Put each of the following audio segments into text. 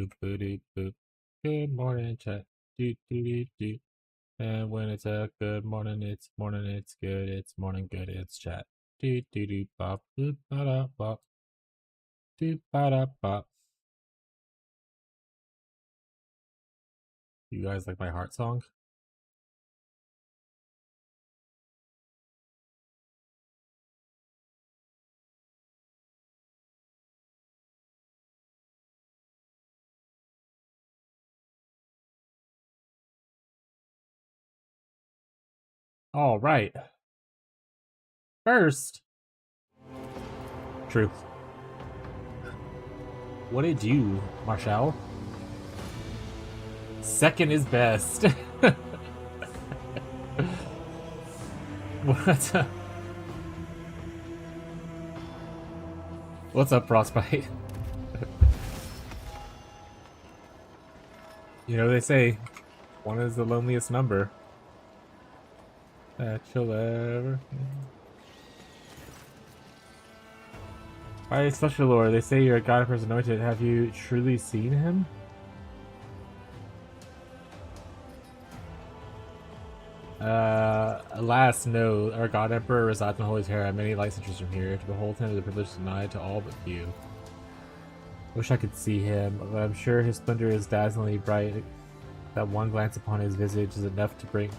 boop, boop, doop, boop. Good morning, chat. Do, do, do, do. And when it's a good morning, it's good, it's morning, good, it's chat. Do, do, do, bop, boop, ba, da, bop. Do, ba, da, bop. You guys like my heart song? All right. First, truth. What did you, Marshall? Second is best. What? What's up, Frostbite? You know, they say one is the loneliest number that you'll ever. By special lore, they say you're a god of person anointed. Have you truly seen him? Alas, no. Our god emperor resides in Holy Terra. Many light centers from here. To behold him is a privilege denied to all but few. Wish I could see him, but I'm sure his splendor is dazzlingly bright. That one glance upon his visage is enough to bring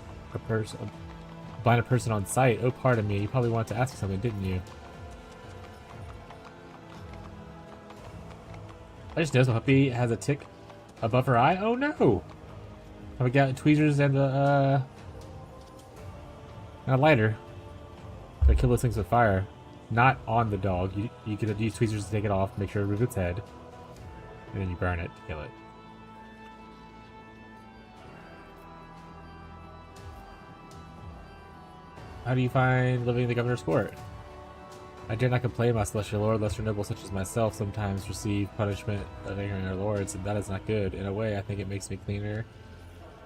blind a person on sight. Oh, pardon me. You probably wanted to ask me something, didn't you? I just noticed the puppy has a tick above her eye. Oh no! We got tweezers and a lighter. I kill those things with fire. Not on the dog. You could use tweezers to take it off, make sure to remove its head, and then you burn it to kill it. How do you find living in the governor's court? I dare not complain, my celestial lord. Lesser nobles such as myself sometimes receive punishment of ignoring their lords, and that is not good. In a way, I think it makes me cleaner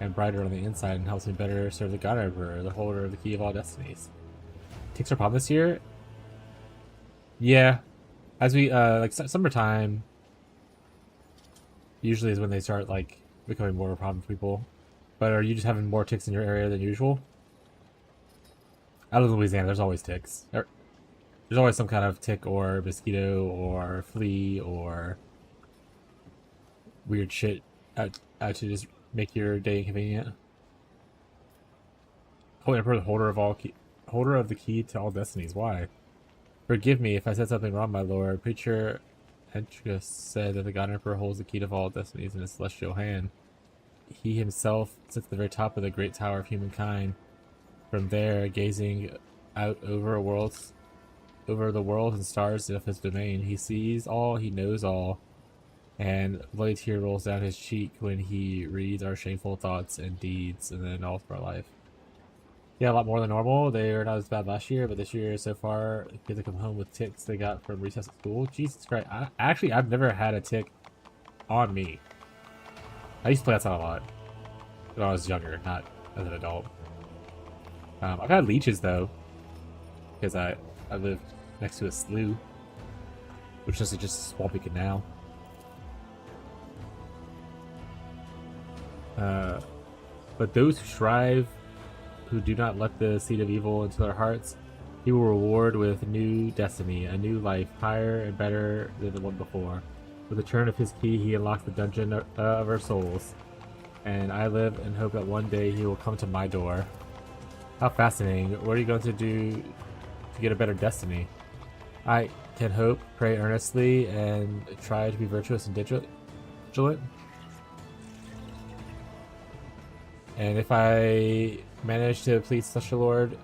and brighter on the inside and helps me better serve the God Emperor, the holder of the key of all destinies. Ticks are problem this year? Yeah. As we, like, summertime usually is when they start, like, becoming more of a problem for people. But are you just having more ticks in your area than usual? Out of Louisiana, there's always ticks. There's always some kind of tick or mosquito or flea or weird shit out to just make your day inconvenient. Holy Emperor, the holder of the key to all destinies. Why? Forgive me if I said something wrong, my lord. Preacher Entria said that the God Emperor holds the key to all destinies in his celestial hand. He himself sits at the very top of the great tower of humankind. From there, gazing out over the world and stars of his domain, he sees all, he knows all, and a bloody tear rolls down his cheek when he reads our shameful thoughts and deeds, and then all of our life. Yeah, a lot more than normal. They were not as bad last year, but this year so far, kids have come home with ticks they got from recess at school. Jesus Christ! I've never had a tick on me. I used to play outside a lot when I was younger, not as an adult. I've had leeches though, because I live next to a slough, which is just a swampy canal. But those who strive, who do not let the seed of evil into their hearts, he will reward with new destiny, a new life, higher and better than the one before. With the turn of his key, he unlocks the dungeon of our souls, and I live and hope that one day he will come to my door. How fascinating. What are you going to do to get a better destiny? I can hope, pray earnestly, and try to be virtuous and vigilant. And if I manage to please such a lord,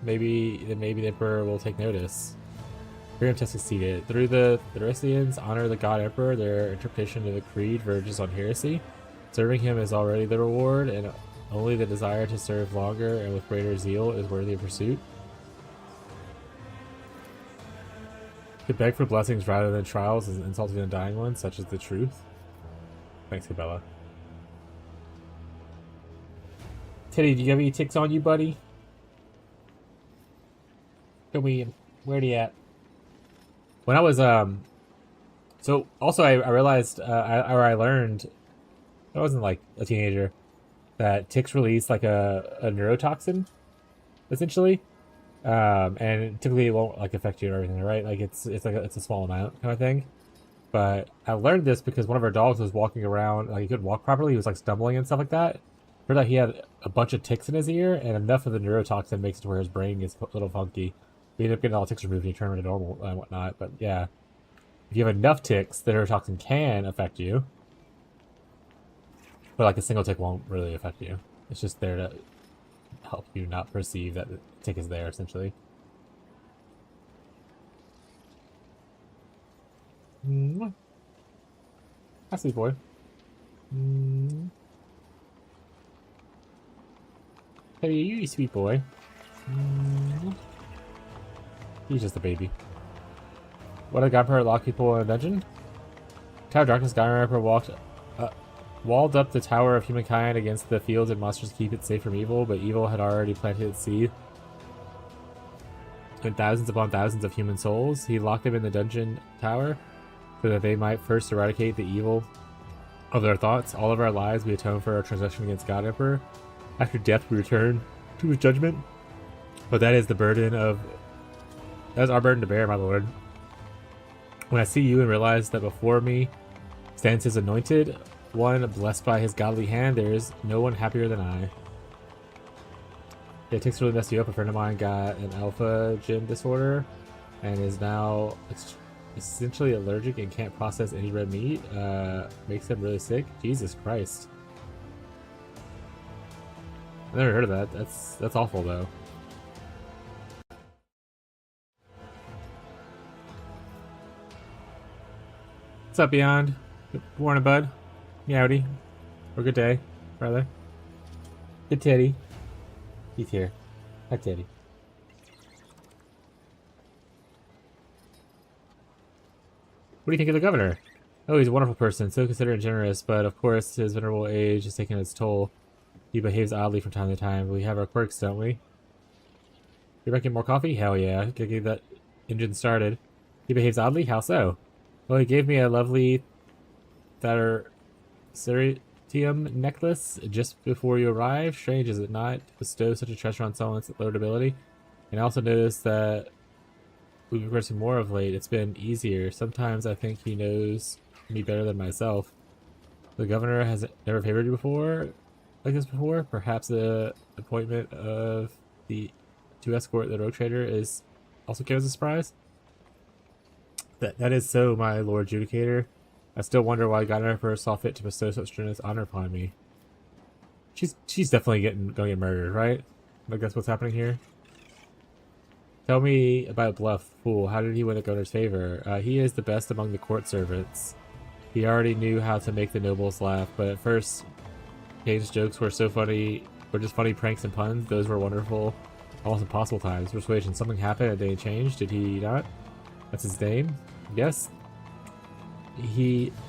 maybe the Emperor will take notice. Freedom test succeeded. Through the Thracians honor the God Emperor, their interpretation of the creed verges on heresy. Serving him is already the reward, and only the desire to serve longer and with greater zeal is worthy of pursuit. To beg for blessings rather than trials is insulting the dying ones, such as the truth. Thanks, Cabela. Teddy, do you have any ticks on you, buddy? Show me. Where are you at? When I was So also, I realized, I learned, I wasn't like a teenager, that ticks release like a neurotoxin, essentially. And typically it won't like affect you or everything, right? Like it's like it's a small amount kind of thing. But I learned this because one of our dogs was walking around, like he couldn't walk properly. He was like stumbling and stuff like that. Turned out he had a bunch of ticks in his ear, and enough of the neurotoxin makes it to where his brain gets a little funky. We ended up getting all the ticks removed, and he turned into normal and whatnot. But yeah, if you have enough ticks, the neurotoxin can affect you. But like a single tick won't really affect you. It's just there to help you not perceive that the tick is there, essentially. Mm. Hi, sweet boy. Mm. Hey, you sweet boy. Mm. He's just a baby. What a godparent locked people in a dungeon? Tower of Darkness, Skyrim Emperor walled up the Tower of Humankind against the fields and monsters to keep it safe from evil, but evil had already planted its seed. And thousands upon thousands of human souls, he locked them in the dungeon tower so that they might first eradicate the evil of their thoughts. All of our lives we atone for our transgression against God Emperor. After death we return to his judgment. But that is our burden to bear, my lord. When I see you and realize that before me stands his anointed one, blessed by his godly hand, there is no one happier than I. It takes really mess you up. A friend of mine got an alpha gym disorder and is now essentially allergic and can't process any red meat. Makes him really sick. Jesus Christ. I've never heard of that. That's awful though. What's up, Beyond? Good morning, bud. Meowdy. Or good day, rather. Good Teddy. He's here. Hi, Teddy. What do you think of the governor? Oh, he's a wonderful person, so considerate and generous, but of course his venerable age has taken its toll. He behaves oddly from time to time. We have our quirks, don't we? You're making more coffee? Hell yeah. Gotta get that engine started. He behaves oddly? How so? Well, he gave me a lovely Ceritium necklace just before you arrived. Strange, is it not, to bestow such a treasure on someone with low ability? And I also noticed that we've been progressing more of late. It's been easier. Sometimes I think he knows me better than myself. The governor has never favored you before, like this before. Perhaps the appointment of the to escort the rogue trader is also came as a surprise. That is so, my lord judicator. I still wonder why God Emperor saw fit to bestow such strenuous honor upon me. She's definitely gonna get murdered, right? Like that's what's happening here. Tell me about Bluff, fool. How did he win the governor's favor? He is the best among the court servants. He already knew how to make the nobles laugh, but at first, Kane's jokes were so funny, were just funny pranks and puns. Those were wonderful, almost impossible times. Persuasion. Something happened and they changed. Did he not? That's his name? Yes.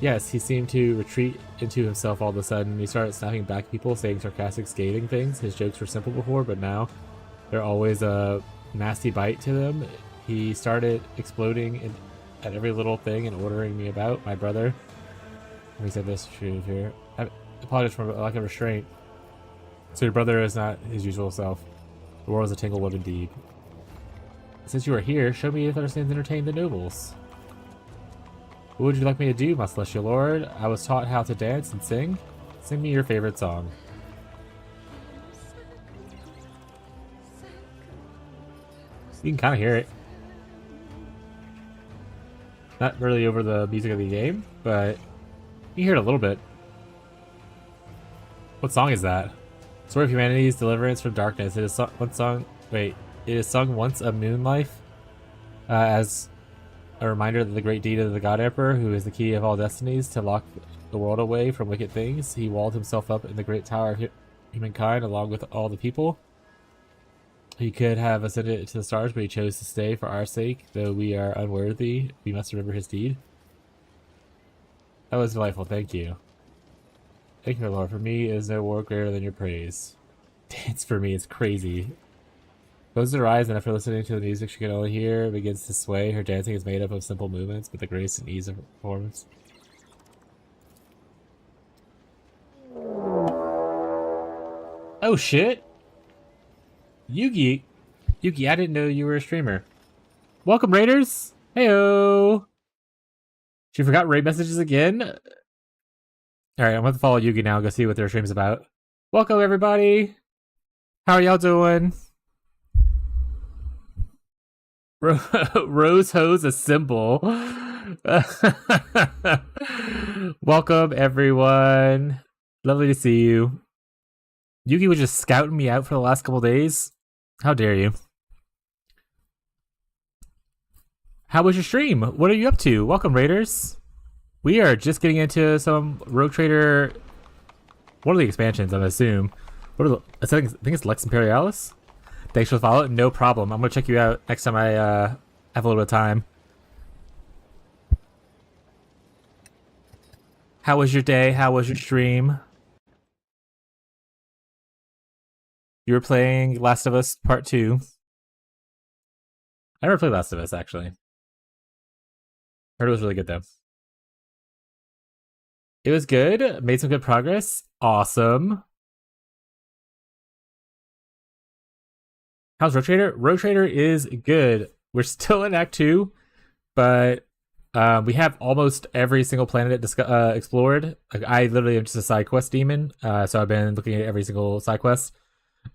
Yes, he seemed to retreat into himself all of a sudden. He started snapping back at people, saying sarcastic, scathing things. His jokes were simple before, but now they're always a nasty bite to them. He started exploding at every little thing and ordering me about. My brother. Let me say this here. I apologize for lack of restraint. So your brother is not his usual self. The world is a tangled indeed. Since you are here, show me if there stands to entertain the nobles. What would you like me to do, my celestial lord? I was taught how to dance and sing. Sing me your favorite song. You can kind of hear it. Not really over the music of the game, but you hear it a little bit. What song is that? Story of Humanity's Deliverance from Darkness. It is It is sung once a moon life, as a reminder that the great deed of the God Emperor, who is the key of all destinies, to lock the world away from wicked things. He walled himself up in the great tower of humankind along with all the people. He could have ascended to the stars, but he chose to stay for our sake. Though we are unworthy, we must remember his deed. That was delightful, thank you. Thank you, Lord. For me, is no war greater than your praise. Dance for me, it's crazy. Closes her eyes, and after listening to the music she can only hear, begins to sway. Her dancing is made up of simple movements, but the grace and ease of her performance. Oh shit! Yugi! Yugi, I didn't know you were a streamer. Welcome, Raiders! Heyo! She forgot raid messages again? Alright, I'm going to follow Yugi now and go see what their stream's about. Welcome, everybody! How are y'all doing? Rose hose assemble. Welcome, everyone. Lovely to see you. Yugi was just scouting me out for the last couple days. How dare you? How was your stream? What are you up to? Welcome, Raiders. We are just getting into some Rogue Trader. What are the expansions, I assume? What are the? I think it's Lex Imperialis. Thanks for the follow. No problem. I'm gonna check you out next time I have a little bit of time. How was your day? How was your stream? You were playing Last of Us Part 2. I never played Last of Us, actually. Heard it was really good, though. It was good. Made some good progress. Awesome. How's Rogue Trader? Rogue Trader is good. We're still in Act 2, but we have almost every single planet explored. Like, I literally am just a side quest demon, so I've been looking at every single side quest.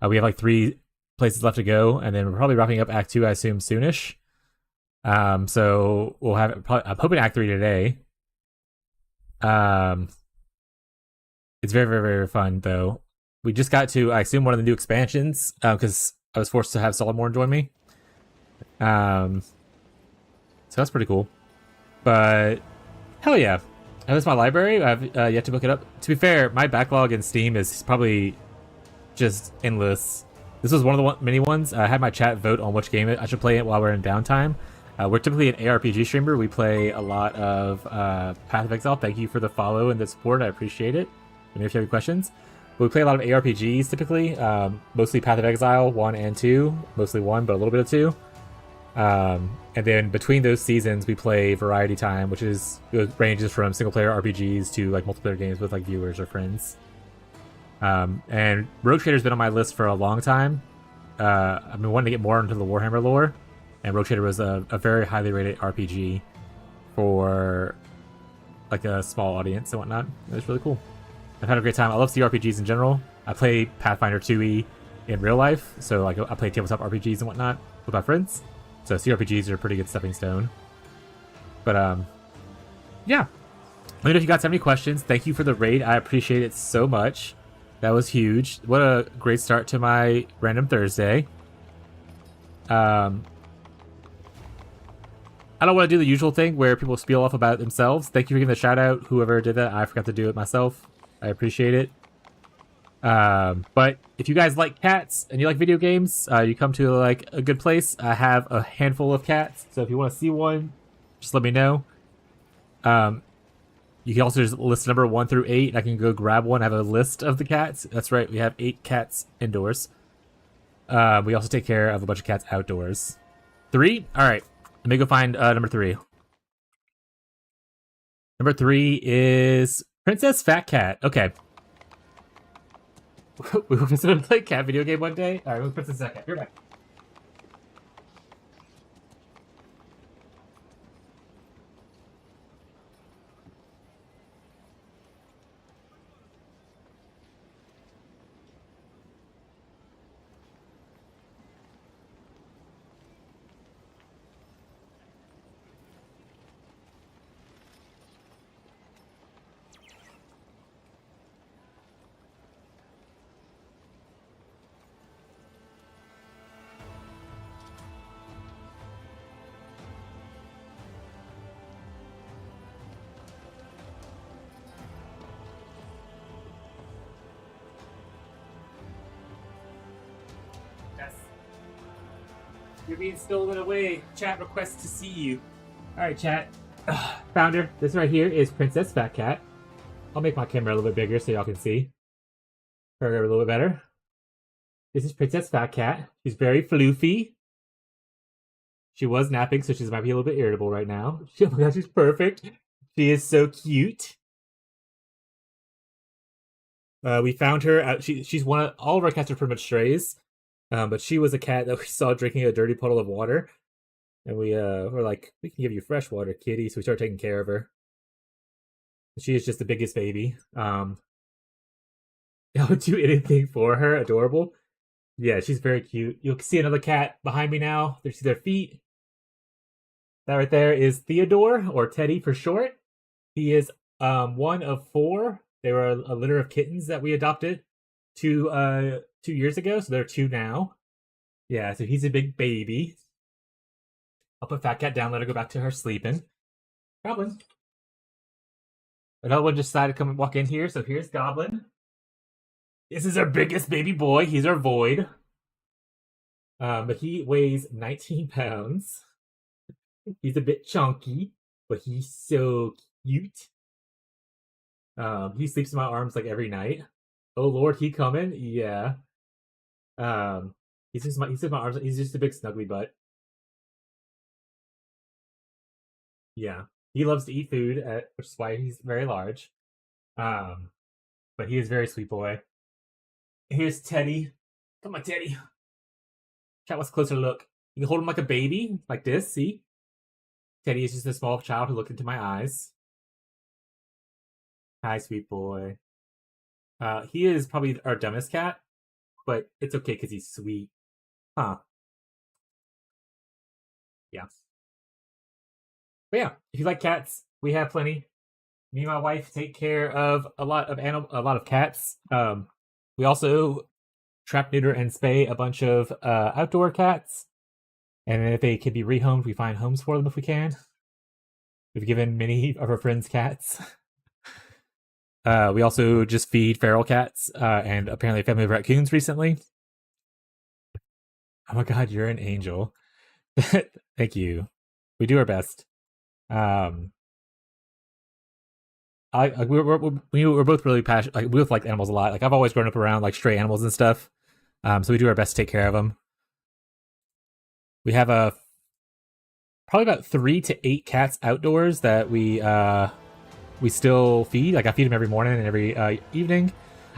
We have like 3 places left to go, and then we're probably wrapping up Act 2, I assume, soonish. So we'll have I'm hoping Act 3 today. It's very, very, very fun, though. We just got to, I assume, one of the new expansions, because I was forced to have Solomorn join me. So that's pretty cool. But hell yeah. And this is my library. I've yet to book it up. To be fair, my backlog in Steam is probably just endless. This was one of the many ones. I had my chat vote on which game I should play it while we're in downtime. We're typically an ARPG streamer. We play a lot of Path of Exile. Thank you for the follow and the support. I appreciate it. Let me know if you have any questions. But we play a lot of ARPGs typically. Mostly Path of Exile 1 and 2. Mostly 1, but a little bit of 2. And then between those seasons, we play Variety Time, which ranges from single-player RPGs to like multiplayer games with like viewers or friends. And Rogue Trader's been on my list for a long time. I've been wanting to get more into the Warhammer lore, and Rogue Trader was a very highly rated RPG for like a small audience and whatnot. It was really cool. I've had a great time. I love CRPGs in general. I play Pathfinder 2e in real life, so like I play tabletop RPGs and whatnot with my friends. So CRPGs are a pretty good stepping stone. But yeah. Let me know if you guys have any questions. Thank you for the raid. I appreciate it so much. That was huge. What a great start to my random Thursday. I don't want to do the usual thing where people spiel off about themselves. Thank you for giving the shout out. Whoever did that, I forgot to do it myself. I appreciate it. But if you guys like cats and you like video games, you come to like a good place. I have a handful of cats, so if you want to see one, just let me know. You can also just list number 1 through 8. I can go grab one. I have a list of the cats. That's right, we have 8 cats indoors. We also take care of a bunch of cats outdoors. 3? Alright, let me go find number 3. Number 3 is Princess Fat Cat. Okay. We were going to play a cat video game one day. Alright, we'll Princess Fat Cat. You're back. You're being stolen away. Chat requests to see you. Alright, chat. Founder, this right here is Princess Fat Cat. I'll make my camera a little bit bigger so y'all can see her a little bit better. This is Princess Fat Cat. She's very floofy. She was napping, so she might be a little bit irritable right now. Oh my god, she's perfect. She is so cute. We found her. She's one of all of our cats are pretty much strays, but she was a cat that we saw drinking a dirty puddle of water, and we were like, we can give you fresh water, kitty. So we started taking care of her. She is just the biggest baby. I would do anything for her. Adorable. Yeah, she's very cute. You'll see another cat behind me now. You see their feet. That right there is Theodore, or Teddy for short. He is one of 4. They were a litter of kittens that we adopted 2 years ago, so there are 2 now. Yeah, so he's a big baby. I'll put Fat Cat down, let her go back to her sleeping. Goblin. Another one just decided to come and walk in here, so here's Goblin. This is our biggest baby boy. He's our Void. But he weighs 19 pounds. He's a bit chunky, but he's so cute. He sleeps in my arms like every night. Oh Lord, he coming? Yeah. He's in my arms. He's just a big snuggly butt. Yeah, he loves to eat food, which is why he's very large. But he is a very sweet boy. Here's Teddy. Come on, Teddy. Cat wants a closer look. You can hold him like a baby, like this. See? Teddy is just a small child who looked into my eyes. Hi, sweet boy. He is probably our dumbest cat, but it's okay because he's sweet. Huh. Yeah. But yeah, if you like cats, we have plenty. Me and my wife take care of a lot of cats. We also trap, neuter, and spay a bunch of outdoor cats. And if they can be rehomed, we find homes for them if we can. We've given many of our friends cats. We also just feed feral cats and apparently a family of raccoons recently. Oh my god, you're an angel. Thank you. We do our best. We're both really passionate. Like, we both like animals a lot. Like, I've always grown up around like stray animals and stuff. So we do our best to take care of them. We have probably about 3 to 8 cats outdoors that we still feed. Like, I feed them every morning and every evening.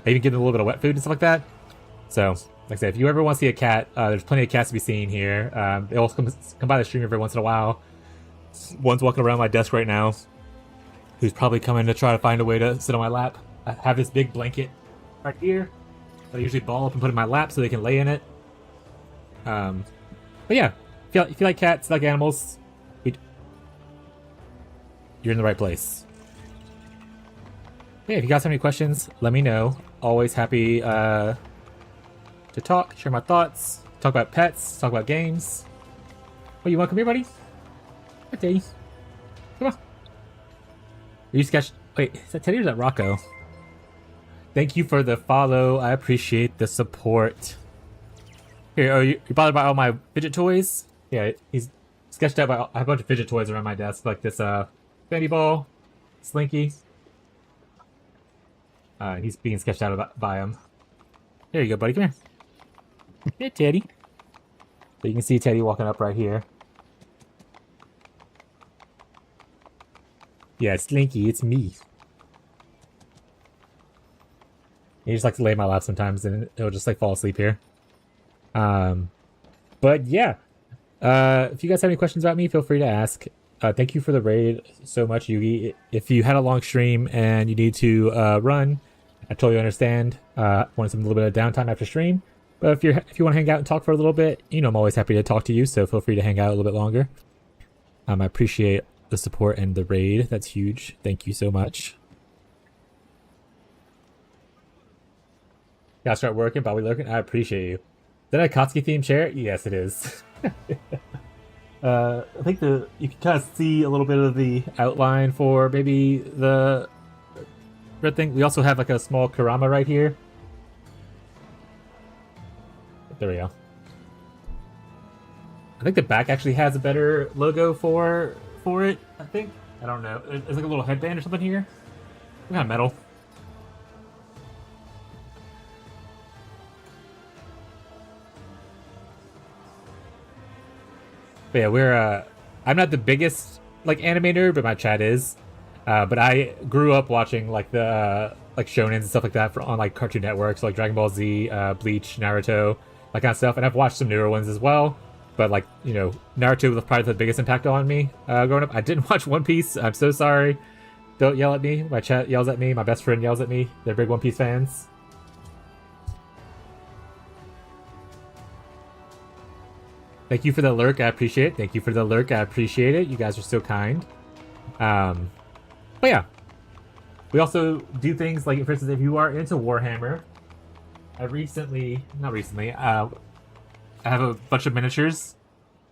I even give them a little bit of wet food and stuff like that. So, like I said, if you ever want to see a cat, there's plenty of cats to be seen here. They also come by the stream every once in a while. One's walking around my desk right now, who's probably coming to try to find a way to sit on my lap. I have this big blanket right here that I usually ball up and put in my lap so they can lay in it. But yeah, if you like cats, like animals, you're in the right place. Hey, if you guys have any questions, let me know. Always happy to talk, share my thoughts, talk about pets, talk about games. Oh, you want to come here, buddy? Okay. Come on. Are you sketched? Wait, is that Teddy or is that Rocco? Thank you for the follow. I appreciate the support. Here, are you bothered by all my fidget toys? Yeah, he's sketched out by. I have a bunch of fidget toys around my desk, like this fanny ball, Slinky. He's being sketched out by him. There you go, buddy. Come here. Here, Teddy. So you can see Teddy walking up right here. Yeah, Slinky, it's me. He just likes to lay in my lap sometimes, and he'll just like fall asleep here. But yeah, if you guys have any questions about me, feel free to ask. Thank you for the raid so much, Yugi. If you had a long stream and you need to run, I totally understand. Want some little bit of downtime after stream, but if you want to hang out and talk for a little bit, you know I'm always happy to talk to you. So feel free to hang out a little bit longer. I appreciate the support and the raid. That's huge. Thank you so much. Gotta start working, Bobby lurking. I appreciate you. Is that a Kotsky themed chair? Yes, it is. I think you can kind of see a little bit of the outline for maybe the red thing. We also have like a small Kurama right here. There we go. I think the back actually has a better logo for it, I think. I don't know. There's like a little headband or something here. Some kind of metal. But yeah, we're I'm not the biggest like anime nerd, but my chat is. But I grew up watching like the like shonens and stuff like that on like Cartoon Network, so like Dragon Ball Z, Bleach, Naruto, that kind of stuff. And I've watched some newer ones as well. But like Naruto was probably the biggest impact on me growing up. I didn't watch One Piece. I'm so sorry. Don't yell at me. My chat yells at me. My best friend yells at me. They're big One Piece fans. Thank you for the lurk. I appreciate it. Thank you for the lurk. I appreciate it. You guys are so kind. But yeah, we also do things like, for instance, if you are into Warhammer, I have a bunch of miniatures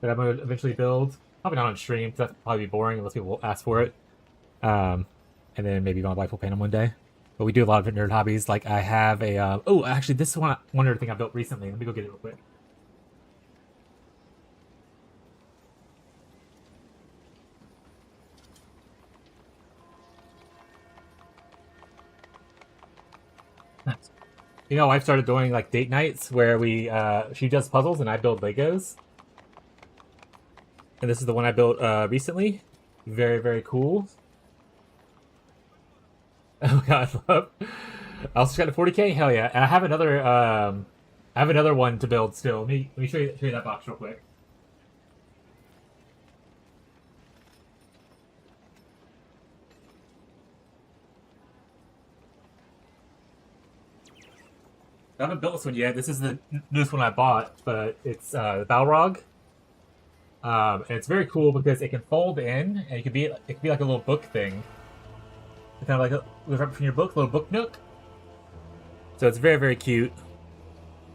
that I'm going to eventually build. Probably not on stream, because that'd probably be boring unless people ask for it. And then maybe my wife will paint them one day. But we do a lot of nerd hobbies. Like I have a... oh, actually, this is one other thing I built recently. Let me go get it real quick. My wife started doing like date nights where she does puzzles and I build Legos. And this is the one I built recently. Very, very cool. Oh god, love. I also got a 40k. Hell yeah! And I have another one to build still. Let me show you that box real quick. I haven't built this one yet. This is the newest one I bought, but it's the Balrog. And it's very cool because it can fold in, and it could be like a little book thing. It's kind of like right between your book, little book nook. So it's very, very cute.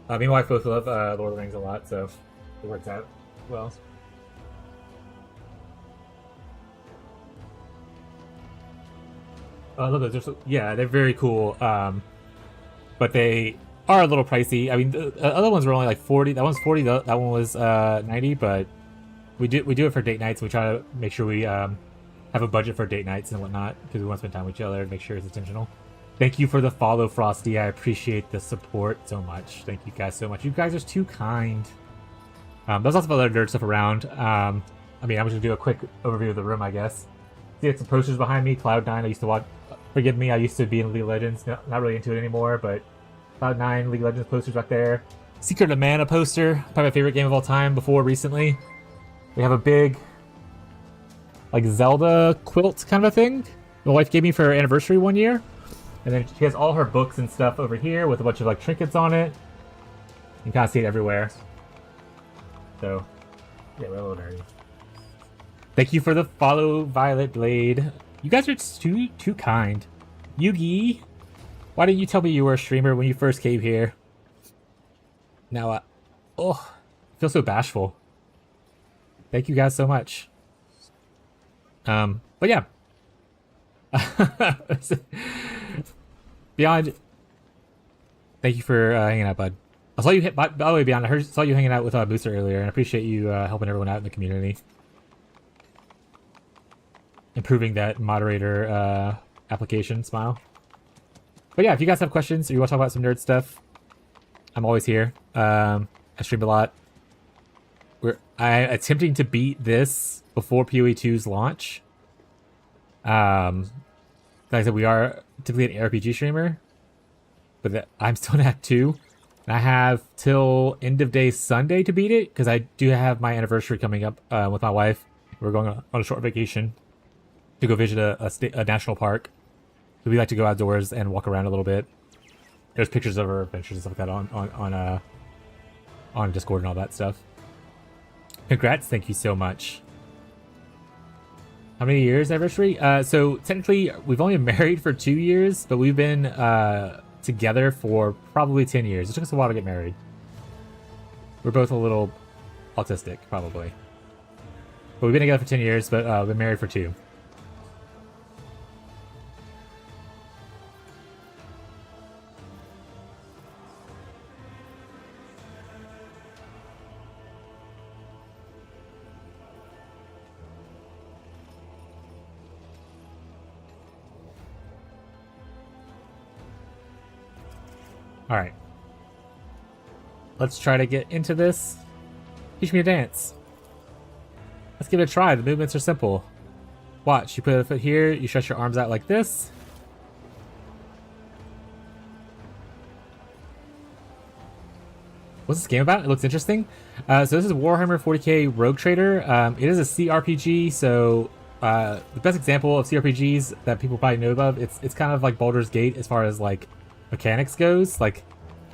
Me and my wife both love Lord of the Rings a lot, so it works out well. Look, they're very cool. But they are a little pricey. I mean, the other ones were only like 40. That one's 40. That one was 90. But we do it for date nights. We try to make sure we have a budget for date nights and whatnot because we want to spend time with each other and make sure it's intentional. Thank you for the follow, Frosty. I appreciate the support so much. Thank you guys so much. You guys are too kind. There's lots of other nerd stuff around. I mean, I'm just gonna do a quick overview of the room, I guess. See, some posters behind me. Cloud9. I used to watch. Forgive me. I used to be in League of Legends. Not really into it anymore, but Cloud9, League of Legends posters back there. Secret of Mana poster. Probably my favorite game of all time. Before recently, we have a big, like Zelda quilt kind of a thing. My wife gave me for her anniversary one year. And then she has all her books and stuff over here with a bunch of like trinkets on it. You can kind of see it everywhere. So, yeah, we're a little nerdy. Thank you for the follow, Violet Blade. You guys are too kind. Yugi, why didn't you tell me you were a streamer when you first came here? Now, I feel so bashful. Thank you guys so much. But yeah. Beyond, thank you for hanging out, bud. I saw you by the way, Beyond, saw you hanging out with Booster earlier, and I appreciate you helping everyone out in the community. Improving that moderator application, smile. But yeah, if you guys have questions or you want to talk about some nerd stuff, I'm always here. I stream a lot. I'm attempting to beat this before PoE 2's launch. Like I said, we are typically an RPG streamer, but I'm still in Act 2. And I have till end of day Sunday to beat it, because I do have my anniversary coming up with my wife. We're going on a short vacation to go visit a national park. So we like to go outdoors and walk around a little bit. There's pictures of our adventures and stuff like that on Discord and all that stuff. Congrats, thank you so much. How many years anniversary? So technically, we've only been married for 2 years, but we've been together for probably 10 years. It took us a while to get married. We're both a little autistic, probably. But we've been together for 10 years, but we've been married for 2. Alright. Let's try to get into this. Teach me to dance. Let's give it a try. The movements are simple. Watch, you put a foot here, you stretch your arms out like this. What's this game about? It looks interesting. So this is Warhammer 40k Rogue Trader. It is a CRPG, so the best example of CRPGs that people probably know of, it's kind of like Baldur's Gate as far as like mechanics goes. Like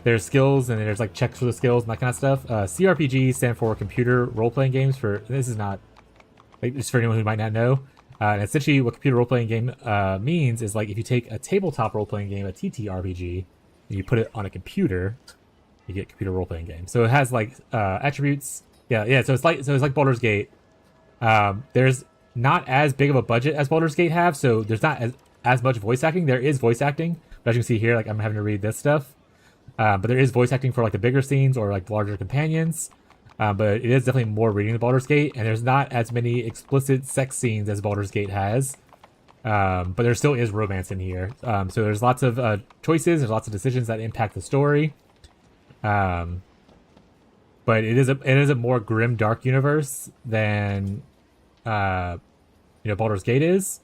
there's skills and there's like checks for the skills and that kind of stuff. CRPGs stand for computer role-playing games. This is not like just for anyone who might not know. And essentially what computer role-playing game means is like if you take a tabletop role-playing game, a TTRPG, and you put it on a computer, you get computer role-playing game. So it has like attributes. Yeah. So it's like Baldur's Gate. There's not as big of a budget as Baldur's Gate have, so there's not as much voice acting. There is voice acting, but as you can see here, like I'm having to read this stuff. But there is voice acting for like the bigger scenes or like larger companions. But it is definitely more reading than Baldur's Gate, and there's not as many explicit sex scenes as Baldur's Gate has. But there still is romance in here. So there's lots of choices, there's lots of decisions that impact the story. But it is a more grim, dark universe than Baldur's Gate is.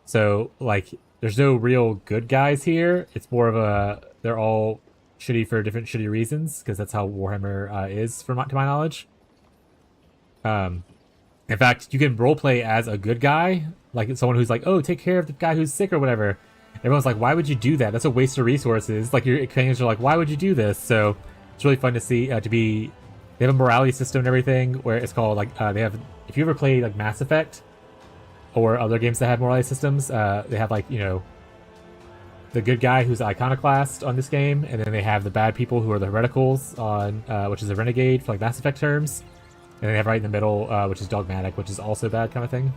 So like there's no real good guys here. It's more of they're all shitty for different shitty reasons, because that's how Warhammer is, to my knowledge. In fact, you can roleplay as a good guy, like someone who's like, oh, take care of the guy who's sick or whatever. Everyone's like, why would you do that? That's a waste of resources. Like your companions are like, why would you do this? So it's really fun to see. They have a morality system and everything where it's called like they have. If you ever played like Mass Effect or other games that have morality systems, they have like the good guy who's the iconoclast on this game, and then they have the bad people who are the hereticals on which is a renegade for like Mass Effect terms, and they have right in the middle which is dogmatic, which is also bad kind of thing.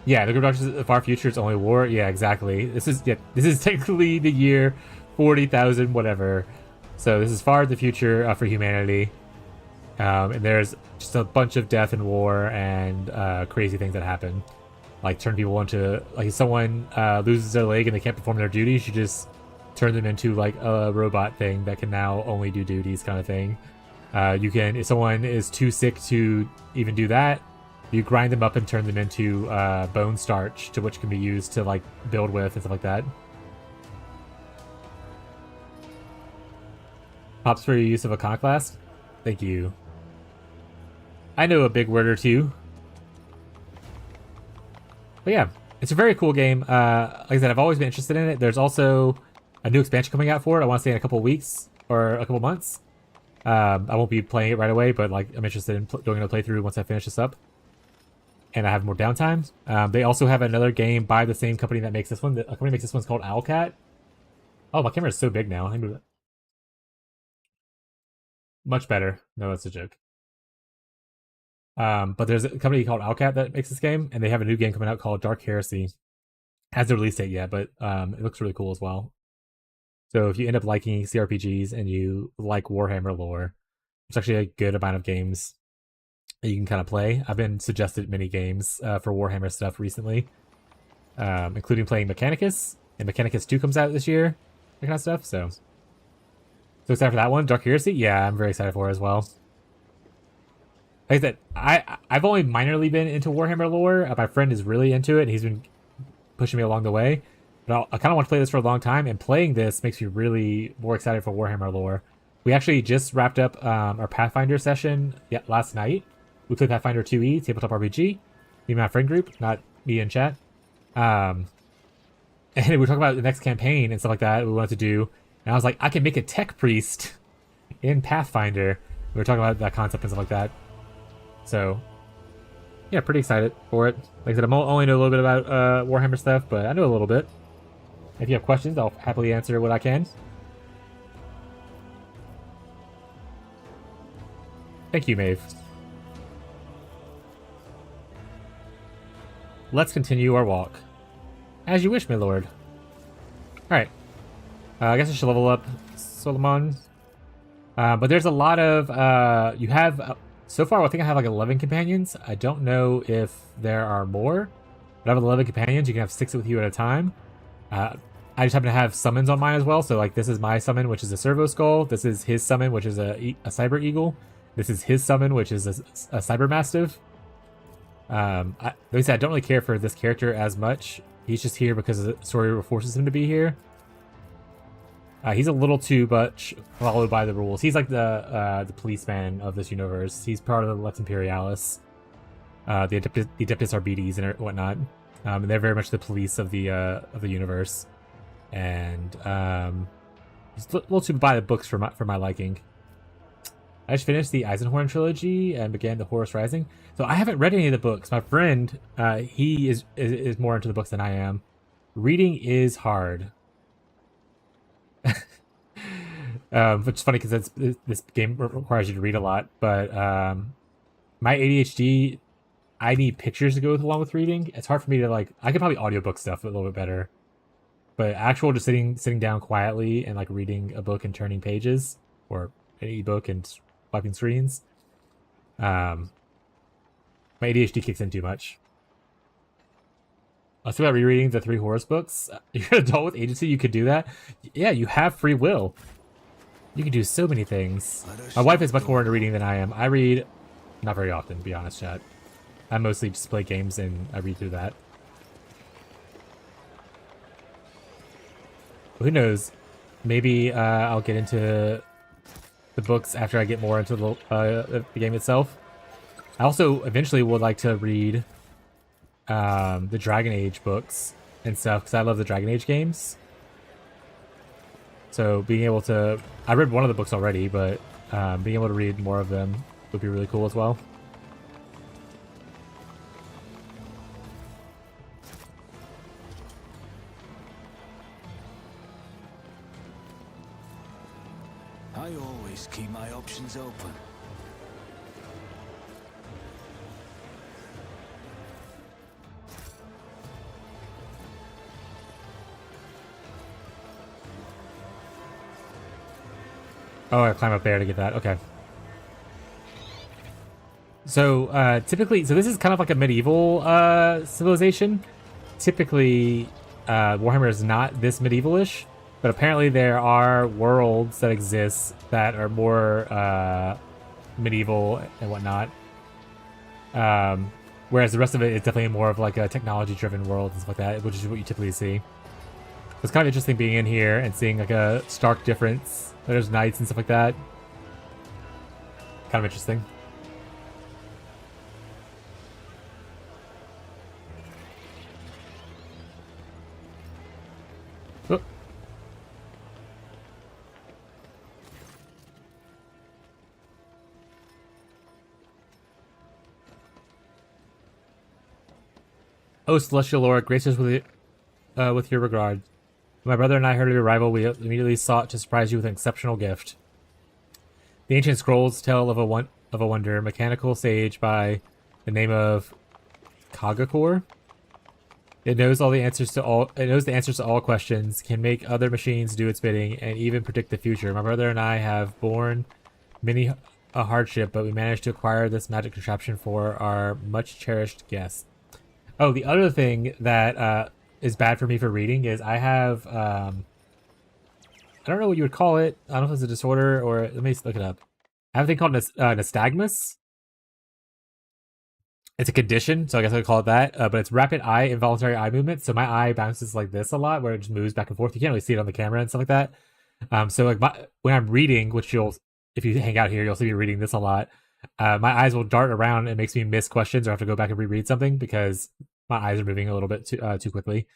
Yeah, the Grim Dark Far Future is only war. Yeah, exactly. This is technically the year 40,000 whatever. So this is far in the future for humanity, and there's just a bunch of death and war and crazy things that happen. Like turn people into, like if someone loses their leg and they can't perform their duties, you just turn them into like a robot thing that can now only do duties kind of thing. You can, if someone is too sick to even do that, you grind them up and turn them into bone starch, to which can be used to like build with and stuff like that. Pops for your use of Iconoclast. Thank you. I know a big word or two. But yeah, it's a very cool game. Like I said, I've always been interested in it. There's also a new expansion coming out for it. I want to say in a couple weeks or a couple months. I won't be playing it right away, but like I'm interested in doing a playthrough once I finish this up and I have more downtime. They also have another game by the same company that makes this one. The company that makes this one's called Owlcat. Oh, my camera is so big now. Let me move it. Much better. No, that's a joke. But there's a company called Owlcat that makes this game, and they have a new game coming out called Dark Heresy. Hasn't released date yet, but it looks really cool as well. So if you end up liking CRPGs and you like Warhammer lore, it's actually a good amount of games that you can kind of play. I've been suggested many games for Warhammer stuff recently, including playing Mechanicus, and Mechanicus 2 comes out this year, that kind of stuff. So excited for that one. Dark Heresy, yeah, I'm very excited for it as well. Like I said, I've only minorly been into Warhammer lore. My friend is really into it, and he's been pushing me along the way. But I kind of want to play this for a long time, and playing this makes me really more excited for Warhammer lore. We actually just wrapped up our Pathfinder session last night. We played Pathfinder 2e, Tabletop RPG. Me and my friend group, not me in chat. And we were talking about the next campaign and stuff like that we wanted to do. And I was like, I can make a tech priest in Pathfinder. We were talking about that concept and stuff like that. So, yeah, pretty excited for it. Like I said, I only know a little bit about Warhammer stuff, but I know a little bit. If you have questions, I'll happily answer what I can. Thank you, Maeve. Let's continue our walk. As you wish, my lord. Alright. I guess I should level up Solomon. But there's a lot of... you have... so far, I think I have like 11 companions. I don't know if there are more. But I have 11 companions. You can have 6 with you at a time. I just happen to have summons on mine as well. So like this is my summon, which is a servo skull. This is his summon, which is a cyber eagle. This is his summon, which is a Cyber Mastiff. Like I said, I don't really care for this character as much. He's just here because the story forces him to be here. He's a little too much followed by the rules. He's like the policeman of this universe. He's part of the Lex Imperialis, the Adeptus Arbites and whatnot. And they're very much the police of the universe. And he's a little too by the books for my liking. I just finished the Eisenhorn trilogy and began the Horus Rising. So I haven't read any of the books. My friend, he is more into the books than I am. Reading is hard. Which is funny because this game requires you to read a lot. But my ADHD, I need pictures to go along with reading. It's hard for me to like. I could probably audiobook stuff a little bit better, but actual just sitting down quietly and like reading a book and turning pages, or an ebook and wiping screens. My ADHD kicks in too much. Let's talk about rereading the 3 Horus books. You're an adult with agency, you could do that. Yeah, you have free will. You can do so many things. My wife is much more into reading than I am. I read not very often, to be honest, chat. I mostly just play games and I read through that. Who knows? Maybe I'll get into the books after I get more into the game itself. I also eventually would like to read the Dragon Age books and stuff because I love the Dragon Age games. So being able to, I read one of the books already, but being able to read more of them would be really cool as well. I always keep my options open. Oh, I climb up there to get that. Okay. So, typically, so this is kind of like a medieval civilization. Typically, Warhammer is not this medievalish, but apparently there are worlds that exist that are more medieval and whatnot. Whereas the rest of it is definitely more of like a technology-driven world and stuff like that, which is what you typically see. It's kind of interesting being in here and seeing like a stark difference. There's knights and stuff like that. Kind of interesting. Oh, Celestial Lord, grace us with your regard. When my brother and I heard of your arrival, we immediately sought to surprise you with an exceptional gift. The ancient scrolls tell of a wonder, mechanical sage by the name of Kagakor. It knows the answers to all questions, can make other machines do its bidding, and even predict the future. My brother and I have borne many a hardship, but we managed to acquire this magic contraption for our much cherished guest. Oh, the other thing that is bad for me for reading is I have I don't know what you would call it. I don't know if it's a disorder or let me look it up. I have a thing called nystagmus. It's a condition, so I guess I would call it that. But it's rapid involuntary eye movement. So my eye bounces like this a lot, where it just moves back and forth. You can't really see it on the camera and stuff like that. So like when I'm reading, which if you hang out here, you'll see me reading this a lot. My eyes will dart around and it makes me miss questions or have to go back and reread something because my eyes are moving a little bit too quickly.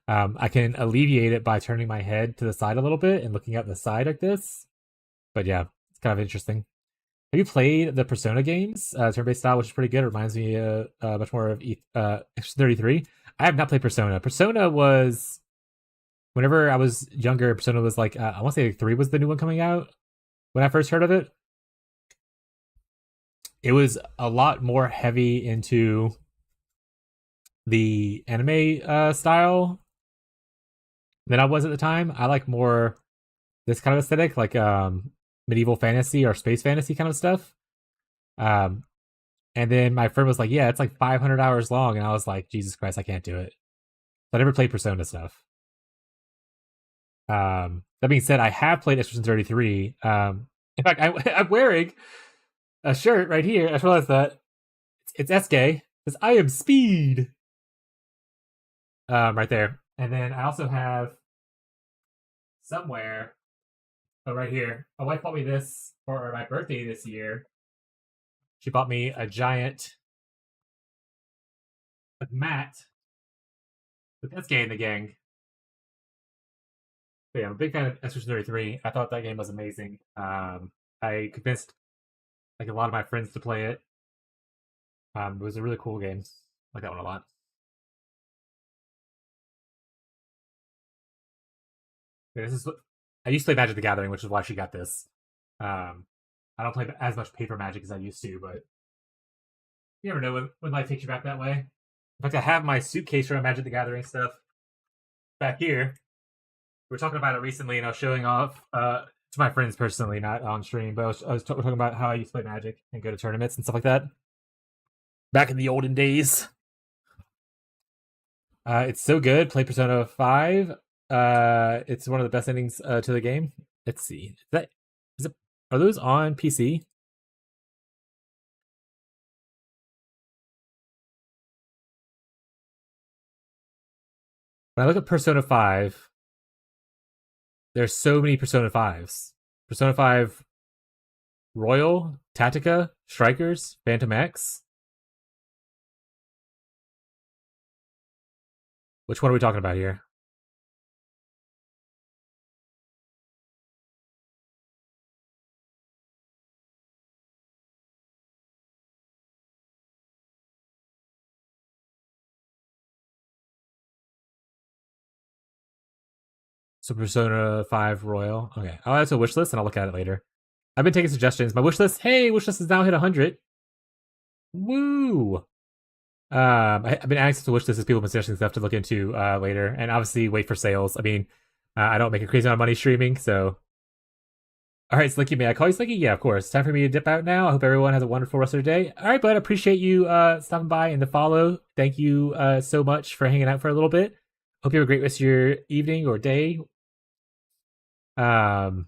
I can alleviate it by turning my head to the side a little bit and looking at the side like this. But yeah, it's kind of interesting. Have you played the Persona games, turn-based style, which is pretty good? It reminds me much more of X33. I have not played Persona. Persona was, whenever I was younger, Persona was like, I want to say 3 was the new one coming out when I first heard of it. It was a lot more heavy into the anime style than I was at the time. I like more this kind of aesthetic, like medieval fantasy or space fantasy kind of stuff. And then my friend was like, yeah, it's like 500 hours long. And I was like, Jesus Christ, I can't do it. So I never played Persona stuff. That being said, I have played X33. In fact, I'm wearing a shirt right here. I just realized that it's SK. Because I am speed. Right there. And then I also have somewhere, oh, right here. My wife bought me this for my birthday this year. She bought me a giant mat with SK in the gang. But yeah, I'm a big fan of Expedition 33. I thought that game was amazing. I convinced like a lot of my friends to play it. It was a really cool game. I like that one a lot. Yeah, this is I used to play Magic the Gathering, which is why she got this. I don't play as much paper Magic as I used to, but you never know when life takes you back that way. In fact, I have my suitcase for Magic the Gathering stuff back here. We were talking about it recently, and I was showing off to my friends personally, not on stream, but I was talking about how I used to play Magic and go to tournaments and stuff like that back in the olden days. It's so good. Play Persona 5. It's one of the best endings to the game. Let's see. Are those on PC? When I look at Persona 5, there's so many Persona 5s. Persona 5 Royal, Tactica, Strikers, Phantom X. Which one are we talking about here? So Persona 5 Royal. Okay, I'll add to a wish list and I'll look at it later. I've been taking suggestions. My wish list, hey, wish list has now hit 100. Woo! I've been adding to wish list as people have been suggesting stuff to look into later, and obviously wait for sales. I mean, I don't make a crazy amount of money streaming, so. All right, Slinky, may I call you Slinky? Yeah, of course. Time for me to dip out now. I hope everyone has a wonderful rest of their day. All right, bud. Appreciate you stopping by and the follow. Thank you so much for hanging out for a little bit. Hope you have a great rest of your evening or day. Thank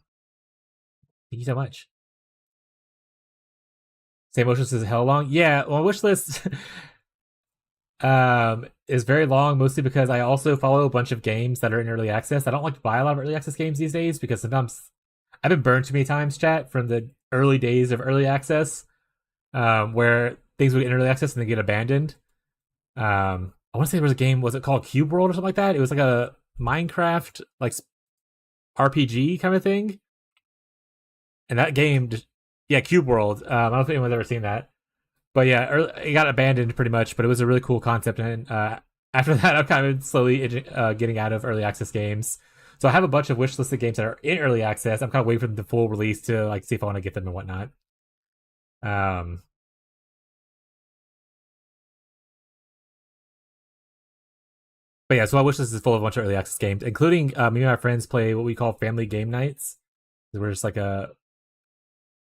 you so much. Same wish list is hell long. Yeah, well, wish list is very long, mostly because I also follow a bunch of games that are in early access. I don't like to buy a lot of early access games these days because sometimes I've been burned too many times, chat, from the early days of early access, where things would get in early access and then get abandoned. I want to say there was a game, was it called Cube World or something like that? It was like a Minecraft like RPG kind of thing. And that game, yeah, Cube World. I don't know if anyone's ever seen that. But yeah, it got abandoned pretty much, but it was a really cool concept. And after that, I'm kind of slowly getting out of early access games. So I have a bunch of wish listed games that are in early access. I'm kind of waiting for the full release to like see if I want to get them and whatnot. But yeah, so my wish list is full of a bunch of early access games, including me and my friends play what we call family game nights. We're just like a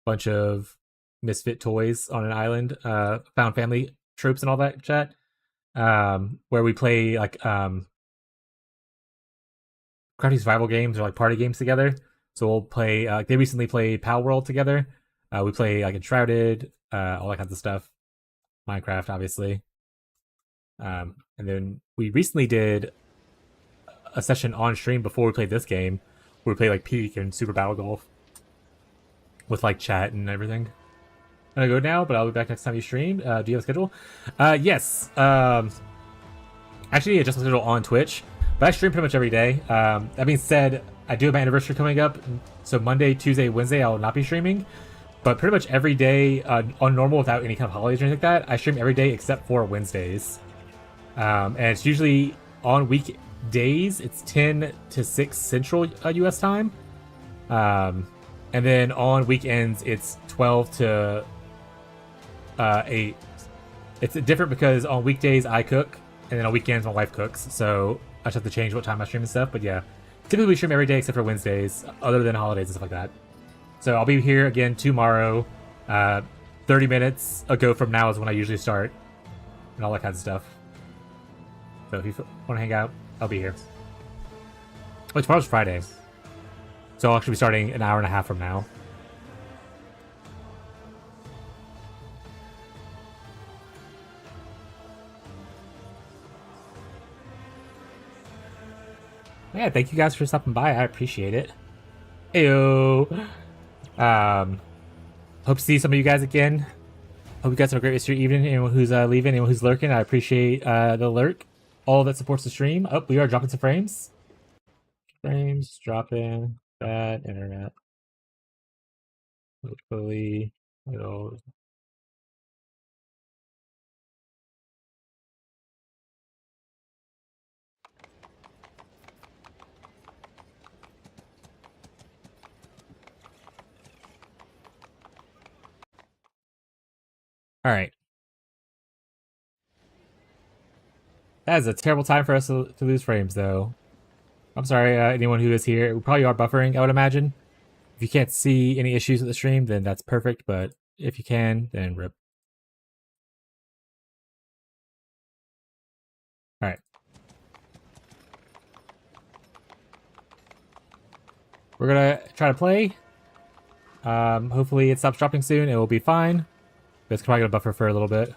bunch of misfit toys on an island, found family tropes and all that chat, where we play like crafty survival games or like party games together. So we'll play. They recently played Pal World together. We play like Enshrouded, all that kinds of stuff. Minecraft, obviously. And then we recently did a session on stream before we played this game, where we played like Peak and Super Battle Golf with like chat and everything. I'm gonna go now, but I'll be back next time you stream. Do you have a schedule? Yes. Actually, adjust my schedule on Twitch, but I stream pretty much every day. That being said, I do have my anniversary coming up, so Monday, Tuesday, Wednesday, I will not be streaming. But pretty much every day on normal, without any kind of holidays or anything like that, I stream every day except for Wednesdays. And it's usually on weekdays. It's 10 to 6 Central U.S. time. And then on weekends, it's 12 to 8. It's different because on weekdays I cook, and then on weekends my wife cooks. So I just have to change what time I stream and stuff. But yeah, typically we stream every day except for Wednesdays, other than holidays and stuff like that. So I'll be here again tomorrow. 30 minutes ago from now is when I usually start, and all that kind of stuff. So if you want to hang out, I'll be here. Oh, tomorrow's Friday. So I'll actually be starting an hour and a half from now. Yeah, thank you guys for stopping by. I appreciate it. Heyo. Hope to see some of you guys again. Hope you guys have a great rest of your evening. Anyone who's leaving, anyone who's lurking, I appreciate the lurk. All that supports the stream. Oh, we are dropping some frames. Frames dropping. Bad internet. Hopefully it'll. All right. That is a terrible time for us to lose frames, though. I'm sorry, anyone who is here. We probably are buffering, I would imagine. If you can't see any issues with the stream, then that's perfect. But if you can, then rip. All right. We're gonna try to play. Hopefully it stops dropping soon. It will be fine. But it's probably gonna buffer for a little bit.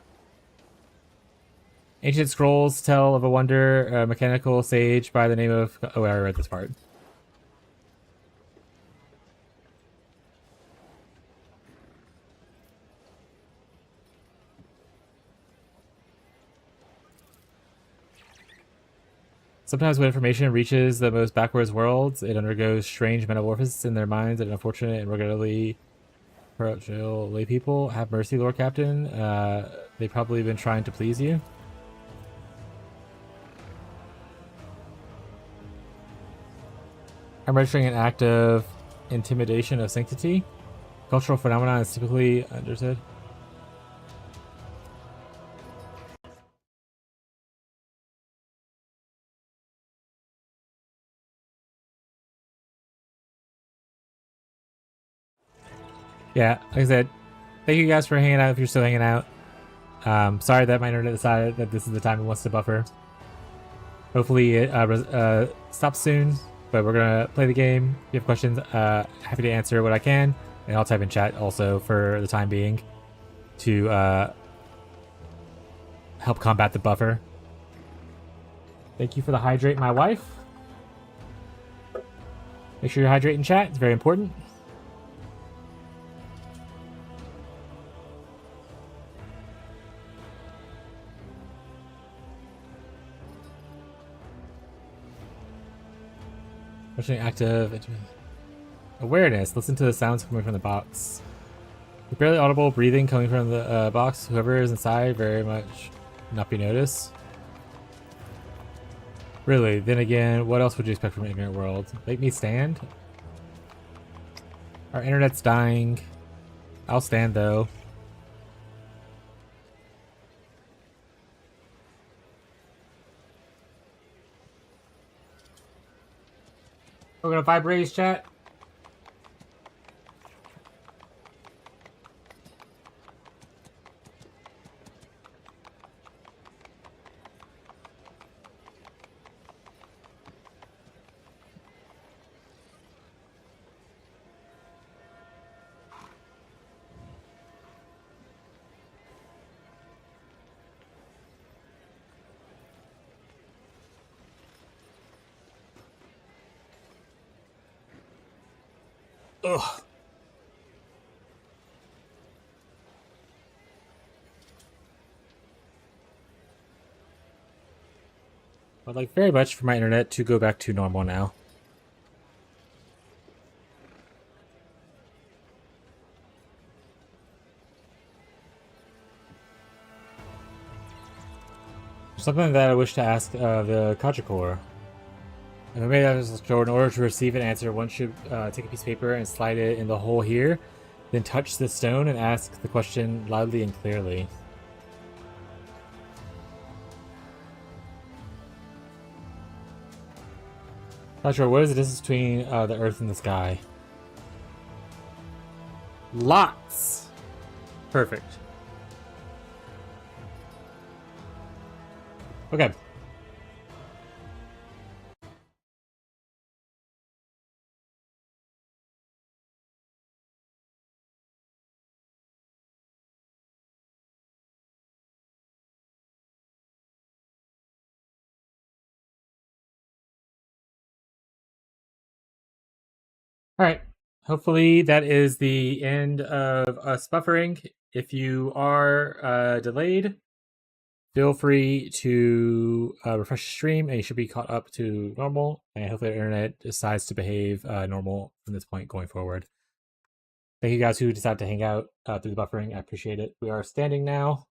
Ancient scrolls tell of a wonder, a mechanical sage by the name of. Oh, I read this part. Sometimes when information reaches the most backwards worlds, it undergoes strange metamorphoses in their minds and unfortunate and regularly parochial lay people. Have mercy, Lord Captain. They've probably been trying to please you. I'm registering an act of intimidation of sanctity. Cultural phenomenon is typically understood. Yeah, like I said, thank you guys for hanging out if you're still hanging out. Sorry that my internet decided that this is the time it wants to buffer. Hopefully it stops soon, but we're going to play the game. If you have questions, happy to answer what I can. And I'll type in chat also for the time being to help combat the buffer. Thank you for the hydrate, my wife. Make sure you hydrate in chat. It's very important. Especially active awareness. Listen to the sounds coming from the box. The barely audible breathing coming from the box. Whoever is inside very much not be noticed. Really, then again, what else would you expect from an ignorant world? Make me stand? Our internet's dying. I'll stand though. We're gonna vibrate chat. Ugh. I'd like very much for my internet to go back to normal now. Something that I wish to ask the Kachikor. If I made that as a scroll, in order to receive an answer, one should take a piece of paper and slide it in the hole here, then touch the stone and ask the question loudly and clearly. Not sure, what is the distance between the earth and the sky? Lots! Perfect. Okay. Alright. Hopefully that is the end of us buffering. If you are delayed, feel free to refresh the stream and you should be caught up to normal. And hopefully the internet decides to behave normal from this point going forward. Thank you guys who decided to hang out through the buffering. I appreciate it. We are standing now,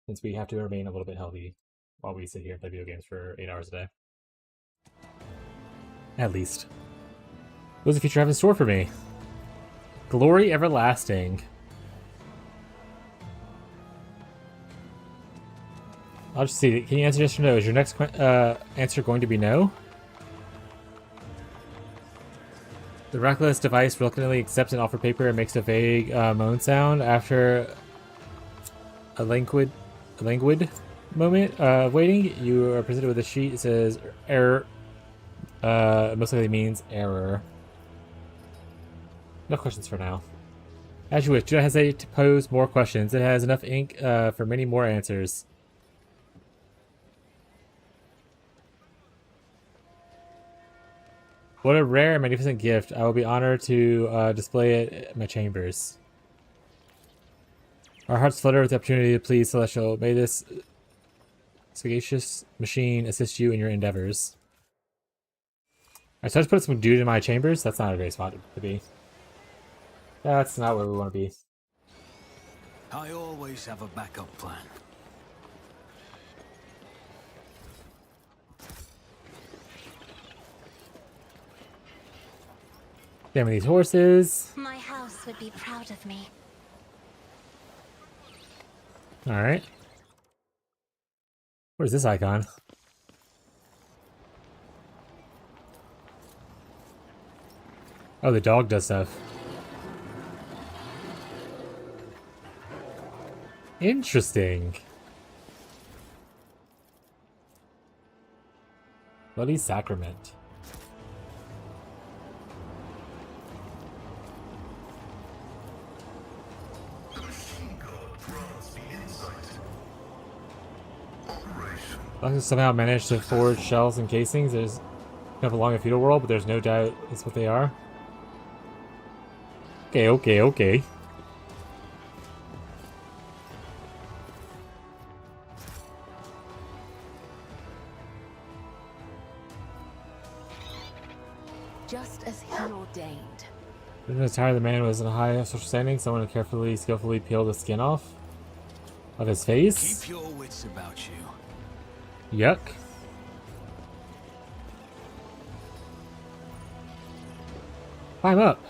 since we have to remain a little bit healthy while we sit here and play video games for 8 hours a day. At least. What does the future have in store for me? Glory everlasting. I'll just see. Can you answer yes or no? Is your next answer going to be no? The reckless device reluctantly accepts an offer paper and makes a vague moan sound after a languid moment of waiting. You are presented with a sheet. It says error. Most likely means error. No questions for now. As you wish, do not hesitate to pose more questions. It has enough ink for many more answers. What a rare and magnificent gift. I will be honored to display it at my chambers. Our hearts flutter with the opportunity to please Celestial. May this sagacious machine assist you in your endeavors. Alright, so I just put some dude in my chambers. That's not a great spot to be. That's not where we want to be. I always have a backup plan. Damn these horses. My house would be proud of me. Alright. Where's this icon? Oh, the dog does stuff. Interesting. Bloody Sacrament. Luckily somehow managed to forge shells and casings. There's kind of along a feudal world, but there's no doubt it's what they are. Okay. Just as he ordained. During the time the man was in a high social standing, someone carefully, skillfully peeled the skin off of his face. Keep your wits about you. Yuck. Climb up.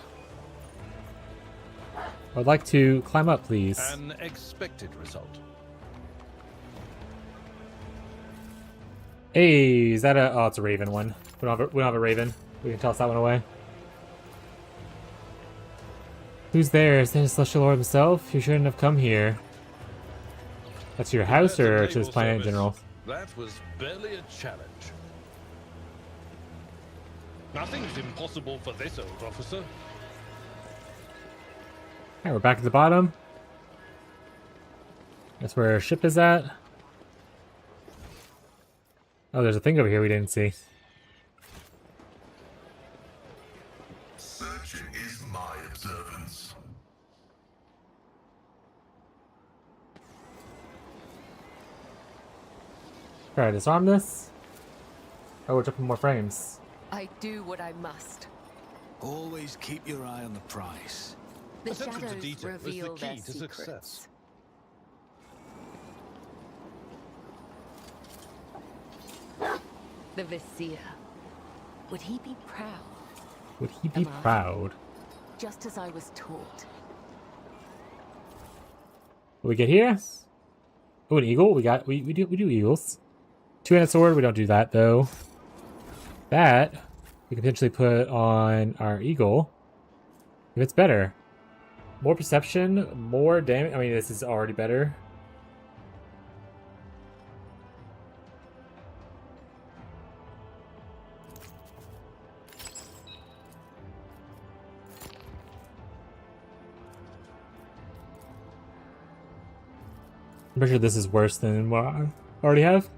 I'd like to climb up, please. An expected result. Hey, is that a... Oh, it's a raven one. We don't have a raven. We can toss that one away. Who's there? Is that the Celestial Lord himself? You shouldn't have come here. That's your house or to this planet in general? That was barely a challenge. Nothing's impossible for this old officer. Alright, we're back at the bottom. That's where our ship is at. Oh, there's a thing over here we didn't see. Searching is my observance. Try to disarm this. Oh, we're jumping more frames. I do what I must. Always keep your eye on the prize. The Attention to shadows detail is the reveal key their to secrets. success. The Vizier. Would he be proud? Would he be Am I? proud? Just as I was taught. What we get here? Oh, an eagle. We do eagles. Two-handed sword. We don't do that though. That we can potentially put on our eagle if it's better. More perception, more damage. I mean, this is already better. I'm pretty sure this is worse than what I already have.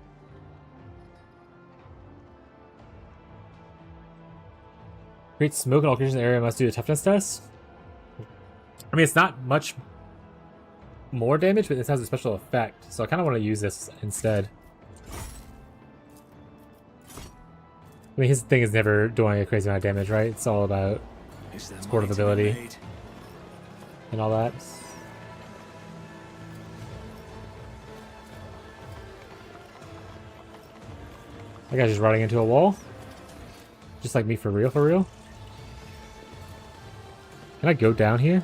Create smoke in all creatures in the area, must do a toughness test. I mean, it's not much more damage, but this has a special effect, so I kind of want to use this instead. I mean, his thing is never doing a crazy amount of damage, right? It's all about supportive ability and all that. That guy's just running into a wall. Just like me, for real, for real. Can I go down here?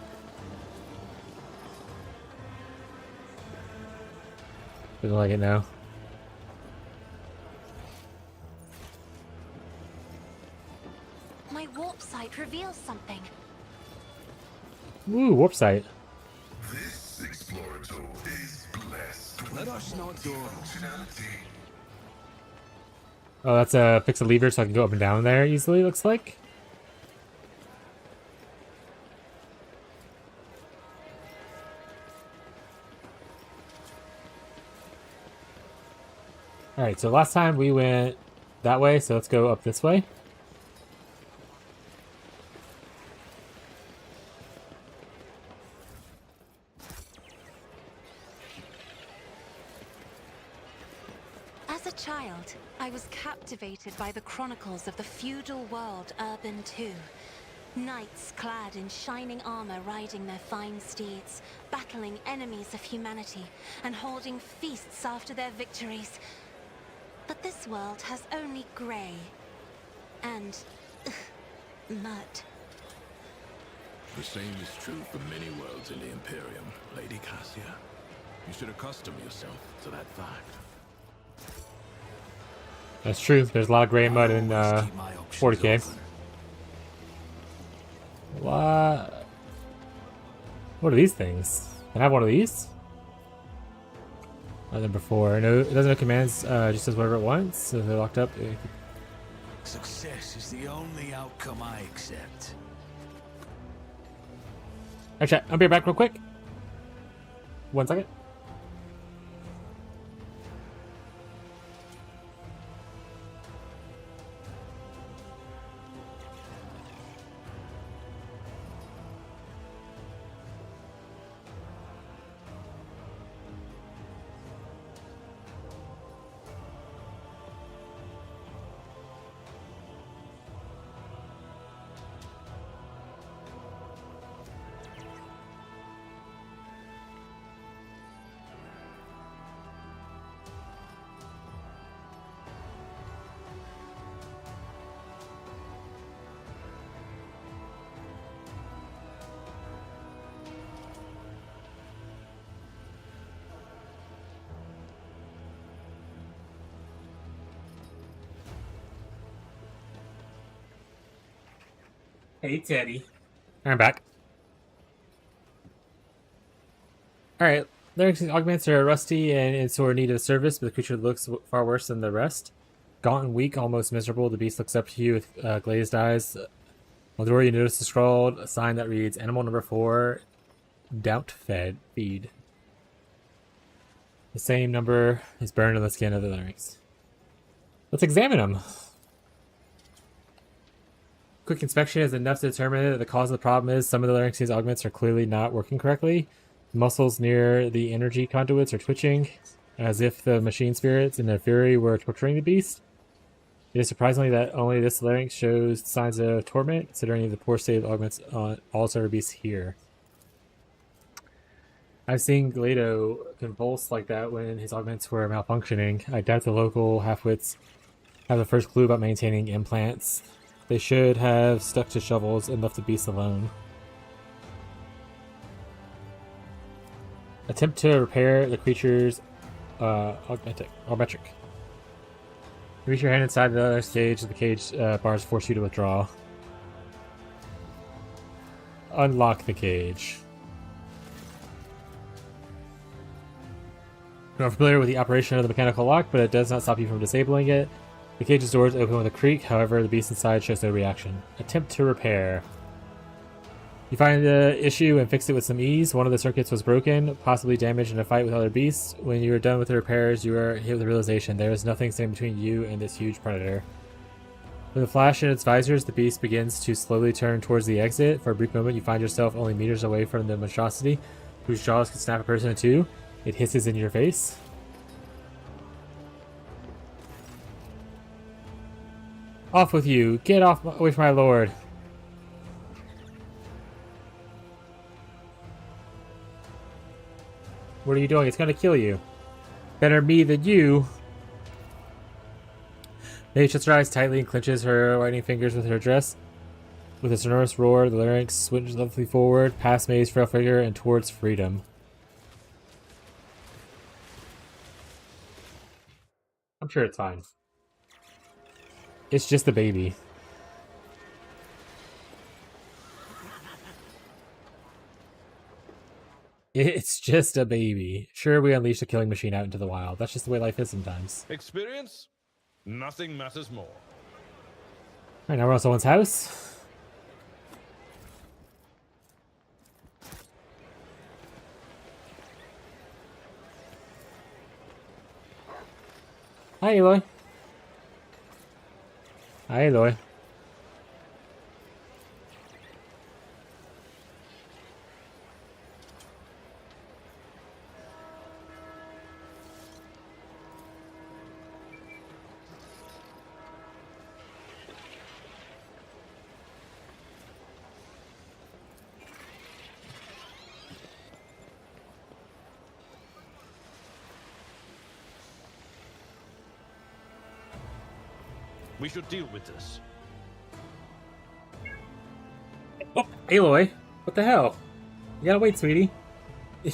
Doesn't like it now. My warp sight reveals something. Ooh, warp sight. This explorator is blessed Let us not do. functionality. Oh, that's a fix a lever so I can go up and down there easily, looks like. Alright, so last time we went that way, so let's go up this way. As a child, I was captivated by the chronicles of the feudal world Urban II. Knights clad in shining armor riding their fine steeds, battling enemies of humanity, and holding feasts after their victories. But this world has only grey and mud. The same is true for many worlds in the Imperium, Lady Cassia. You should accustom yourself to that fact. That's true. There's a lot of gray mud in Always keep my options 40k. open. What are these things? Can I have one of these? Number 4. No, it doesn't have commands. Just says whatever it wants. So they're locked up. Success is the only outcome I accept. Actually, I'll be back real quick. 1 second. Hey, Teddy. I'm back. Alright, Larynx augments are rusty and in sore need of service, but the creature looks far worse than the rest. Gaunt and weak, almost miserable, the beast looks up to you with glazed eyes. On the door, you notice a scrawled sign that reads, Animal number 4, doubt feed. The same number is burned on the skin of the Larynx. Let's examine them. Quick inspection is enough to determine that the cause of the problem is some of the Larynx's augments are clearly not working correctly. The muscles near the energy conduits are twitching, as if the machine spirits in their fury were torturing the beast. It is surprisingly that only this Larynx shows signs of torment, considering the poor state of augments on all other beasts here. I've seen Glado convulse like that when his augments were malfunctioning. I doubt the local halfwits have the first clue about maintaining implants. They should have stuck to shovels and left the beast alone. Attempt to repair the creature's augmetric. Reach your hand inside the other cage. The cage bars force you to withdraw. Unlock the cage. You're not familiar with the operation of the mechanical lock, but it does not stop you from disabling it. The cage's doors open with a creak, however, the beast inside shows no reaction. Attempt to repair. You find the issue and fix it with some ease. One of the circuits was broken, possibly damaged in a fight with other beasts. When you are done with the repairs, you are hit with the realization there is nothing standing between you and this huge predator. With a flash in its visors, the beast begins to slowly turn towards the exit. For a brief moment, you find yourself only meters away from the monstrosity, whose jaws can snap a person in two. It hisses in your face. Off with you! Get off away from my lord! What are you doing? It's gonna kill you. Better me than you. Maeve shuts her eyes tightly and clenches her whitening fingers with her dress. With a sonorous roar, the larynx swings leftly forward, past Maeve's frail figure, and towards freedom. I'm sure it's fine. It's just a baby. It's just a baby. Sure, we unleashed a killing machine out into the wild. That's just the way life is sometimes. Experience? Nothing matters more. Alright, now we're on someone's house. Hi, Aloy. Hi, Aloy. We should deal with this. Oh, Aloy. What the hell? You gotta wait, sweetie. Yeah,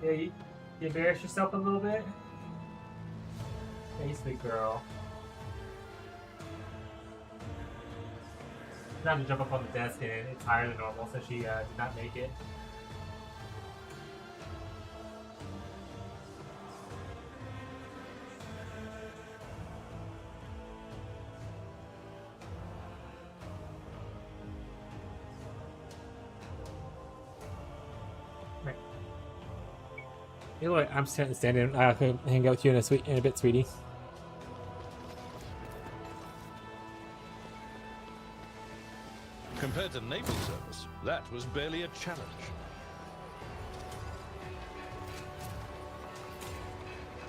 you embarrass yourself a little bit? Hey, sweet girl. Time to jump up on the desk and it's higher than normal, so she did not make it. Right. Aloy, I'm standing. I can hang out with you in a bit, sweetie. Compared to naval service, that was barely a challenge.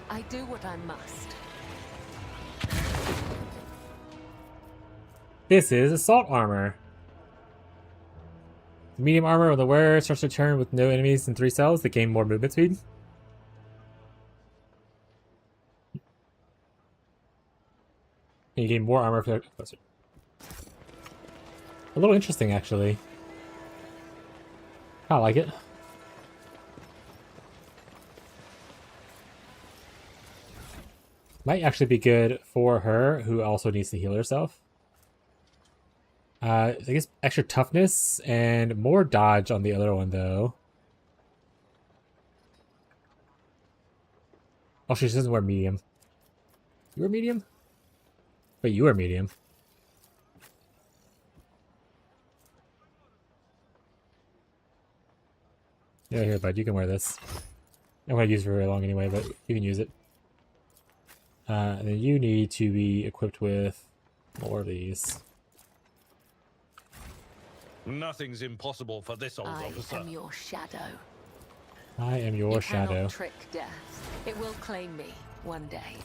I do what I must. This is assault armor. Medium armor when the wearer starts to turn with no enemies in 3 cells, they gain more movement speed. And you gain more armor for closer. A little interesting, actually. I like it. Might actually be good for her, who also needs to heal herself. I guess extra toughness and more dodge on the other one, though. Oh, she doesn't wear medium. You wear medium? Wait, you wear medium. Yeah, here, bud. You can wear this. I'm going to use it for very long anyway, but you can use it. And then you need to be equipped with more of these. Nothing's impossible for this old officer. I am your shadow. I am your You shadow. cannot trick death. It will claim me one day.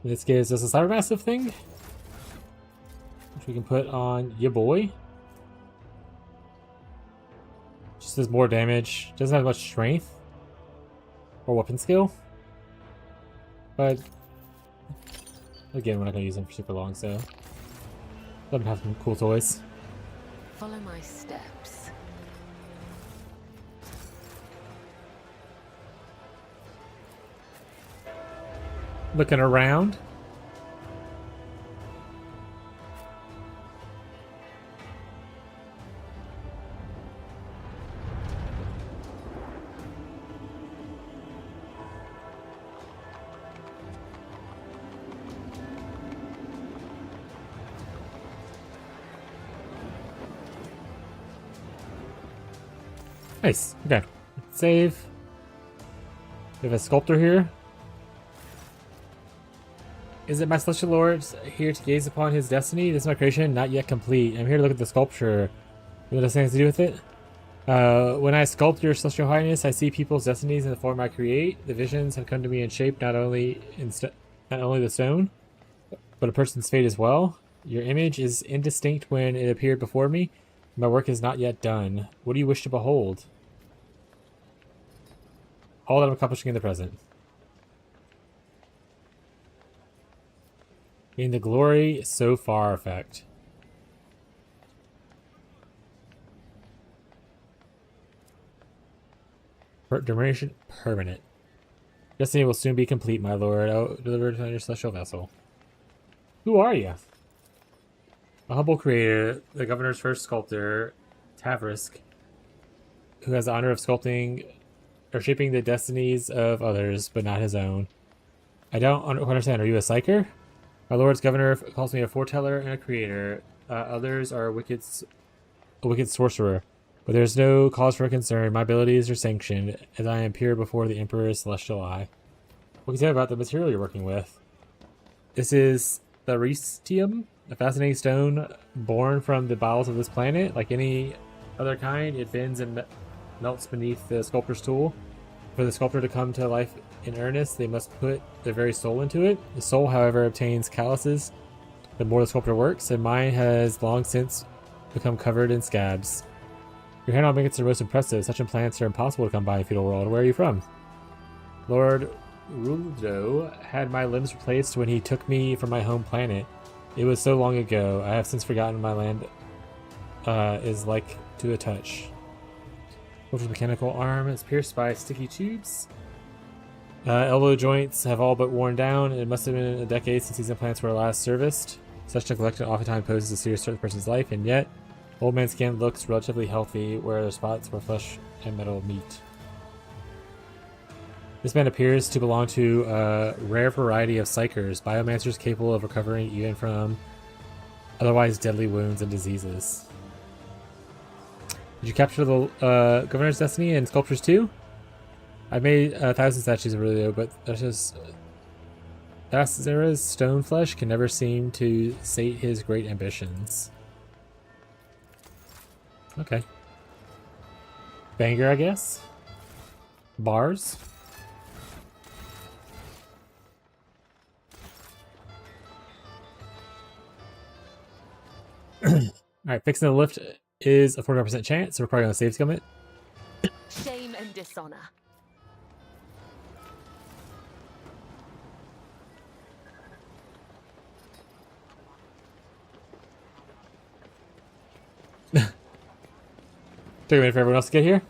This gives us a cyber massive thing, which we can put on your boy. Just does more damage. Doesn't have much strength or weapon skill, but again, we're not gonna use them for super long, so let them have some cool toys. Follow my steps. Looking around. Nice. Okay. Save. We have a sculptor here. Is it my celestial lord here to gaze upon his destiny? This is my creation, not yet complete. I'm here to look at the sculpture. What does that have to do with it? When I sculpt your celestial highness, I see people's destinies in the form I create. The visions have come to me in shape, not only the stone, but a person's fate as well. Your image is indistinct when it appeared before me. My work is not yet done. What do you wish to behold? All that I'm accomplishing in the present. In the glory so far effect. Duration permanent. Destiny will soon be complete, my lord. Oh, delivered on your celestial vessel. Who are you? A humble creator, the governor's first sculptor, Tavrisk, who has the honor of sculpting or shaping the destinies of others, but not his own. I don't understand. Are you a psyker? My lord's governor calls me a foreteller and a creator. Others are a wicked sorcerer. But there's no cause for concern. My abilities are sanctioned, as I am pure before the Emperor's celestial eye. What can you say about the material you're working with? This is Therestium, a fascinating stone born from the bowels of this planet. Like any other kind, it bends and melts beneath the sculptor's tool. For the sculptor to come to life in earnest, they must put their very soul into it. The soul, however, obtains calluses the more the sculptor works, and mine has long since become covered in scabs. Your hand on maggots are most impressive. Such implants are impossible to come by in feudal world. Where are you from? Lord Ruldo had my limbs replaced when he took me from my home planet. It was so long ago. I have since forgotten my land is like to a touch. Sculptor's mechanical arm is pierced by sticky tubes. Elbow joints have all but worn down. It must have been a decade since these implants were last serviced. Such neglect oftentimes poses a serious threat to the person's life, and yet old man's skin looks relatively healthy, where there are spots where flesh and metal meet. This man appears to belong to a rare variety of psychers, biomancers capable of recovering even from otherwise deadly wounds and diseases. Did you capture the governor's destiny and sculptures too? I made 1,000 statues of Rulio, but Zera's stone flesh can never seem to sate his great ambitions. Okay. Banger, I guess. Bars. Alright, fixing the lift is a 45% chance, so we're probably going to save scum it. Shame and dishonor. Took a minute for everyone else to get here.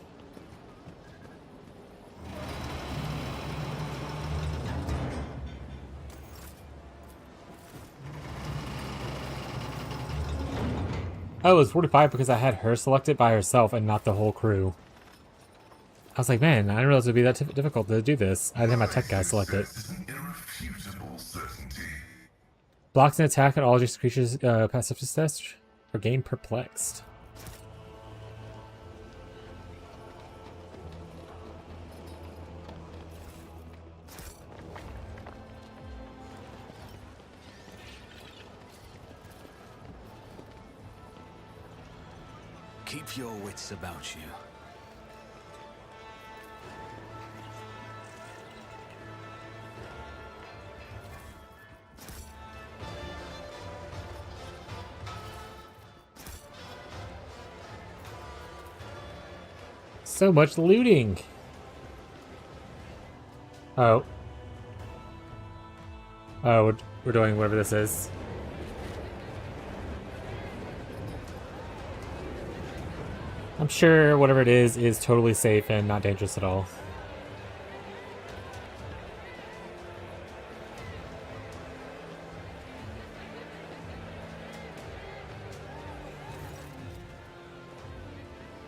I was 45 because I had her selected by herself and not the whole crew. I was like, man, I didn't realize it would be that difficult to do this. I didn't have my tech guy select it. Blocks an attack on all adjacent creatures pass up to test or gain perplexed. Keep your wits about you. So much looting. Oh. Oh, we're doing whatever this is. I'm sure whatever it is totally safe and not dangerous at all.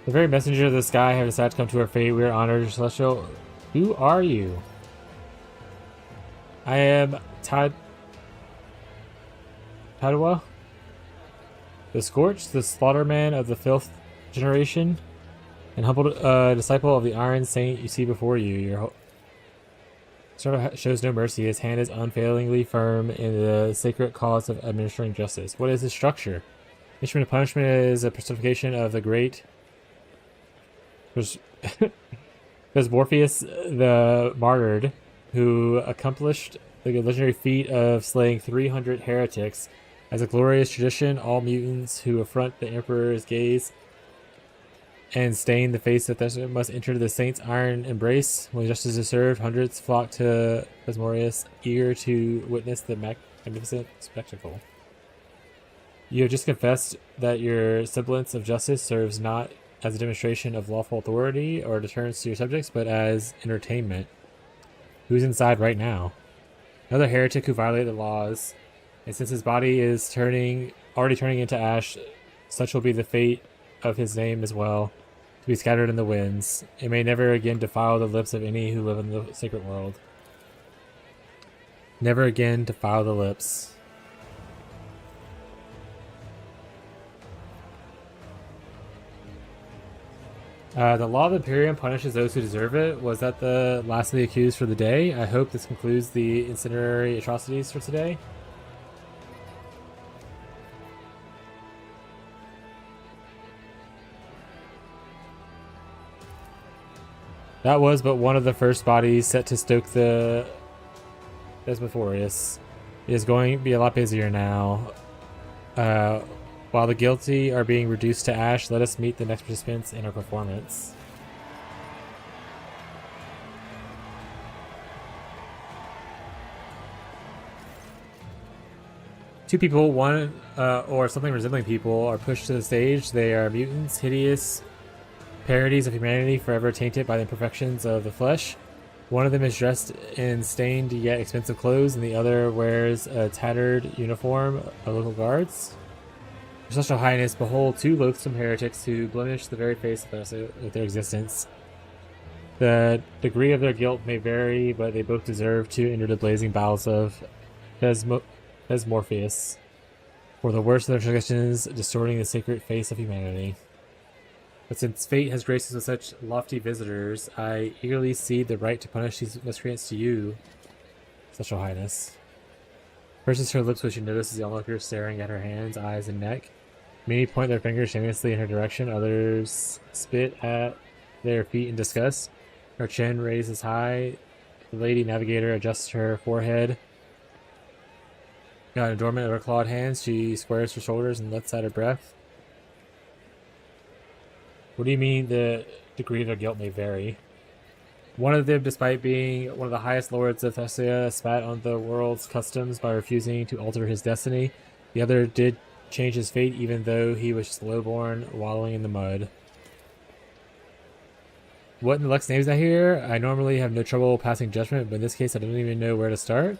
The very messenger of the sky have decided to come to our fate. We are honored, your celestial. Who are you? I am Tadwa, the Scorched, the Slaughterman of the Filth generation, and humble disciple of the Iron Saint you see before you. shows no mercy. His hand is unfailingly firm in the sacred cause of administering justice. What is his structure? Instrument of punishment is a personification of the great. Because Morpheus the martyred, who accomplished the legendary feat of slaying 300 heretics. As a glorious tradition, all mutants who affront the Emperor's gaze and stain the face of Thessalus must enter the Saint's iron embrace. When justice is served, hundreds flock to Thesmorius, eager to witness the magnificent spectacle. You have just confessed that your semblance of justice serves not as a demonstration of lawful authority or deterrence to your subjects, but as entertainment. Who's inside right now? Another heretic who violated the laws. And since his body is already turning into ash, such will be the fate of his name as well, to be scattered in the winds. It may never again defile the lips of any who live in the sacred world. Never again defile the lips. The law of Imperium punishes those who deserve it. Was that the last of the accused for the day? I hope this concludes the incendiary atrocities for today. That was but one of the first bodies set to stoke the Desmophorus. It is going to be a lot busier now. While the guilty are being reduced to ash, let us meet the next participants in our performance. Two people, one or something resembling people, are pushed to the stage. They are mutants, hideous parodies of humanity, forever tainted by the imperfections of the flesh. One of them is dressed in stained yet expensive clothes, and the other wears a tattered uniform of local guards. Your Celestial Highness, behold two loathsome heretics who blemish the very face of their existence. The degree of their guilt may vary, but they both deserve to enter the blazing bowels of Morpheus, for the worst of their transgressions, distorting the sacred face of humanity. But since fate has graced us with such lofty visitors, I eagerly cede the right to punish these miscreants to you, Celestial Highness. First is her lips, which you notice as the onlooker staring at her hands, eyes, and neck. Many point their fingers shamelessly in her direction, others spit at their feet in disgust. Her chin raises high. The lady navigator adjusts her forehead. Got an adornment of her clawed hands. She squares her shoulders and lets out her breath. What do you mean the degree of their guilt may vary? One of them, despite being one of the highest lords of Thessalia, spat on the world's customs by refusing to alter his destiny. The other did change his fate, even though he was just lowborn, wallowing in the mud. What in the Lex name is that here? I normally have no trouble passing judgment, but in this case I don't even know where to start.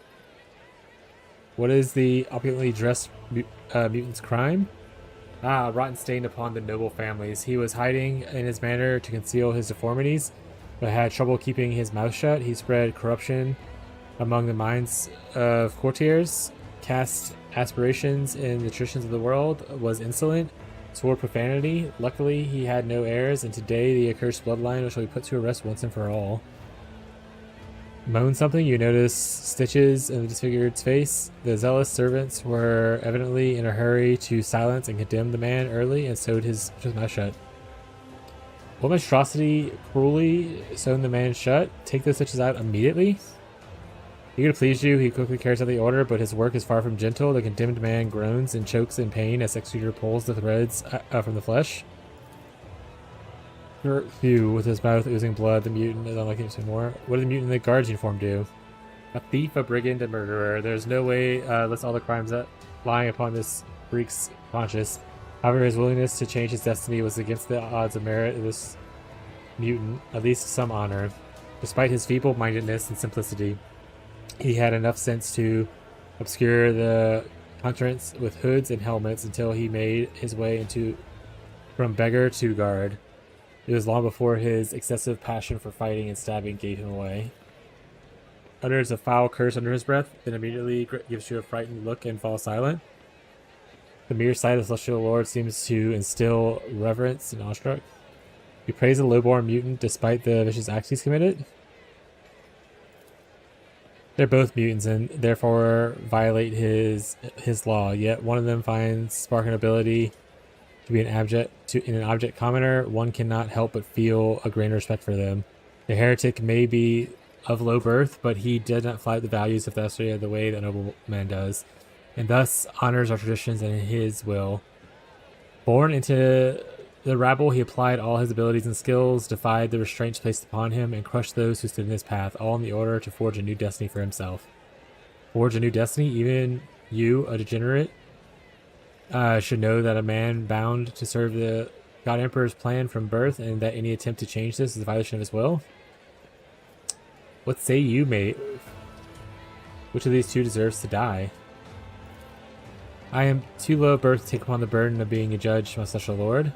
What is the opulently dressed mutant's crime? Ah, rotten stain upon the noble families. He was hiding in his manner to conceal his deformities, but had trouble keeping his mouth shut. He spread corruption among the minds of courtiers, cast aspirations in the traditions of the world, was insolent, swore profanity. Luckily, he had no heirs, and today the accursed bloodline shall be put to rest once and for all. Moan something, you notice stitches in the disfigured face. The zealous servants were evidently in a hurry to silence and condemn the man early, and sewed his mouth shut. What monstrosity cruelly sewn the man shut? Take those stitches out immediately. Eager to please you, he quickly carries out the order, but his work is far from gentle. The condemned man groans and chokes in pain as executor pulls the threads from the flesh. Phew, with his mouth oozing blood, the mutant is unlikely to say more. What did the mutant in the guard's uniform do? A thief, a brigand, a murderer. There's no way lists all the crimes that lying upon this freak's conscience. However, his willingness to change his destiny was against the odds of merit of this mutant, at least some honor. Despite his feeble-mindedness and simplicity, he had enough sense to obscure the countenance with hoods and helmets until he made his way from beggar to guard. It was long before his excessive passion for fighting and stabbing gave him away. Utters a foul curse under his breath, then immediately gives you a frightened look and falls silent. The mere sight of the Celestial Lord seems to instill reverence and awestruck. You praise the lowborn mutant despite the vicious acts he's committed? They're both mutants and therefore violate his law. Yet one of them finds spark an ability to be an object commoner. One cannot help but feel a greater respect for them. The heretic may be of low birth, but he did not flout the values of Thessalia the way that noble man does, and thus honors our traditions and his will. Born into the rabble, he applied all his abilities and skills, defied the restraints placed upon him, and crushed those who stood in his path, all in the order to forge a new destiny for himself. Forge a new destiny? Even you, a degenerate, should know that a man bound to serve the God Emperor's plan from birth, and that any attempt to change this is a violation of his will? What say you, mate? Which of these two deserves to die? I am too low of birth to take upon the burden of being a judge, my special lord.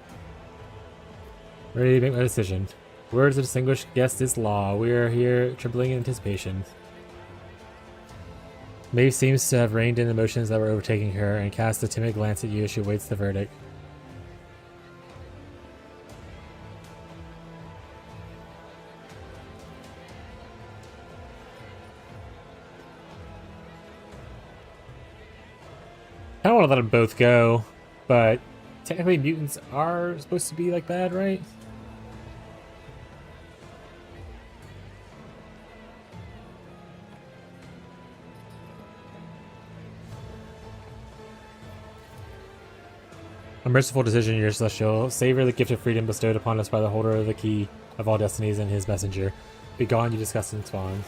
Ready to make my decision. Words of distinguished guest is law. We are here trembling in anticipation. Maeve seems to have reined in emotions that were overtaking her and cast a timid glance at you as she awaits the verdict. I don't want to let them both go, but technically mutants are supposed to be like bad, right? A merciful decision, your celestial. Savor the gift of freedom bestowed upon us by the holder of the key of all destinies and his messenger. Be gone, you disgusting spawn.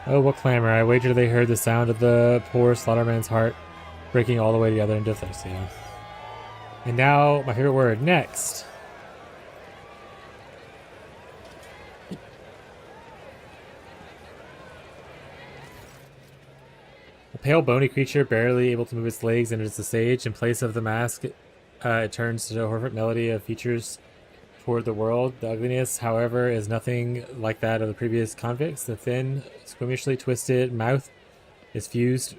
Oh, what clamor. I wager they heard the sound of the poor slaughterman's heart breaking all the way to the other end of Thessalia. And now, my favorite word, next. A pale, bony creature, barely able to move its legs, enters the stage. In place of the mask, it turns to a horrific melody of features toward the world. The ugliness, however, is nothing like that of the previous convicts. The thin, squeamishly twisted mouth is fused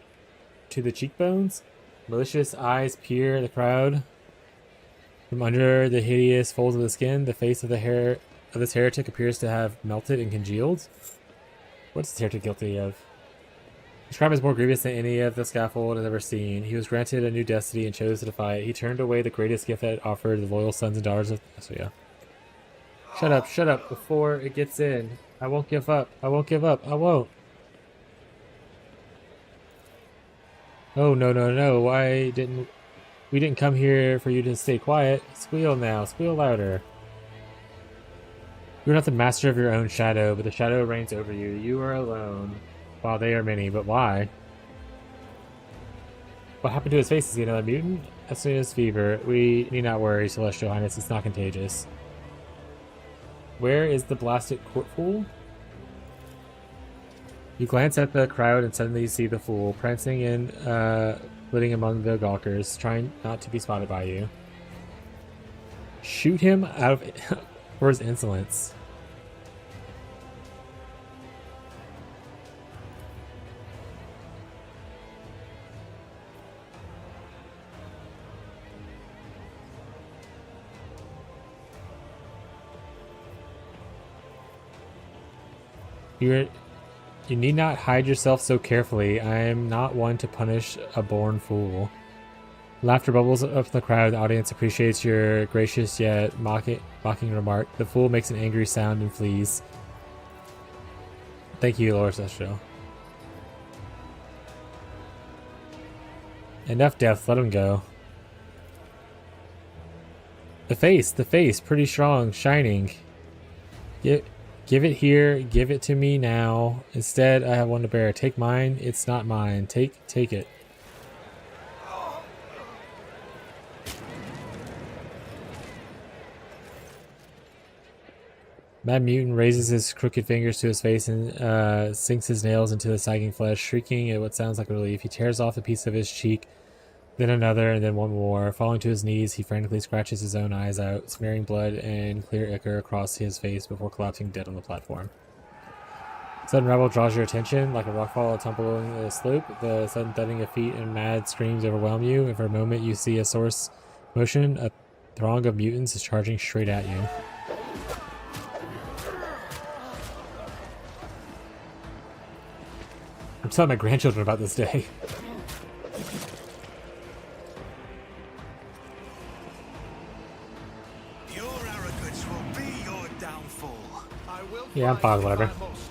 to the cheekbones. Malicious eyes peer the crowd from under the hideous folds of the skin. The face of this heretic appears to have melted and congealed. What's this heretic guilty of? His crime is more grievous than any of the scaffold has ever seen. He was granted a new destiny and chose to defy it. He turned away the greatest gift that it offered the loyal sons and daughters of Thessalia. Shut up, before it gets in. I won't give up. I won't give up. I won't. Oh, no. We didn't come here for you to stay quiet. Squeal now. Squeal louder. You're not the master of your own shadow, but the shadow reigns over you. You are alone, while they are many. But why? What happened to his face? Is he another mutant? As soon as fever. We need not worry, Celestial Highness. It's not contagious. Where is the blasted court fool? You glance at the crowd and suddenly you see the fool prancing and flitting among the gawkers, trying not to be spotted by you. Shoot him out of for his insolence. You need not hide yourself so carefully. I am not one to punish a born fool. Laughter bubbles up from the crowd. The audience appreciates your gracious yet mocking remark. The fool makes an angry sound and flees. Thank you, Lord Celestial. Enough death. Let him go. The face, pretty strong, shining. Give it here. Give it to me now. Instead, I have one to bear. Take mine. It's not mine. Take it. Mad Mutant raises his crooked fingers to his face and sinks his nails into the sagging flesh, shrieking at what sounds like relief. He tears off a piece of his cheek, then another, and then one more. Falling to his knees, he frantically scratches his own eyes out, smearing blood and clear ichor across his face before collapsing dead on the platform. Sudden rabble draws your attention, like a rockfall tumbling a slope. The sudden thudding of feet and mad screams overwhelm you, and for a moment you see a source motion, a Throng of mutants is charging straight at you. I'm telling my grandchildren about this day. Your arrogance will be your downfall. I will Yeah, I'm fight fine, if whatever. I must.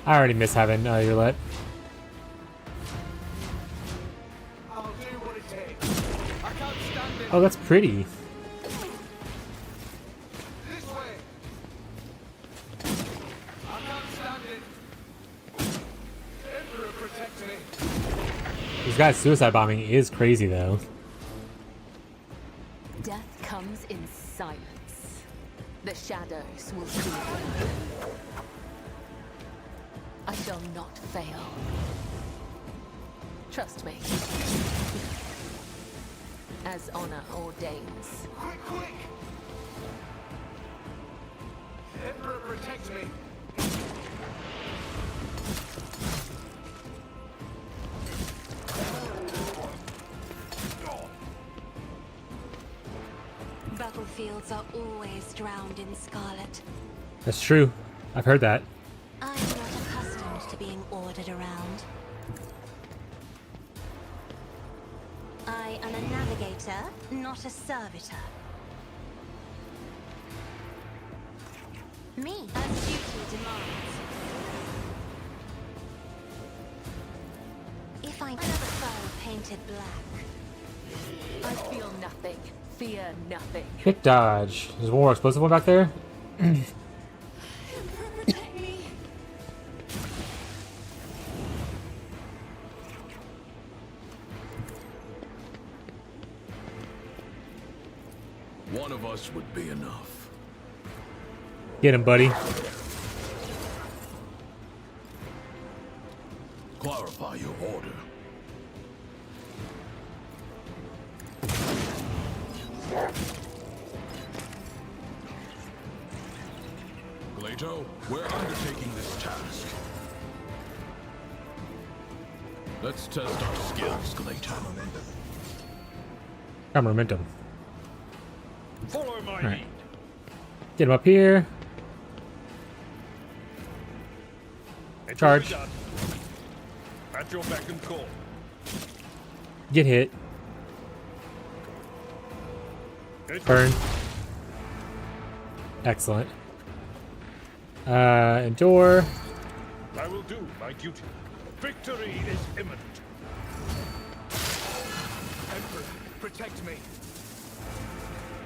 I already miss having roulette. I'll do what it takes. I can't stand it. Oh, that's pretty. This way. I can't stand it. Emperor, protect me. This guy's suicide bombing is crazy, though. Death comes in silence. The shadows will see me. I shall not fail. Trust me. As honor ordains. Quick, quick. Emperor, protect me. Battlefields are always drowned in scarlet. That's true. I've heard that. I'm not accustomed to being ordered around. I am a navigator, not a servitor. Me, as duty demands. If I another foe painted black. I feel nothing. Fear nothing. Quick dodge. There's one more explosive one back there. Protect me. One of us would be enough. Get him, buddy. Clarify your order. Glato, we're undertaking this task. Let's test our skills, Glato. Got momentum. Follow my Alright. lead. Get him up here. It Charge. will be done. At your beck and call. Get hit. It Burn. Excellent. Endure. I will do my duty. Victory is imminent. Emperor, protect me.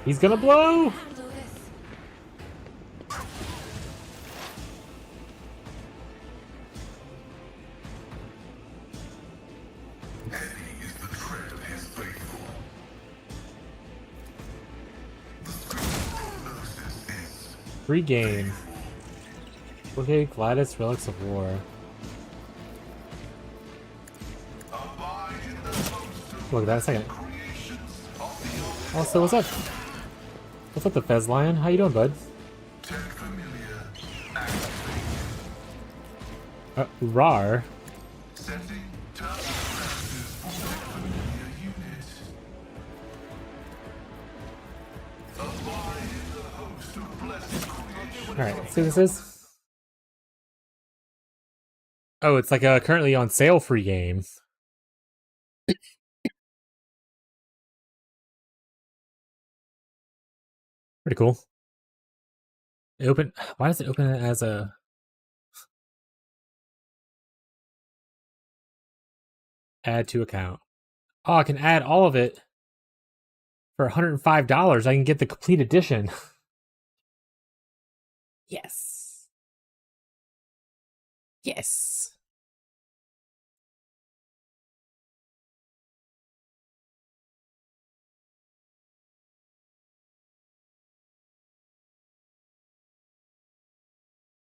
He's gonna blow. Handle this. Heavy is the tread of his faithful. The script's prognosis is Free game. Okay, Gladys Relics of War. abide in the host of Look at that a second. creations of the Also, what's up? What's up, the Fez Lion? How you doing, bud? Tech Familiar activated. Rar. Setting task parameters for Tech Familiar unit. Abide in the host of blessed creation. Alright, let's see what this is. Oh, it's like a currently on sale free game. Pretty cool. It open. Why does it open it as a? Add to account. Oh, I can add all of it for $105. I can get the complete edition. Yes. Yes.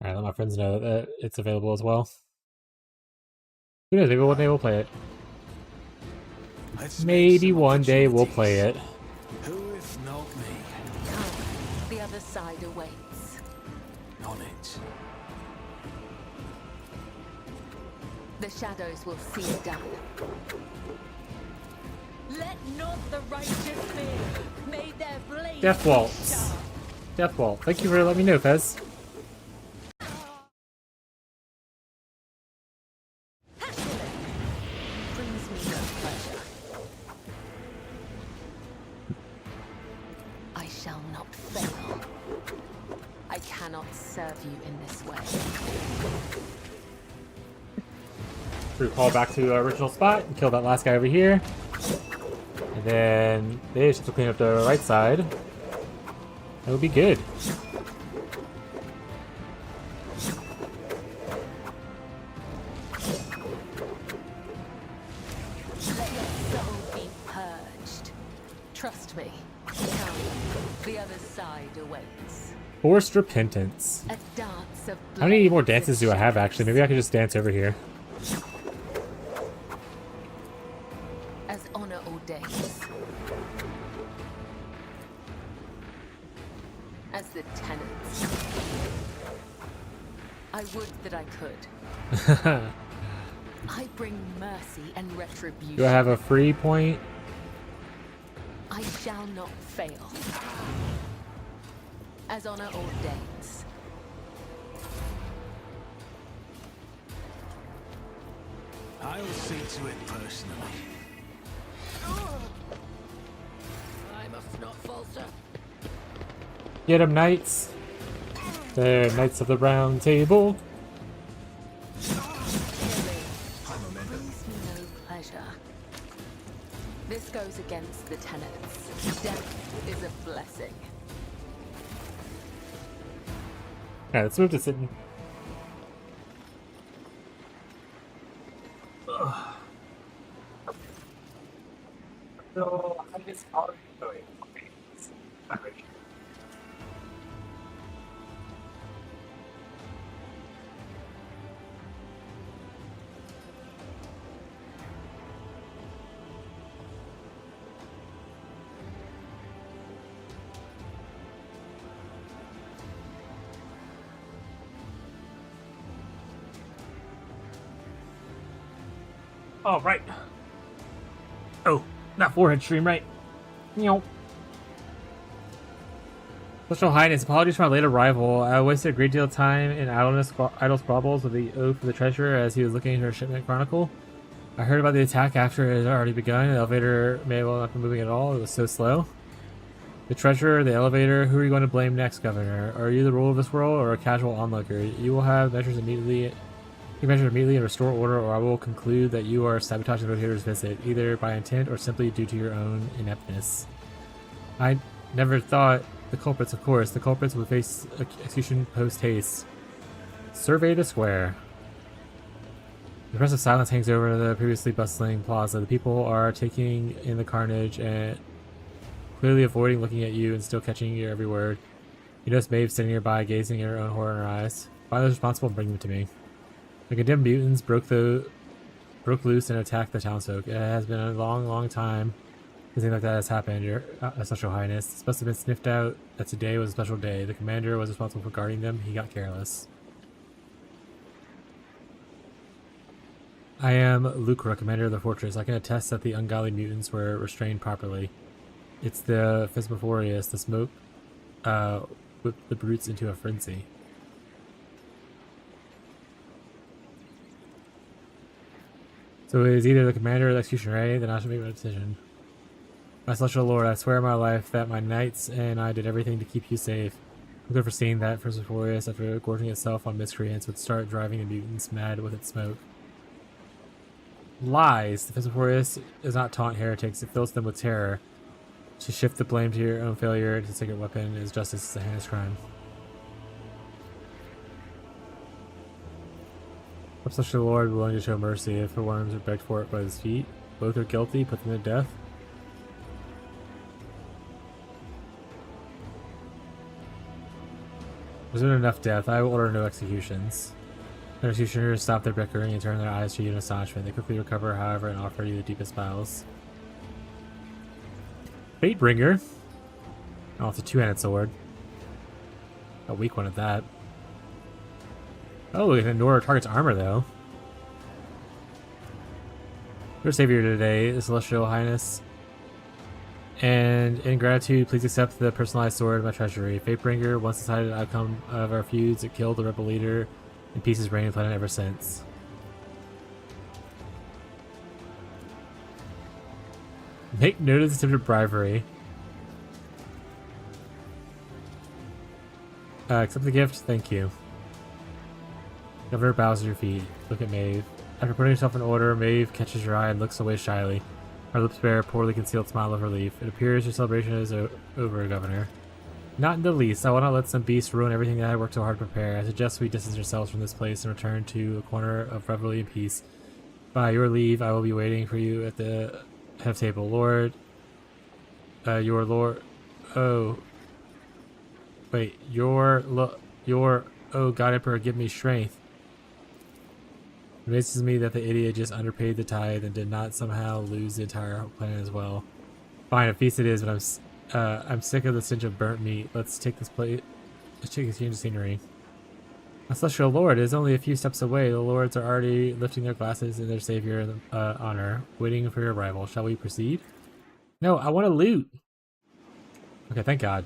Alright, let my friends know that it's available as well. Who knows, maybe one day we'll play it. Let's make Maybe some one day we'll play it. opportunities. Who if not me? Come, the other side awaits. Knowledge. The shadows will see it done. Let not the righteous fear. May their blade Death be Waltz. sharp. Death Wall. Thank you for letting me know, Fez. Brings me no pleasure. I shall not fail. I cannot serve you in this way. We call back to our original spot and kill that last guy over here. And then they just have to clean up the right side. It'll be good. Let your soul be purged. Trust me. Come, the other side awaits. Forced repentance. A dance of How many more blades dances and do I have actually? Maybe I could just dance over here. as honor ordains. As the tenants. I would that I could. I bring mercy and retribution. Do I have a free point? I shall not fail. As honor ordains. I'll see to it personally. I'm a snotfalter. Get 'em, knights. The Knights of the Round Table. Brings me no pleasure. This goes against the tenets. Death is a blessing. Alright, let's move to Sydney. So, I just already going. Okay. Oh, right. Oh, not forehead stream, right? Meow. Special Highness, apologies for my late arrival. I wasted a great deal of time in idle squabbles with the oath of the treasurer as he was looking into her shipment chronicle. I heard about the attack after it had already begun. The elevator may well not be moving at all. It was so slow. The treasurer, the elevator, who are you going to blame next, Governor? Are you the ruler of this world or a casual onlooker? You will have measures immediately. You measure immediately and restore order, or I will conclude that you are sabotaging the rotator's visit, either by intent or simply due to your own ineptness. I never thought the culprits, of course. The culprits would face execution post haste. Survey the square. The impressive silence hangs over the previously bustling plaza. The people are taking in the carnage and clearly avoiding looking at you and still catching your every word. You notice Maeve sitting nearby, gazing at her own horror in her eyes. Find those responsible and bring them to me. The condemned mutants broke loose and attacked the townsfolk. It has been a long, long time since anything like that has happened, Your Special Highness. This must have been sniffed out that today was a special day. The commander was responsible for guarding them. He got careless. I am Lucra, commander of the fortress. I can attest that the ungodly mutants were restrained properly. It's the Phasmophorius, the smoke, whipped the brutes into a frenzy. So it is either the commander or the executioner, eh? Then I should make my decision. My celestial lord, I swear on my life that my knights and I did everything to keep you safe. I'm good for seeing that Phasmophorius, after gorging itself on miscreants, would start driving the mutants mad with its smoke. Lies! The Phasmophorius does not taunt heretics, it fills them with terror. To shift the blame to your own failure to take a weapon is justice, is a heinous crime. I'm such a lord willing to show mercy if the worms are begged for it by his feet. Both are guilty, put them to death. There's been enough death. I will order no executions. The executioners stop their bickering and turn their eyes to you in astonishment. They quickly recover, however, and offer you the deepest bows. Fatebringer. Oh, it's a two-handed sword. A weak one at that. Oh, we can ignore target's armor, though. Your savior today, the Celestial Highness. And in gratitude, please accept the personalized sword of my treasury. Fatebringer once decided the outcome of our feuds. It killed the rebel leader, and peace has reigned on the planet ever since. Make note of this attempted bribery. Accept the gift, thank you. Governor bows at your feet. Look at Maeve. After putting herself in order, Maeve catches your eye and looks away shyly. Her lips bear a poorly concealed smile of relief. It appears your celebration is over, Governor. Not in the least. I will not let some beast ruin everything that I worked so hard to prepare. I suggest we distance ourselves from this place and return to a corner of revelry and peace. By your leave, I will be waiting for you at the head of table. Lord... your Lord... Oh... Wait, oh God Emperor, give me strength. It amazes me that the idiot just underpaid the tithe and did not somehow lose the entire planet as well. Fine, a feast it is, but I'm sick of the stench of burnt meat. Let's take this plate. Let's take this change of scenery. My celestial lord is only a few steps away. The lords are already lifting their glasses in their savior in honor, waiting for your arrival. Shall we proceed? No, I want to loot. Okay, thank God.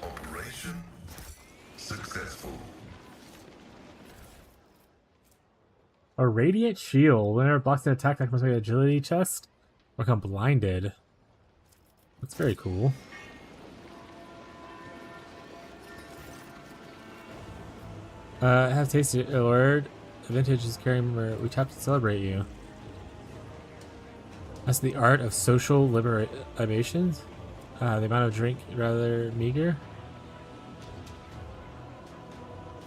Operation successful. A radiant shield. Whenever it blocks an attack, that must be an agility test. Or become blinded. That's very cool. Have tasted it, Lord. The vintage is carrying we tap to celebrate you. That's the art of social libations. The amount of drink rather meager.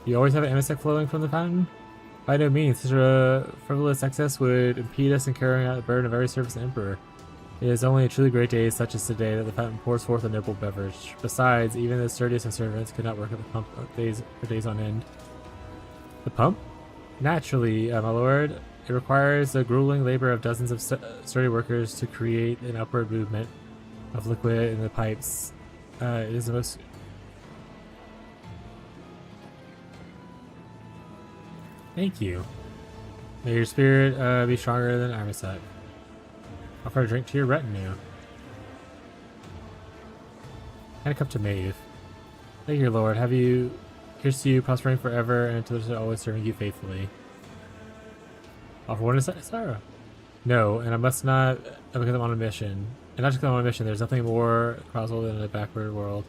You always have an MSX flowing from the fountain? By no means, such a frivolous excess would impede us in carrying out the burden of every service emperor. It is only a truly great day such as today that the fountain pours forth a noble beverage. Besides, even the sturdiest of servants could not work at the pump for days on end. The pump? Naturally, my lord. It requires the grueling labor of dozens of sturdy workers to create an upward movement of liquid in the pipes. It is the most... Thank you. May your spirit be stronger than Armisak. Offer a drink to your retinue. And a cup to Maeve. Thank you, Lord. Have you... Here's to you, prospering forever, and to those who are always serving you faithfully. Offer one to Sarah. No, and I must not, because I'm on a mission. And not just because I'm on a mission, there's nothing more causal than a backward world.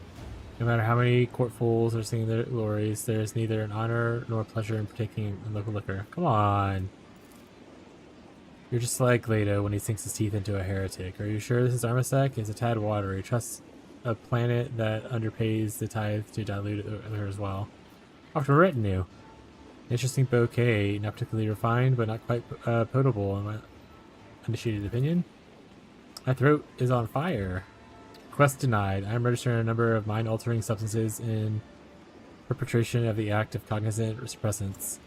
No matter how many courtfuls are singing their glories, there is neither an honor nor pleasure in partaking in local liquor. Come on. You're just like Leto when he sinks his teeth into a heretic. Are you sure this is Armisak? It's a tad watery. Trust a planet that underpays the tithe to dilute her as well. After retinue. Interesting bouquet, not particularly refined, but not quite potable in my uninitiated opinion. My throat is on fire. Quest denied. I am registering a number of mind-altering substances in perpetration of the act of cognizant suppressants.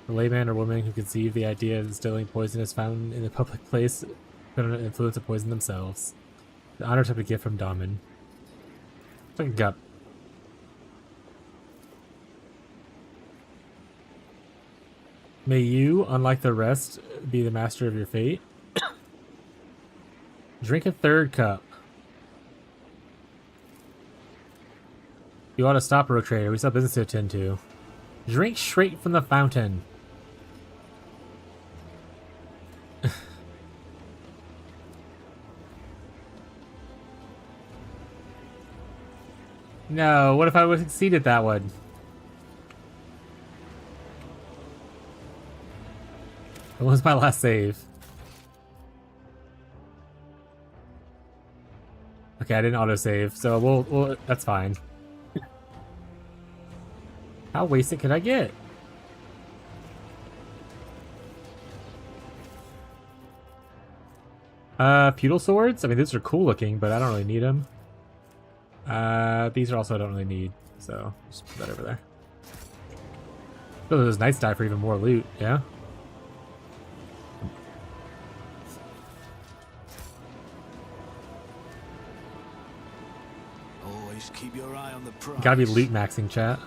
The layman or woman who conceived the idea of instilling poisonous fountain in a public place could under influence of poison themselves. The honor type of gift from Damen. Like a cup. May you, unlike the rest, be the master of your fate. Drink a third cup. You ought to stop, Road Trader. We still have business to attend to. Drink straight from the fountain. No, what if I would have succeeded that one? What was my last save? Okay, I didn't autosave, so we'll that's fine. How wasted could I get? Feudal swords? I mean, these are cool looking, but I don't really need them. These are also I don't really need, so just put that over there. Oh, those knights die for even more loot, yeah? Always keep your eye on the prize. Gotta be loot maxing, chat.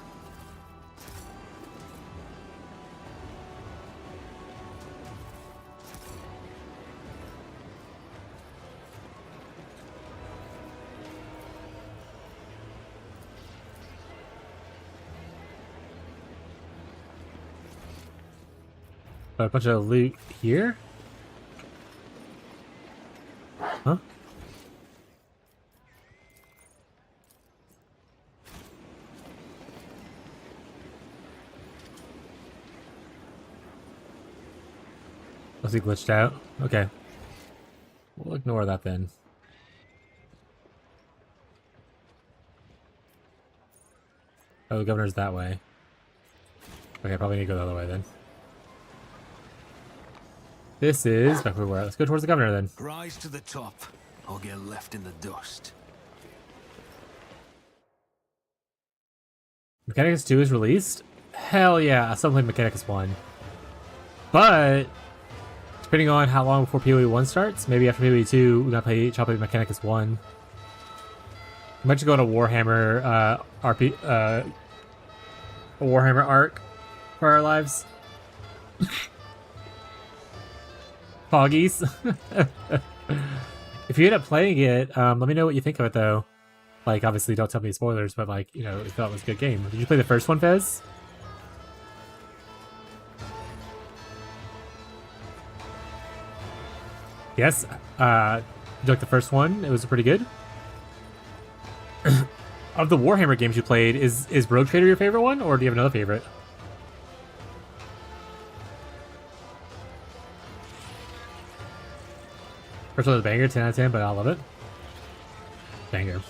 A bunch of loot here? Huh? Was he glitched out? Okay. We'll ignore that then. Oh, the governor's that way. Okay, probably need to go the other way then. This is back where we were. Let's go towards the governor then. Rise to the top, or get left in the dust. Mechanicus 2 is released? Hell yeah, I still play Mechanicus 1. But depending on how long before PoE 1 starts, maybe after PoE 2, we're gonna play Mechanicus 1. We might just go on a Warhammer a Warhammer arc for our lives. Foggies. If you end up playing it, let me know what you think of it though. Like, obviously don't tell me spoilers, but like, you know, if you thought it was a good game. Did you play the first one, Fez? Yes. You like the first one? It was pretty good. Of the Warhammer games you played, is Rogue Trader your favorite one, or do you have another favorite? First one was a banger, 10 out of 10, but I love it. Banger.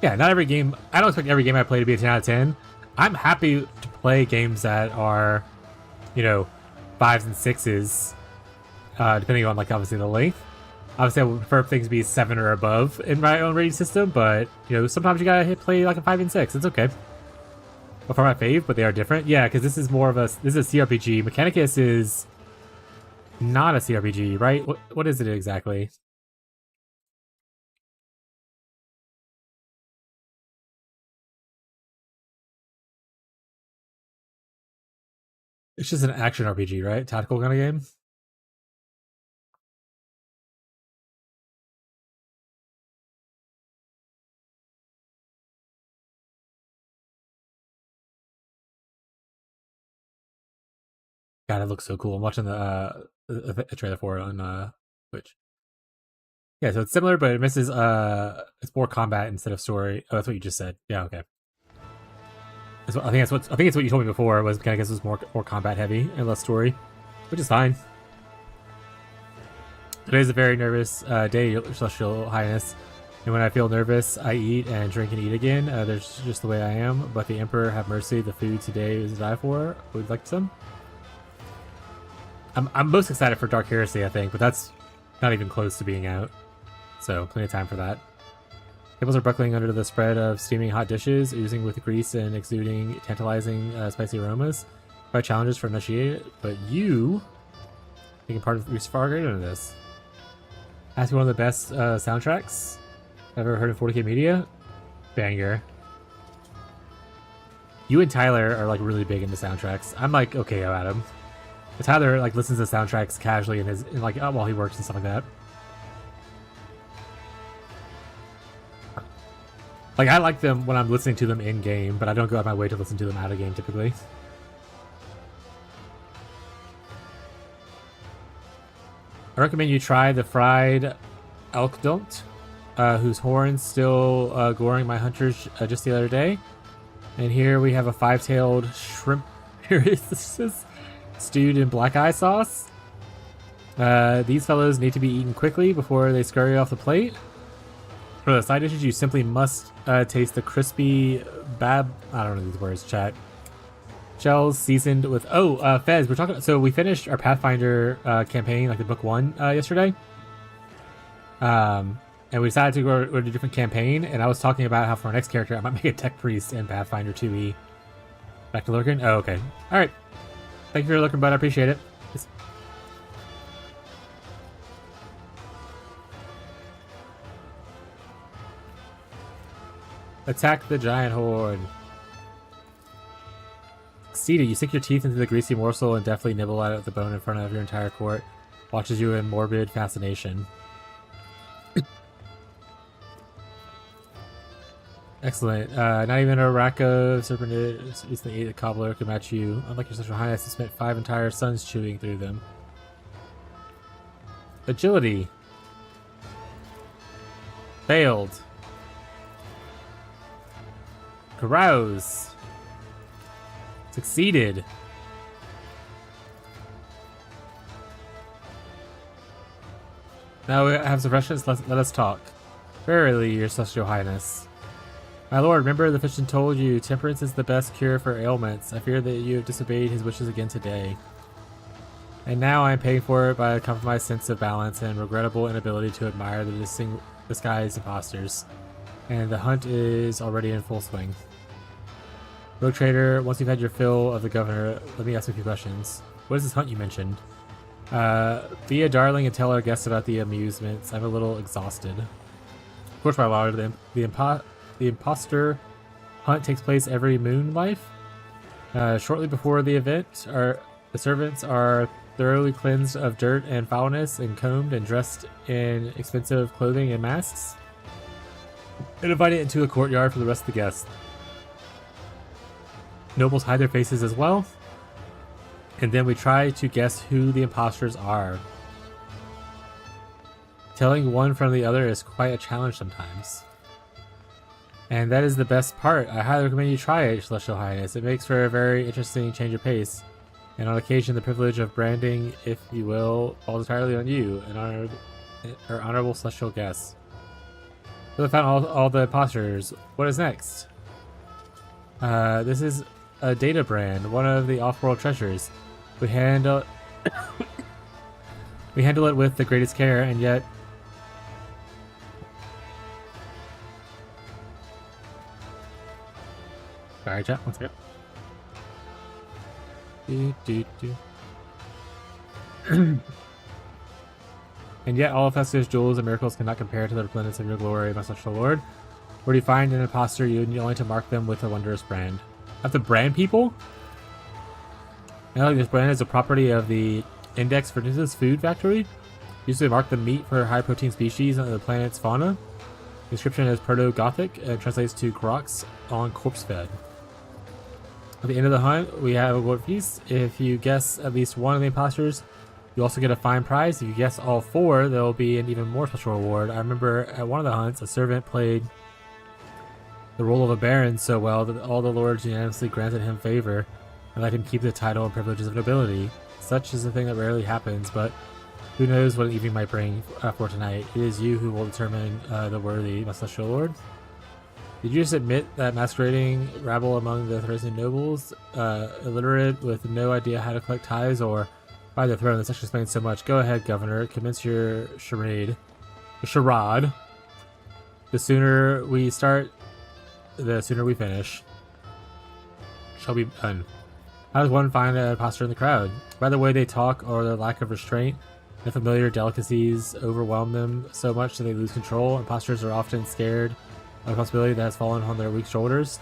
Yeah, not every game. I don't expect every game I play to be a 10 out of 10. I'm happy to play games that are, you know, 5s and 6s, depending on, like, obviously the length. Obviously, I would prefer things to be 7 or above in my own rating system, but, you know, sometimes you gotta play like a 5 and 6. It's okay. But for my fave, but they are different. Yeah, because this is more of a, this is a CRPG. Mechanicus is not a CRPG, right? What is it exactly? It's just an action RPG, right? Tactical kind of game. God, it looks so cool. I'm watching the trailer for it on Twitch. Yeah, so it's similar, but it misses it's more combat instead of story. Oh, that's what you just said. Yeah, okay. I think it's what you told me before. Was Mechanicus was more combat heavy and less story, which is fine. Today's a very nervous day, Your Celestial Highness. And when I feel nervous, I eat and drink and eat again. There's just the way I am. But the Emperor have mercy. The food today is to die for. Would you like some? I'm most excited for Dark Heresy, I think, but that's not even close to being out. So plenty of time for that. Tables are buckling under the spread of steaming hot dishes, oozing with grease and exuding tantalizing spicy aromas. Quite challenges for initiate, but you taking part of far greater than this. Has to be one of the best soundtracks I've ever heard in 40k media. Banger. You and Tyler are like really big into soundtracks. I'm like, okay, Adam. But Tyler like listens to soundtracks casually in like while he works and stuff like that. Like, I like them when I'm listening to them in game, but I don't go out my way to listen to them out of game typically. I recommend you try the fried elk dunt, whose horns still goring my hunters just the other day. And here we have a 5-tailed shrimp stewed in black eye sauce. These fellows need to be eaten quickly before they scurry off the plate. For the side dishes, you simply must taste the crispy I don't know these words, chat. Shells seasoned with... Oh, Fez, we're talking... So we finished our Pathfinder campaign, like the book 1, yesterday. And we decided to go to a different campaign, and I was talking about how for our next character, I might make a Tech Priest in Pathfinder 2e. Back to Lurkin? Oh, okay. Alright. Thank you for looking, bud. I appreciate it. Attack the giant horde. Succeeded. You sink your teeth into the greasy morsel and deftly nibble at the bone in front of your entire court. Watches you in morbid fascination. Excellent. Not even a rack of serpent recently ate a cobbler could match you. Unlike your Central Highness, who spent 5 entire suns chewing through them. Agility. Failed. Carouse. Succeeded. Now we have some refreshments. Let us talk. Verily, your celestial highness. My lord, remember the physician told you temperance is the best cure for ailments. I fear that you have disobeyed his wishes again today. And now I am paying for it by a compromised sense of balance and regrettable inability to admire the disguised imposters. And the hunt is already in full swing. Rogue Trader, once you've had your fill of the governor, let me ask you a few questions. What is this hunt you mentioned? Be a darling and tell our guests about the amusements. I'm a little exhausted. Of course, my lord, the imposter hunt takes place every moon life. Shortly before the event, the servants are thoroughly cleansed of dirt and foulness and combed and dressed in expensive clothing and masks, and invited into a courtyard for the rest of the guests. Nobles hide their faces as well, and then we try to guess who the imposters are. Telling one from the other is quite a challenge sometimes. And that is the best part. I highly recommend you try it, Celestial Highness. It makes for a very interesting change of pace. And on occasion, the privilege of branding, if you will, falls entirely on you, an honorable celestial guest. So we found all the imposters. What is next? This is a data brand, one of the off-world treasures. We handle it with the greatest care, and yet sorry, chat. One second. And yet, all of Festiv's jewels and miracles cannot compare to the resplendence of your glory, my celestial lord. Where do you find an imposter, you need only to mark them with a wondrous brand. I have to brand people? Now, like this brand is a property of the Index Furnaces Food Factory. Usually mark the meat for high-protein species on the planet's fauna. The inscription is Proto-Gothic and translates to Crocs on corpse fed. At the end of the hunt, we have a reward feast. If you guess at least one of the imposters, you also get a fine prize. If you guess all 4, there will be an even more special reward. I remember at one of the hunts, a servant played the role of a baron so well that all the lords unanimously granted him favor and let him keep the title and privileges of nobility. Such is a thing that rarely happens, but who knows what an evening might bring for tonight. It is you who will determine the worthy, my celestial lord. Did you just admit that masquerading rabble among the Thracian nobles, illiterate with no idea how to collect tithes or buy the throne? This actually explains so much. Go ahead, Governor. Commence your charade. The charade. The sooner we start, the sooner we finish. Shall be done. How does one find an imposter in the crowd? By the way they talk or their lack of restraint, the familiar delicacies overwhelm them so much that they lose control. Imposters are often scared of the possibility that has fallen on their weak shoulders,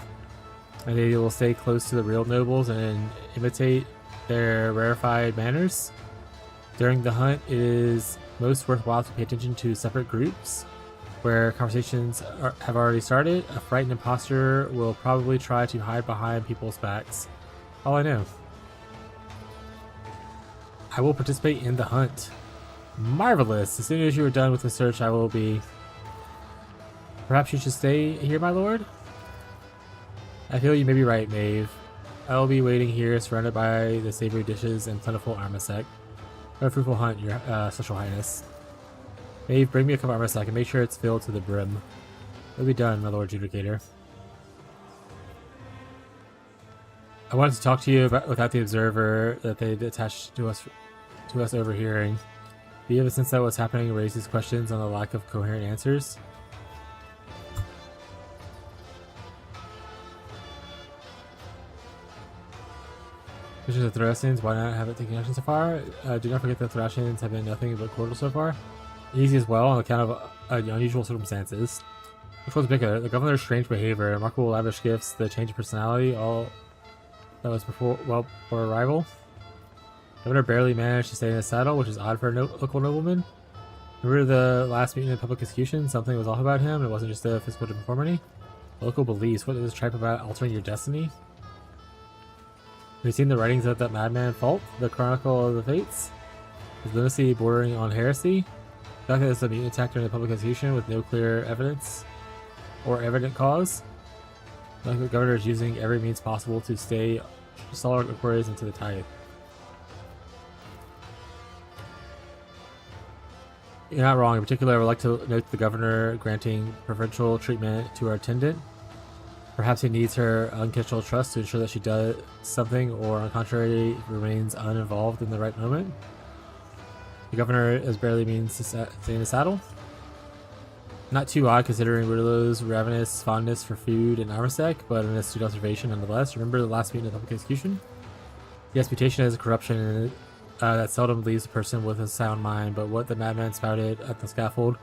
and they will stay close to the real nobles and imitate their rarefied manners. During the hunt, it is most worthwhile to pay attention to separate groups where conversations have already started. A frightened imposter will probably try to hide behind people's backs. All I know. I will participate in the hunt. Marvelous! As soon as you are done with the search, I will be... Perhaps you should stay here, my lord? I feel you may be right, Maeve. I will be waiting here, surrounded by the savory dishes and plentiful armasec. A fruitful hunt, your celestial highness. Maeve, bring me a cup of armasec and make sure it's filled to the brim. It'll be done, my lord Judicator. I wanted to talk to you about without the observer that they attached to us overhearing. Do you have a sense that what's happening raises questions on the lack of coherent answers? Missions of Thracians, why not have it taken action so far? Do not forget that Thracians have been nothing but cordial so far. Easy as well on account of unusual circumstances. Which was bigger? The governor's strange behavior, remarkable lavish gifts, the change of personality, all that was before arrival. Governor barely managed to stay in his saddle, which is odd for a local nobleman. Remember the last meeting in public execution? Something was off about him, and it wasn't just a physical deformity. Local beliefs. What is this tripe about altering your destiny? Have you seen the writings of that madman Fault? The Chronicle of the Fates? Is lunacy bordering on heresy? The fact that it's a mutant attack during the public execution with no clear evidence or evident cause? Like the governor is using every means possible to stay solid inquiries into the tithe. You're not wrong. In particular, I would like to note the governor granting preferential treatment to our attendant. Perhaps he needs her unconditional trust to ensure that she does something, or on the contrary, remains uninvolved in the right moment. The governor as barely means to stay in the saddle. Not too odd considering Ridlow's ravenous fondness for food and armor but an astute observation nonetheless. Remember the last meeting of public execution? Yes, mutation is a corruption that seldom leaves a person with a sound mind, but what the madman spouted at the scaffold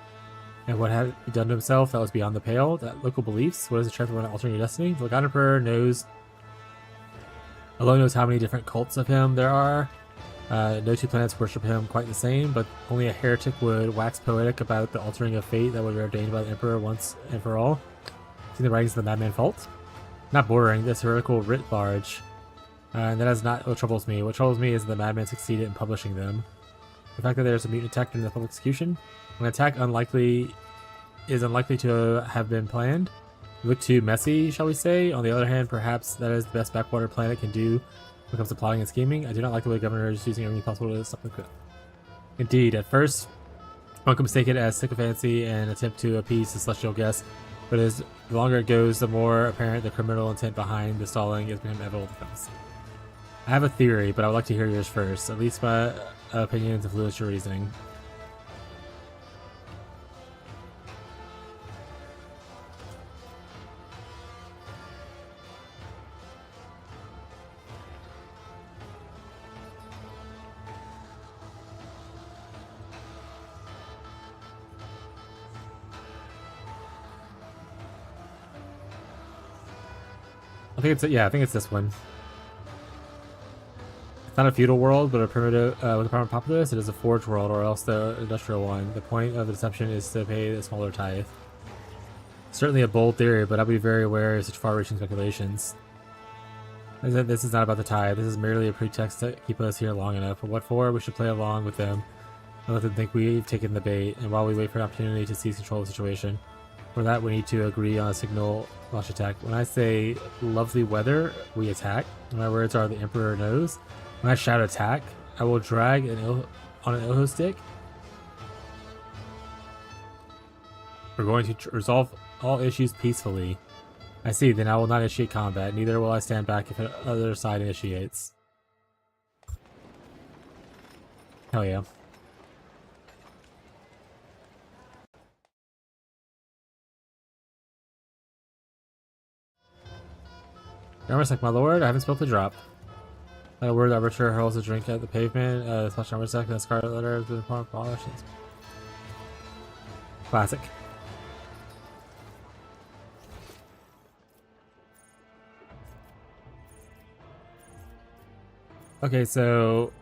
and what had he done to himself, that was beyond the pale. That local beliefs, what is the trap of altering your destiny? The God Emperor alone knows how many different cults of him there are. No two planets worship him quite the same, but only a heretic would wax poetic about the altering of fate that would be ordained by the Emperor once and for all. Seen the writings of the madman Fault? Not bordering, this heretical writ large. And that is not what troubles me. What troubles me is that the madman succeeded in publishing them. The fact that there's a mutant attack during the public execution. An attack is unlikely to have been planned. Look too messy, shall we say? On the other hand, perhaps that is the best backwater planet can do when it comes to plotting and scheming. I do not like the way Governor is using everything possible to stop the coup. Indeed, at first, one can mistake it as sycophancy and attempt to appease the celestial guest, but as the longer it goes, the more apparent the criminal intent behind the stalling is becoming evident. I have a theory, but I would like to hear yours first. At least my opinions influence your reasoning. I think it's this one. It's not a feudal world, but a primitive with a primitive populace. It is a forge world, or else the industrial one. The point of the deception is to pay the smaller tithe. Certainly a bold theory, but I'll be very aware of such far-reaching speculations. This is not about the tithe. This is merely a pretext to keep us here long enough. But what for? We should play along with them and let them think we've taken the bait. And while we wait for an opportunity to seize control of the situation, for that we need to agree on a signal launch attack. When I say lovely weather, we attack. My words are the Emperor knows. When I shout attack, I will drag on an Ilho stick. We're going to resolve all issues peacefully. I see, then I will not initiate combat. Neither will I stand back if the other side initiates. Hell yeah. Armor's like, my lord, I haven't spilled a drop. Like a word, the arbiter hurls a drink at the pavement. Splash armor sack and a scarlet letter has been polished. Classic. Okay, so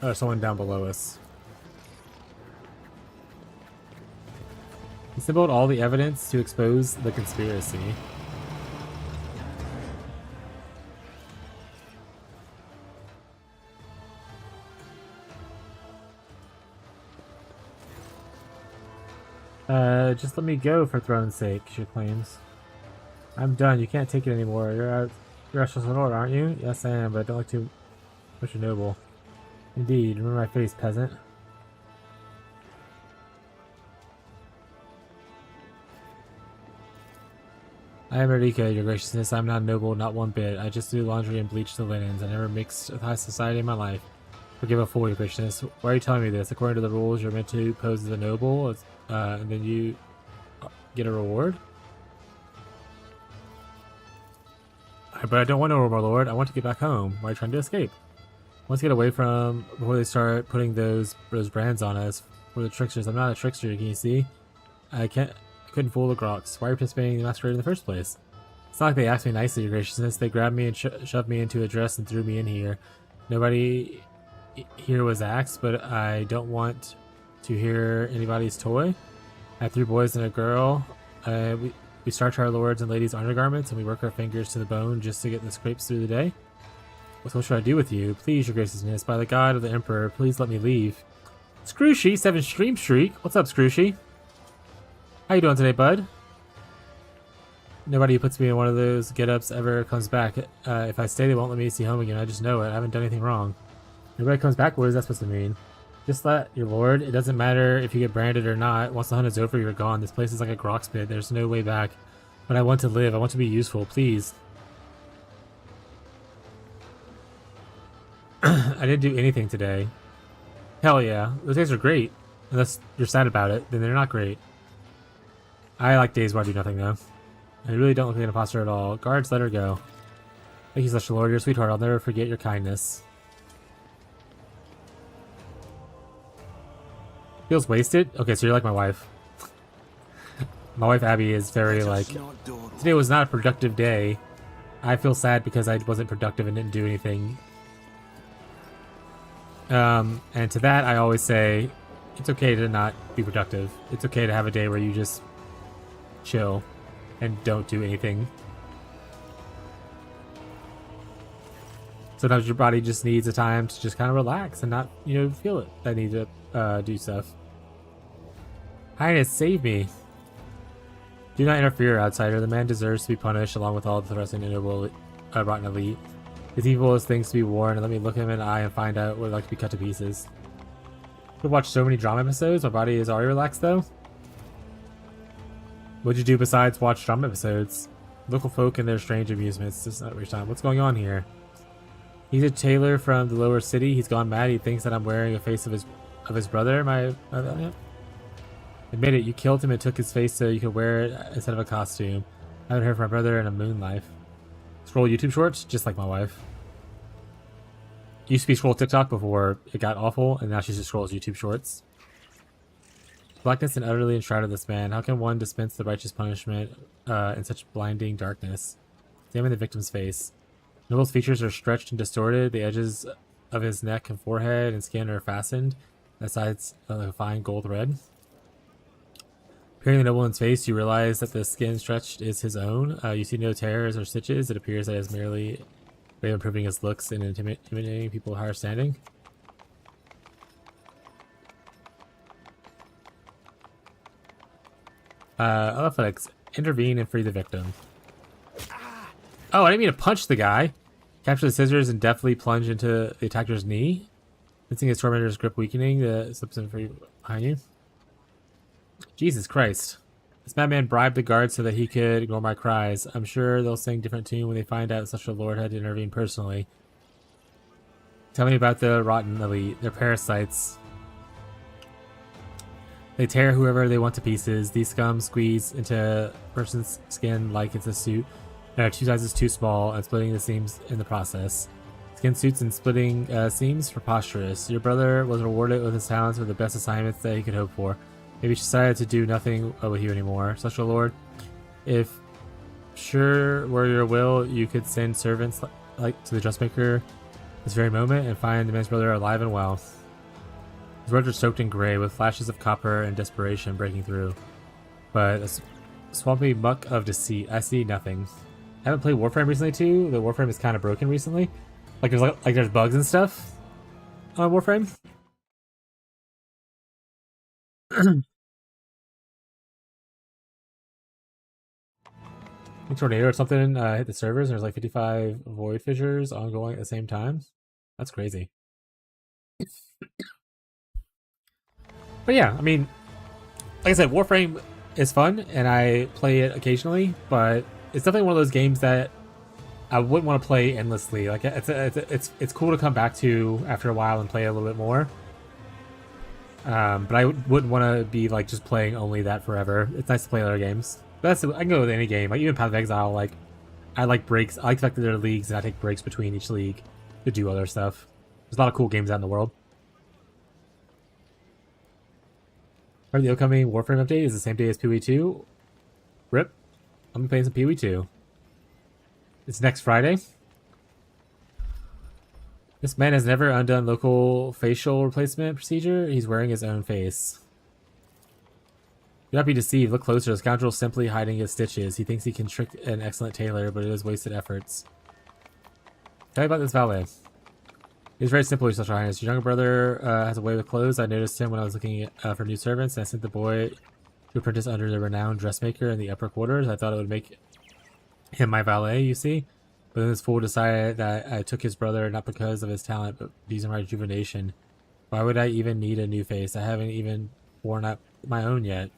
there's someone down below us. He assembled all the evidence to expose the conspiracy. Just let me go for throne's sake, she claims. I'm done, you can't take it anymore. You're Restless Lord, aren't you? Yes, I am, but I don't like too much a noble. Indeed, remember my face, peasant. I am Erika, your graciousness. I'm not noble, not one bit. I just do laundry and bleach the linens. I never mixed with high society in my life. Forgive a fool, your graciousness. Why are you telling me this? According to the rules, you're meant to pose as a noble, and then you get a reward? But I don't want no reward, my lord. I want to get back home. Why are you trying to escape? I want to get away from before they start putting those brands on us. We're the tricksters. I'm not a trickster, can you see? I couldn't fool the Groks. Why are you participating in the masquerade in the first place? It's not like they asked me nicely, your graciousness. They grabbed me and shoved me into a dress and threw me in here. Nobody hear was asked, but I don't want to hear anybody's toy. I have 3 boys and a girl. We starch our lords and ladies' undergarments, and we work our fingers to the bone just to get the scrapes through the day. What should I do with you? Please, your graciousness, by the god of the emperor, please let me leave. Scrooshy, 7 stream streak. What's up, Scrooshy? How you doing today, bud? Nobody who puts me in one of those get-ups ever comes back. If I stay, they won't let me see home again. I just know it. I haven't done anything wrong. Nobody comes back? What is that supposed to mean? Just let your lord. It doesn't matter if you get branded or not. Once the hunt is over, you're gone. This place is like a grok pit. There's no way back. But I want to live. I want to be useful. Please. I didn't do anything today. Hell yeah. Those days are great. Unless you're sad about it, then they're not great. I like days where I do nothing, though. I really don't look like an imposter at all. Guards, let her go. Thank you, Celestial Lord. You're a sweetheart. I'll never forget your kindness. Feels wasted? Okay, so you're like my wife. My wife Abby is very like, today was not a productive day. I feel sad because I wasn't productive and didn't do anything. And to that I always say, it's okay to not be productive. It's okay to have a day where you just chill and don't do anything. Sometimes your body just needs a time to just kind of relax and not, you know, feel it. I need to do stuff. Highness, save me. Do not interfere, outsider. The man deserves to be punished along with all the thrusting and noble rotten elite. His evil is things to be worn, and let me look him in the eye and find out what it like to be cut to pieces. I've watched so many drama episodes. My body is already relaxed though. What'd you do besides watch drama episodes? Local folk and their strange amusements. This is not waste time. What's going on here? He's a tailor from the lower city. He's gone mad. He thinks that I'm wearing a face of his brother. Admit it, you killed him and took his face so you could wear it instead of a costume. I haven't heard from my brother in a moon life. Scroll YouTube shorts, just like my wife. Used to be scroll TikTok before it got awful, and now she just scrolls YouTube shorts. Blackness and utterly enshrouded this man. How can one dispense the righteous punishment in such blinding darkness? Examine the victim's face. Noble's features are stretched and distorted. The edges of his neck and forehead and skin are fastened. The sides like a fine gold red. Peering the nobleman's face, you realize that the skin stretched is his own. You see no tears or stitches. It appears that it's merely a way of improving his looks and intimidating people of higher standing. Athletics. Intervene and free the victim. Oh, I didn't mean to punch the guy. Capture the scissors and deftly plunge into the attacker's knee. Sensing his tormentor's grip weakening, the slips in free behind you. Jesus Christ. This madman bribed the guards so that he could ignore my cries. I'm sure they'll sing different tune when they find out such a lord had to intervene personally. Tell me about the rotten elite. They're parasites. They tear whoever they want to pieces. These scum squeeze into a person's skin like it's a suit and are 2 sizes too small and splitting the seams in the process. Skin suits and splitting seams preposterous. Your brother was rewarded with his talents with the best assignments that he could hope for. Maybe she decided to do nothing with you anymore. Celestial Lord, if sure were your will, you could send servants like to the dressmaker this very moment and find the man's brother alive and well. His words are soaked in gray with flashes of copper and desperation breaking through. But a swampy muck of deceit. I see nothing. I haven't played Warframe recently too. The Warframe is kind of broken recently. Like there's bugs and stuff on Warframe. Tornado or something hit the servers and there's like 55 void fissures ongoing at the same time. That's crazy. But yeah, I mean, like I said, Warframe is fun and I play it occasionally, but it's definitely one of those games that I wouldn't want to play endlessly. Like it's cool to come back to after a while and play a little bit more. But I wouldn't want to be like just playing only that forever. It's nice to play other games. But I can go with any game. Like even Path of Exile, like I like breaks. I like the fact that there are leagues and I take breaks between each league to do other stuff. There's a lot of cool games out in the world. Part of the upcoming Warframe update is the same day as PoE 2. Rip. I'm gonna play some PoE 2. It's next Friday. This man has never undone local facial replacement procedure. He's wearing his own face. Do not be deceived. Look closer. The scoundrel is simply hiding his stitches. He thinks he can trick an excellent tailor, but it is wasted efforts. Tell me about this valet. It's very simple, Your Social Highness. Your younger brother has a way with clothes. I noticed him when I was looking for new servants, and I sent the boy to apprentice under the renowned dressmaker in the upper quarters. I thought it would make him my valet, you see. But then this fool decided that I took his brother not because of his talent, but using my rejuvenation. Why would I even need a new face? I haven't even worn up my own yet.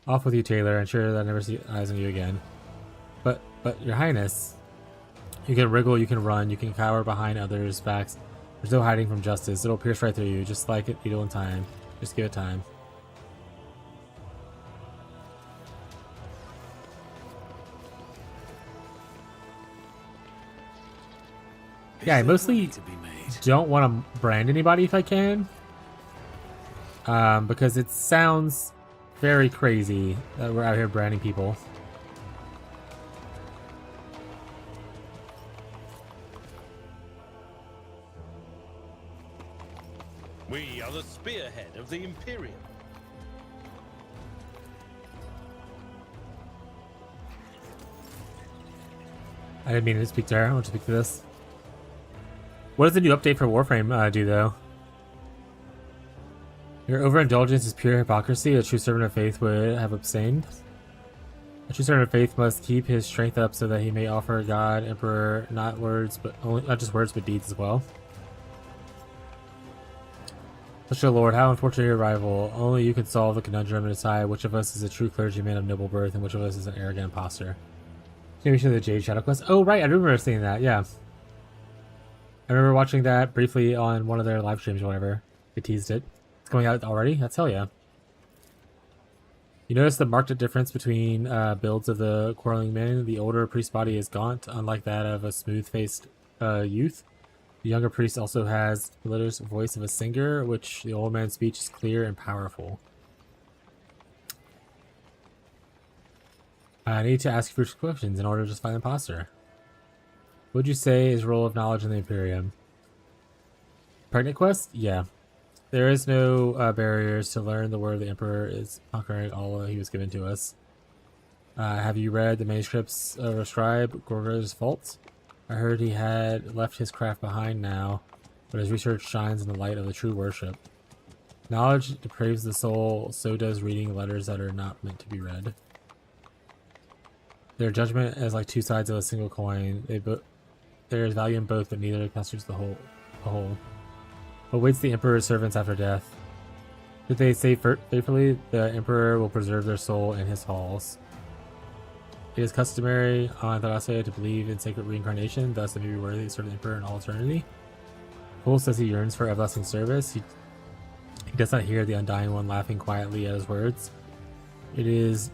Off with you, Taylor. Ensure that I never see eyes on you again. But Your Highness, you can wriggle, you can run, you can cower behind others' backs. There's no hiding from justice. It'll pierce right through you, just like it needle in time. Just give it time. Yeah, I mostly don't want to brand anybody if I can. Because it sounds very crazy that we're out here branding people. We are the spearhead of the Imperium. I didn't mean to speak to her. I want to speak to this. What does the new update for Warframe do, though? Your overindulgence is pure hypocrisy. A true servant of faith would have abstained. A true servant of faith must keep his strength up so that he may offer God, Emperor, not just words, but deeds as well. Such a lord, how unfortunate your arrival. Only you can solve the conundrum and decide which of us is a true clergyman of noble birth and which of us is an arrogant imposter. Continuation of the Jade Shadow Quest. Oh, right, I do remember seeing that, yeah. I remember watching that briefly on one of their live streams or whatever. They teased it. It's coming out already? That's hell yeah. You notice the marked difference between builds of the quarreling men. The older priest body is gaunt, unlike that of a smooth-faced youth. The younger priest also has the letters voice of a singer, which the old man's speech is clear and powerful. I need to ask you for questions in order to find the imposter. What would you say is role of knowledge in the Imperium? Pregnant quest? Yeah. There is no barriers to learn the word of the Emperor is conquering all he was given to us. Have you read the manuscripts of Scribe Gorga's Fault? I heard he had left his craft behind now, but his research shines in the light of the true worship. Knowledge depraves the soul, so does reading letters that are not meant to be read. Their judgment is like two sides of a single coin. There is value in both, but neither constitutes the whole. What awaits the Emperor's servants after death? If they say faithfully, the Emperor will preserve their soul in his halls. It is customary on Thalasia to believe in sacred reincarnation, thus it may be worthy to serve the Emperor in all eternity. Cole says he yearns for everlasting service. He does not hear the Undying One laughing quietly at his words. It is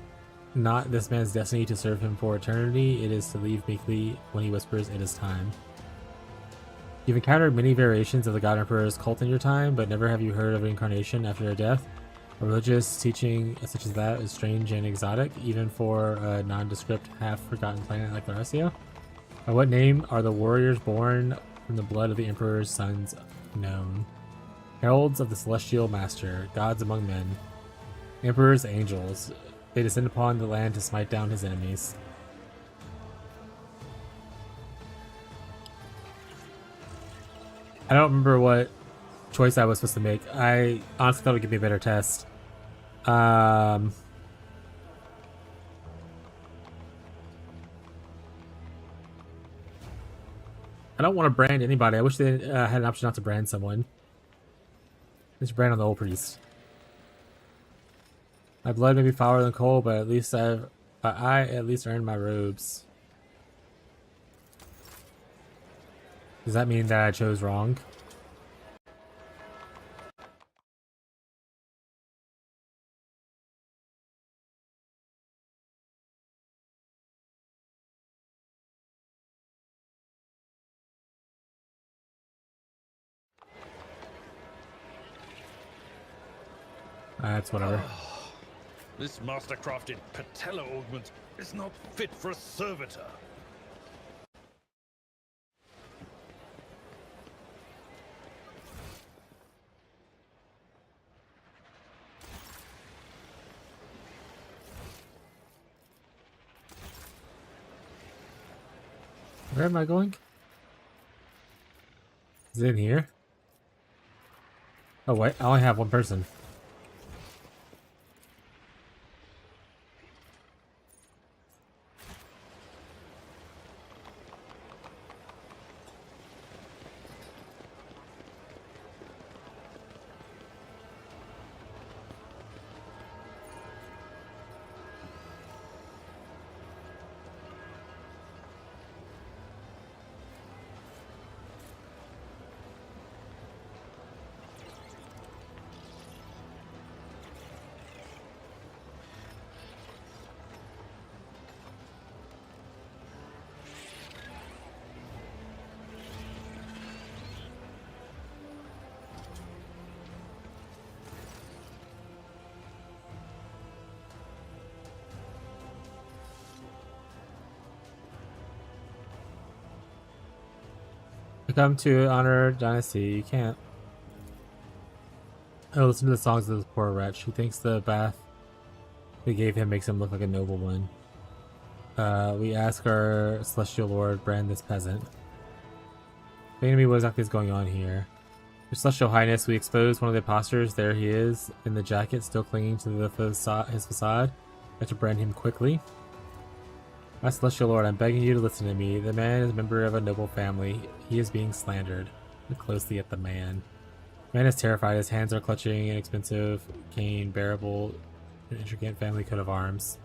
not this man's destiny to serve him for eternity. It is to leave meekly when he whispers, "It is time." You've encountered many variations of the God Emperor's cult in your time, but never have you heard of reincarnation after a death. A religious teaching such as that is strange and exotic, even for a nondescript, half-forgotten planet like Thalasia. By what name are the warriors born from the blood of the Emperor's sons known? Heralds of the Celestial Master, gods among men. Emperor's angels. They descend upon the land to smite down his enemies. I don't remember what choice I was supposed to make. I honestly thought it would give me a better test. I don't want to brand anybody. I wish they had an option not to brand someone. Let's brand on the old priest. My blood may be fouler than coal, but at least I at least earned my robes. Does that mean that I chose wrong? That's whatever. This mastercrafted patella augment is not fit for a servitor. Where am I going? Is it in here? Oh wait, I only have one person. To come to honor dynasty, you can't. Oh, listen to the songs of this poor wretch. He thinks the bath we gave him makes him look like a nobleman. We ask our celestial lord, brand this peasant. Explain to me what exactly is going on here. Your celestial highness, we exposed one of the imposters. There he is, in the jacket, still clinging to his facade. We have to brand him quickly. My celestial lord, I'm begging you to listen to me. The man is a member of a noble family. He is being slandered. Look closely at the man. The man is terrified. His hands are clutching an expensive cane, bearable, an intricate family coat of arms.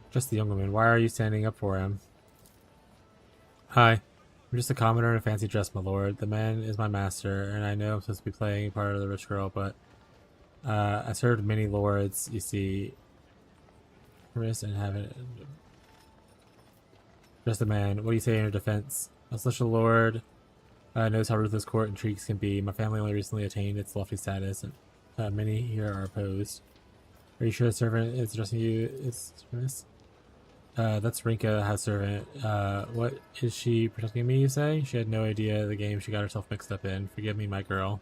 Just the young woman. Why are you standing up for him? Hi. I'm just a commoner in a fancy dress, my lord. The man is my master, and I know I'm supposed to be playing part of the rich girl, but I served many lords, you see. And have it. Just a man. What do you say in your defense? A celestial lord knows how ruthless court intrigues can be. My family only recently attained its lofty status, and many here are opposed. Are you sure the servant is addressing you as miss? That's Rinka, house servant. What is she protecting me, you say? She had no idea the game she got herself mixed up in. Forgive me, my girl.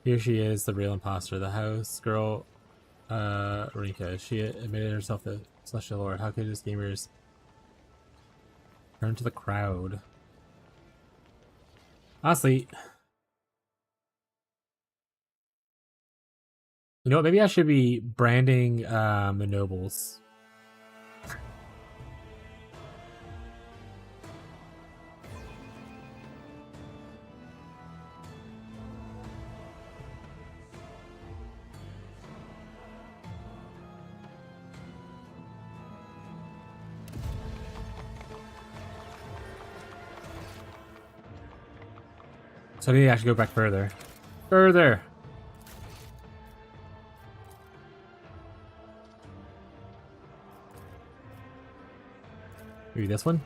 Here she is, the real imposter. The house girl, Rinka. She admitted herself the celestial lord. How could this gamers turn to the crowd? Honestly, you know what? Maybe I should be branding the nobles. So I need to actually go back further. Further! Maybe this one?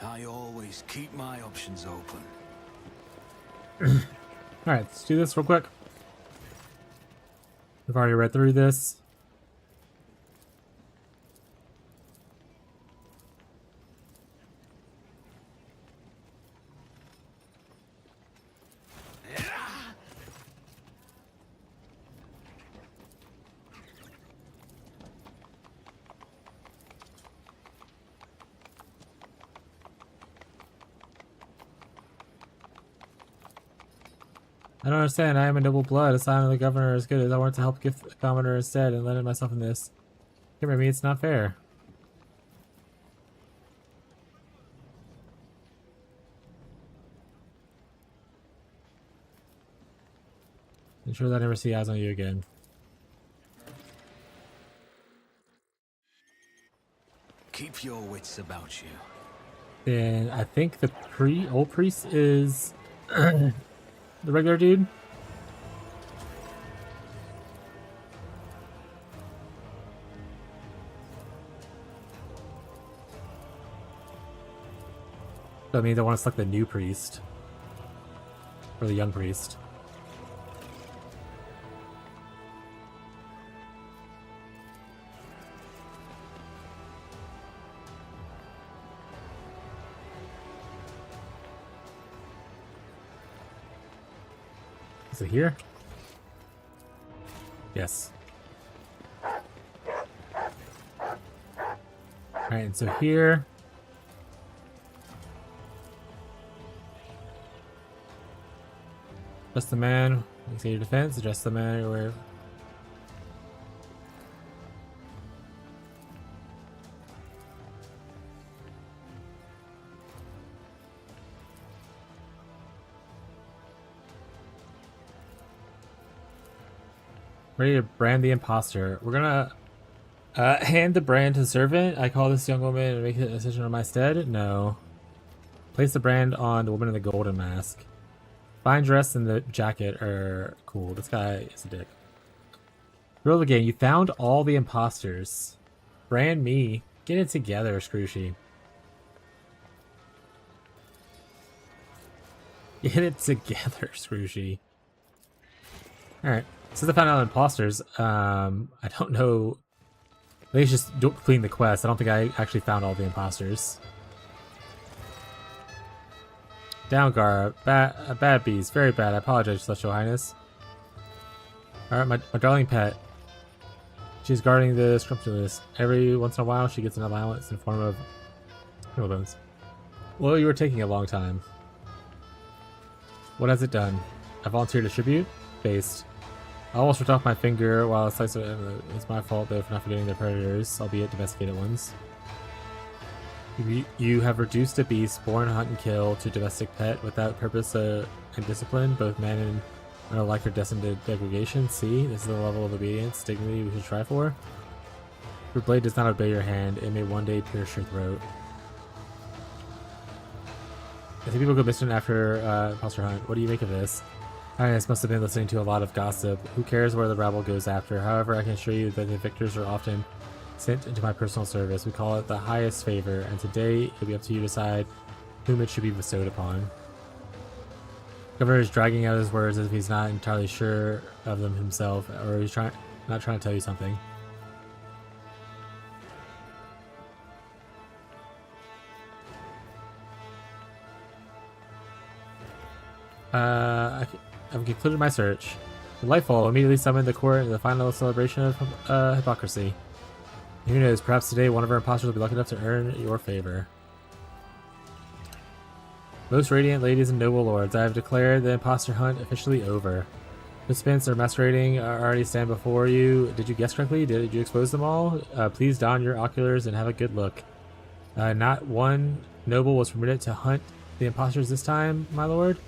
I always keep my options open. Alright, let's do this real quick. We've already read through this. I don't understand. I am a noble blood. A sign of the governor is good as I want to help gift the commoner instead and let myself in this. Come at me, it's not fair. Ensure that I never see eyes on you again. Keep your wits about you. And I think the old priest is the regular dude. So that means I want to select the new priest. Or the young priest. Is it here? Yes. Alright, and so here... Address the man. Make your defense. Address the man where... Ready to brand the imposter. We're gonna hand the brand to the servant. I call this young woman and make a decision on my stead. No. Place the brand on the woman in the golden mask. Fine dress and the jacket are cool. This guy is a dick. Rule of the game. You found all the imposters. Brand me. Get it together, Scrooshy. Get it together, Scrooshy. Alright. Since I found out imposters, I don't know. I think it's just completing the quest. I don't think I actually found all the imposters. Downgar, bad bees, very bad. I apologize, Celestial Highness. Alright, my darling pet. She's guarding the scrumptious. Every once in a while, she gets an allowance in form of bones. Well, you were taking a long time. What has it done? I volunteered to tribute? Based. I almost ripped off my finger while it's it's my fault though for not forgetting their predators, albeit domesticated ones. You have reduced a beast born hunt and kill to domestic pet without purpose and discipline. Both man and are like their destined to degradation. See, this is the level of obedience, dignity we should try for. Your blade does not obey your hand. It may one day pierce your throat. I think people go missing after imposter hunt. What do you make of this? Highness must have been listening to a lot of gossip. Who cares where the rabble goes after? However, I can assure you that the victors are often sent into my personal service. We call it the highest favor, and today it'll be up to you to decide whom it should be bestowed upon. Governor is dragging out his words as if he's not entirely sure of them himself, or he's not trying to tell you something. I've concluded my search. Delightful. Immediately summoned the court in the final celebration of hypocrisy. Who knows, perhaps today one of our imposters will be lucky enough to earn your favor. Most radiant ladies and noble lords, I have declared the imposter hunt officially over. Participants are masquerading already stand before you. Did you guess correctly? Did you expose them all? Please don your oculars and have a good look. Not one noble was permitted to hunt the imposters this time, my lord.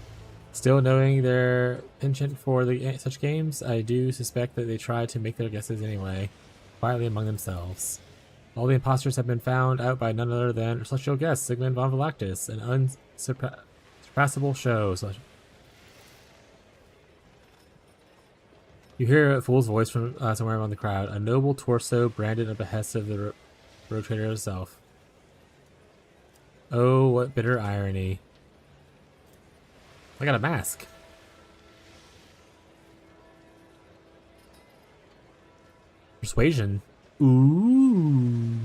Still, knowing their penchant for such games, I do suspect that they try to make their guesses anyway, quietly among themselves. All the imposters have been found out by none other than our celestial guest, Sigmund von Velactus, an unsurpassable show. You hear a fool's voice from somewhere among the crowd, a noble torso branded at behest of the road trader herself. Oh, what bitter irony. I got a mask. Persuasion. Ooh.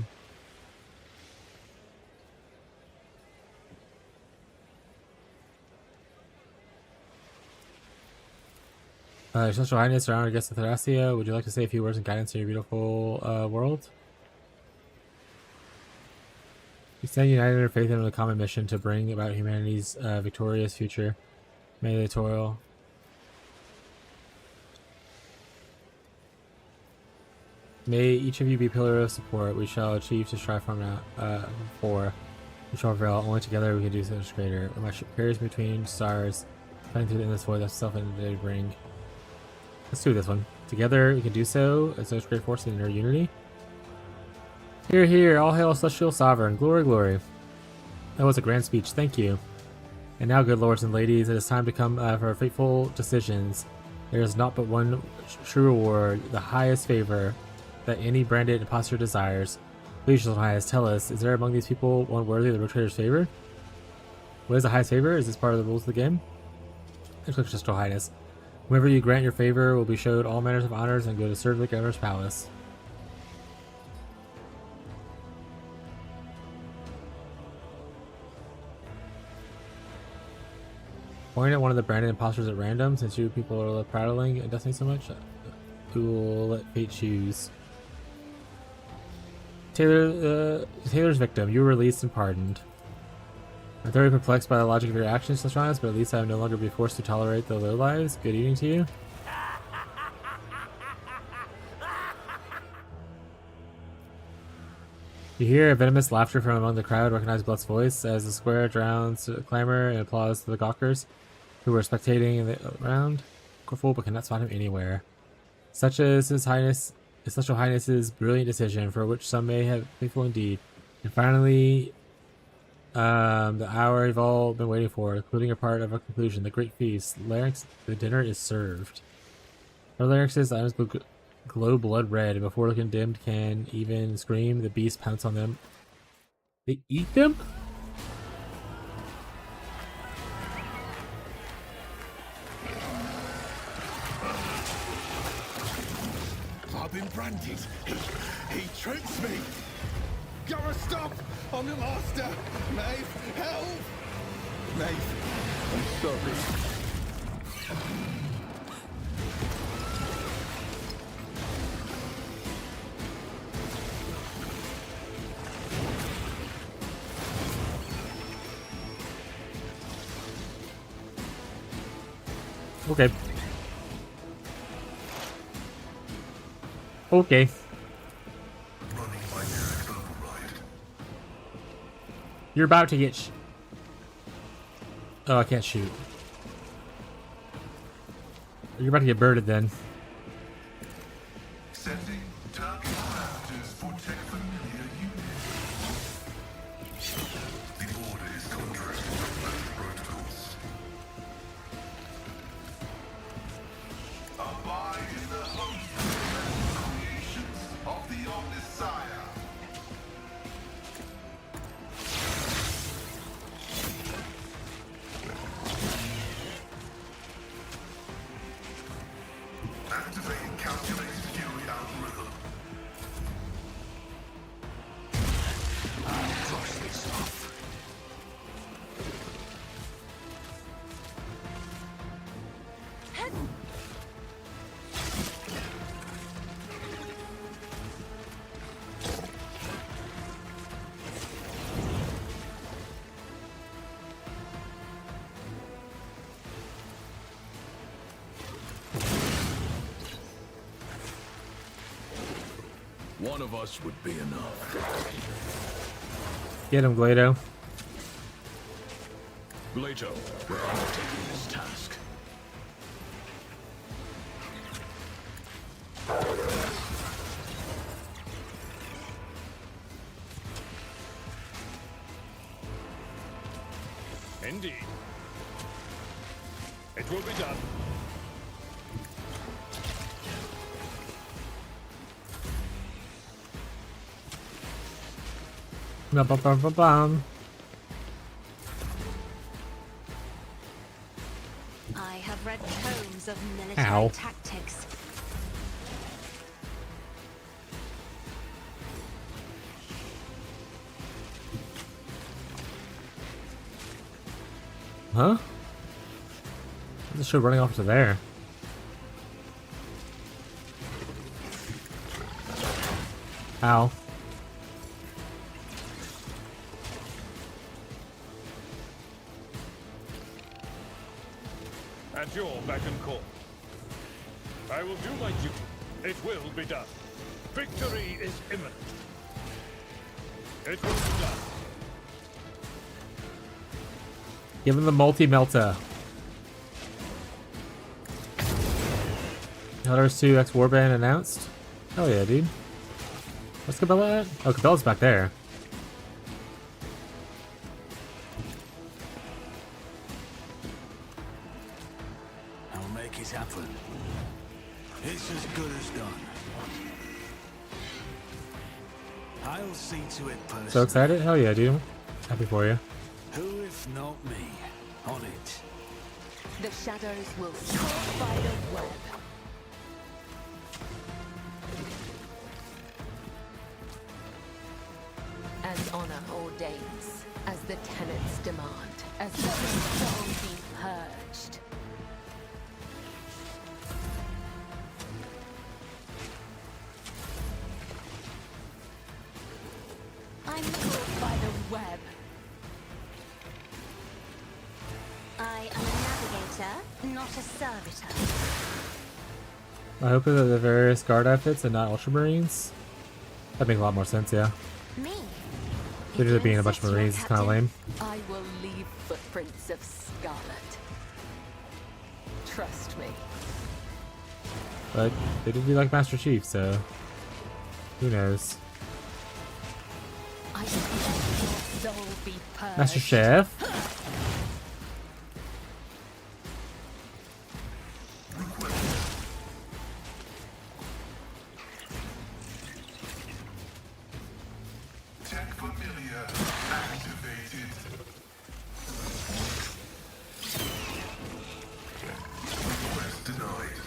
Your Celestial Highness, our honored guest of Thracia, would you like to say a few words in guidance to your beautiful world? We stand united in our faith in a common mission to bring about humanity's victorious future. May they toil. May each of you be a pillar of support. We shall achieve to strive from now for. We shall prevail. Only together we can do so much greater. When my ship carries between stars, fighting through the endless void that self and they bring. Let's do this one. Together we can do so as such great force in our unity. Here, here, all hail celestial sovereign. Glory, glory. That was a grand speech. Thank you. And now, good lords and ladies, it is time to come for fateful decisions. There is not but one true reward, the highest favor that any branded impostor desires. Please, Your Highness, tell us, is there among these people one worthy of the Rotator's favor? What is the highest favor? Is this part of the rules of the game? Your Highness. Whoever you grant your favor will be showed all manners of honors and go to serve the governor's palace. Point at one of the branded imposters at random, since you people are prattling and dusting so much. Who will let fate choose? Taylor's victim. You were released and pardoned. I'm thoroughly perplexed by the logic of your actions, Lestrades, but at least I will no longer be forced to tolerate the lowlives. Good evening to you. You hear a venomous laughter from among the crowd. Recognize Blood's voice as the square drowns clamor and applause to the gawkers who were spectating in the round. Fool, but cannot spot him anywhere. Such is His Celestial Highness's brilliant decision, for which some may have faithful indeed. And finally, the hour you've all been waiting for, including a part of a conclusion, the great feast. Larynx, the dinner is served. For Larynx's items glow blood red, and before the condemned can even scream, the beast pounce on them. They eat them? I've been branded. He tricks me. Gotta stop! I'm the master. Maeve, help! Maeve, I'm sorry. Okay. Okay. Running my direct override. You're about to get oh, I can't shoot. You're about to get birded then. Setting target parameters for tech familiar units. The order is contrary to both protocols. Abide in the host of creations of the Omnissiah. Activating calculated fury algorithm. I'll cross this off. One of us would be enough. Get him, Glado. Glato, we're undertaking this task. Indeed. It will be done. Ba-ba-ba-ba-bum. I have read tomes of military Ow. tactics. Huh? This show running off to there. Ow. At your beck and call. I will do my duty. It will be done. Victory is imminent. It will be done. Give him the multi-melta. Elders 2 X Warband announced. Oh yeah, dude. What's Cabela at? Oh, Cabela's back there. I'll make it happen. It's as good as done. I'll see to it personally. So excited? Hell yeah, dude. Happy for you. Who if not me? On it. The shadows will sort by the web. As honor ordains, as the tenets demand, as the soul be purged. I'm caught by the web. I am a navigator, not a servitor. I hope that the various guard outfits and not Ultramarines. That'd make a lot more sense, yeah. Me? Due to You there being a bunch of insist, Marines, it's kind of Captain? lame. I will leave footprints of scarlet. Trust me. But they did be like Master Chief, so who knows? I let your soul be purged. Master Chef. Tech familiar activated. Request denied.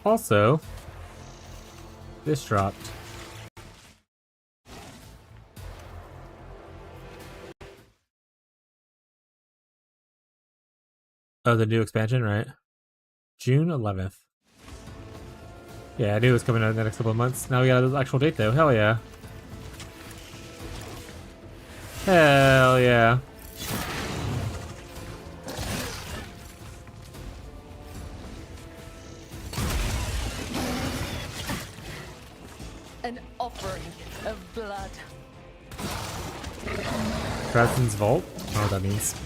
Also, this dropped. Oh, the new expansion, right? June 11th. Yeah, I knew it was coming out in the next couple of months. Now we got an actual date, though. Hell yeah. Hell yeah. An offering of blood. Preston's Vault? I don't know what that means.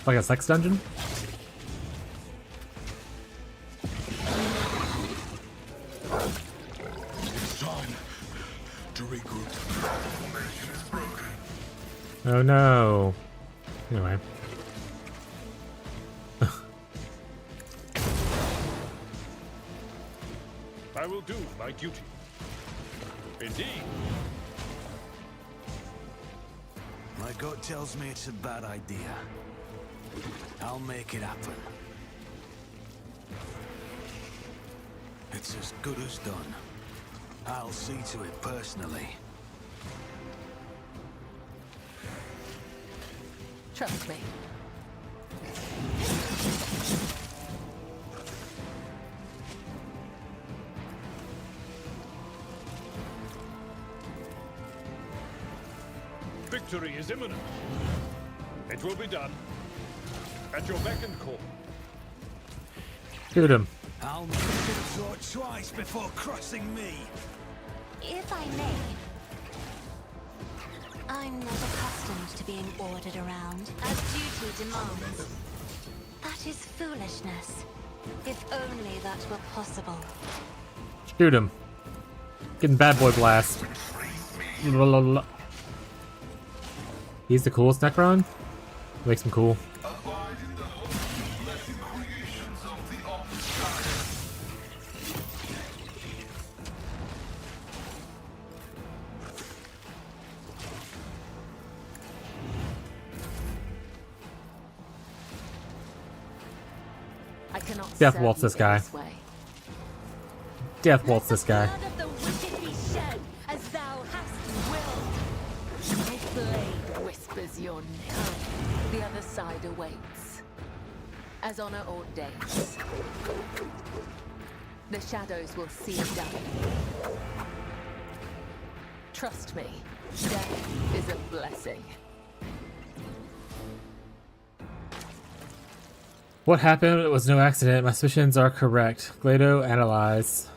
Like a sex dungeon? It's time to regroup. Formation is broken. Oh no. Anyway. I will do my duty. Indeed. My gut tells me it's a bad idea. I'll make it happen. It's as good as done. I'll see to it personally. Trust me. Victory is imminent. It will be done. At your beck and call. Shoot him. I'll make it thought twice before crossing me. If I may, I'm not accustomed to being ordered around, as duty demands. That is foolishness. If only that were possible. Shoot him. Getting bad boy blast. He's the coolest Necron? Makes him cool. Abide in the hope, blessing creations of the opposite. I cannot Death serve waltz you this in guy. this way. Death waltz this guy. Let the blood of the wicked be shed, as thou hast willed. My blade whispers your name. The other side awaits. As honor ordains. The shadows will see it done. Trust me, death is a blessing. What happened? It was no accident. My suspicions are correct. Glado, analyze.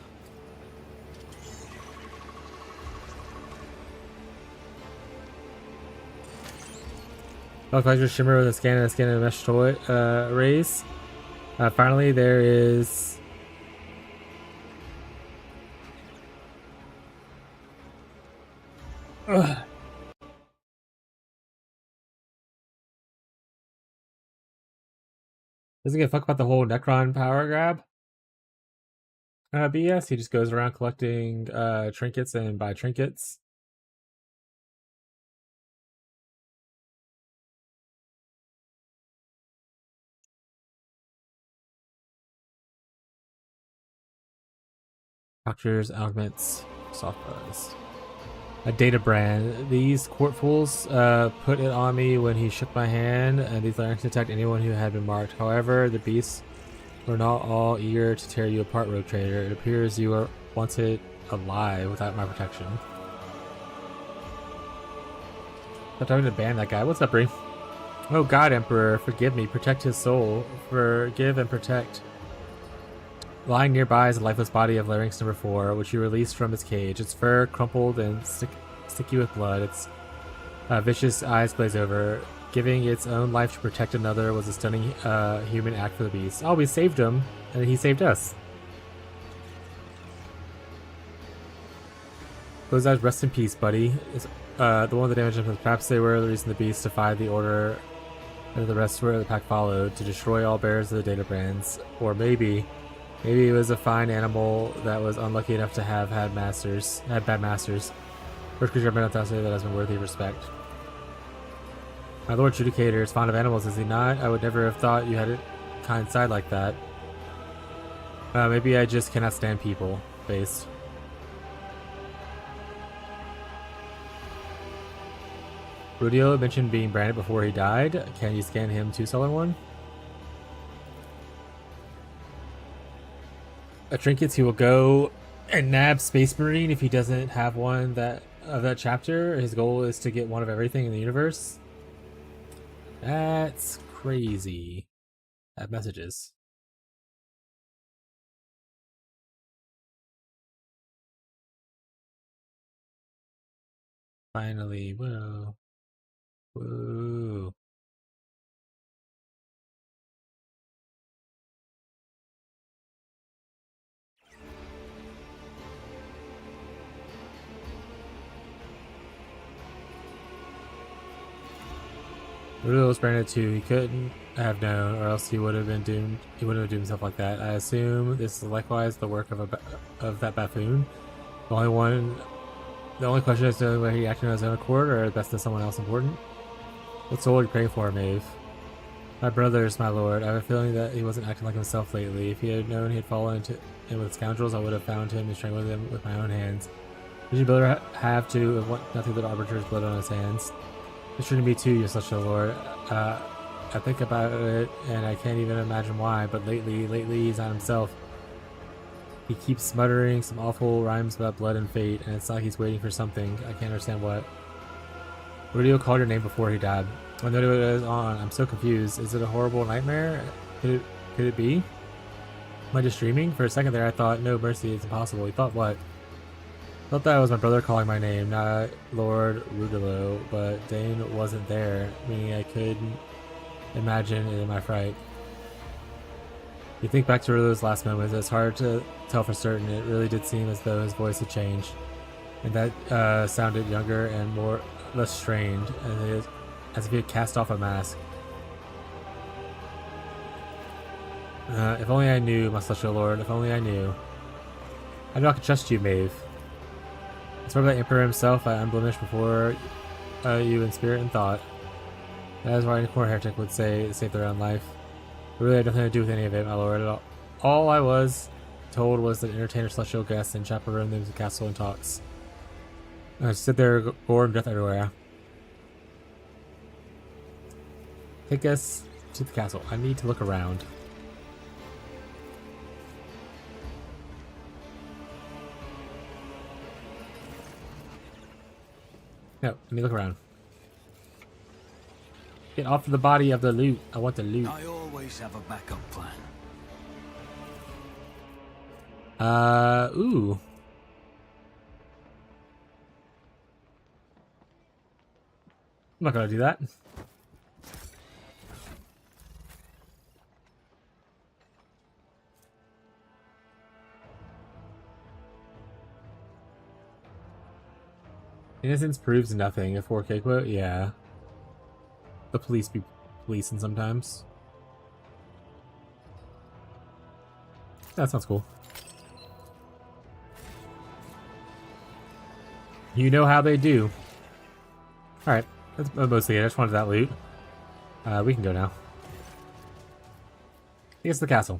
Color shimmer with a scan and a mesh toy rays. Finally, there is. Ugh. Doesn't give a fuck about the whole Necron power grab. But yes, he just goes around collecting trinkets and buy trinkets. Doctors, augments, soft buzz. A data brand. These courtfuls put it on me when he shook my hand, and these larynx attacked anyone who had been marked. However, the beasts were not all eager to tear you apart, rogue trader. It appears you are wanted alive without my protection. I'm talking to ban that guy. What's up, Bree? Oh God, Emperor, forgive me. Protect his soul. Forgive and protect. Lying nearby is a lifeless body of Larynx number 4, which you released from its cage. Its fur crumpled and sticky with blood. Its vicious eyes glaze over. Giving its own life to protect another was a stunning human act for the beast. Oh, we saved him, and he saved us. Those eyes, rest in peace, buddy. The one that damaged him, perhaps they were the reason the beast defied the order, and the rest were the pack followed to destroy all bearers of the data brands. Or maybe it was a fine animal that was unlucky enough to have bad masters. First creature I've been able to say that has been worthy of respect. My Lord Judicator is fond of animals, is he not? I would never have thought you had a kind side like that. Maybe I just cannot stand people. Based. Rudio mentioned being branded before he died. Can you scan him to Sullen One? Trinkets, he will go and nab Space Marine if he doesn't have one of that chapter. His goal is to get one of everything in the universe. That's crazy. Have messages. Finally, whoa. Whoa. Rudo was branded too. He couldn't have known, or else he would have been doomed. He wouldn't have doomed himself like that. I assume this is likewise the work of that buffoon. The only question is whether he acted on his own accord or best of someone else important. What soul are you praying for, Maeve? My brothers, my lord. I have a feeling that he wasn't acting like himself lately. If he had known he had fallen in with scoundrels, I would have found him and strangled him with my own hands. Did you brother have to have nothing but arbitrator's blood on his hands? It's true to me too, your such a lord. I think about it and I can't even imagine why, but lately he's not himself. He keeps muttering some awful rhymes about blood and fate, and it's like he's waiting for something. I can't understand what. Rudio called your name before he died. I know what it was on. I'm so confused. Is it a horrible nightmare? Could it be? Am I just dreaming? For a second there I thought, no mercy, it's impossible. He thought what? Thought that was my brother calling my name, not Lord Rudilo, but Dane wasn't there, meaning I couldn't imagine it in my fright. You think back to Rudilo's last moments, it's hard to tell for certain. It really did seem as though his voice had changed, and that sounded younger and less strained, as if he had cast off a mask. If only I knew, my celestial lord, if only I knew. I know I could trust you, Maeve. It's from the Emperor himself, I unblemished before you in spirit and thought. That is why any core heretic would say to save their own life. It really had nothing to do with any of it, my lord. All I was told was that entertainer celestial guests and chaperone them to the castle and talks. I sit there, gore and death everywhere. Take us to the castle. I need to look around. No, let me look around. Get off the body of the loot. I want the loot. I always have a backup plan. Ooh. I'm not gonna do that. Innocence proves nothing. A 4K quote? Yeah. The police be policing sometimes. That sounds cool. You know how they do. Alright, that's mostly it. I just wanted that loot. We can go now. I guess the castle.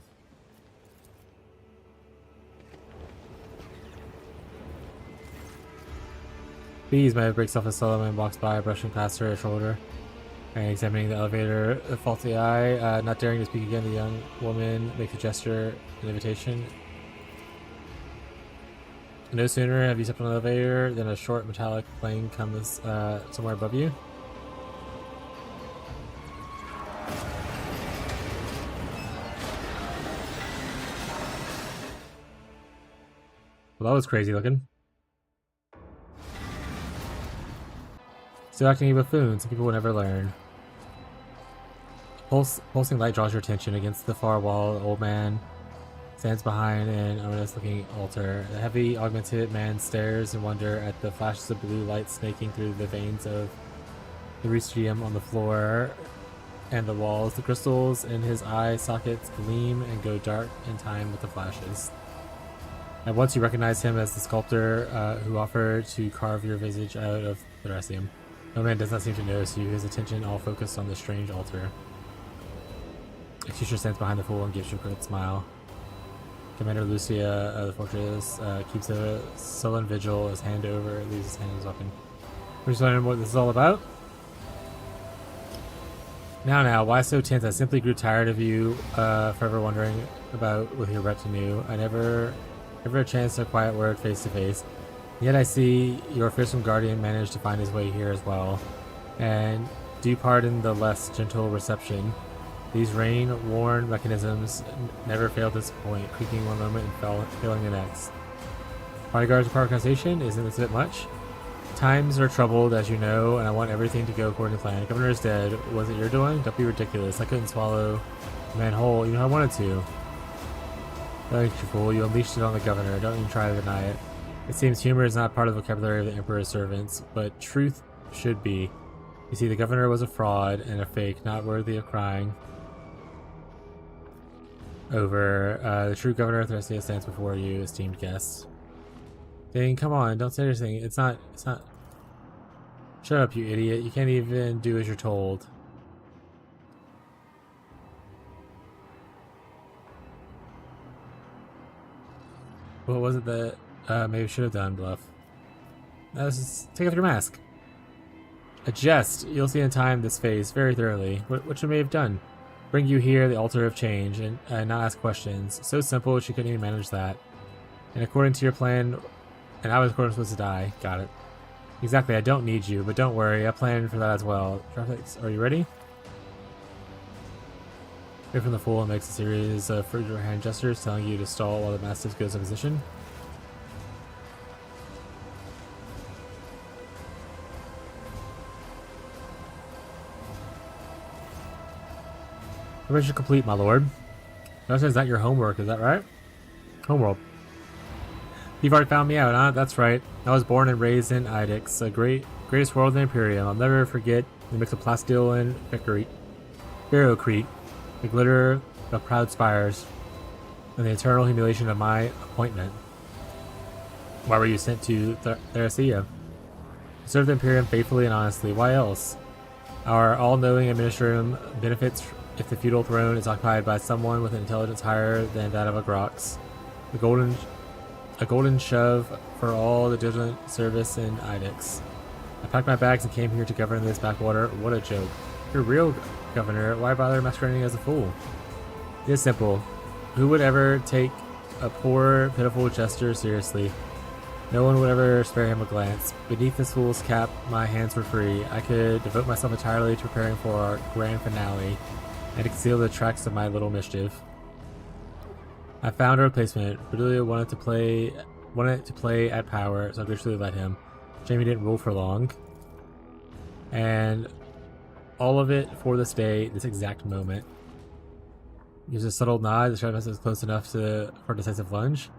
Bees might have breaks off a Solomon walks by, brushing past her shoulder and examining the elevator. A faulty eye, not daring to speak again, the young woman makes a gesture, an invitation. No sooner have you stepped on the elevator than a short metallic plane comes somewhere above you. Well, that was crazy looking. Still acting a buffoon, some people will never learn. Pulsing light draws your attention against the far wall. The old man stands behind an ominous-looking altar. The heavy, augmented man stares in wonder at the flashes of blue light snaking through the veins of the rustium on the floor and the walls. The crystals in his eye sockets gleam and go dark in time with the flashes. At once you recognize him as the sculptor who offered to carve your visage out of the rustium. No man does not seem to notice you, his attention all focused on the strange altar. A teacher stands behind the fool and gives you a crooked smile. Commander Lucia of the fortress keeps a sullen vigil, his hand over, leaves his hand in his weapon. We're just wondering what this is all about? Now, why so tense? I simply grew tired of you, forever wondering about with your retinue. I never a chance to a quiet word face to face. Yet I see your fearsome guardian managed to find his way here as well. And do pardon the less gentle reception. These rain-worn mechanisms never fail to disappoint, creaking one moment and failing the next. Bodyguards of organization, isn't this a bit much? Times are troubled, as you know, and I want everything to go according to plan. Governor is dead. Was it your doing? Don't be ridiculous. I couldn't swallow the man whole, even if I wanted to. Don't you fool. You unleashed it on the governor. Don't even try to deny it. It seems humor is not part of the vocabulary of the Emperor's servants, but truth should be. You see, the governor was a fraud and a fake, not worthy of crying over. The true governor of Thressia stands before you, esteemed guest. Dang, come on, don't say anything. It's not... Shut up, you idiot. You can't even do as you're told. What was it that maybe should have done, Bluff? Just take off your mask. A jest. You'll see in time this phase very thoroughly. What she may have done? Bring you here, the altar of change, and not ask questions. So simple, she couldn't even manage that. And according to your plan, and I was of course supposed to die. Got it. Exactly, I don't need you, but don't worry, I planned for that as well. Are you ready? Hear from the fool and makes a series of fruit hand gestures telling you to stall while the mastiff goes in position. Mission complete, my lord. That is not your homework, is that right? Homeworld. You've already found me out, huh? That's right. I was born and raised in Idix, the greatest world in the Imperium. I'll never forget the mix of Plasteel and Barrowcrete, the glitter of proud spires, and the eternal humiliation of my appointment. Why were you sent to Thressia? Serve the Imperium faithfully and honestly. Why else? Our all-knowing administratum benefits if the feudal throne is occupied by someone with an intelligence higher than that of a Grox. A golden shove for all the diligent service in Idix. I packed my bags and came here to govern this backwater. What a joke. You're real, Governor. Why bother masquerading as a fool? It is simple. Who would ever take a poor, pitiful jester seriously? No one would ever spare him a glance. Beneath this fool's cap, my hands were free. I could devote myself entirely to preparing for our grand finale and to conceal the tracks of my little mischief. I found a replacement. Bedelia wanted to play at power, so I graciously let him. Jamie didn't rule for long. And all of it for this day, this exact moment. Gives a subtle nod. The Travis is close enough for a decisive lunge.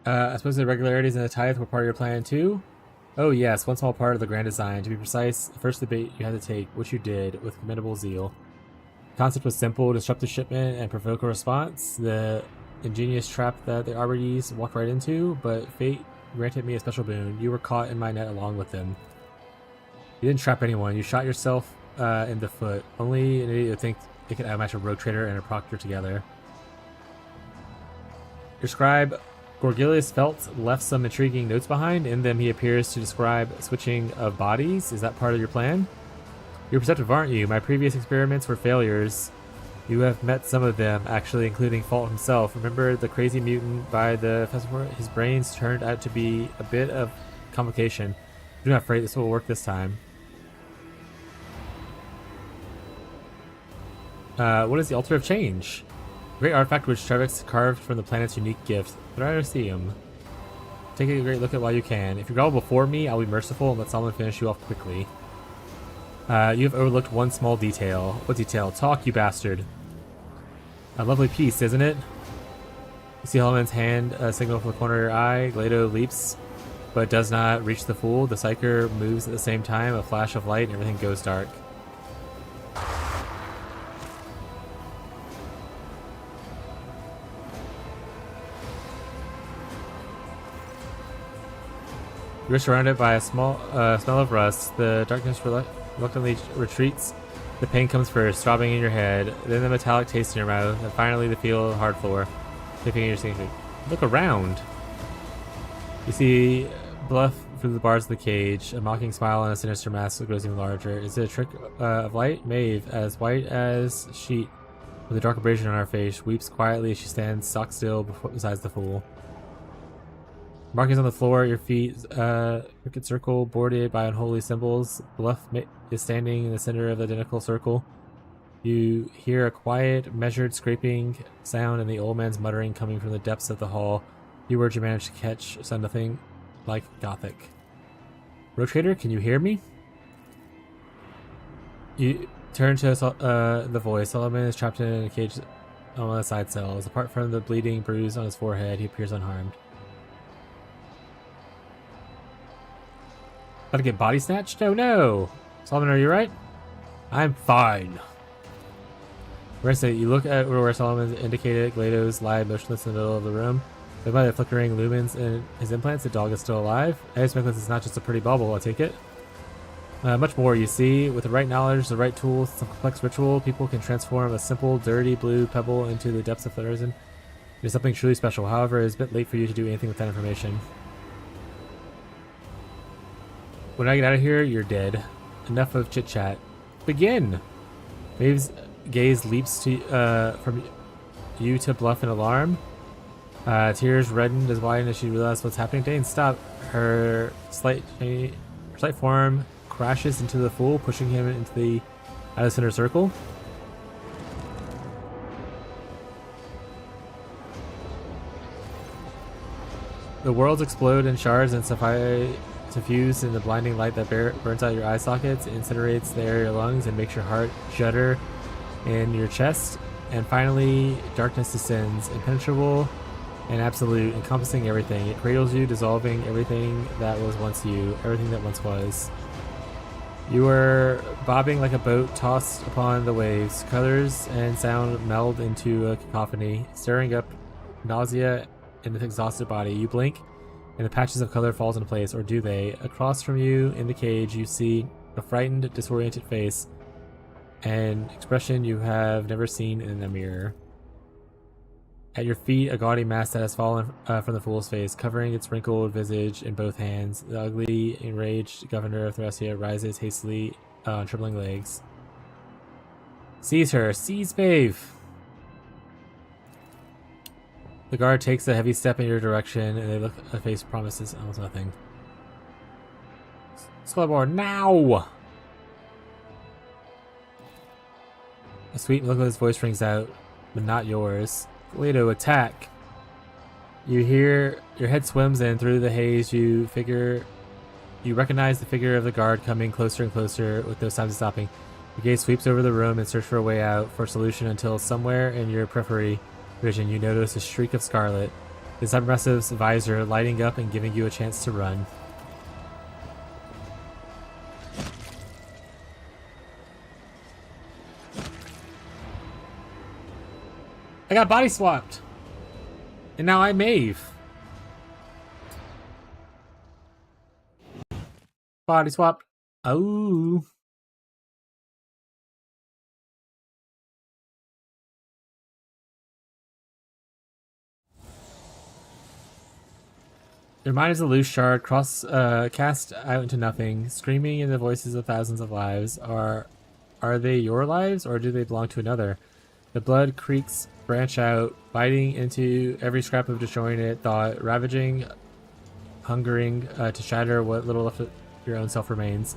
I suppose the irregularities in the tithe were part of your plan too? Oh yes, one small part of the grand design. To be precise, the first debate you had to take, which you did, with commendable zeal. The concept was simple: disrupt the shipment and provoke a response. The ingenious trap that the Arborese walked right into, but fate granted me a special boon. You were caught in my net along with them. You didn't trap anyone. You shot yourself in the foot. Only an idiot would think it could outmatch a rogue trader and a proctor together. Your scribe Gorgilius Felt left some intriguing notes behind. In them he appears to describe switching of bodies. Is that part of your plan? You're perceptive, aren't you? My previous experiments were failures. You have met some of them, actually, including Fault himself. Remember the crazy mutant by the festival? His brains turned out to be a bit of complication. Do not fret, this will work this time. What is the altar of change? Great artifact which Trevix carved from the planet's unique gift. But I don't see him. Take a great look at while you can. If you grovel before me, I'll be merciful and let Solomon finish you off quickly. You have overlooked one small detail. What detail? Talk, you bastard. A lovely piece, isn't it? You see Solomon's hand signal from the corner of your eye. Glado leaps, but does not reach the fool. The Psyker moves at the same time. A flash of light and everything goes dark. You're surrounded by a small smell of rust. The darkness reluctantly retreats. The pain comes first, throbbing in your head, then the metallic taste in your mouth, and finally the feel of the hard floor, sniffing in your signature. Look around. You see Bluff through the bars of the cage, a mocking smile and a sinister mask that grows even larger. Is it a trick of light? Maeve, as white as sheet, with a dark abrasion on her face, weeps quietly as she stands stock still beside the fool. Markings on the floor at your feet, crooked circle bordered by unholy symbols. Bluff is standing in the center of the identical circle. You hear a quiet, measured scraping sound and the old man's muttering coming from the depths of the hall. Few words you manage to catch sound nothing like Gothic. Rotator, can you hear me? You turn to the voice. Solomon is trapped in a cage on one of the side cells. Apart from the bleeding bruise on his forehead, he appears unharmed. About to get body snatched? Oh no! Solomon, are you right? I'm fine. You look at where Solomon's indicated. Glados lie motionless in the middle of the room. Led by the flickering lumens in his implants, the dog is still alive. Eddie's necklace is not just a pretty bauble, I take it. Much more, you see. With the right knowledge, the right tools, some complex ritual, people can transform a simple, dirty blue pebble into the depths of the horizon. It is something truly special. However, it is a bit late for you to do anything with that information. When I get out of here, you're dead. Enough of chit-chat. Begin! Maeve's gaze leaps from you to Bluff in alarm. Tears reddened as wide as she realized what's happening. Dane, stop. Her slight form crashes into the fool, pushing him into the out of center circle. The worlds explode in shards and suffuse in the blinding light that burns out your eye sockets, incinerates the air of your lungs, and makes your heart shudder in your chest. And finally, darkness descends, impenetrable and absolute, encompassing everything. It cradles you, dissolving everything that was once you, everything that once was. You are bobbing like a boat tossed upon the waves. Colors and sound meld into a cacophony, stirring up nausea in the exhausted body. You blink, and the patches of color falls into place, or do they? Across from you in the cage, you see a frightened, disoriented face, an expression you have never seen in a mirror. At your feet, a gaudy mask that has fallen from the fool's face, covering its wrinkled visage in both hands. The ugly, enraged governor of Thracia rises hastily on trembling legs. Seize her! Seize Maeve! The guard takes a heavy step in your direction, and they look. A face promises almost nothing. Scoreboard now! A sweet and luckless voice rings out, but not yours. Toledo, attack! You hear your head swims, and through the haze, you recognize the figure of the guard coming closer and closer with no signs of stopping. Your gaze sweeps over the room and search for a way out, for a solution, until somewhere in your periphery vision you notice a streak of scarlet, this unimpressive visor lighting up and giving you a chance to run. I got body swapped! And now I'm Maeve. Body swap. Oh. Your mind is a loose shard, cast out into nothing, screaming in the voices of thousands of lives. Are they your lives, or do they belong to another? The blood creaks branch out, biting into every scrap of destroying it, thought, ravaging, hungering to shatter what little of your own self remains.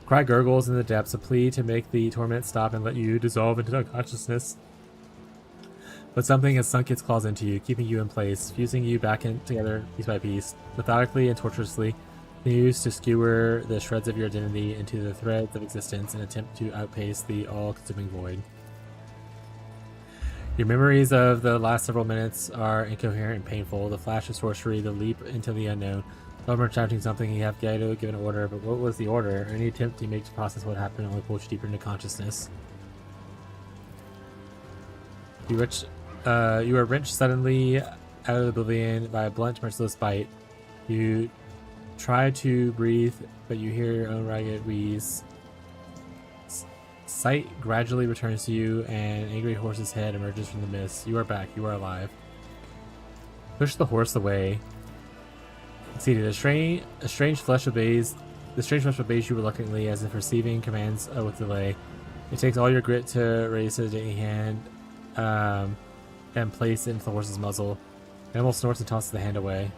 Cry gurgles in the depths, a plea to make the torment stop and let you dissolve into unconsciousness. But something has sunk its claws into you, keeping you in place, fusing you back in together piece by piece, methodically and tortuously, continues to skewer the shreds of your identity into the threads of existence in an attempt to outpace the all-consuming void. Your memories of the last several minutes are incoherent and painful. The flash of sorcery, the leap into the unknown. Someone shouting something, you have Gaito give an order, but what was the order? Any attempt you make to process what happened only pulls you deeper into consciousness. You are wrenched suddenly out of oblivion by a blunt, merciless bite. You try to breathe, but you hear your own ragged wheeze. Sight gradually returns to you, and an angry horse's head emerges from the mist. You are back. You are alive. Push the horse away. Succeeded. The strange flesh obeys you reluctantly, as if receiving commands with delay. It takes all your grit to raise a dainty hand and place it into the horse's muzzle. Animal snorts and tosses the hand away.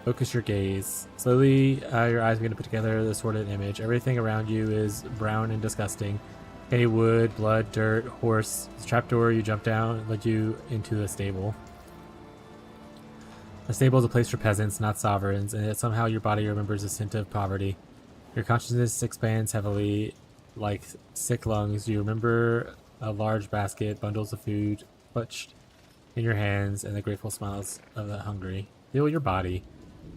Focus your gaze. Slowly, your eyes begin to put together the sordid image. Everything around you is brown and disgusting. Hay, wood, blood, dirt, horse. The trapdoor you jump down led you into a stable. A stable is a place for peasants, not sovereigns, and yet somehow your body remembers a scent of poverty. Your consciousness expands heavily, like sick lungs. You remember a large basket, bundles of food clutched in your hands, and the grateful smiles of the hungry. Feel your body.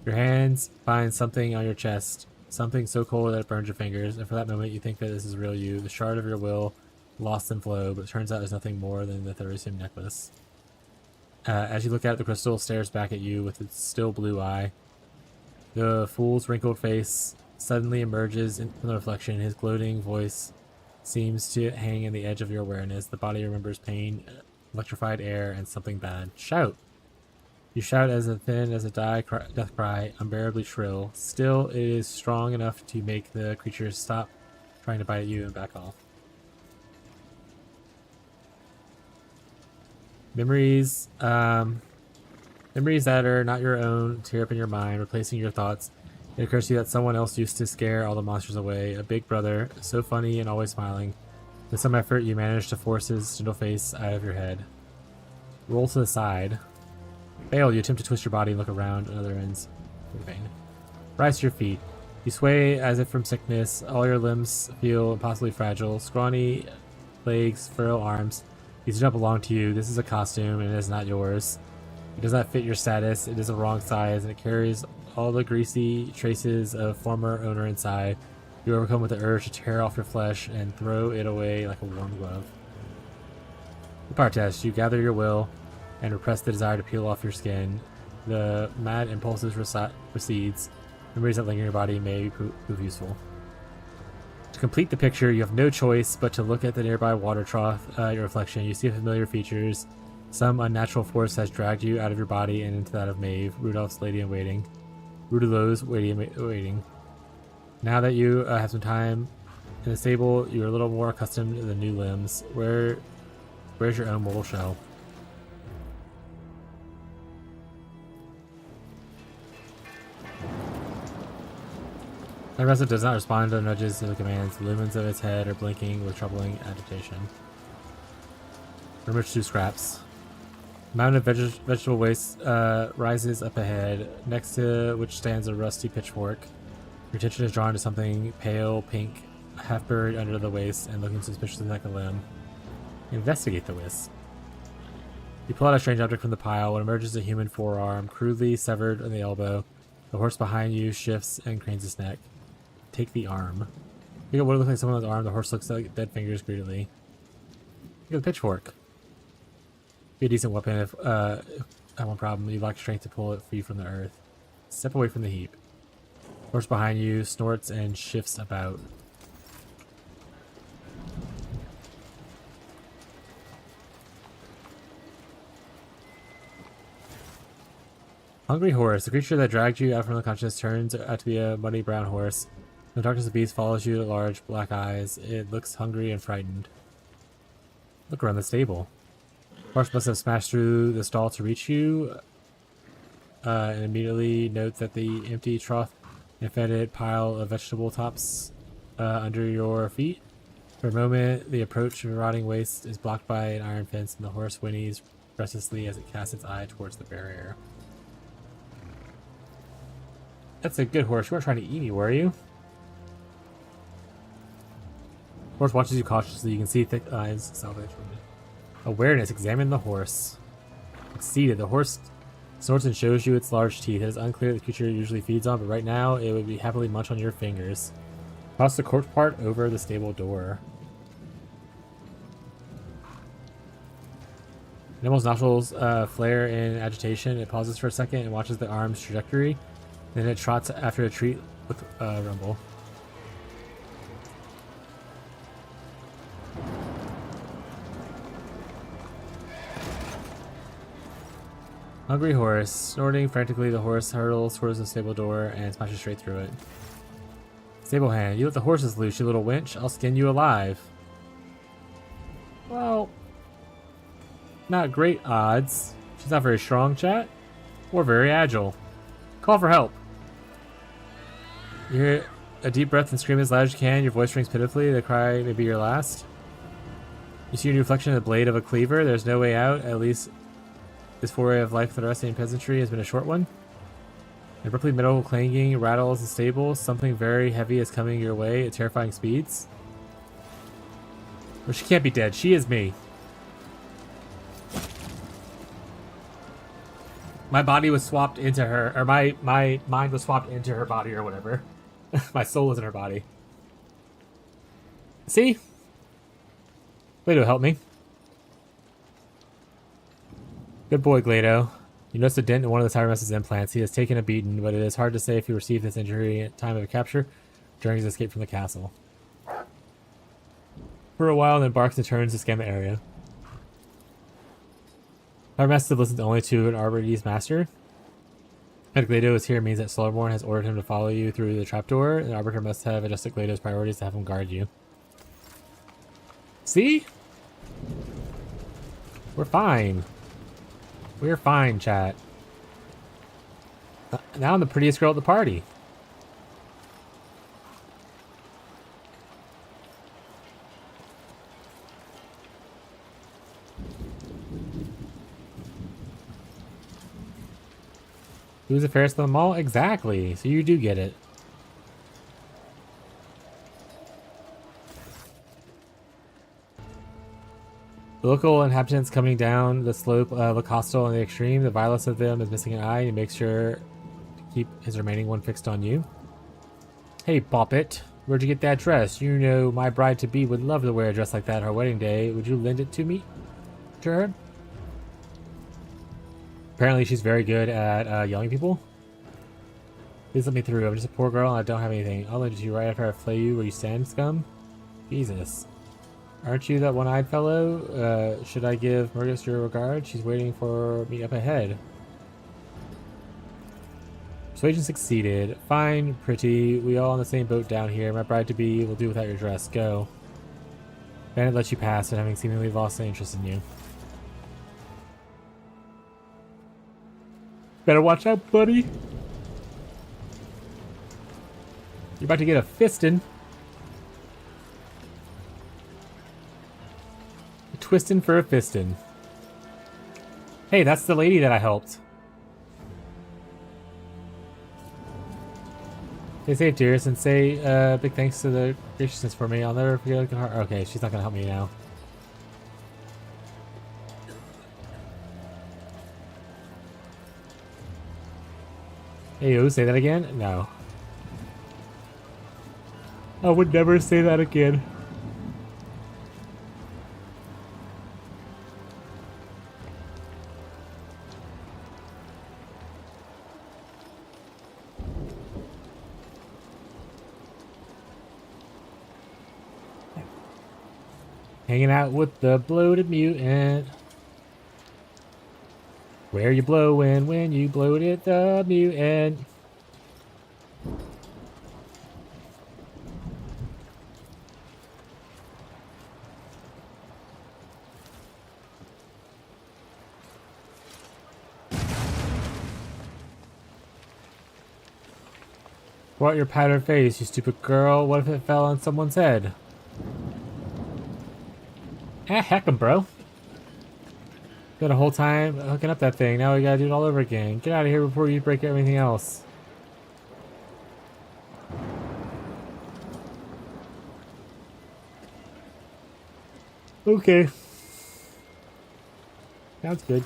Your hands find something on your chest, something so cold that it burns your fingers, and for that moment you think that this is real you, the shard of your will, lost in flow, but it turns out it's nothing more than the Theridium necklace. As you look at it, the crystal stares back at you with its still blue eye. The fool's wrinkled face suddenly emerges from the reflection. His gloating voice seems to hang in the edge of your awareness. The body remembers pain, electrified air, and something bad. Shout! You shout as thin as a death cry, unbearably shrill. Still, it is strong enough to make the creatures stop trying to bite at you and back off. Memories that are not your own tear up in your mind, replacing your thoughts. It occurs to you that someone else used to scare all the monsters away. A big brother, so funny and always smiling. With some effort, you manage to force his gentle face out of your head. Roll to the side. Fail, you attempt to twist your body and look around on other ends. In vain. Rise to your feet. You sway as if from sickness. All your limbs feel impossibly fragile. Scrawny legs, frail arms. These do not belong to you. This is a costume, and it is not yours. It does not fit your status. It is the wrong size, and it carries all the greasy traces of former owner inside. You are overcome with the urge to tear off your flesh and throw it away like a worn glove. The power test. You gather your will and repress the desire to peel off your skin. The mad impulses recedes. Memories that linger in your body may prove useful. To complete the picture, you have no choice but to look at the nearby water trough, your reflection. You see familiar features. Some unnatural force has dragged you out of your body and into that of Maeve, Rudolph's lady-in-waiting. Rudolph's waiting. Now that you have some time in the stable, you are a little more accustomed to the new limbs. Where's your own mortal shell? Aggressive does not respond to nudges to the commands. The lumens of its head are blinking with troubling agitation. Rummage 2 scraps. Mound of vegetable waste rises up ahead, next to which stands a rusty pitchfork. Your attention is drawn to something pale pink, half buried under the waste and looking suspiciously like a limb. Investigate the waste. You pull out a strange object from the pile. What emerges a human forearm, crudely severed on the elbow. The horse behind you shifts and cranes its neck. Take the arm. Look at what looks like someone's arm. The horse looks like dead fingers greedily. Look at the pitchfork. Be a decent weapon if I have one problem. You lack strength to pull it free from the earth. Step away from the heap. Horse behind you snorts and shifts about. Hungry horse. The creature that dragged you out from the consciousness turns out to be a muddy brown horse. In the darkness, the beast follows you with large black eyes. It looks hungry and frightened. Look around the stable. Horse must have smashed through the stall to reach you, and immediately note that the empty trough and fetid pile of vegetable tops under your feet. For a moment, the approach of rotting waste is blocked by an iron fence, and the horse whinnies restlessly as it casts its eye towards the barrier. That's a good horse. You weren't trying to eat me, were you? Horse watches you cautiously. You can see thick eyes salvage from it. Awareness. Examine the horse. Succeeded. The horse snorts and shows you its large teeth. It is unclear what the creature usually feeds on, but right now it would be happily munch on your fingers. Toss the corpse part over the stable door. Animal's nostrils flare in agitation. It pauses for a second and watches the arm's trajectory. Then it trots after a treat with a rumble. Hungry horse. Snorting frantically, the horse hurtles towards the stable door and smashes straight through it. Stable hand. You let the horses loose, you little wench. I'll skin you alive. Well, not great odds. She's not very strong, chat. Or very agile. Call for help. You hear a deep breath and scream as loud as you can. Your voice rings pitifully. The cry may be your last. You see your reflection in the blade of a cleaver. There's no way out. At least this foray of life for the Russian peasantry has been a short one. Abruptly, metal clanging rattles the stable. Something very heavy is coming your way at terrifying speeds. Well, she can't be dead. She is me. My body was swapped into her, or my mind was swapped into her body or whatever. My soul is in her body. See? Way to help me. Good boy, Glado. You notice a dent in one of the Tyrannus's implants. He has taken a beating, but it is hard to say if he received this injury at time of capture during his escape from the castle. For a while, then barks and turns to scan the area. Tyrannus listens only to an Arbor's master. That Glado is here means that Solarborn has ordered him to follow you through the trapdoor, and the Arbiter must have adjusted Glado's priorities to have him guard you. See? We're fine. We're fine, chat. Now I'm the prettiest girl at the party. Who's the fairest of them all? Exactly. So you do get it. The local inhabitants coming down the slope look hostile in the extreme. The vilest of them is missing an eye. He makes sure to keep his remaining one fixed on you. Hey, Boppet. Where'd you get that dress? You know my bride-to-be would love to wear a dress like that on her wedding day. Would you lend it to me? To her? Apparently she's very good at yelling people. Please let me through. I'm just a poor girl and I don't have anything. I'll lend it to you right after I flay you where you stand, scum. Jesus. Aren't you that one-eyed fellow? Should I give Murgus your regard? She's waiting for me up ahead. Persuasion succeeded. Fine, pretty. We all on the same boat down here. My bride-to-be will do without your dress. Go. Bandit lets you pass, but having seemingly lost any interest in you. Better watch out, buddy. You're about to get a fistin'. A twistin' for a fistin'. Hey, that's the lady that I helped. Stay safe, dearest, and say big thanks to the graciousness for me. I'll never forget her. Okay, she's not gonna help me now. Hey, yo, say that again? No. I would never say that again. Hanging out with the bloated mutant. Where you blowin' when you bloated the mutant? What your powdered face, you stupid girl? What if it fell on someone's head? Ah, heck 'em, bro. Got a whole time hooking up that thing. Now we gotta do it all over again. Get out of here before you break everything else. Okay. Sounds good.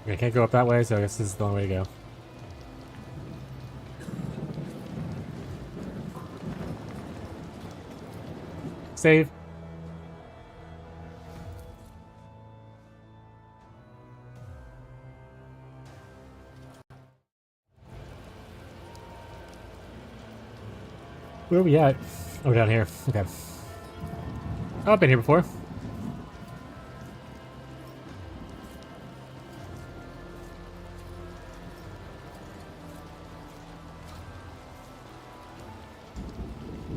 I can't go up that way, so I guess this is the only way to go. Save. Where are we at? Oh, down here. Okay. Oh, I've been here before.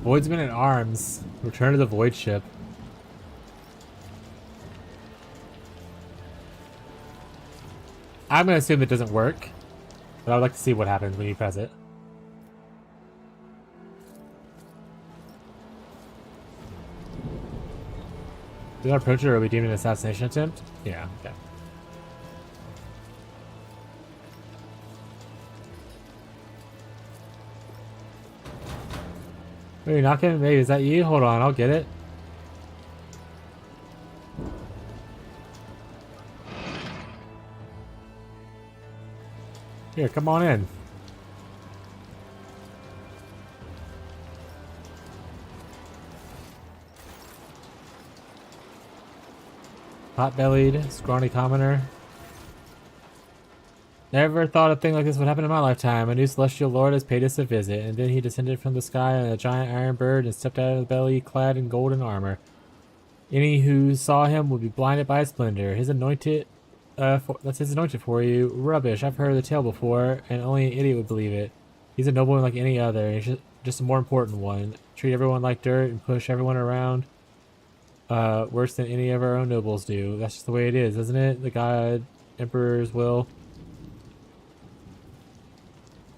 Voidsman at arms. Return to the void ship. I'm gonna assume it doesn't work, but I'd like to see what happens when you press it. Did I approach it or are we deemed an assassination attempt? Yeah, okay. Are you knocking? Maybe is that you? Hold on, I'll get it. Here, come on in. Pot-bellied, scrawny commoner. Never thought a thing like this would happen in my lifetime. A new celestial lord has paid us a visit, and then he descended from the sky on a giant iron bird and stepped out of the belly clad in golden armor. Any who saw him would be blinded by his splendor. His anointed, that's his anointed for you. Rubbish. I've heard the tale before, and only an idiot would believe it. He's a nobleman like any other, and he's just a more important one. Treat everyone like dirt and push everyone around. Worse than any of our own nobles do. That's just the way it is, isn't it? The god emperor's will.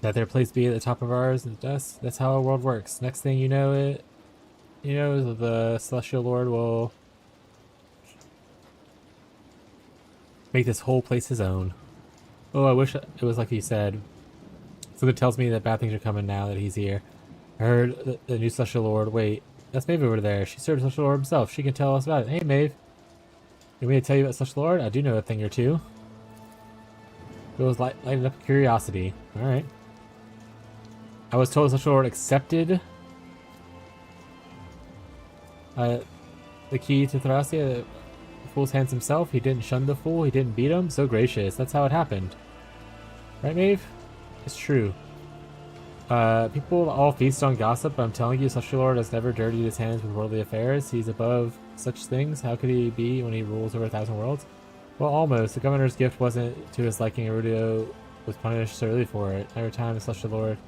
That their place be at the top of ours and dust. That's how our world works. Next thing you know the celestial lord will make this whole place his own. Oh, I wish it was like you said. Something tells me that bad things are coming now that he's here. I heard the new celestial lord. Wait, that's Maeve over there. She served celestial lord himself. She can tell us about it. Hey, Maeve. You want me to tell you about celestial lord? I do know a thing or two. It was lighting up curiosity. All right. I was told celestial lord accepted the key to Thracia. The fool's hands himself. He didn't shun the fool. He didn't beat him. So gracious. That's how it happened. Right, Maeve? It's true. People all feast on gossip, but I'm telling you, Celestial Lord has never dirtied his hands with worldly affairs. He's above such things. How could he be when he rules over 1,000 worlds? Well, almost. The governor's gift wasn't to his liking, and Rudio was punished severely for it. Every time the Celestial Lord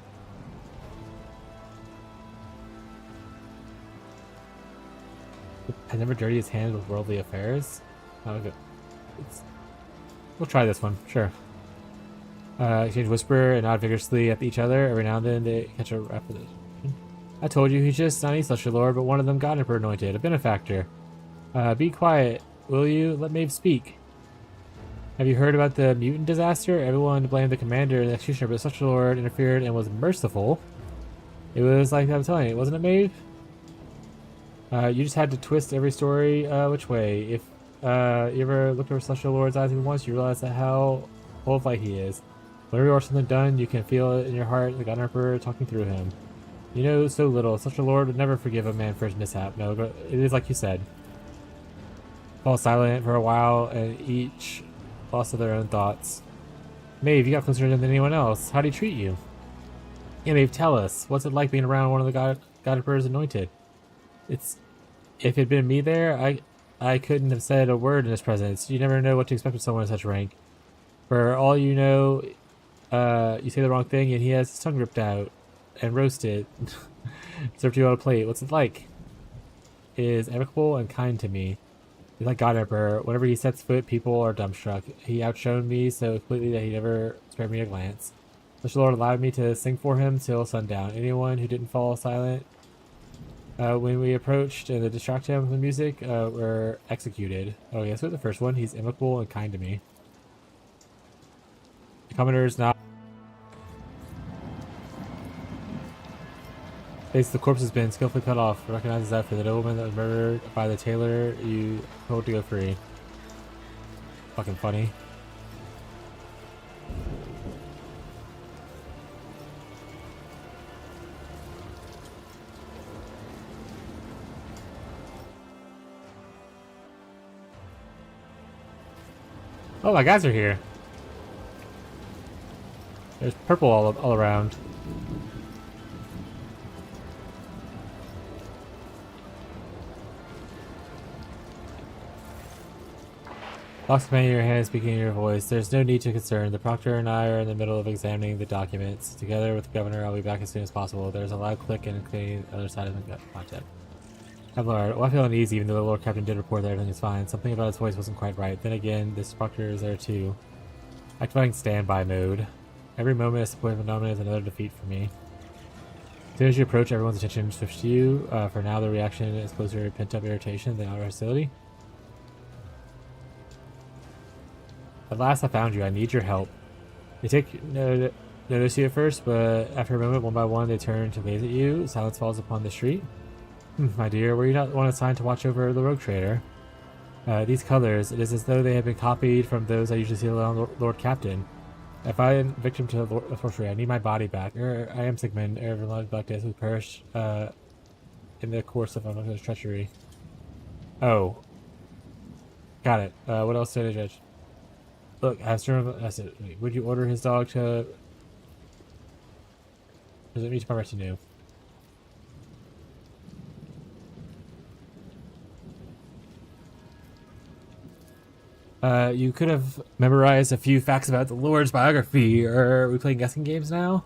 has never dirtied his hands with worldly affairs. Oh, okay. We'll try this one, sure. Exchange whisper and nod vigorously at each other. Every now and then they catch a rapid. I told you he's just not any such a lord, but one of them God Emperor anointed, a benefactor. Be quiet, will you? Let Maeve speak. Have you heard about the mutant disaster? Everyone blamed the commander and the executioner, but such a lord interfered and was merciful. It was like I'm telling you, wasn't it, Maeve? You just had to twist every story which way. If you ever looked over such a lord's eyes even once, you realize that how full of light he is. Whenever you watch something done, you can feel it in your heart, the God Emperor talking through him. You know so little. Such a lord would never forgive a man for his mishap. No, but it is like you said. Fall silent for a while, and each lost to their own thoughts. Maeve, you got closer than anyone else. How'd he treat you? Yeah, Maeve, tell us. What's it like being around one of the God Emperor's anointed? If it had been me there, I couldn't have said a word in his presence. You never know what to expect with someone of such rank. For all you know, you say the wrong thing and he has his tongue ripped out and roasted. Served you on a plate. What's it like? Is amicable and kind to me. He's like God Emperor. Whenever he sets foot, people are dumbstruck. He outshone me so completely that he never spared me a glance. The Lord allowed me to sing for him till sundown. Anyone who didn't fall silent when we approached and to distract him with the music were executed. Oh, yes, with the first one. He's amicable and kind to me. The Commodore's not. Face the corpse has been skillfully cut off. Recognizes that for the nobleman that was murdered by the tailor you told to go free. Fucking funny. Oh, my guys are here. There's purple all around. Vox commanding your hand, speaking in your voice. There's no need to concern. The proctor and I are in the middle of examining the documents. Together with the governor, I'll be back as soon as possible. There's a loud click and cleaning the other side of the contact. My lord, well, I feel uneasy even though the Lord Captain did report that everything is fine. Something about his voice wasn't quite right. Then again, this proctor is there too. Activating standby mode. Every moment a disappointment phenomenon is another defeat for me. As soon as you approach, everyone's attention switches to you. For now, the reaction is closer to pent-up irritation than outer hostility. At last I found you. I need your help. They take notice you at first, but after a moment, one by one, they turn to gaze at you. Silence falls upon the street. My dear, were you not the one assigned to watch over the rogue trader? These colors, it is as though they have been copied from those I usually see around Lord Captain. If I am victim to sorcery, I need my body back. I am Sigmund, heir of the Neglectus, who perished in the course of Unlucky's treachery. Oh. Got it. What else did I judge? Look, I said, would you order his dog to... Does it meet my retinue? You could have memorized a few facts about the Lord's biography. Are we playing guessing games now?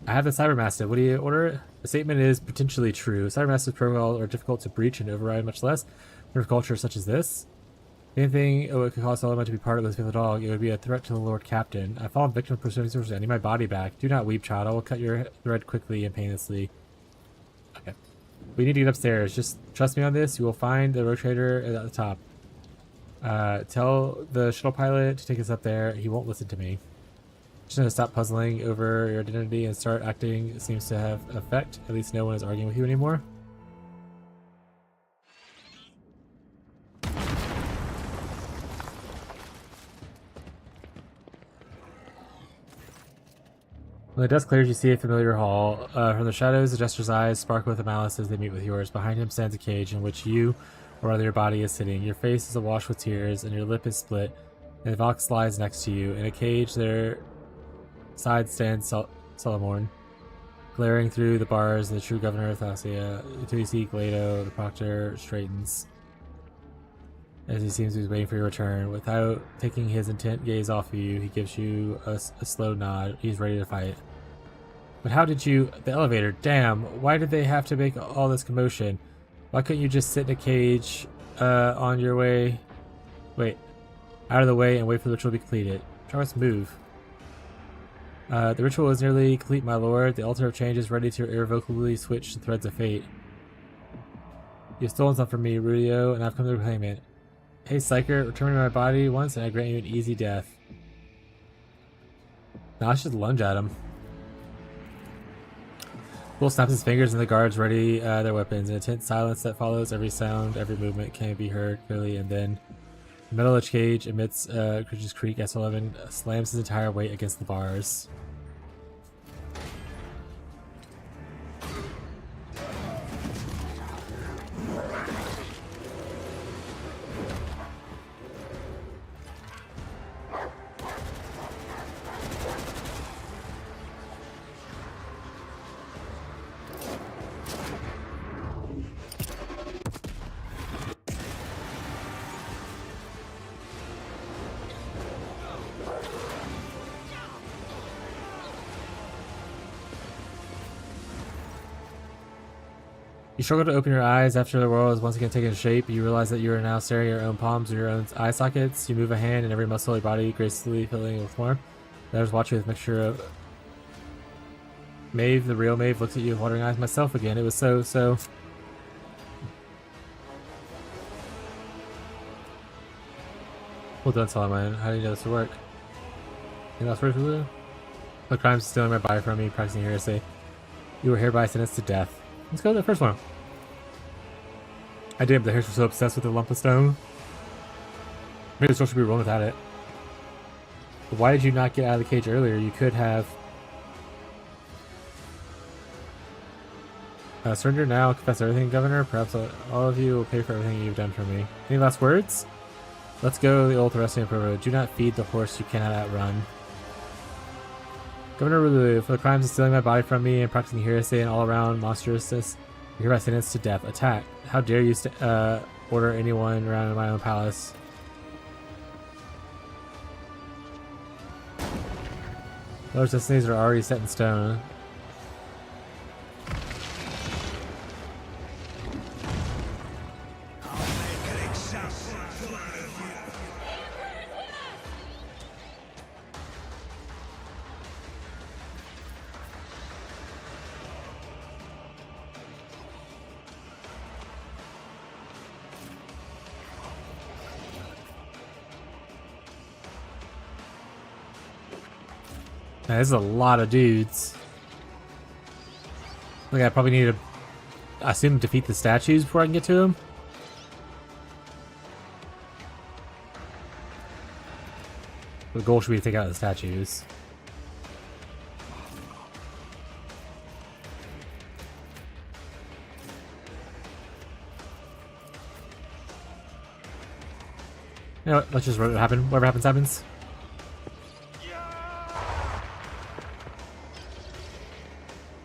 I have the Cybermaster. What do you order? The statement is potentially true. Cybermaster's protocol are difficult to breach and override, much less for culture such as this. Anything it could cause Solomon to be part of this faithful dog, it would be a threat to the Lord Captain. I've fallen victim to pursuing sources. I need my body back. Do not weep, child. I will cut your thread quickly and painlessly. Okay. We need to get upstairs. Just trust me on this. You will find the road trader at the top. Tell the shuttle pilot to take us up there. He won't listen to me. Just gonna stop puzzling over your identity and start acting. It seems to have effect. At least no one is arguing with you anymore. When the dust clears, you see a familiar hall. From the shadows, the jester's eyes sparkle with malice as they meet with yours. Behind him stands a cage in which you, or rather your body, is sitting. Your face is awash with tears, and your lip is split. And Vox lies next to you. In a cage, their side stands Solomon, glaring through the bars, the true governor of Thasia. Until you see Glado, the proctor straightens, as he seems to be waiting for your return. Without taking his intent gaze off of you, he gives you a slow nod. He's ready to fight. But how did you... The elevator, damn. Why did they have to make all this commotion? Why couldn't you just sit in a cage on your way... Wait. Out of the way and wait for the ritual to be completed. Charles, move. The ritual is nearly complete, my lord. The altar of change is ready to irrevocably switch the threads of fate. You've stolen something from me, Rudio, and I've come to reclaim it. Hey, Psyker, return me to my body once and I grant you an easy death. Now let's just lunge at him. Bull snaps his fingers and the guards ready their weapons. In a tense silence that follows, every sound, every movement can be heard clearly, and then the metal cage emits a creature's creak as Sullivan slams his entire weight against the bars. You struggle to open your eyes after the world is once again taken shape. You realize that you are now staring at your own palms or your own eye sockets. You move a hand and every muscle of your body gracefully filling with warmth. The others watch you with a mixture of... Maeve, the real Maeve, looks at you with wondering eyes. Myself again. It was so... Well done, Solomon. How do you know this would work? Anything else works, Lulu? The crimes stealing my body from me, practicing heresy. You were hereby sentenced to death. Let's go to the first one. I did, but the Harris were so obsessed with the lump of stone. Maybe the story should be rolling without it. But why did you not get out of the cage earlier? You could have... surrender now, confess everything, Governor. Perhaps all of you will pay for everything you've done for me. Any last words? Let's go the old Thorestian road. Do not feed the horse you cannot outrun. Governor Rulu, for the crimes of stealing my body from me and practicing heresy and all-around monstrousness, you're hereby sentenced to death. Attack. How dare you order anyone around in my own palace? Those destinies are already set in stone. Now, this is a lot of dudes. Like, I probably need to, I assume, defeat the statues before I can get to them. The goal should be to take out the statues. You know what? Let's just let it happen. Whatever happens, happens.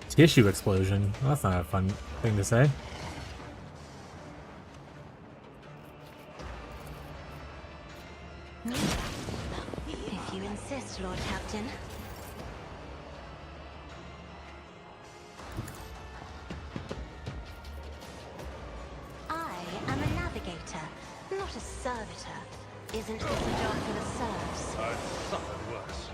Tissue explosion. Well, that's not a fun thing to say. If you insist, Lord Captain. I am a navigator, not a servitor. Isn't this a job for the serfs? I've suffered worse.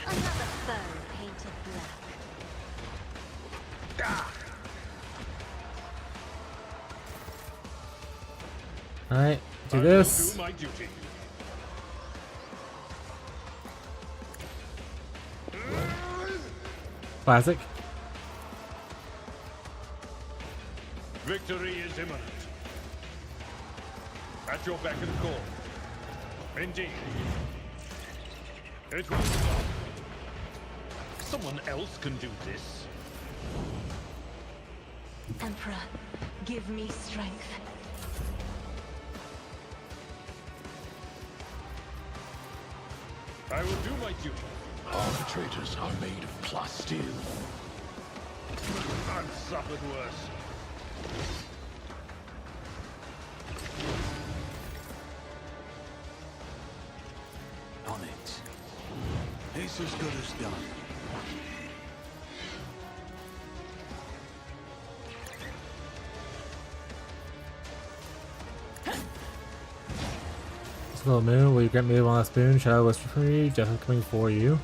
Another foe painted black. Alright, do I this. will do my duty. Classic. Victory is imminent. At your beck and call. Indeed. It will stop. Someone else can do this. Emperor, give me strength. I will do my duty. Arbitrators are made of plasteel. I've suffered worse. On it. It's as good as done. Little moon, will you grant me one last boon? Shadow whisper for you. Death is coming for you.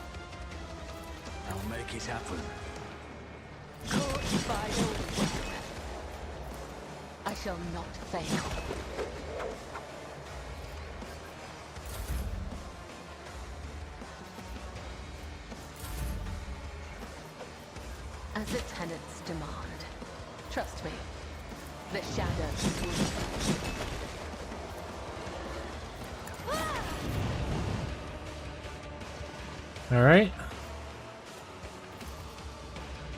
I'll make it happen. Caught by the web. I shall not fail. As the tenants demand. Trust me, the shadows will. All right.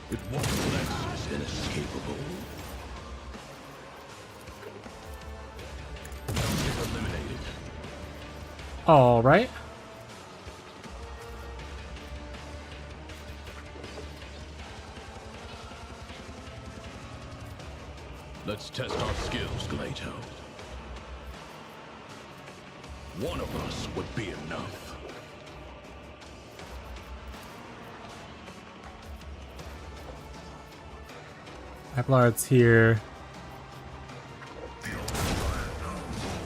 With one lens is inescapable. Target eliminated. All right. Let's test our skills, Glato. One of us would be enough. Applard's here. The old fire knows all,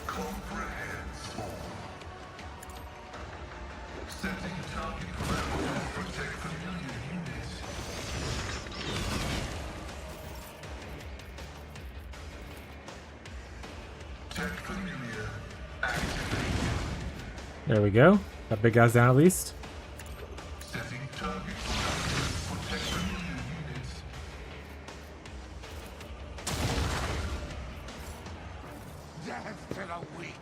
comprehends all. Setting target ground to protect familiar units. Tech familiar activated. There we go. That big guy's down at least. Setting target ground to protect familiar units. Death to the weak.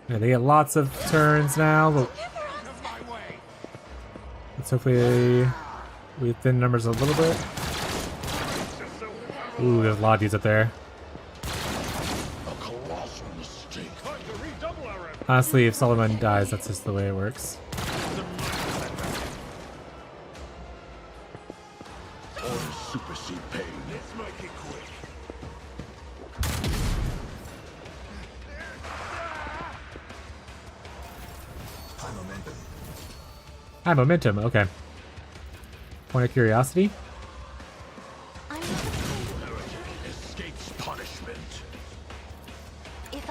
Yeah, they get lots of turns now, but My way. let's hopefully we thin numbers a little bit. Ooh, there's a lot of dudes up there. A colossal mistake. Time to redouble our efforts. Honestly, if Solomon dies, that's just the way it works. Orders supersede pain. Let's make it quick. High momentum. High momentum, okay. Point of curiosity. I'm not afraid Heretic escapes punishment. if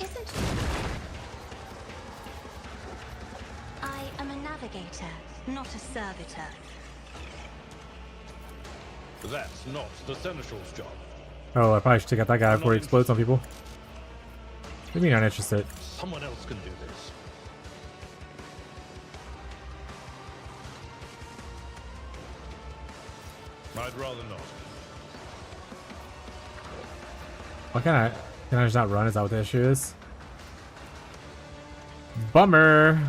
Isn't I am a navigator, not a servitor. That's not the Seneschal's job. Oh, I probably should take out that guy before he explodes on people. What do you mean not interested? Someone else can do this. I'd rather not. Why can't I just not run? Is that what the issue is? Bummer.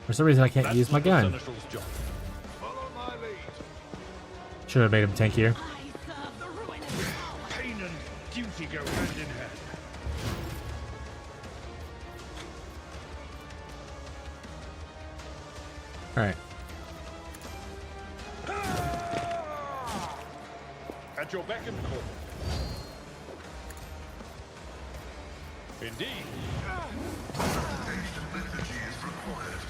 For some reason I can't That's use my not the gun. Seneschal's job. Follow my lead. Should have made him tankier. Pain and duty go hand in hand. Alright. At your beck and call. Indeed. Ancient liturgy is required.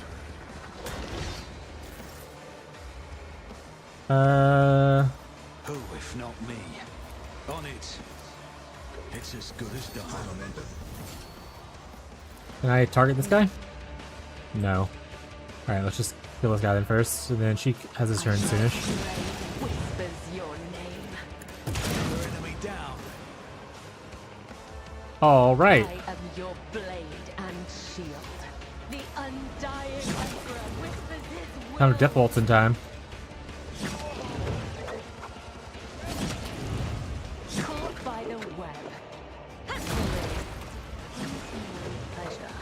Who, if not me? On it. It's as good as done. Can I target this guy? No. Alright, let's just kill this guy then first, and then she has his turn soonish. Whispers your name. Your enemy down. Alright. I am your blade and shield. The undying emperor whispers his will. Time to death bolts in time. Caught by the web. Pleasure.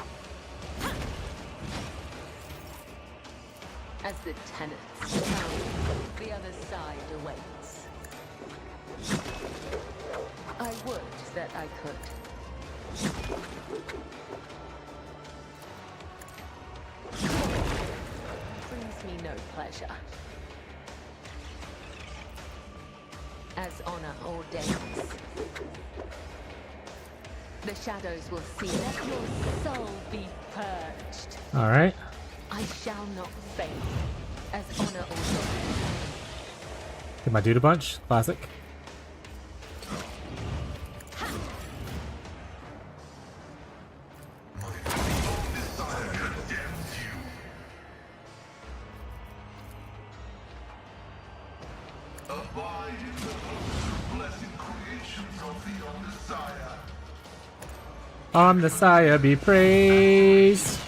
As the tenants count, the other side awaits. I would that I could. Brings me no pleasure. As honor ordains. The shadows will see. Let your soul be purged. All right. I shall not fail, as honor ordains. Get my dude a bunch. Classic. Abide in the host, blessed creations of the Omnissiah. Omnissiah be praised.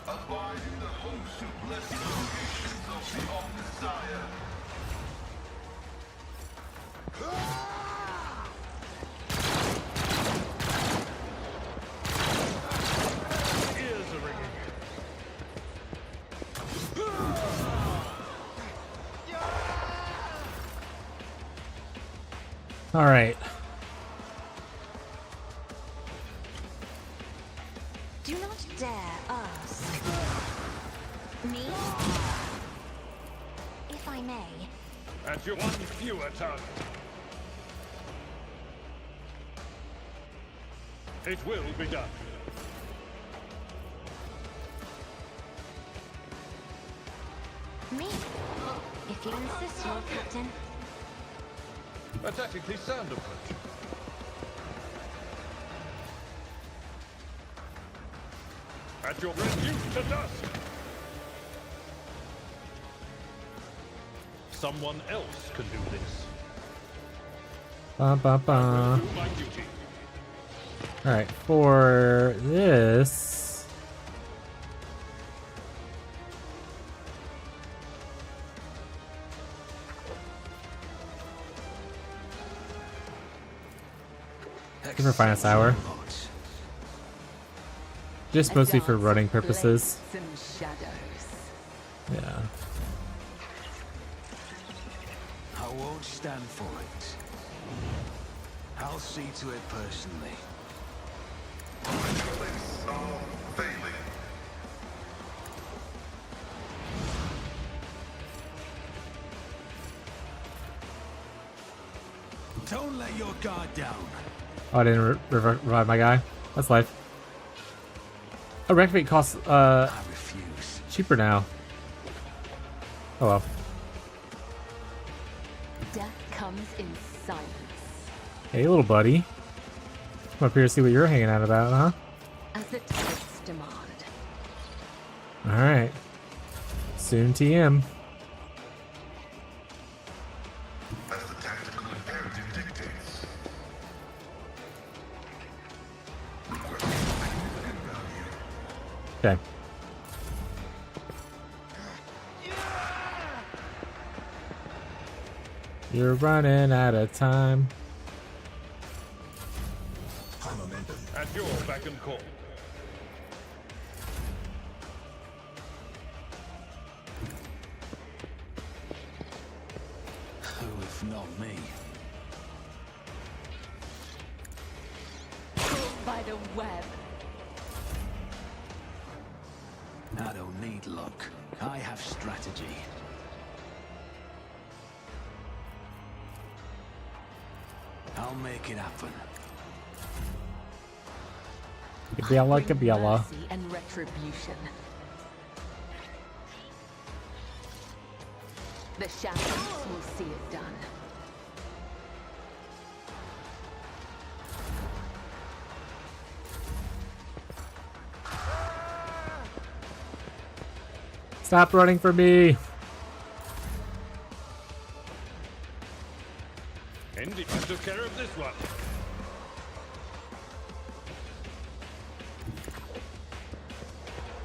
Abide in the host of blessed creations of the Omnissiah. Ears are ringing. All right. Do not dare ask. Me? If I may. At your one fewer tongue. It will be done. Me? If you insist, Lord Captain. A tactically sound approach. At your reduced to dust. Someone else can do this. Ba ba ba. Do my duty. All right. For this, give her finest hour. Just mostly for running purposes. Blades and shadows. Yeah. I won't stand for it. I'll see to it personally. Place of failing. Don't let your guard down. Oh, I didn't revive my guy. That's life. Oh, Reactivate costs I refuse. cheaper now. Oh well. Death comes in silence. Hey, little buddy. Come up here to see what you're hanging out about, huh? As the tides demand. All right. Soon TM. As the tactical imperative dictates. Requesting significant value. Okay. You're running out of time. At your beck and call. Who if not me? By the web. I don't need luck. I have strategy. I'll make it happen. Gabriella, Gabriella. Mercy and retribution. The shadows will see it done. Stop running from me. Indeed, I took care of this one.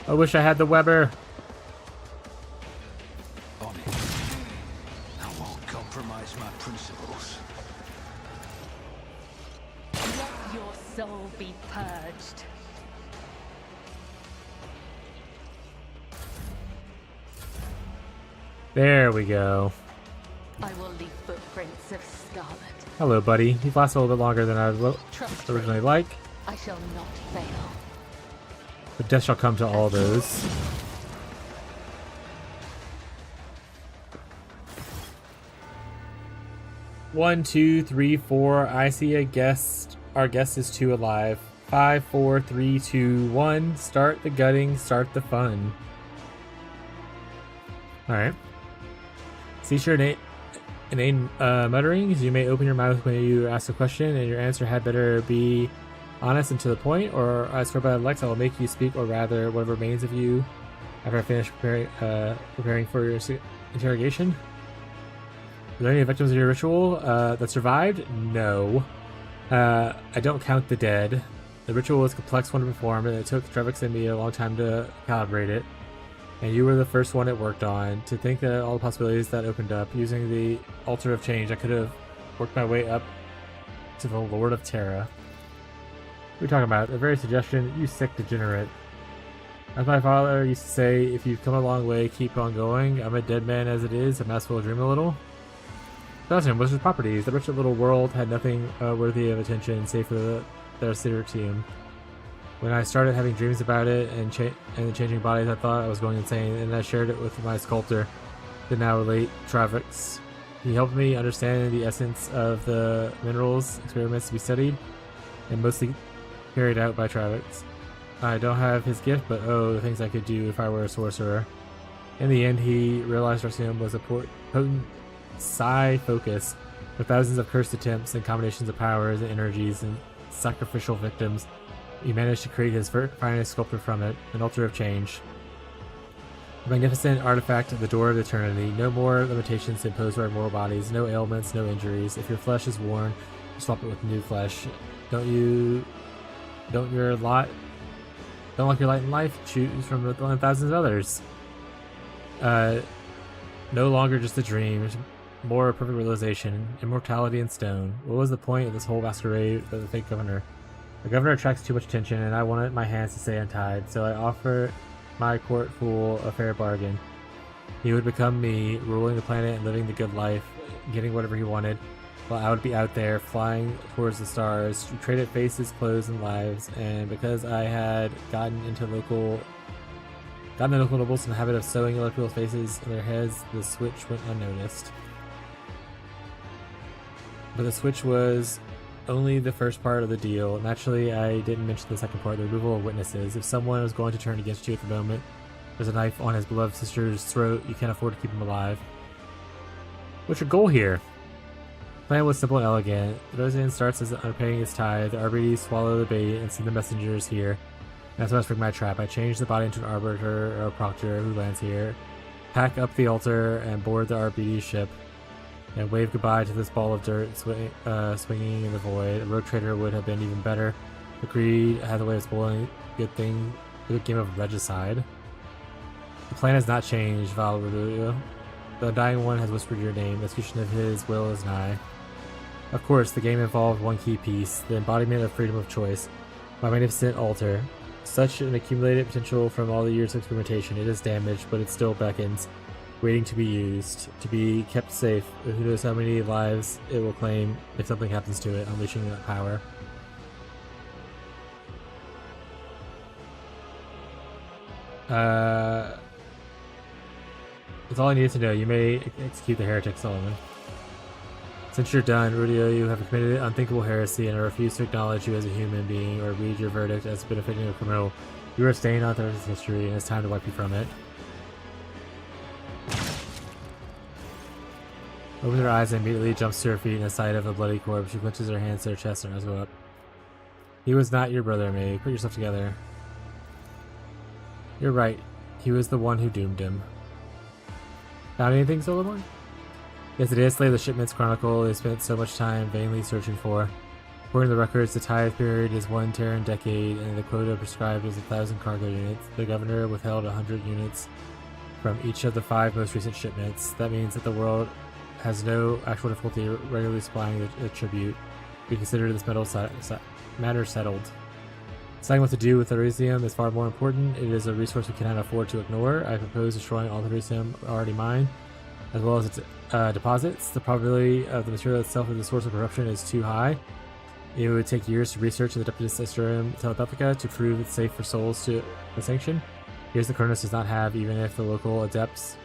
I wish I had the Weber. On it. I won't compromise my principles. Let your soul be purged. There we go. I will leave footprints of scarlet. Hello, buddy. You've lasted a little bit longer than I would Trust me, originally like. I shall not fail. But death shall come to all those. 1, 2, 3, 4. I see a guest. Our guest is 2 alive. 5, 4, 3, 2, 1. Start the gutting, start the fun. Alright. Cease your inane mutterings. You may open your mouth when you ask a question, and your answer had better be honest and to the point, or I swear by Lex, I will make you speak, or rather, what remains of you after I finish preparing for your interrogation. Are there any victims of your ritual that survived? No. I don't count the dead. The ritual was a complex one to perform, and it took Trevix and me a long time to calibrate it. And you were the first one it worked on. To think that all the possibilities that opened up, using the altar of change, I could have worked my way up to the Lord of Terra. What are you talking about? The very suggestion, you sick degenerate. As my father used to say, if you've come a long way, keep on going. I'm a dead man as it is, I might as well dream a little. Belgium was his properties. The rich little world had nothing worthy of attention save for their Ceridium. When I started having dreams about it and the changing bodies, I thought I was going insane, and I shared it with my sculptor, the now late Travix. He helped me understand the essence of the minerals experiments to be studied, and mostly carried out by Travix. I don't have his gift, but oh, the things I could do if I were a sorcerer. In the end, he realized Arceum was a potent psi focus, with thousands of cursed attempts and combinations of powers and energies and sacrificial victims. He managed to create his finest sculpture from it, an altar of change. A magnificent artifact at the door of eternity. No more limitations imposed by our mortal bodies, no ailments, no injuries. If your flesh is worn, swap it with new flesh. Don't like your lot in life, choose from the thousands of others. No longer just a dream, more a perfect realization. Immortality in stone. What was the point of this whole masquerade of the fake governor? The governor attracts too much attention, and I wanted my hands to stay untied, so I offered my court fool a fair bargain. He would become me, ruling the planet and living the good life, getting whatever he wanted, while I would be out there, flying towards the stars. We traded faces, clothes, and lives, and because I had gotten the local nobles in the habit of sewing other people's faces in their heads, the switch went unnoticed. But the switch was only the first part of the deal. Naturally, I didn't mention the second part, the removal of witnesses. If someone was going to turn against you at the moment, there's a knife on his beloved sister's throat, you can't afford to keep him alive. What's your goal here? The plan was simple and elegant. The resident starts as unpaying his tithe, the RBDs swallow the bait and send the messengers here. That's when I spring my trap. I change the body into an arbiter or a proctor who lands here, pack up the altar and board the RBD ship, and wave goodbye to this ball of dirt swinging in the void. A rogue trader would have been even better. The greed had the way of spoiling a good game of regicide. The plan has not changed, Val Reduio. The dying one has whispered your name. The execution of his will is nigh. Of course, the game involved one key piece, the embodiment of freedom of choice. My magnificent altar. Such an accumulated potential from all the years of experimentation. It is damaged, but it still beckons, waiting to be used, to be kept safe. Who knows how many lives it will claim if something happens to it, unleashing that power. That's all I needed to know. You may execute the heretic, Solomon. Since you're done, Rudio, you have committed unthinkable heresy, and I refuse to acknowledge you as a human being or read your verdict as benefiting a criminal. You are staying on Thursday's history, and it's time to wipe you from it. Opens her eyes and immediately jumps to her feet in the sight of a bloody corpse. She clenches her hands to her chest and her eyes go up. He was not your brother, May. Put yourself together. You're right. He was the one who doomed him. Found anything, Solomon? Yes, it is. Slay the Shipment's Chronicle they spent so much time vainly searching for. According to the records, the tithe period is 1 Terran decade, and the quota prescribed is 1,000 cargo units. The governor withheld 100 units from each of the 5 most recent shipments. That means that the world has no actual difficulty regularly supplying the tribute. We consider this matter settled. Deciding what to do with the Elysium is far more important. It is a resource we cannot afford to ignore. I propose destroying all the Elysium already mined, as well as its deposits. The probability of the material itself as a source of corruption is too high. It would take years to research the Deputistrum Telepathica to prove it's safe for souls to sanction. Here's the Cronus does not have, even if the local adepts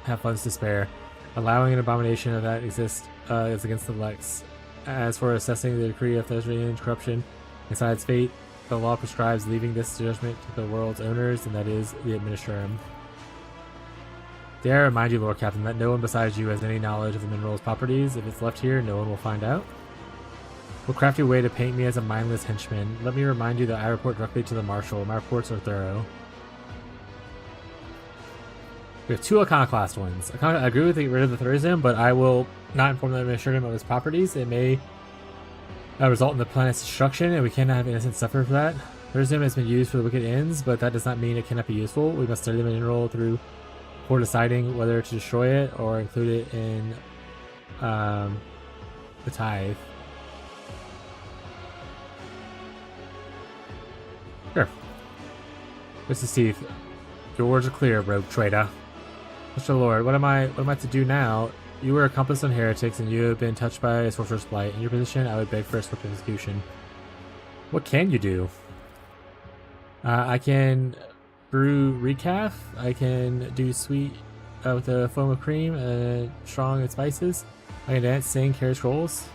have funds to spare. Allowing an abomination of that exist is against the Lex. As for assessing the decree of Thessalonian corruption inside its fate, the law prescribes leaving this judgment to the world's owners, and that is the Administratum. Dare I remind you, Lord Captain, that no one besides you has any knowledge of the mineral's properties. If it's left here, no one will find out. What crafty way to paint me as a mindless henchman. Let me remind you that I report directly to the Marshal. My reports are thorough. We have 2 Iconoclast ones. I agree with getting rid of the Thursday, but I will not inform the Administratum of its properties. It may result in the planet's destruction, and we cannot have innocents suffer for that. Thursday has been used for the wicked ends, but that does not mean it cannot be useful. We must study the mineral before deciding whether to destroy it or include it in the tithe. Sure. Mr. Steve, your words are clear, rogue traitor. Mr. Lord, what am I to do now? You were accomplice on heretics, and you have been touched by a sorcerer's blight. In your position, I would beg for a swift execution. What can you do? I can brew recaf. I can do sweet with a foam of cream and strong and spices. I can dance, sing, carry scrolls.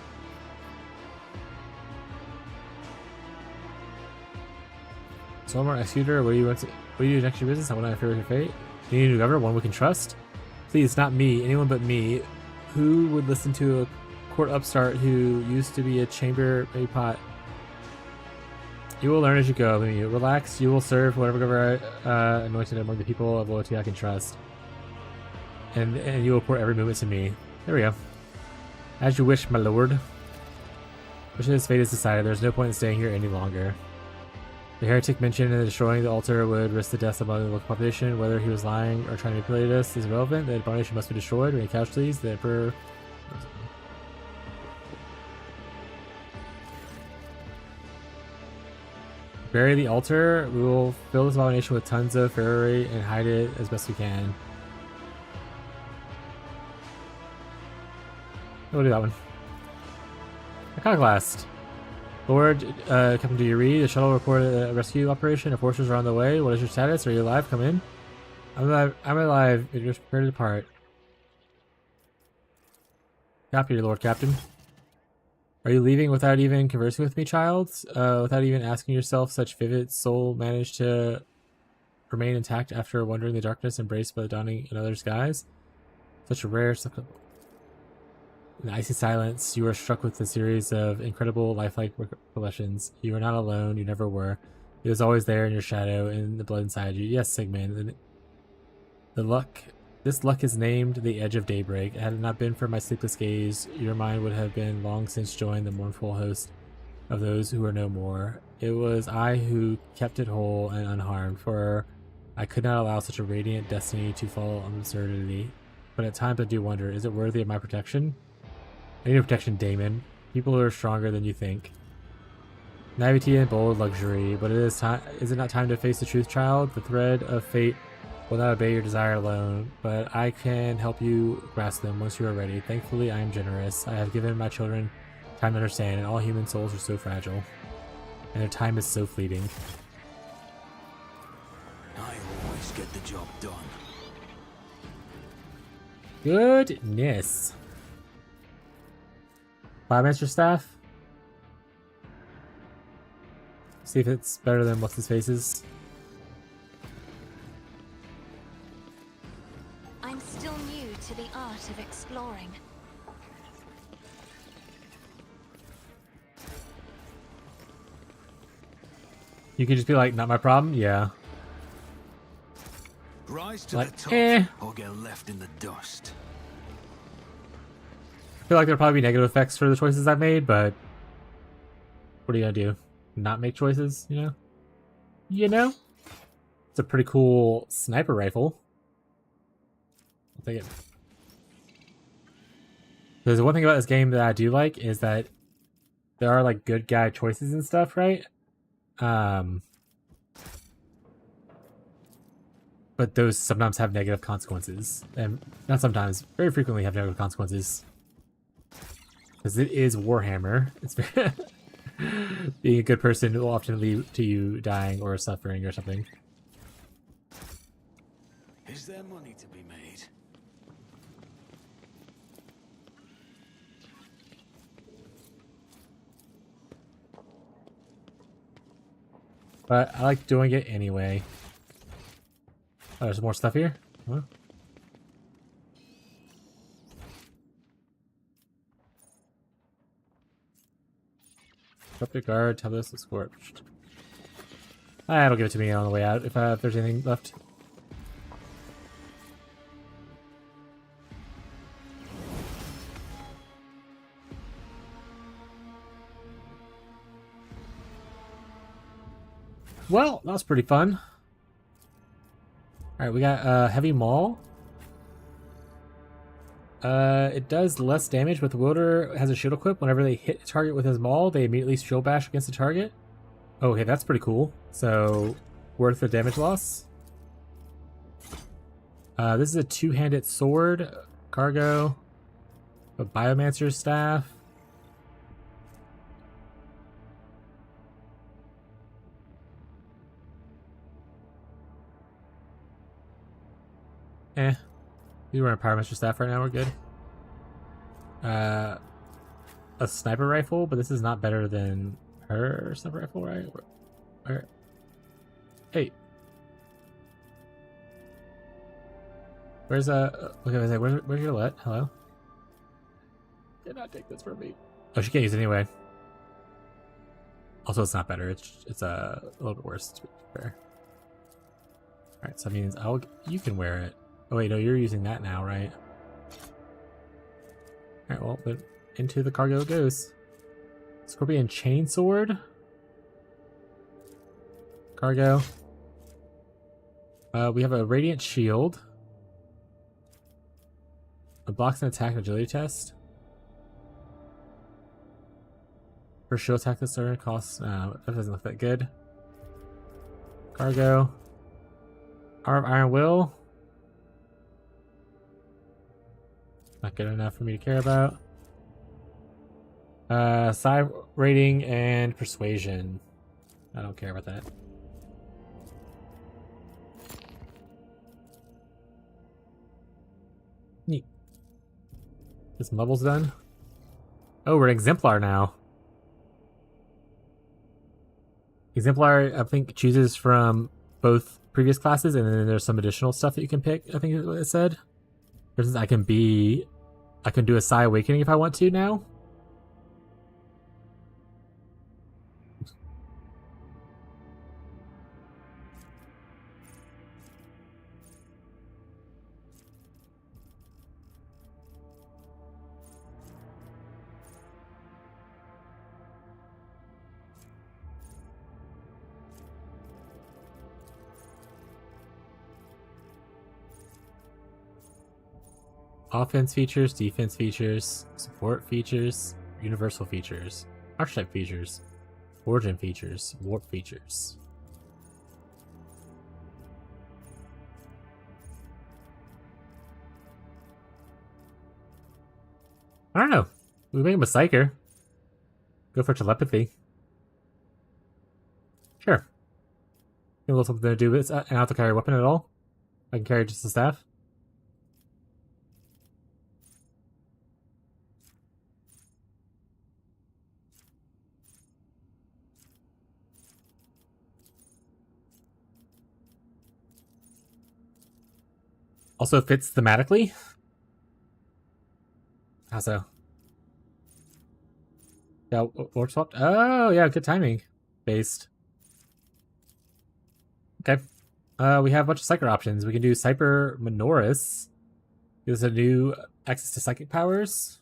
Solomar Executor, what do you do next to your business? I want to interfere with your fate. You need a new governor, one we can trust? Please, not me, anyone but me. Who would listen to a court upstart who used to be a chamber pot? You will learn as you go. Relax, you will serve whatever governor anointed among the people of loyalty I can trust. And you will report every movement to me. There we go. As you wish, my lord. Wish his fate is decided. There's no point in staying here any longer. The heretic mentioned in destroying the altar would risk the deaths among the local population. Whether he was lying or trying to manipulate us is irrelevant. The abomination must be destroyed. Any casualties? The Emperor... Bury the altar. We will fill this abomination with tons of ferrari and hide it as best we can. We'll do that one. Iconoclast. Lord, Captain, do you read? The shuttle reported a rescue operation. The forces are on the way. What is your status? Are you alive? Come in. I'm alive. I'm alive. You're prepared to depart. Copy, Lord Captain. Are you leaving without even conversing with me, child? Without even asking yourself, such vivid soul managed to remain intact after wandering the darkness embraced by the dawning in other skies? Such a rare... In the icy silence, you are struck with a series of incredible lifelike recollections. You are not alone, you never were. It was always there in your shadow, in the blood inside you. Yes, Sigmund. This luck is named the Edge of Daybreak. Had it not been for my sleepless gaze, your mind would have been long since joined the mournful host of those who are no more. It was I who kept it whole and unharmed, for I could not allow such a radiant destiny to fall on absurdity. But at times I do wonder, is it worthy of my protection? I need your protection, Damon. People are stronger than you think. Naivety and bold luxury, but is it not time to face the truth, child? The thread of fate will not obey your desire alone, but I can help you grasp them once you are ready. Thankfully, I am generous. I have given my children time to understand, and all human souls are so fragile, and their time is so fleeting. I always get the job done. Goodness. Master Staff. See if it's better than what's his face's. I'm still new to the art of exploring. You could just be like, not my problem? Yeah. Rise to Like, the top or get left in the dust. I feel like there'll probably be negative effects for the choices I've made, but what are you gonna do? Not make choices, you know? You know? It's a pretty cool sniper rifle. I'll take it. There's one thing about this game that I do like is that there are like good guy choices and stuff, right? But those sometimes have negative consequences. And not sometimes, very frequently have negative consequences. Because it is Warhammer. It's very being a good person will often lead to you dying or suffering or something. Is there money to be made? But I like doing it anyway. Oh, there's more stuff here? Huh? Up your guard, Tabus is scorched. It'll give it to me on the way out if there's anything left. Well, that was pretty fun. Alright, we got Heavy Maul. It does less damage, but the wielder has a shield equip. Whenever they hit a target with his maul, they immediately shield bash against the target. Oh, okay, that's pretty cool. So, worth the damage loss. This is a two-handed sword, cargo, a biomancer's staff. We're wearing a Pyromancer staff right now, we're good. A sniper rifle, but this is not better than her sniper rifle, right? Where? Hey. Where's okay, where's your let? Hello? Did not take this from me. Oh, she can't use it anyway. Also, it's not better. It's a little bit worse, to be fair. Alright, so that means you can wear it. Oh wait, no, you're using that now, right? Alright, well, but into the cargo it goes. Scorpion Chainsword. Cargo. We have a Radiant Shield. A blocks an attack and agility test. For shield attack this turn costs... that doesn't look that good. Cargo. Arm of Iron Will. Not good enough for me to care about. Psi rating and persuasion. I don't care about that. Neat. This level's done. Oh, we're an Exemplar now. Exemplar, I think, chooses from both previous classes, and then there's some additional stuff that you can pick, I think is what it said. For instance, I can do a Psi Awakening if I want to now. Offense features, defense features, support features, universal features, archetype features, origin features, warp features. I don't know. We make him a psyker. Go for telepathy. Sure. Give a little something to do with it. I don't have to carry a weapon at all. I can carry just a staff. Also fits thematically. How so? Yeah, orc swapped. Oh, yeah, good timing. Based. Okay. We have a bunch of psychic options. We can do Cyper Minoris. Gives a new access to psychic powers.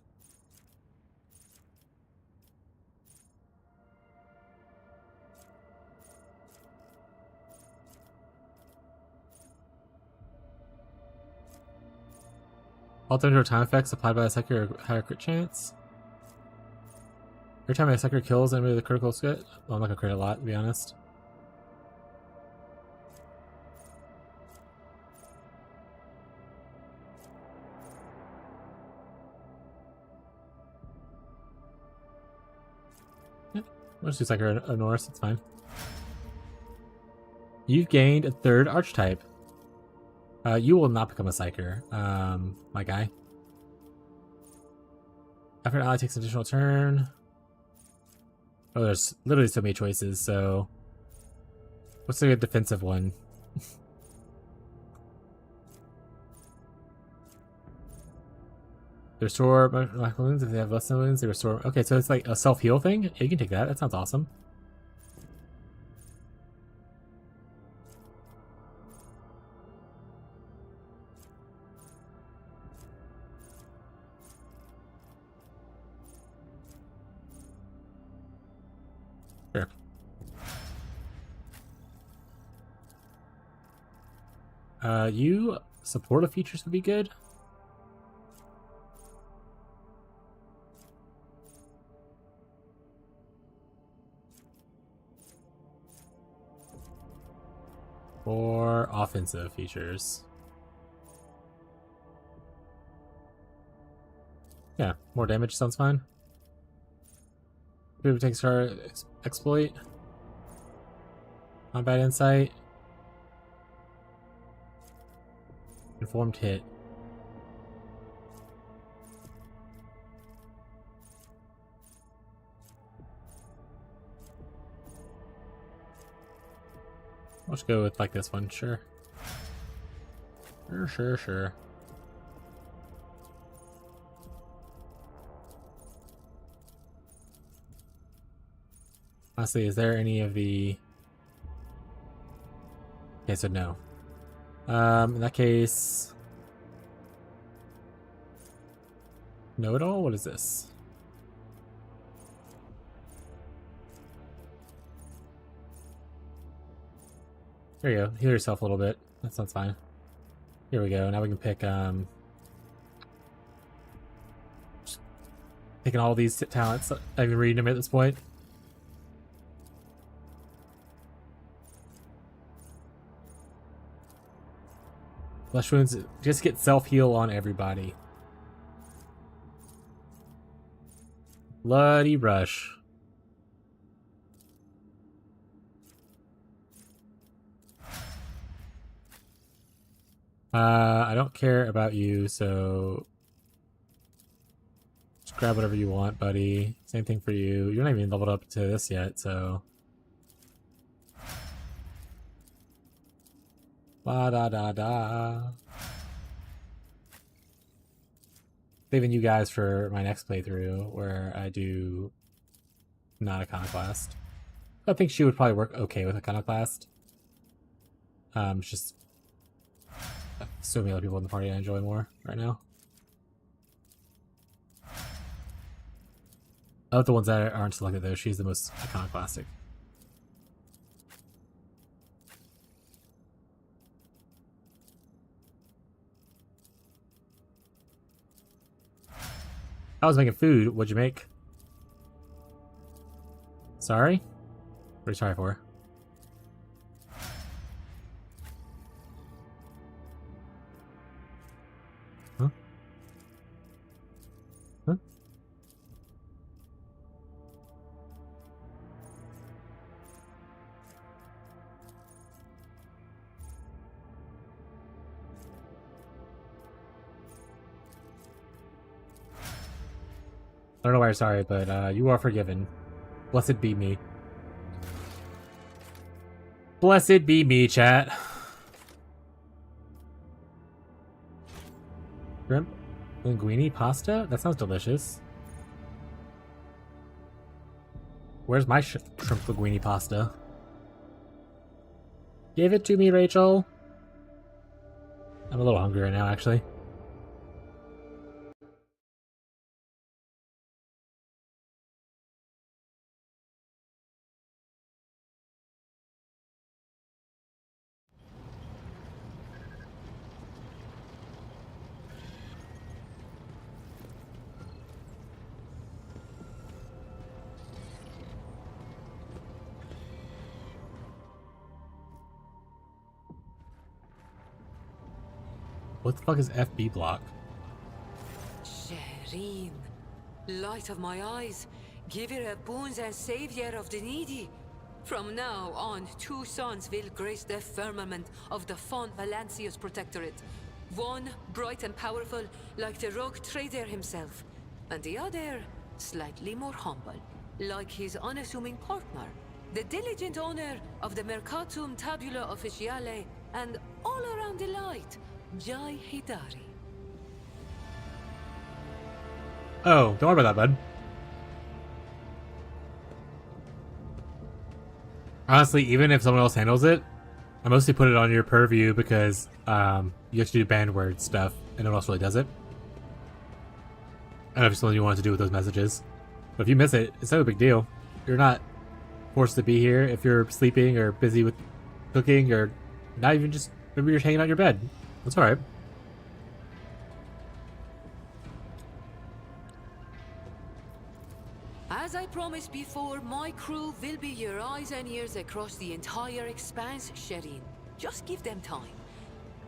Alternative time effects applied by a psychic or higher crit chance. Every time a psychic kills enemy with a critical hit. Well, I'm not gonna crit a lot, to be honest. Yeah, we'll just do Psychic or Norris, it's fine. You've gained a third archetype. You will not become a Psyker, my guy. After an ally takes an additional turn. Oh, there's literally so many choices, so... What's a good defensive one? They restore my wounds if they have less than wounds. They restore. Okay, so it's like a self heal thing. Yeah, you can take that. That sounds awesome. Sure. You supportive features would be good. Or offensive features. Yeah, more damage sounds fine. Who takes our exploit? Combat insight. Informed hit. Let's go with like this one, sure. Sure. Honestly, is there any of the... Okay, so no. In that case... Know-it-all? What is this? There you go. Heal yourself a little bit. That sounds fine. Here we go. Now we can pick, picking all these talents. I've been reading them at this point. Flesh wounds, just get self-heal on everybody. Bloody rush. I don't care about you, so just grab whatever you want, buddy. Same thing for you. You're not even leveled up to this yet, so la da da da. Saving you guys for my next playthrough, where I do not Iconoclast. I think she would probably work okay with Iconoclast. It's just so many other people in the party I enjoy more right now. Of the ones that aren't selected, though, she's the most iconoclastic. I was making food. What'd you make? Sorry? What are you sorry for? Huh? Huh? I don't know why you're sorry, but you are forgiven. Blessed be me. Blessed be me, chat. Shrimp linguine pasta? That sounds delicious. Where's my shrimp linguine pasta? Give it to me, Rachel. I'm a little hungry right now, actually. What the fuck is FB block? Shireen, light of my eyes, giver of boons and savior of the needy. From now on, two sons will grace the firmament of the Font Valancius Protectorate. One bright and powerful, like the rogue trader himself, and the other slightly more humble, like his unassuming partner. the diligent owner of the Mercatum Tabula Officiale, and all around delight, Jai Hidari. Oh, don't worry about that, bud. Honestly, even if someone else handles it, I mostly put it on your purview because you have to do banned word stuff, and no one else really does it. I don't know if it's something you want to do with those messages. But if you miss it, it's not a big deal. You're not forced to be here if you're sleeping or busy with cooking or not even just maybe you're hanging out in your bed. That's alright. As I promised before, my crew will be your eyes and ears across the entire expanse, Shireen. Just give them time.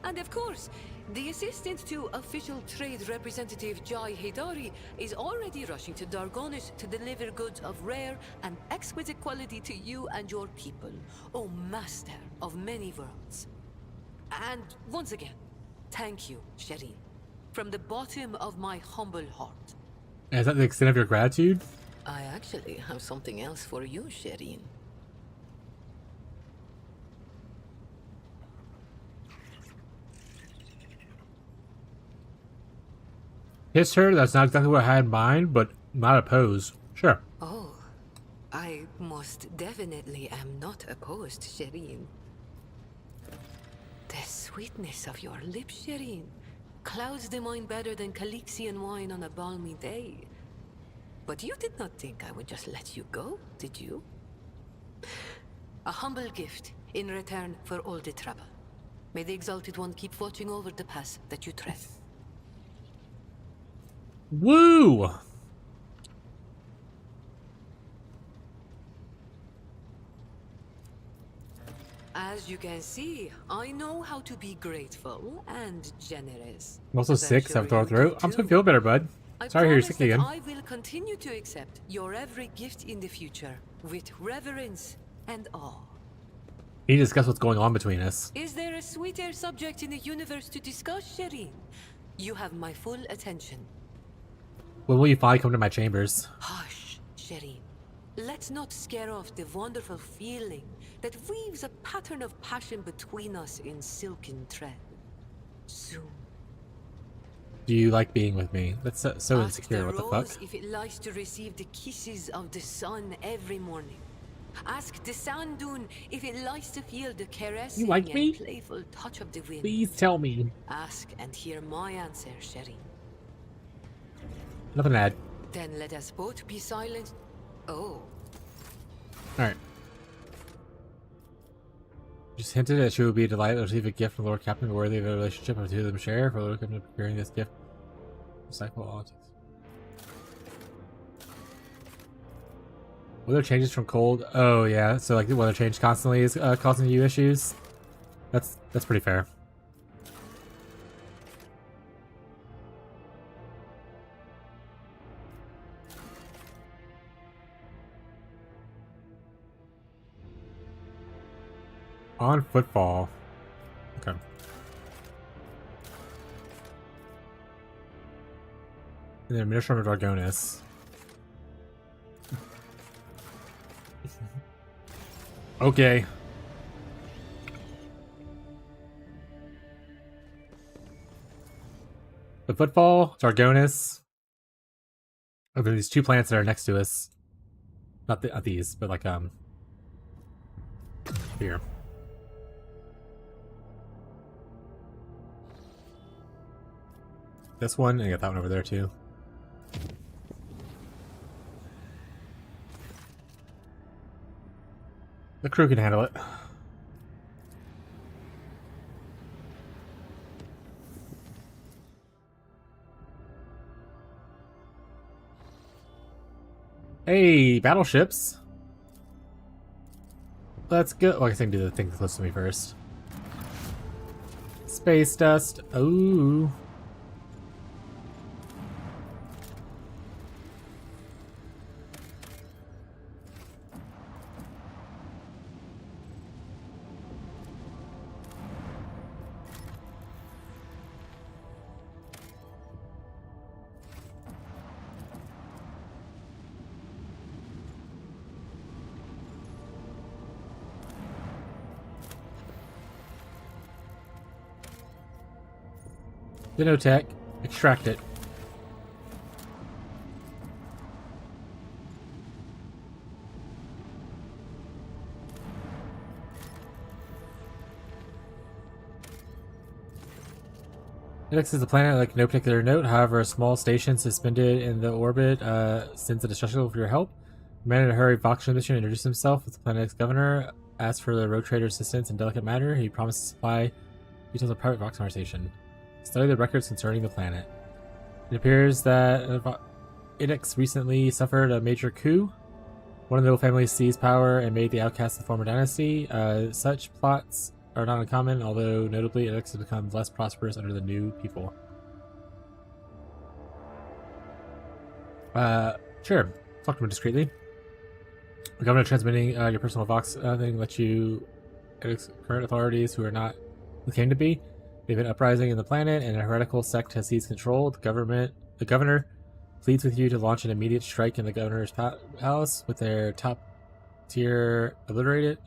And of course, the assistant to official trade representative Jai Hidari is already rushing to Dargonis to deliver goods of rare and exquisite quality to you and your people, O master of many worlds. And once again, thank you, Shireen, from the bottom of my humble heart. Is that the extent of your gratitude? I actually have something else for you, Shireen. Kiss her? That's not exactly what I had in mind, but not opposed. Sure. Oh, I most definitely am not opposed, Shireen. The sweetness of your lips, Shireen, clouds the mind better than Calixian wine on a balmy day. But you did not think I would just let you go, did you? A humble gift in return for all the trouble. May the Exalted One keep watching over the path that you tread. Woo! As you can see, I know how to be grateful and generous. I'm also As I'm sick, so sure I'm throwing you throat. do I'm just too. feel better, bud. I Sorry to hear you're promise sick again. that I will continue to accept your every gift in the future with reverence and awe. We need to discuss what's going on between us. Is there a sweeter subject in the universe to discuss, Shireen? You have my full attention. When will you finally come to my chambers? Hush, Shireen. Let's not scare off the wonderful feeling that weaves a pattern of passion between us in silken thread. Soon. Do you like being with me? That's so Ask insecure. What the rose fuck? if it likes to receive the kisses of the sun every morning. Ask the sand dune if it likes to feel the caressing like and me? playful touch of the wind. Please tell me. Ask and hear my answer, Shireen. Nothing to add. Then let us both be silent. Oh, Alright. Just hinted that she would be delighted to receive a gift from Lord Captain worthy of a relationship of the two of them share. For Lord Captain preparing this gift. Recycle all. Weather changes from cold. Oh yeah, so like the weather change constantly is causing you issues. That's pretty fair. On footfall. Okay. And then Minister of Dargonis. Okay. The footfall, Dargonis. Oh, there are these two plants that are next to us. Not these, but like here. This one, and I got that one over there too. The crew can handle it. Hey, battleships. Let's go. Oh, I guess I can do the thing close to me first. Space dust. Ooh. Xenotech. Extract it. Next is a planet like no particular note, however a small station suspended in the orbit sends a distress for your help. The man in a hurry Vox mission introduced himself as the planet's governor, asked for the road trader's assistance in delicate matter. He promised to supply details of private Vox conversation. Study the records concerning the planet. It appears that Inex recently suffered a major coup. One of the noble families seized power and made the outcasts of the former dynasty. Such plots are not uncommon, although notably Inex has become less prosperous under the new people. Sure. Talk to him discreetly. The governor transmitting your personal Vox thing lets you current authorities who came to be. They've been uprising in the planet, and a heretical sect has seized control. The governor pleads with you to launch an immediate strike in the governor's palace with their top tier obliterated.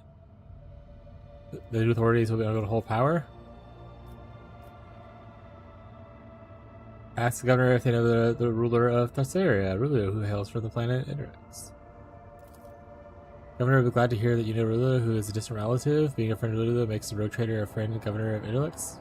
The new authorities will be able to hold power. Ask the governor if they know the ruler of Thessaria, Rulu, who hails from the planet Idrix. Governor will be glad to hear that you know Rulu, who is a distant relative. Being a friend of Rulu makes the road trader a friend and governor of Idrix.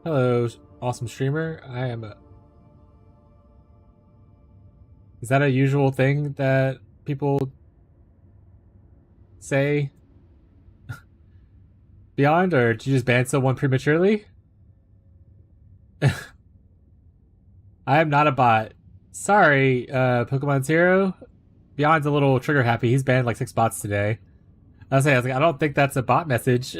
Hello, awesome streamer. I am a... Is that a usual thing that people say Beyond, or did you just ban someone prematurely? I am not a bot. Sorry, Pokemon Zero. Beyond's a little trigger happy. He's banned like 6 bots today. I was like, I don't think that's a bot message.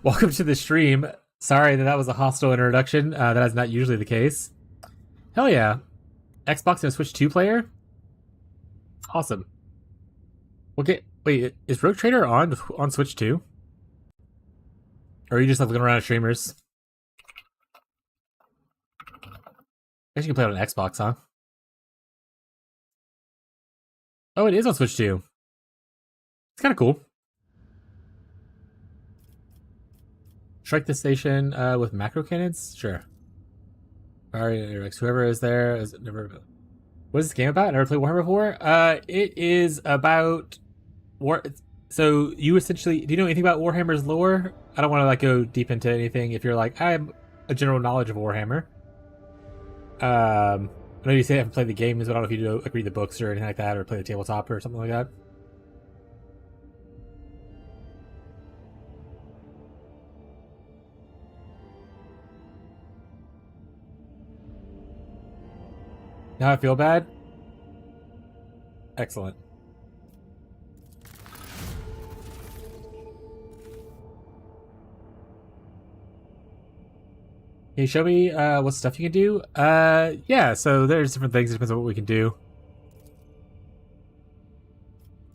Welcome to the stream. Sorry that was a hostile introduction. That is not usually the case. Hell yeah. Xbox and a Switch 2 player? Awesome. Okay, wait, is Rogue Trader on Switch 2? Or are you just like looking around at streamers? I guess you can play it on Xbox, huh? Oh, it is on Switch 2. It's kind of cool. Strike the station with macro cannons? Sure. Alright, whoever is there is never... What is this game about? Never played Warhammer before? It is about... So, you essentially... Do you know anything about Warhammer's lore? I don't want to like go deep into anything if you're like, I have a general knowledge of Warhammer. I know you say I haven't played the games, but I don't know if you do like read the books or anything like that, or play the tabletop or something like that. Now I feel bad? Excellent. Can you show me what stuff you can do? Yeah, so there's different things. It depends on what we can do.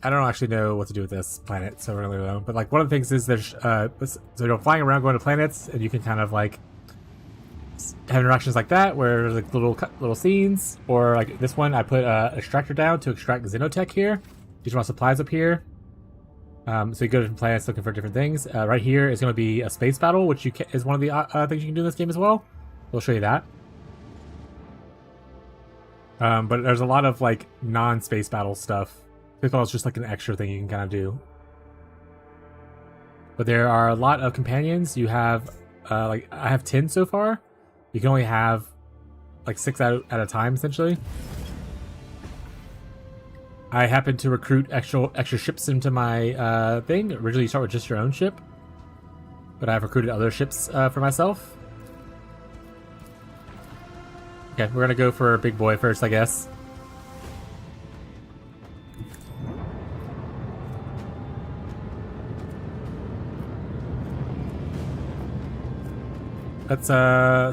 I don't actually know what to do with this planet, so I really don't. But like one of the things is there's so flying around going to planets, and you can kind of like have interactions like that where there's like little scenes, or like this one I put an extractor down to extract Xenotech here. These are my supplies up here. So you go to different planets looking for different things. Right here is going to be a space battle, which is one of the things you can do in this game as well. We'll show you that. But there's a lot of like non-space battle stuff. It's just like an extra thing you can kind of do. But there are a lot of companions. You have like I have 10 so far. You can only have like 6 at a time, essentially. I happen to recruit extra ships into my thing. Originally, you start with just your own ship, but I've recruited other ships for myself. Okay, we're gonna go for Big Boy first, I guess. Let's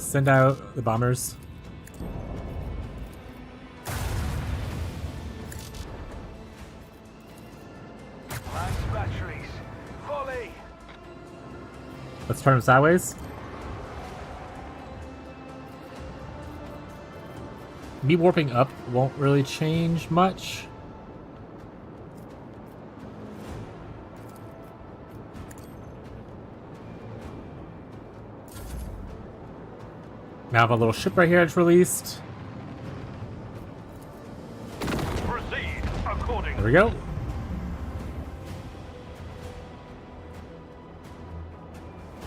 send out the bombers. Max batteries. Volley. Let's turn him sideways. Me warping up won't really change much. Now I have a little ship right here I just released. Proceed accordingly. There we go.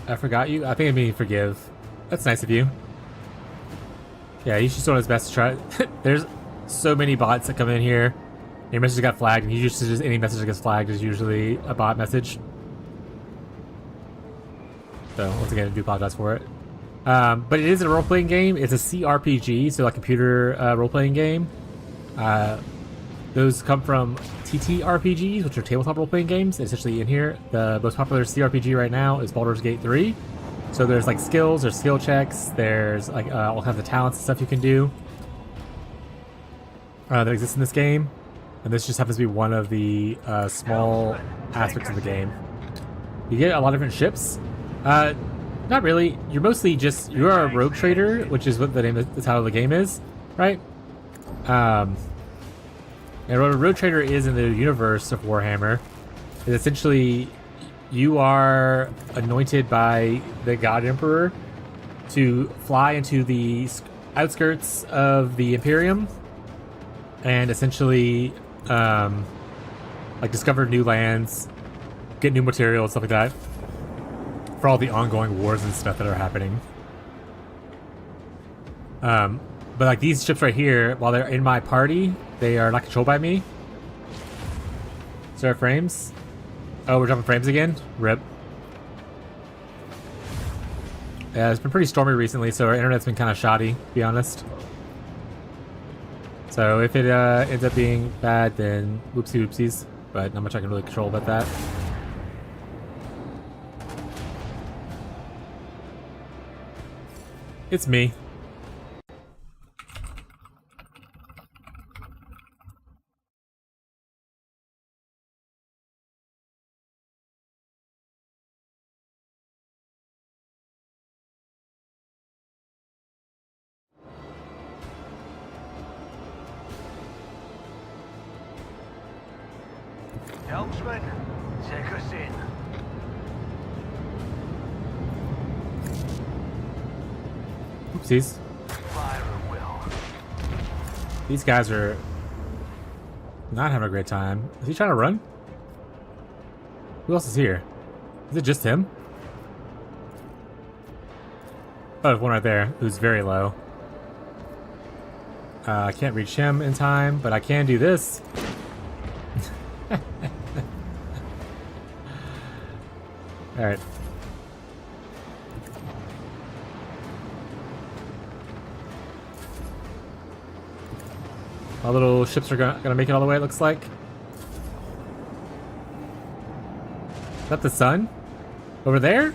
I forgot you. I think I mean forgive. That's nice of you. Yeah, he's just doing his best to try. There's so many bots that come in here. Your message got flagged, and usually just any message that gets flagged is usually a bot message. So once again, I do apologize for it. But it is a role-playing game. It's a CRPG, so like computer role-playing game. Those come from TTRPGs, which are tabletop role-playing games. Essentially in here, the most popular CRPG right now is Baldur's Gate 3. So there's like skills, there's skill checks, there's like all kinds of talents and stuff you can do that exists in this game. And this just happens to be one of the small aspects of the game. You get a lot of different ships. Not really. You're mostly just, you are a rogue trader, which is what the title of the game is, right? And what a rogue trader is in the universe of Warhammer is essentially you are anointed by the God Emperor to fly into the outskirts of the Imperium and essentially like discover new lands, get new materials, stuff like that, for all the ongoing wars and stuff that are happening. But like these ships right here, while they're in my party, they are not controlled by me. Zero frames. Oh, we're jumping frames again? Rip. Yeah, it's been pretty stormy recently, so our internet's been kind of shoddy, to be honest. So if it ends up being bad, then whoopsie whoopsies. But not much I can really control about that. It's me. Helmsman, take us in. Oopsies. Fire at will. These guys are not having a great time. Is he trying to run? Who else is here? Is it just him? Oh, there's one right there who's very low. I can't reach him in time, but I can do this. Alright. Our little ships are gonna make it all the way, it looks like. Is that the sun? Over there?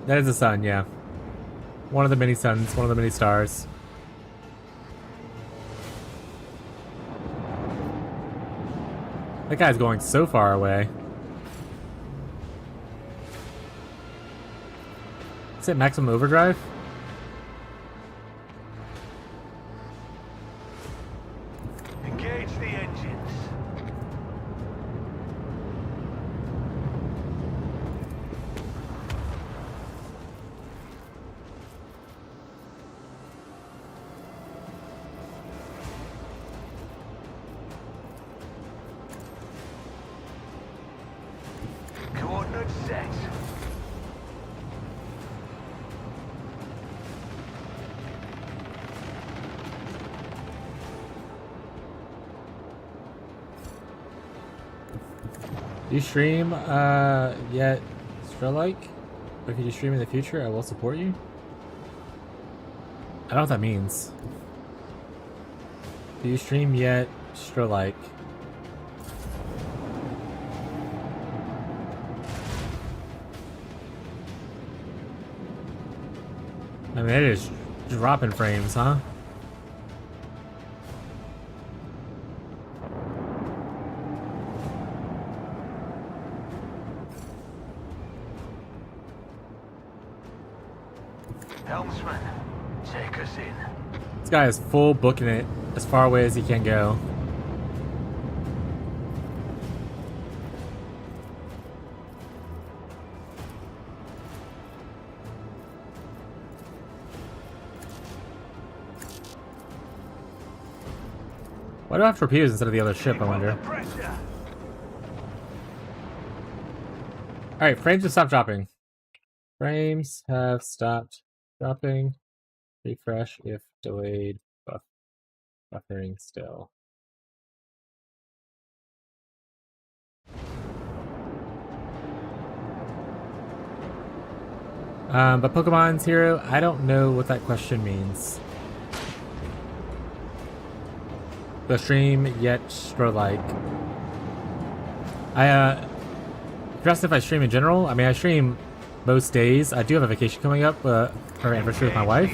That is the sun, yeah. One of the many suns, one of the many stars. That guy's going so far away. Is it maximum overdrive? Engage the engines. Coordinates set. Do you stream yet, Strelike? Or if you do stream in the future, I will support you? I don't know what that means. Do you stream yet, Strelike? I mean, it is dropping frames, huh? Helmsman, take us in. This guy is full booking it as far away as he can go. Why do I have torpedoes instead of the other ship, I wonder? Pressure. Alright, frames have stopped dropping. Frames have stopped dropping. Refresh if delayed. Buffering still. But Pokemon's Hero, I don't know what that question means. The stream yet like. I asked if I stream in general. I mean, I stream most days. I do have a vacation coming up for our anniversary with my wife,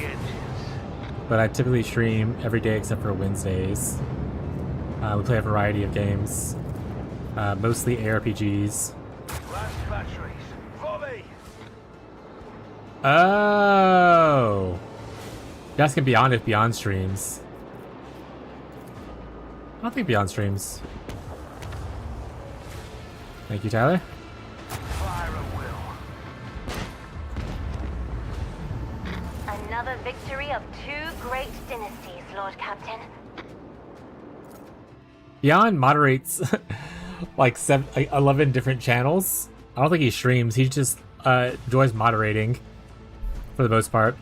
but I typically stream every day except for Wednesdays. We play a variety of games, mostly ARPGs. Last batteries. Volley. Oh, you're asking Beyond if Beyond streams. I don't think Beyond streams. Thank you, Tyler. Fire at will. Another victory of 2 great dynasties, Lord Captain. Beyond moderates like 11 different channels. I don't think he streams. He just enjoys moderating for the most part.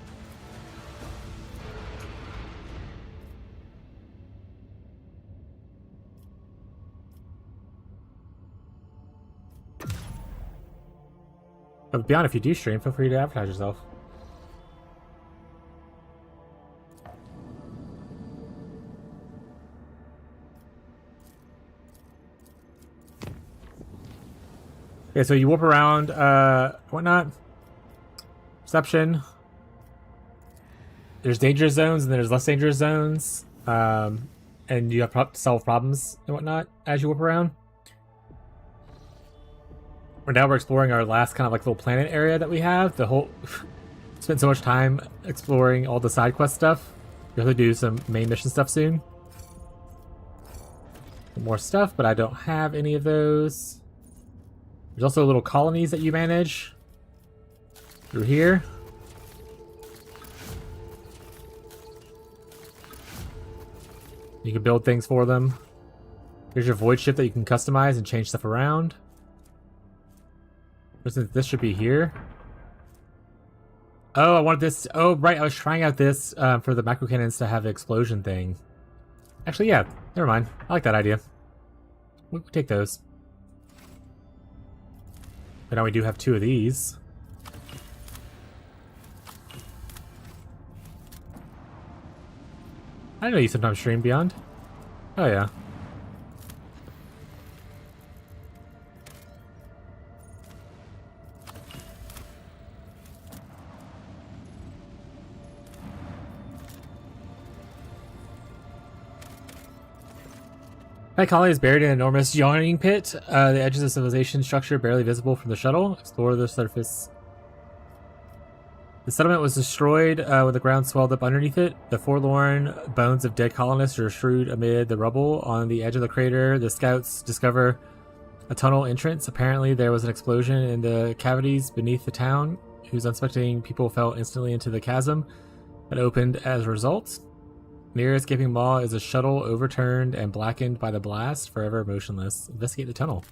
But Beyond, if you do stream, feel free to advertise yourself. Okay, so you warp around, whatnot. Perception. There's dangerous zones and there's less dangerous zones. And you have to solve problems and whatnot as you warp around. We're exploring our last kind of like little planet area that we have. The whole spent so much time exploring all the side quest stuff. We have to do some main mission stuff soon. More stuff, but I don't have any of those. There's also little colonies that you manage through here. You can build things for them. Here's your void ship that you can customize and change stuff around. This should be here. Oh, I wanted this. Oh, right. I was trying out this for the macro cannons to have the explosion thing. Actually, yeah. Never mind. I like that idea. We'll take those. But now we do have 2 of these. I know you sometimes stream Beyond. Oh, yeah. That colony is buried in an enormous yawning pit. The edges of civilization structure barely visible from the shuttle. Explore the surface. The settlement was destroyed when the ground swelled up underneath it. The forlorn bones of dead colonists are strewed amid the rubble. On the edge of the crater, the scouts discover a tunnel entrance. Apparently, there was an explosion in the cavities beneath the town, whose unsuspecting people fell instantly into the chasm that opened as a result. Near escaping maw is a shuttle overturned and blackened by the blast, forever motionless. Investigate the tunnel.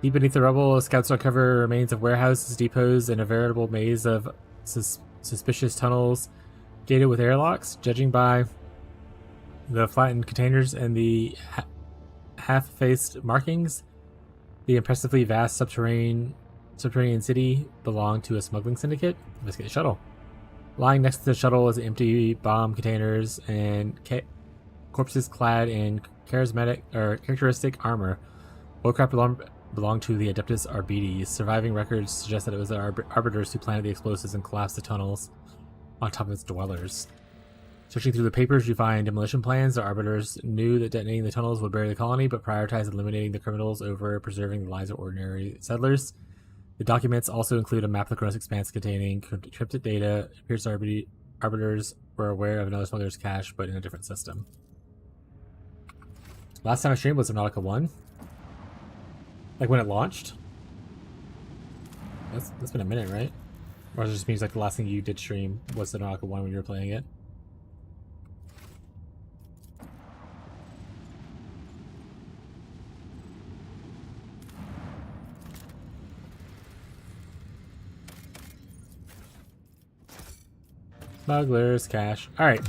Deep beneath the rubble, scouts uncover remains of warehouses, depots, and a veritable maze of suspicious tunnels gated with airlocks. Judging by the flattened containers and the half-faced markings, the impressively vast subterranean city belonged to a smuggling syndicate. Investigate the shuttle. Lying next to the shuttle is empty bomb containers and corpses clad in characteristic armor. Warcraft belonged to the Adeptus Arbites. Surviving records suggest that it was the Arbiters who planted the explosives and collapsed the tunnels on top of its dwellers. Searching through the papers, you find demolition plans. The Arbiters knew that detonating the tunnels would bury the colony, but prioritized eliminating the criminals over preserving the lives of ordinary settlers. The documents also include a map of the Chronos Expanse containing encrypted data. It appears arbiters were aware of another smuggler's cache, but in a different system. Last time I streamed was Subnautica 1. Like when it launched. That's been a minute, right? Or it just means like the last thing you did stream was Subnautica 1 when you were playing it. Smugglers, cash. Alright.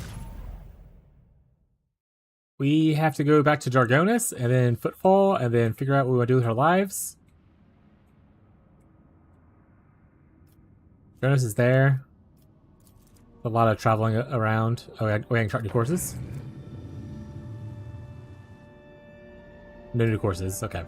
We have to go back to Jargonis, and then Footfall, and then figure out what we want to do with our lives. Jargonis is there. A lot of traveling around. Oh, I can chart new courses? No new courses, okay.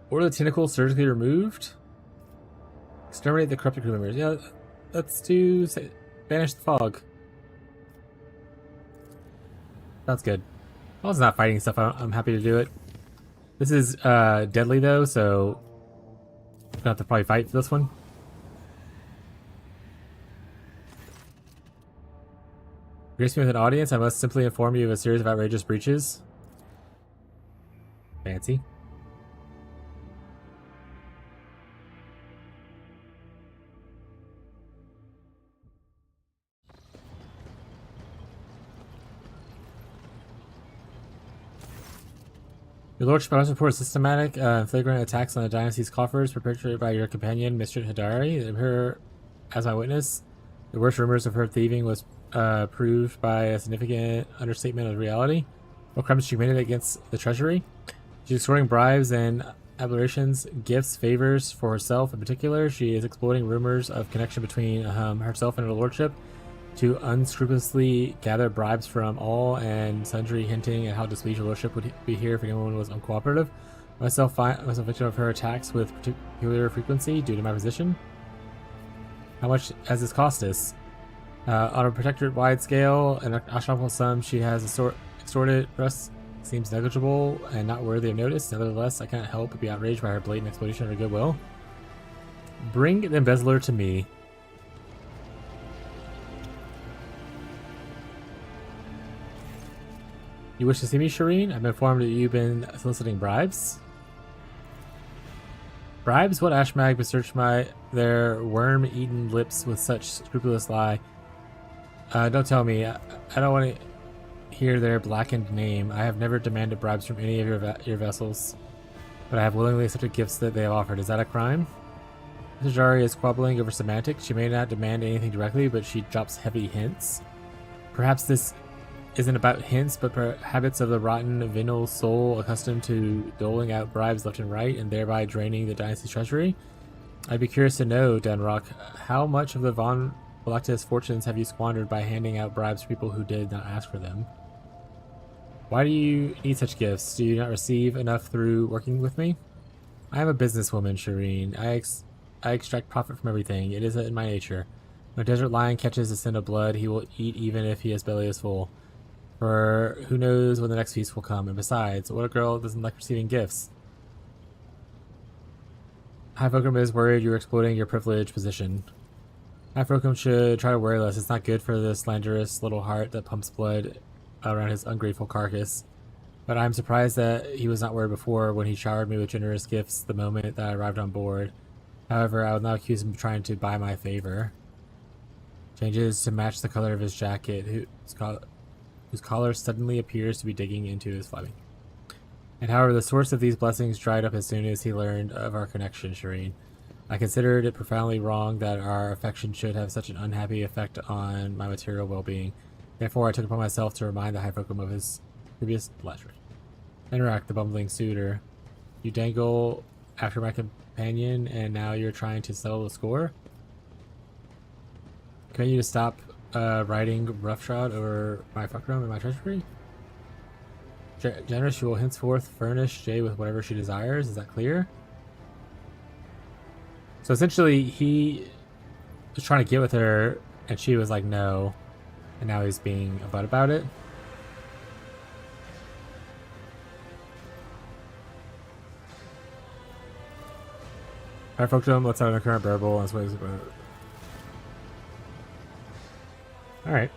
Order the tentacles surgically removed. Exterminate the corrupted crew members. Yeah, let's do... Banish the fog. Sounds good. I was not fighting stuff. I'm happy to do it. This is deadly though, so I'm gonna have to probably fight for this one. Grace me with an audience. I must simply inform you of a series of outrageous breaches. Fancy. Your lordship, I must report systematic and flagrant attacks on the dynasty's coffers perpetrated by your companion, Mr. Hidari. The Emperor, as my witness, the worst rumors of her thieving was proved by a significant understatement of reality. What crimes she committed against the treasury? She's extorting bribes and aberrations, gifts, favors for herself in particular. She is exploiting rumors of connection between herself and her lordship to unscrupulously gather bribes from all and sundry, hinting at how displeased your lordship would be here if anyone was uncooperative. Myself victim of her attacks with particular frequency due to my position. How much has this cost us? On a protectorate-wide scale, an astronomical sum she has extorted us seems negligible and not worthy of notice. Nevertheless, I cannot help but be outraged by her blatant exploitation of her goodwill. Bring the embezzler to me. You wish to see me, Shireen? I've been informed that you've been soliciting bribes. Bribes? What ashmag besearched their worm-eaten lips with such scrupulous lie? Don't tell me. I don't want to hear their blackened name. I have never demanded bribes from any of your vessels, but I have willingly accepted gifts that they have offered. Is that a crime? Mrs. Jari is squabbling over semantics. She may not demand anything directly, but she drops heavy hints. Perhaps this isn't about hints, but habits of the rotten, venal soul accustomed to doling out bribes left and right and thereby draining the dynasty's treasury. I'd be curious to know, Denrock, how much of the Von Galactus fortunes have you squandered by handing out bribes to people who did not ask for them? Why do you need such gifts? Do you not receive enough through working with me? I am a businesswoman, Shireen. I extract profit from everything. It is in my nature. When a desert lion catches a scent of blood, he will eat even if his belly is full. For who knows when the next feast will come, and besides, what a girl doesn't like receiving gifts? High Fulcrum is worried you're exploiting your privileged position. High Fulcrum should try to worry less. It's not good for the slanderous little heart that pumps blood around his ungrateful carcass. But I'm surprised that he was not worried before when he showered me with generous gifts the moment that I arrived on board. However, I will not accuse him of trying to buy my favor. Changes to match the color of his jacket, whose collar suddenly appears to be digging into his flapping. And however, the source of these blessings dried up as soon as he learned of our connection, Shireen. I considered it profoundly wrong that our affection should have such an unhappy effect on my material well-being. Therefore, I took upon myself to remind the High Fulcrum of his previous blatchery. Interact, the bumbling suitor. You dangle after my companion, and now you're trying to settle the score? Can you to stop riding roughshod over my fulcrum and my treasury? Generous, she will henceforth furnish Jay with whatever she desires. Is that clear? So essentially, he was trying to get with her And she was like, no. And now he's being a butt about it. Alright, folk to him. Let's out the current bearable. That's what he's about. Alright.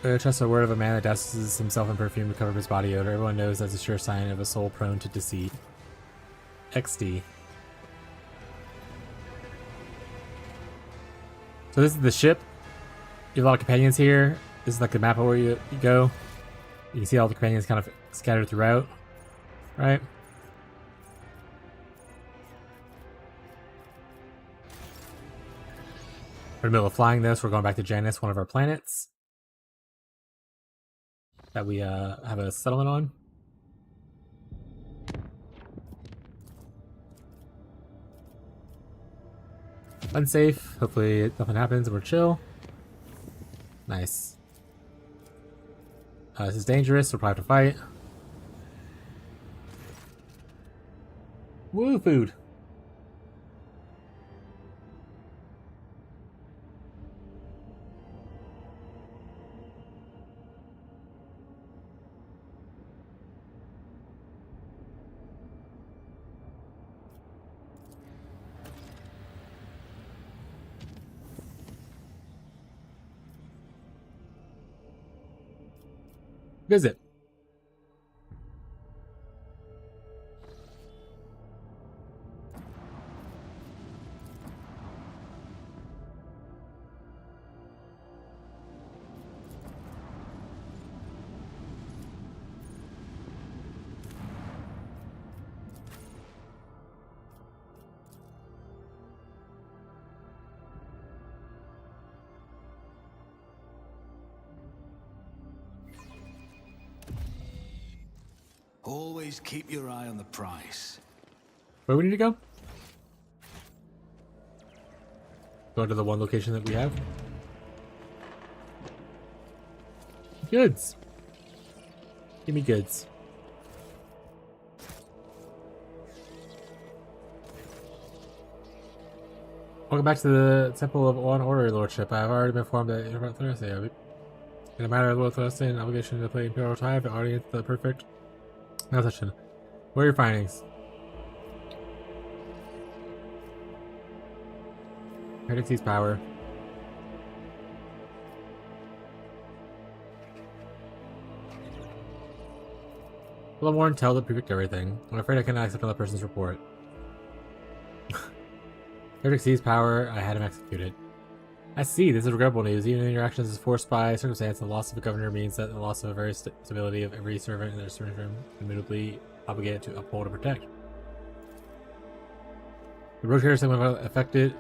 Trust the word of a man that douses himself in perfume to cover his body odor. Everyone knows that's a sure sign of a soul prone to deceit. XD. So this is the ship. You have a lot of companions here. This is like the map of where you go. You can see all the companions kind of scattered throughout. Right? We're in the middle of flying this. We're going back to Janus, one of our planets that we have a settlement on. Unsafe. Hopefully nothing happens and we're chill. Nice. This is dangerous. We'll probably have to fight. Woo, food. Visit. Always keep your eye on the prize. Where we need to go? Go to the one location that we have. Goods. Give me goods. Welcome back to the Temple of Law and Order, Lordship. I have already been informed that you're about Thursday. In a matter of Lord Thursday and obligation to play Imperial Tie, the audience, the perfect. No session. What are your findings? Heretic sees power. Well, I'm warned, tell to predict everything. I'm afraid I cannot accept another person's report. Heretic sees power. I had him executed. I see. This is regrettable news. Even in your actions is forced by circumstance, the loss of a governor means that the loss of a very stability of every servant in their service room, immutably obligated to uphold and protect. The road trader someone affected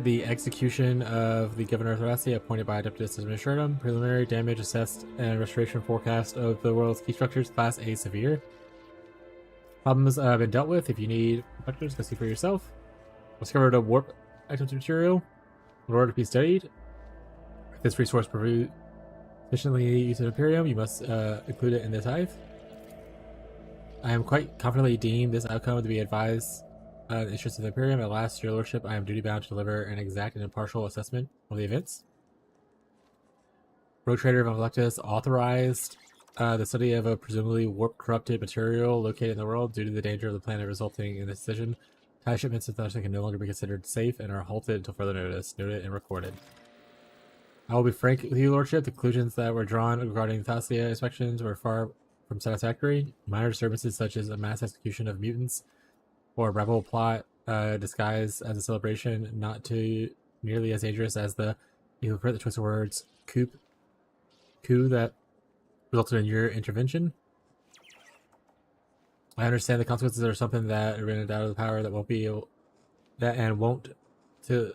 the execution of the governor of Thracia appointed by Adeptus Administratum. Preliminary damage assessed and restoration forecast of the world's key structures, class A severe. Problems have been dealt with. If you need factors, go see for yourself. Discovered a warp items material. In order to be studied, if this resource proves efficiently used in Imperium, you must include it in this hive. I am quite confidently deem this outcome to be advised in the interest of the Imperium. At last, your lordship, I am duty bound to deliver an exact and impartial assessment of the events. Road Trader of Electus authorized the study of a presumably warp-corrupted material located in the world due to the danger of the planet resulting in this decision. Tie shipments of Thracia can no longer be considered safe and are halted until further notice. Noted and recorded. I will be frank with you, Lordship. The conclusions that were drawn regarding Thracia inspections were far from satisfactory. Minor disturbances such as a mass execution of mutants or a rebel plot disguised as a celebration, not too nearly as dangerous as the, you put the twist of words, coup that resulted in your intervention. I understand the consequences are something that are rendered out of the power that won't be able, that and won't to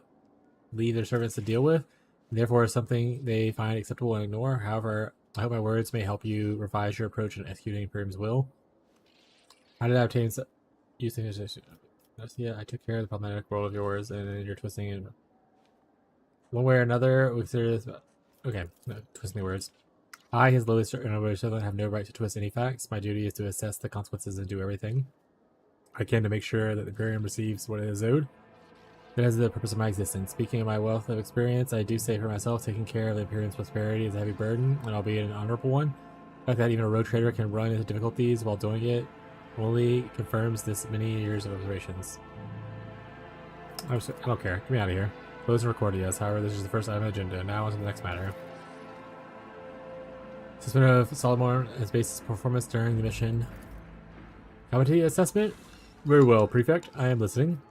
leave their servants to deal with. Therefore, it's something they find acceptable and ignore. However, I hope my words may help you revise your approach in executing Imperium's will. How did I obtain using this? Yeah, I took care of the problematic role of yours, and you're twisting it. One way or another, we consider this. Okay, no, twisting the words. I, his lowest servant, have no right to twist any facts. My duty is to assess the consequences and do everything I can to make sure that the Imperium receives what it is owed. That is the purpose of my existence. Speaking of my wealth of experience, I do say for myself, taking care of the Imperium's prosperity is a heavy burden, and albeit an honorable one. The fact that even a road trader can run into difficulties while doing it only confirms this many years of observations. I don't care. Get me out of here. Close and record, yes. However, this is the first item on the agenda. Now on to the next matter. Assessment of Solomon as basis performance during the mission. Competency assessment? Very well, Prefect. I am listening.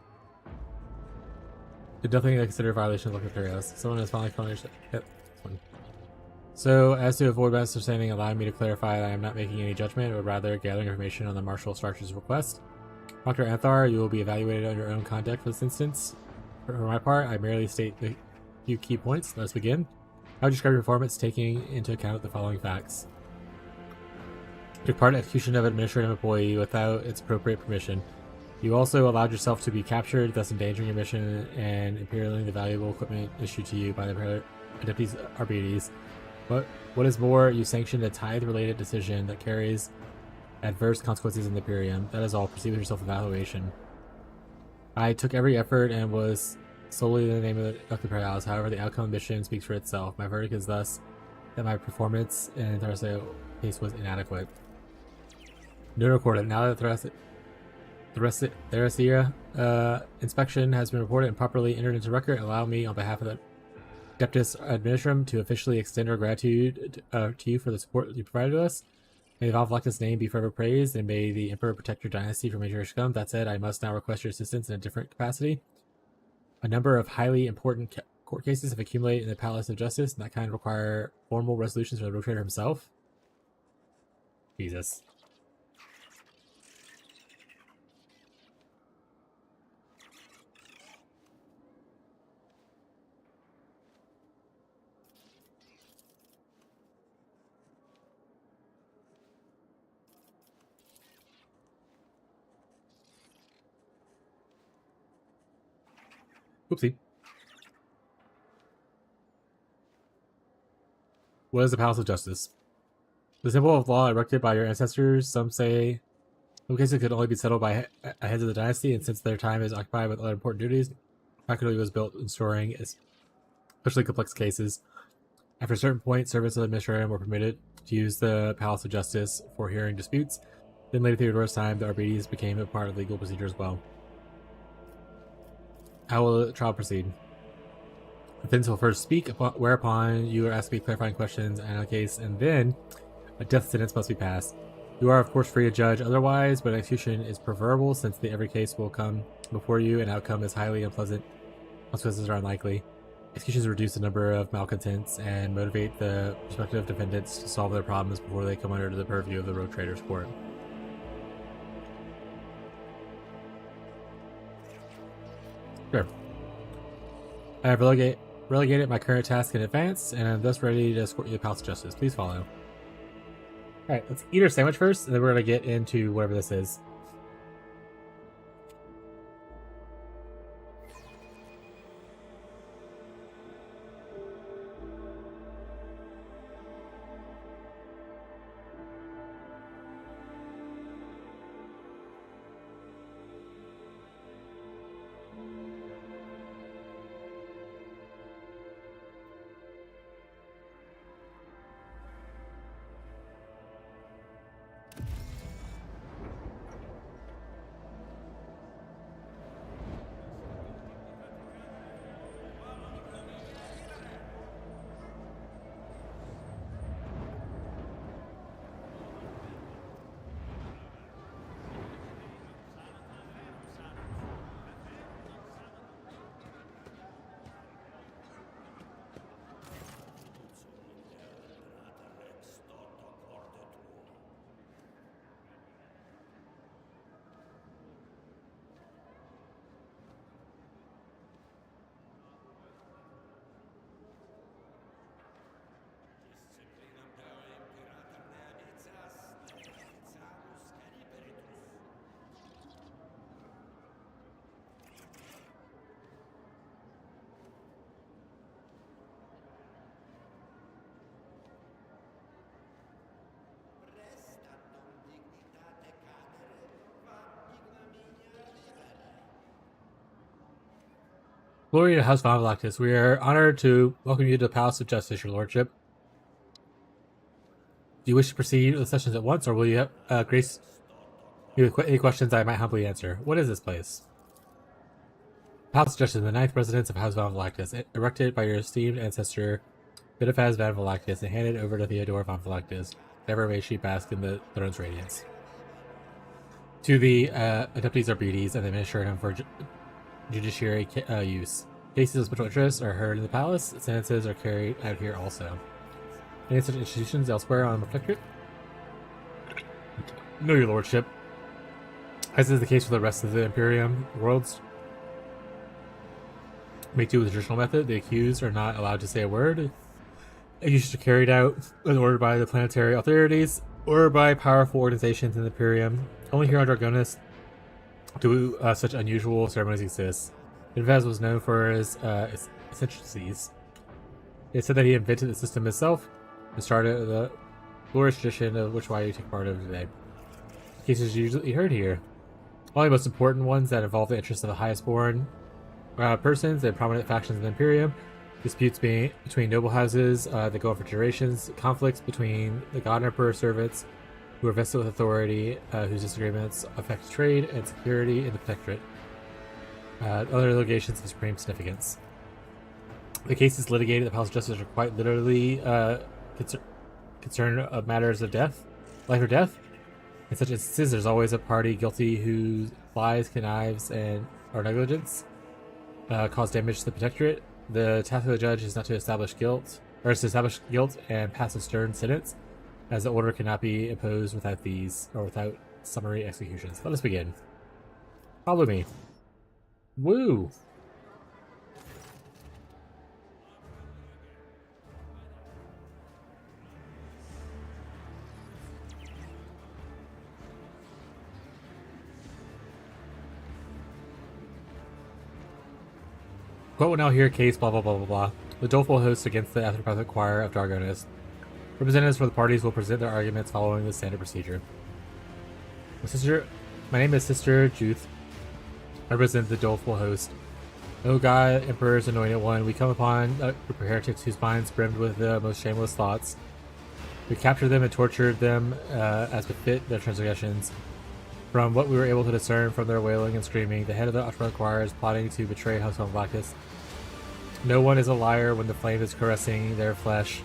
Did nothing to consider violation of local areas. Someone has finally come. Yep, this one. So, as to avoid misunderstanding, allow me to clarify that I am not making any judgment, but rather gathering information on the Marshal Structure's request. Dr. Anthar, you will be evaluated on your own conduct for this instance. For my part, I merely state the few key points. Let us begin. I would describe your performance taking into account the following facts. Took part in execution of an administrative employee without its appropriate permission. You also allowed yourself to be captured, thus endangering your mission and imperiling the valuable equipment issued to you by the Adeptus Arbites. What is more, you sanctioned a tithe-related decision that carries adverse consequences in the Imperium. That is all. Proceed with your self-evaluation. I took every effort and was solely in the name of the Imperials. However, the outcome of the mission speaks for itself. My verdict is thus that my performance in the entire case was inadequate. No recorded. Now that the Theracia inspection has been reported and properly entered into record, allow me, on behalf of the Adeptus Administrum, to officially extend our gratitude to you for the support that you provided us. May Val Vlecta's name be forever praised, and may the Emperor protect your dynasty from major scum. That said, I must now request your assistance in a different capacity. A number of highly important court cases have accumulated in the Palace of Justice, and that kind require formal resolutions from the Rotator himself. Jesus. Oopsie. What is the Palace of Justice? The symbol of law erected by your ancestors, some say, some cases could only be settled by heads of the dynasty, and since their time is occupied with other important duties, faculty was built ensuring especially complex cases. After a certain point, servants of the administration were permitted to use the Palace of Justice for hearing disputes. Then later Theodore's time, the Arbites became a part of legal procedure as well. How will the trial proceed? Defendants will first speak, whereupon you are asked to be clarifying questions and a case, and then a death sentence must be passed. You are, of course, free to judge otherwise, but execution is preferable since every case will come before you, and outcome is highly unpleasant. Consequences are unlikely. Executions reduce the number of malcontents and motivate the prospective defendants to solve their problems before they come under the purview of the Road Traders Court. Sure. I have relegated my current task in advance, and I'm thus ready to escort you to the Palace of Justice. Please follow. Alright, let's eat our sandwich first, and then we're going to get into whatever this is. Glory to House Von Galactus. We are honored to welcome you to the Palace of Justice, your lordship. Do you wish to proceed with the sessions at once, or will you have grace me with any questions I might humbly answer? What is this place? Palace of Justice, the ninth residence of House Von Galactus, erected by your esteemed ancestor Benefaz Van Galactus and handed over to Theodore Von Galactus. Never may she bask in the throne's radiance. To the adepties Arbites and the administrator for judiciary use. Cases of special interest are heard in the palace. Sentences are carried out here also. Any such institutions elsewhere on the protectorate? No, your lordship. As is the case for the rest of the Imperium worlds, make do with the traditional method. The accused are not allowed to say a word. Executions are carried out as ordered by the planetary authorities or by powerful organizations in the Imperium. Only here on Dragonis do such unusual ceremonies exist. Benefaz was known for his eccentricities. It said that he invented the system himself and started the glorious tradition of which why you take part of today. Cases usually heard here. All the most important ones that involve the interests of the highest born persons and prominent factions of the Imperium, disputes between noble houses that go on for generations, conflicts between the God Emperor servants who are vested with authority, whose disagreements affect trade and security in the protectorate. Other litigations of supreme significance. The cases litigated at the Palace of Justice are quite literally concerned of matters of death, life or death. In such instances, there's always a party guilty whose lies, connives, or negligence cause damage to the protectorate. The task of the judge is not to establish guilt, or is to establish guilt and pass a stern sentence, as the order cannot be imposed without these, or without summary executions. Let us begin. Follow me. Woo! Quote will now hear case blah blah blah blah blah. The doleful host against the anthropomorphic choir of Dargonis. Representatives for the parties will present their arguments following the standard procedure. My name is Sister Juth. I represent the doleful host. O God, Emperor's anointed one, we come upon heretics whose minds brimmed with the most shameless thoughts. We captured them and tortured them as befit their transgressions. From what we were able to discern from their wailing and screaming, the head of the Ultra choir is plotting to betray House of Blackus. No one is a liar when the flame is caressing their flesh.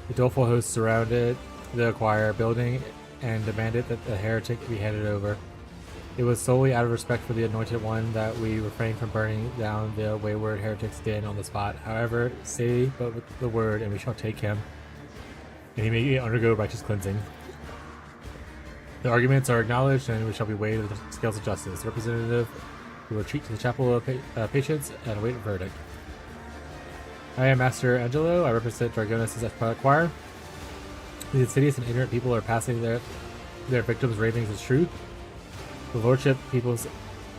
The doleful hosts surrounded the choir building and demanded that the heretic be handed over. It was solely out of respect for the Anointed One that we refrained from burning down the wayward heretic's den on the spot. However, say but with the word, and we shall take him, and he may undergo righteous cleansing. The arguments are acknowledged, and we shall be weighed with the scales of justice. The representative will retreat to the chapel of patience and await a verdict. I am Master Angelo. I represent Dragonis' choir. These insidious and ignorant people are passing their victims' ravings as truth. The lordship people's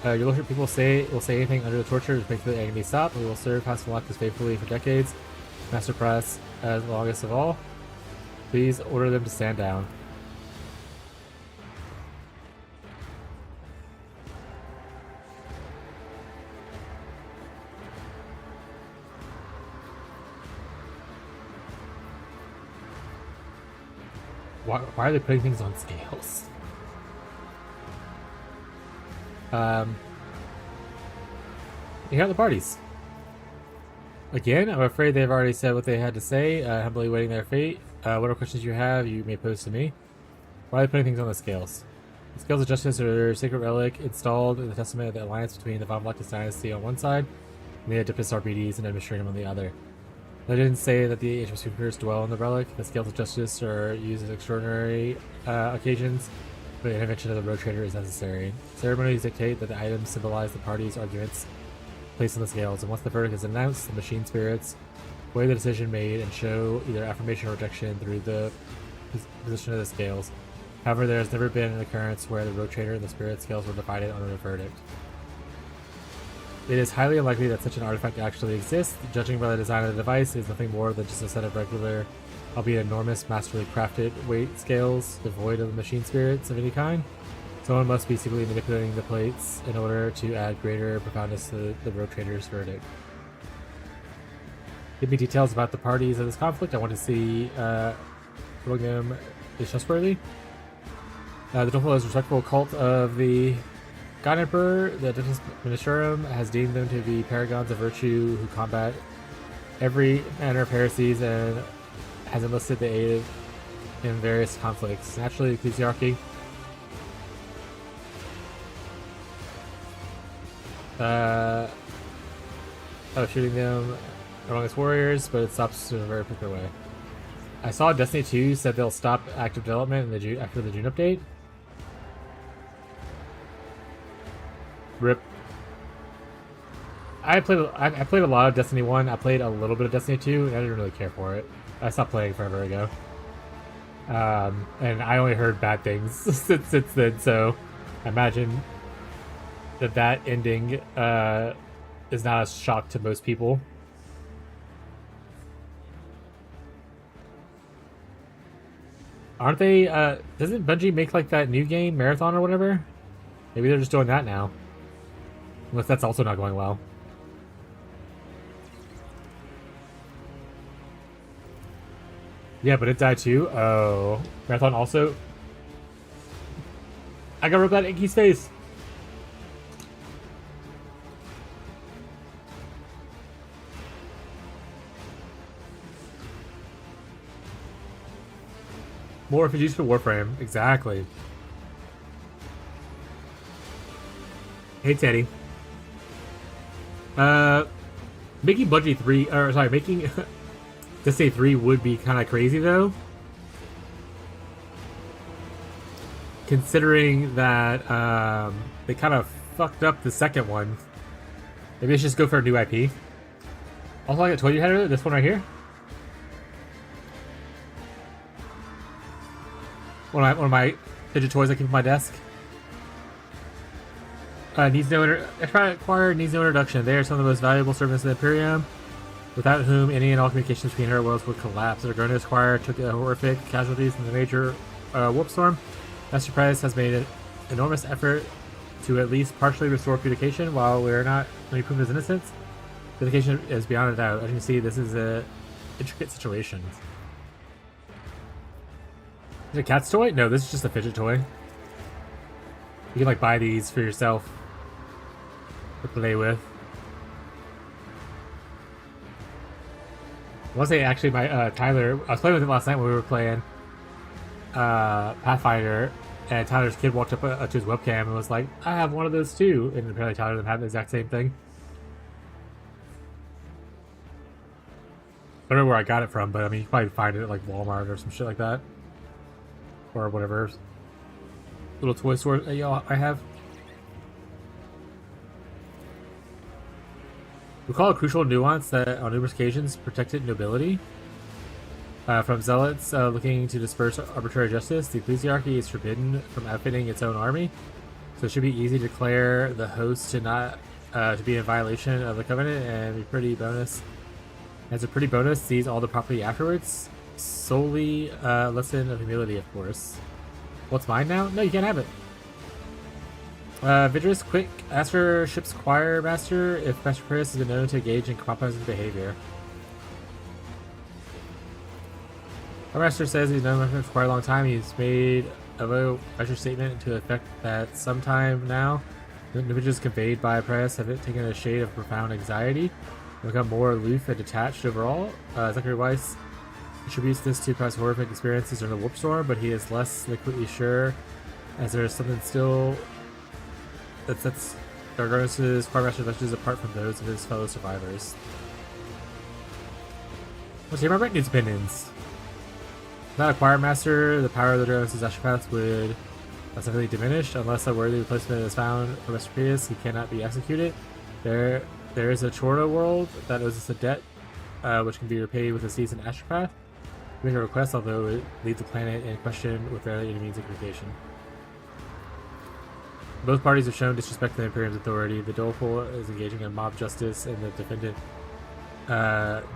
your lordship people will say anything under the torture to make the agony stop. We will serve House of Galactus faithfully for decades. Master Press as the longest of all. Please order them to stand down. Why are they putting things on scales? Here are the parties. Again, I'm afraid they've already said what they had to say, humbly waiting their fate. Whatever questions you have, you may pose to me. Why are they putting things on the scales? The scales of justice are a sacred relic installed in the testament of the alliance between the Von Blackus dynasty on one side and the Adeptus Arbites and Administratum on the other. Legends say that the ancient superiors dwell in the relic. The scales of justice are used as extraordinary occasions, but the intervention of the road trader is necessary. Ceremonies dictate that the items symbolize the party's arguments placed on the scales, and once the verdict is announced, the machine spirits weigh the decision made and show either affirmation or rejection through the position of the scales. However, there has never been an occurrence where the road trader and the spirit scales were divided under the verdict. It is highly unlikely that such an artifact actually exists. Judging by the design of the device, it is nothing more than just a set of regular, albeit enormous, masterly crafted weight scales, devoid of machine spirits of any kind. Someone must be secretly manipulating the plates in order to add greater profoundness to the road trader's verdict. Give me details about the parties of this conflict. I want to see William is trustworthy. The Dolphin is a respectable cult of the God Emperor. The Defense Ministerium has deemed them to be paragons of virtue who combat every manner of heresies and has enlisted the aid in various conflicts. Naturally, ecclesiarchy. Shooting them among its warriors, but it stops in a very particular way. I saw Destiny 2 said they'll stop active development in the after the June update. RIP. I played a lot of Destiny 1. I played a little bit of Destiny 2, and I didn't really care for it. I stopped playing forever ago. And I only heard bad things since then, so I imagine that ending is not a shock to most people. Aren't they, doesn't Bungie make like that new game, Marathon or whatever? Maybe they're just doing that now. Unless that's also not going well. Yeah, but it died too? Oh. Marathon also? I got rubbed that Inky's face! More refugees for Warframe. Exactly. Hey, Teddy. Making Bungie 3, or sorry, making Destiny 3 would be kind of crazy though. Considering that they kind of fucked up the second one. Maybe they should just go for a new IP. Also, like I told you how to do it, this one right here. One of my fidget toys I keep on my desk. Needs no acquired needs no introduction. They are some of the most valuable servants of the Imperium, without whom any and all communications between her worlds would collapse. The Dragonis Squire took horrific casualties in the major warp storm. Master Price has made an enormous effort to at least partially restore purification. While we are not going to prove his innocence, purification is beyond a doubt. As you can see, this is a intricate situation. Is it a cat's toy? No, this is just a fidget toy. You can like buy these for yourself to play with. I want to say actually my Tyler, I was playing with him last night when we were playing Pathfinder, and Tyler's kid walked up to his webcam and was like, I have one of those too, and apparently Tyler didn't have the exact same thing. I don't know where I got it from, but I mean you can probably find it at like Walmart or some shit like that. Or whatever little toy store I have. Recall a crucial nuance that on numerous occasions protected nobility from zealots looking to disperse arbitrary justice. The ecclesiarchy is forbidden from outfitting its own army, so it should be easy to declare the host to not to be in violation of the covenant, and be pretty bonus. As a pretty bonus, seize all the property afterwards. Solely lesson of humility, of course. What's mine now? No, you can't have it. Vidrus, quick, ask for ship's choir master if Master Prius has been known to engage in compromising behavior. Our master says he's known him for quite a long time. He's made a measure statement to the effect that sometime now, the images conveyed by Prius have taken a shade of profound anxiety and become more aloof and detached overall. Zachary Weiss attributes this to Price's horrific experiences during the warp storm, but he is less than completely sure, as there is something still that sets Gargos' Choirmaster adventures apart from those of his fellow survivors. Let's hear my Brett needs opinions. Without a Choirmaster, the power of the Gargos' Astropath would significantly diminish. Unless a worthy replacement is found for Master Prius, he cannot be executed. There is a Chordo world that owes us a debt, which can be repaid with a seasoned Astropath. We make a request, although it leaves the planet in question with barely any means of communication. Both parties have shown disrespect to the Imperium's authority. The Doleful is engaging in mob justice, and the defendant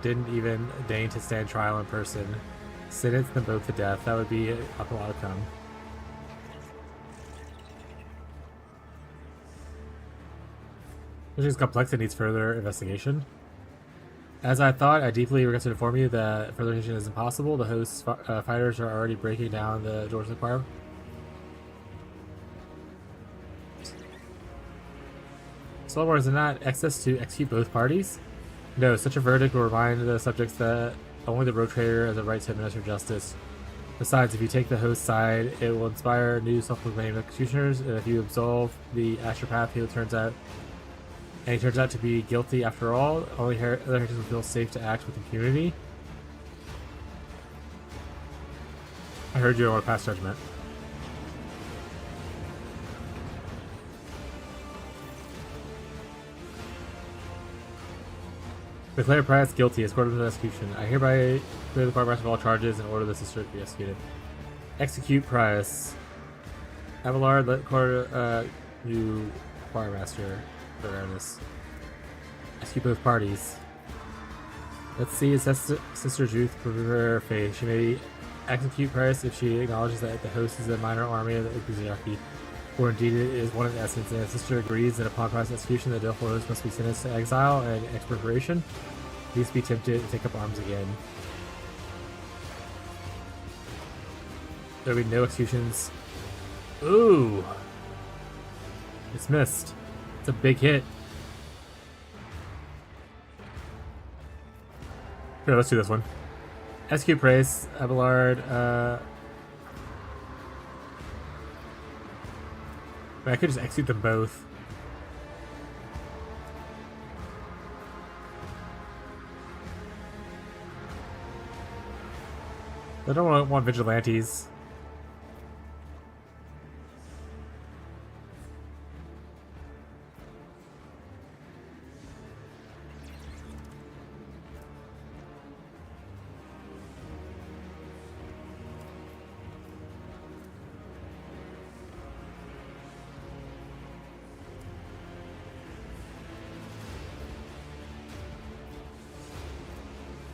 didn't even deign to stand trial in person. Sentence them both to death. That would be an awful outcome. Which is complex and needs further investigation. As I thought, I deeply regret to inform you that further action is impossible. The host's fighters are already breaking down the doors of the choir. Solomon is not access to execute both parties? No, such a verdict will remind the subjects that only the road trader has the right to administer justice. Besides, if you take the host's side, it will inspire new self-proclaimed executioners, and if you absolve the astropath who turns out to be guilty after all, only other heretics will feel safe to act with impunity. I heard you don't want to pass judgment. Declare Price guilty as court of execution. I hereby clear the quartermaster of all charges and order the sister to be executed. Execute Price. Abelard, let new quartermaster for this. Execute both parties. Let's see his sister Juth prove her faith. She may execute Price if she acknowledges that the host is a minor army of the ecclesiarchy, or indeed it is one in essence, and his sister agrees that upon Price's execution the Delphi host must be sentenced to exile and expropriation. Please be tempted to take up arms again. There'll be no executions. Ooh! It's missed. It's a big hit. Here, let's do this one. Execute Price, Abelard, I could just execute them both. I don't want vigilantes.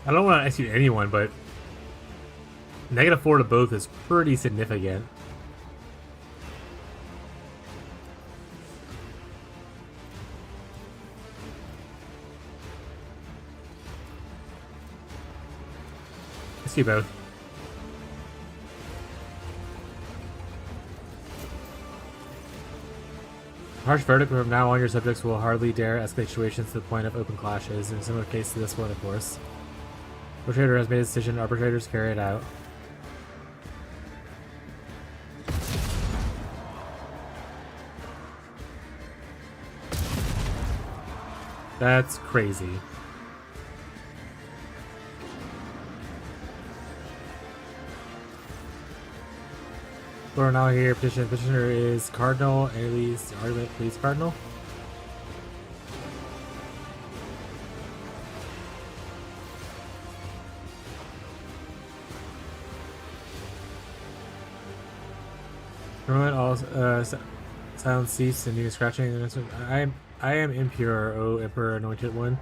I don't want to execute anyone, but -4 to both is pretty significant. Execute both. Harsh verdict from now on, your subjects will hardly dare escalate situations to the point of open clashes, in a similar case to this one, of course. Arbitrator has made a decision, arbitrators carry it out. That's crazy. We're now here. Petitioner is Cardinal, Annalise, argument, please, Cardinal. All sounds cease and neither scratching. I am impure, O Emperor Anointed One.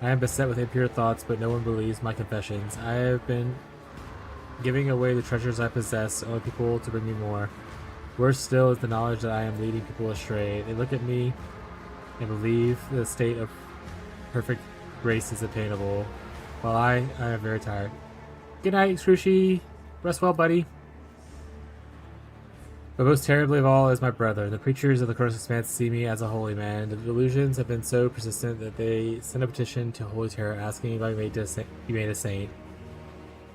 I am beset with impure thoughts, but no one believes my confessions. I have been giving away the treasures I possess, only people to bring me more. Worse still is the knowledge that I am leading people astray. They look at me and believe the state of perfect grace is attainable, while I am very tired. Good night, Scrooshi. Rest well, buddy. But most terribly of all is my brother. The preachers of the Cronos Expanse see me as a holy man. The delusions have been so persistent that they sent a petition to Holy Terror asking if I be made a saint.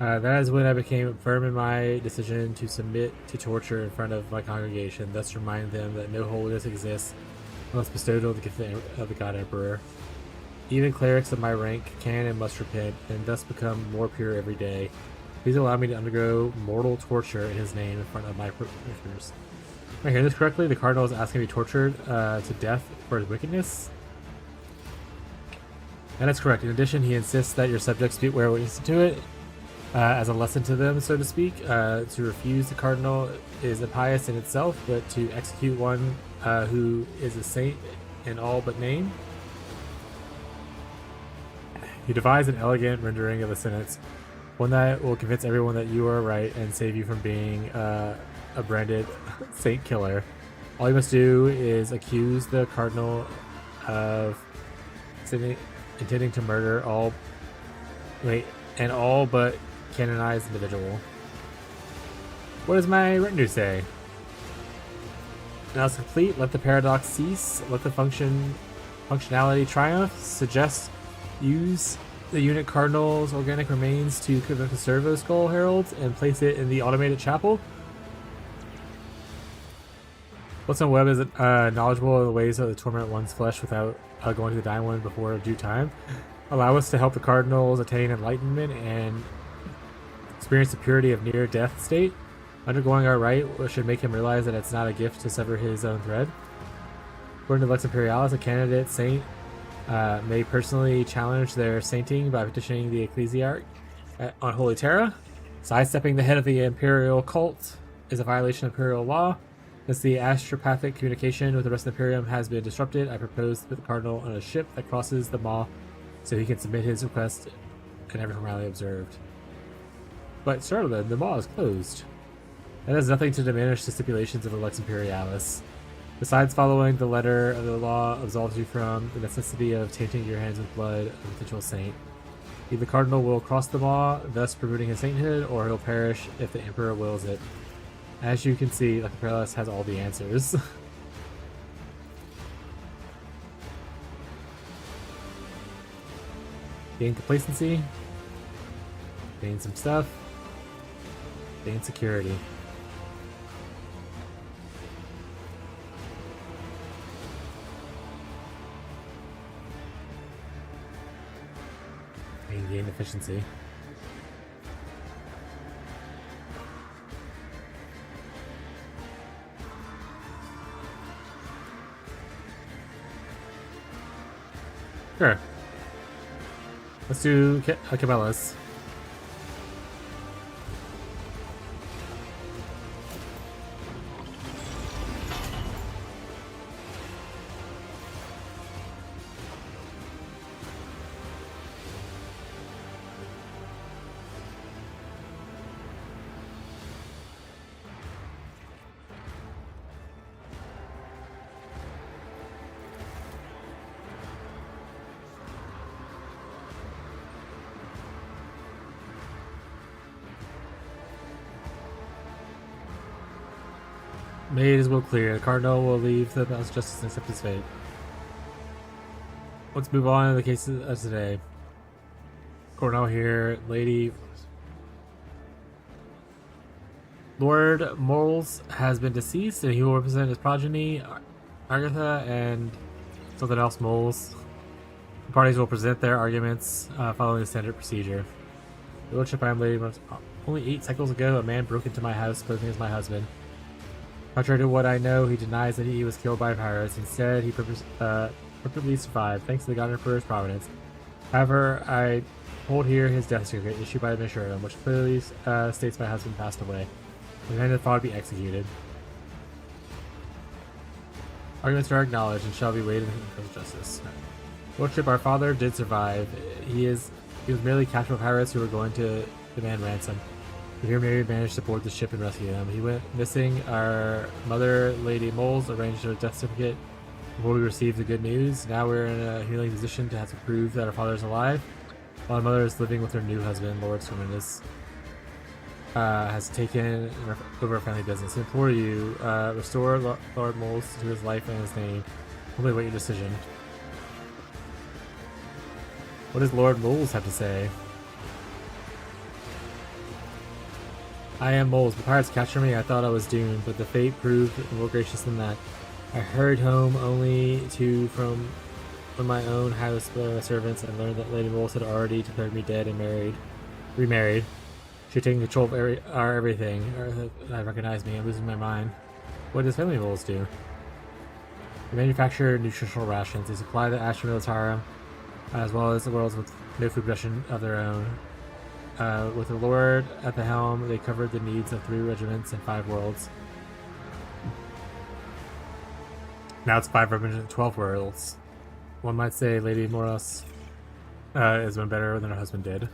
That is when I became firm in my decision to submit to torture in front of my congregation, thus remind them that no holiness exists unless bestowed on the gift of the God Emperor. Even clerics of my rank can and must repent, and thus become more pure every day. Please allow me to undergo mortal torture in his name in front of my parishioners. Am I hearing this correctly? The Cardinal is asking to be tortured to death for his wickedness? And that's correct. In addition, he insists that your subjects bear witness to it, as a lesson to them, so to speak. To refuse the Cardinal is impious in itself, but to execute one who is a saint in all but name. He devised an elegant rendering of the sentence, one that will convince everyone that you are right and save you from being a branded saint killer. All you must do is accuse the Cardinal of intending to murder all Wait, an all but canonized individual. What does my retinue say? Now it's complete. Let the paradox cease. Let the functionality triumph. Suggest use the unit Cardinal's organic remains to conserve those skull heralds and place it in the automated chapel. What's on web is knowledgeable of the ways of the torment one's flesh without going to the dying one before due time. Allow us to help the Cardinals attain enlightenment and experience the purity of near-death state. Undergoing our rite should make him realize that it's not a gift to sever his own thread. According to Lex Imperialis, a candidate saint may personally challenge their sainting by petitioning the Ecclesiarch on Holy Terra. Sidestepping the head of the Imperial cult is a violation of Imperial law. Since the astropathic communication with the rest of the Imperium has been disrupted, I propose to put the Cardinal on a ship that crosses the Maw so he can submit his request and every formality observed. But Charlotte, the Maw is closed. That has nothing to diminish the stipulations of the Lex Imperialis. Besides, following the letter of the law absolves you from the necessity of tainting your hands with blood of a potential saint. Either the Cardinal will cross the Maw, thus promoting his sainthood, or he'll perish if the Emperor wills it. As you can see, Lex Imperialis has all the answers. Gain complacency. Gain some stuff. Gain security. And gain efficiency. Sure. Let's do Cabela's. Made his will clear. The Cardinal will leave the House of Justice and accept his fate. Let's move on to the cases of today. Cornell here, Lady. Lord Moles has been deceased, and he will represent his progeny, Agatha, and something else, Moles. The parties will present their arguments following the standard procedure. Your Lordship, I am Lady. Only 8 cycles ago, a man broke into my house, posing as my husband. Contrary to what I know, he denies that he was killed by pirates. Instead, he purposely survived, thanks to the God Emperor's providence. However, I hold here his death certificate issued by the Administrator, which clearly states my husband passed away. The man of thought be executed. Arguments are acknowledged and shall be weighed in the court of justice. Lordship, our father did survive. He was merely captured by pirates who were going to demand ransom. We hear Mary managed to board the ship and rescue him. He went missing. Our mother, Lady Moles, arranged a death certificate before we received the good news. Now we're in a healing position to have to prove that our father is alive, while our mother is living with her new husband, Lord Tremendous. Has taken over our family business. I implore you, restore Lord Moles to his life and his name. Only wait your decision. What does Lord Moles have to say? I am Moles. The pirates captured me. I thought I was doomed, but the fate proved more gracious than that. I hurried home only to from my own house by my servants and learned that Lady Moles had already declared me dead and remarried. She had taken control of our everything. I recognize me. I'm losing my mind. What does Family Moles do? They manufacture nutritional rations. They supply the Astra Militarum, as well as the worlds with no food production of their own. With the Lord at the helm, they covered the needs of 3 regiments and 5 worlds. Now it's 5 regiments and 12 worlds. One might say Lady Moros is doing better than her husband did.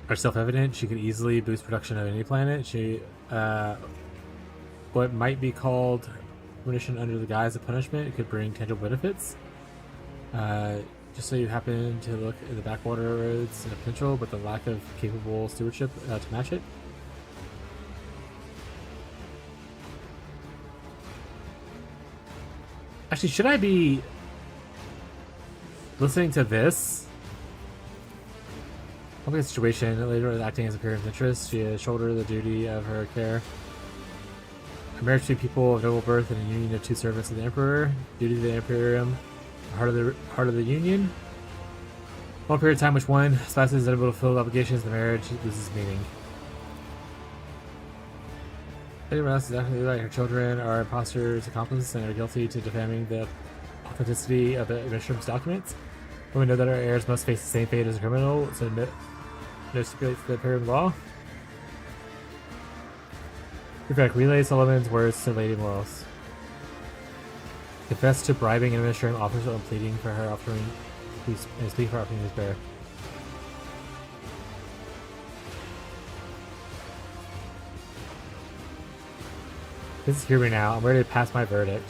Are self-evident. She could easily boost production of any planet. She, what might be called punition under the guise of punishment, it could bring tangible benefits. just so you happen to look in the backwater roads and the potential, but the lack of capable stewardship to match it. Actually, should I be listening to this? Complicated situation. Later, acting as a parent's interest, she has shouldered the duty of her care. A marriage between people of noble birth and a union of two servants of the emperor. Duty to the imperium. Heart of the union. One period of time which one spouse is unable to fulfill the obligations of the marriage loses meaning. Anyone else exactly like her children are imposters, accomplices, and are guilty to defaming the authenticity of the administration's documents. When we know that our heirs must face the same fate as a criminal, so no stipulates the imperial law. In fact, relay Solomon's words to Lady Morals. Confess to bribing an administrative officer and pleading for her offering and speak for offering his bear. Please hear me now. I'm ready to pass my verdict.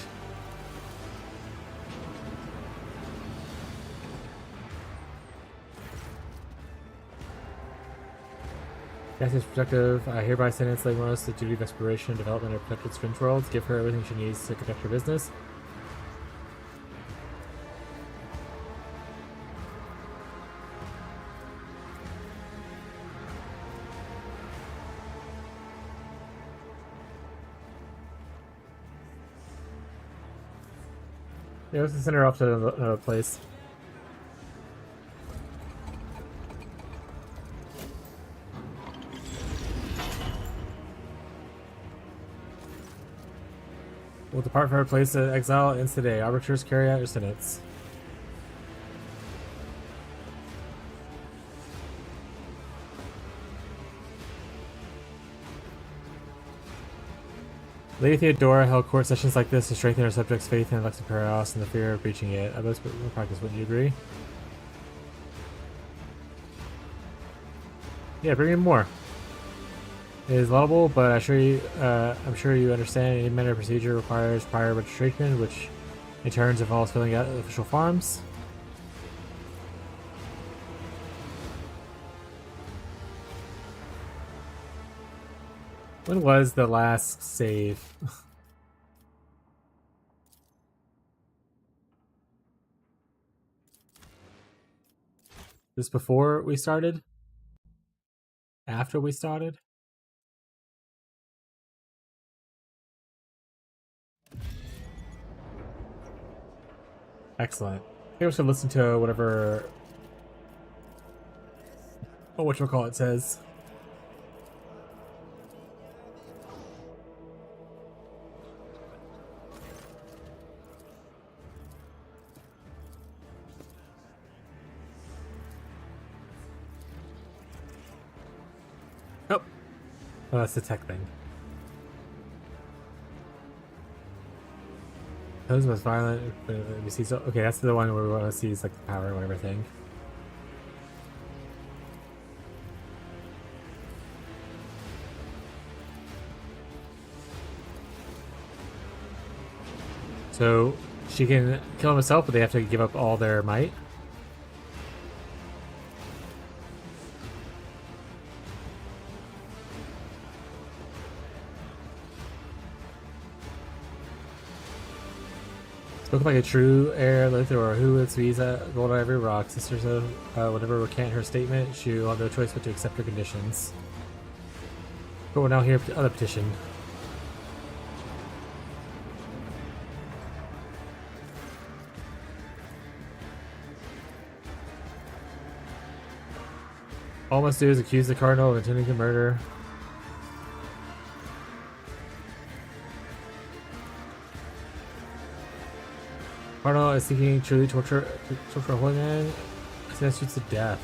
Yes, it's productive. I hereby sentence Lady Morals to the duty of exploration and development of protected strange worlds. Give her everything she needs to conduct her business. Yeah, let's send her off to another place. We'll depart from our place of exile ends today. Arbiters carry out your sentence. Lady Theodora held court sessions like this to strengthen her subjects' faith in Lex Imperialis and the fear of breaching it. I most practice, wouldn't you agree? Yeah, bring in more. It is laudable, but I'm sure you understand any manner of procedure requires prior registration, which in turn involves filling out official forms. When was the last save? This before we started? After we started? Excellent. I think I should listen to whatever... Oh, whatchamacallit says. Oh, that's the tech thing. Those most violent. We see. So okay, that's the one where we want to see is like the power and whatever thing. So she can kill herself, but they have to give up all their might. Look like a true heir, Luther, or who would squeeze gold on every rock. Sisters of whatever recant her statement, she will have no choice but to accept her conditions. But we'll now hear other petition. All must do is accuse the cardinal of intending to murder. Cardinal is seeking truly torture a holy man. Sentenced to death.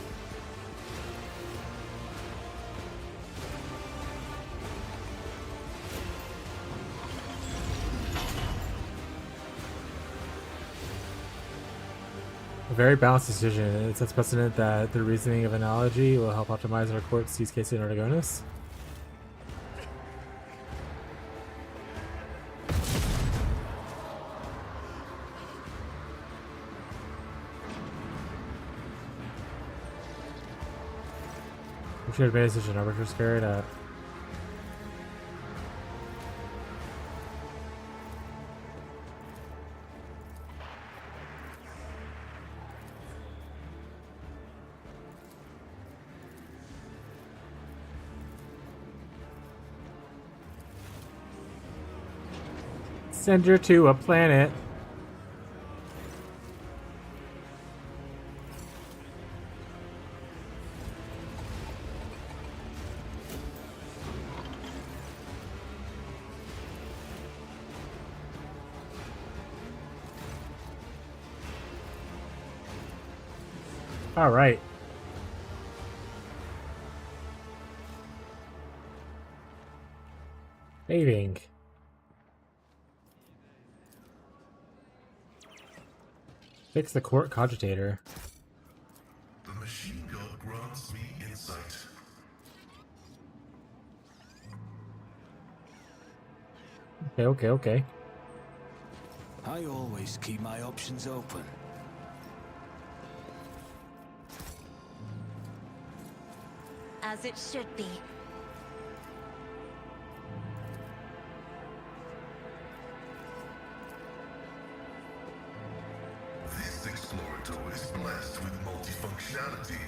A very balanced decision. It sets precedent that the reasoning of analogy will help optimize our court's use case in Artagonis. should have made such an arbiter scared at. Send her to a planet. All right. Saving. Fix the court cogitator. The machine gun grants me insight. Okay. I always keep my options open. As it should be. This explorator is blessed with multifunctionality.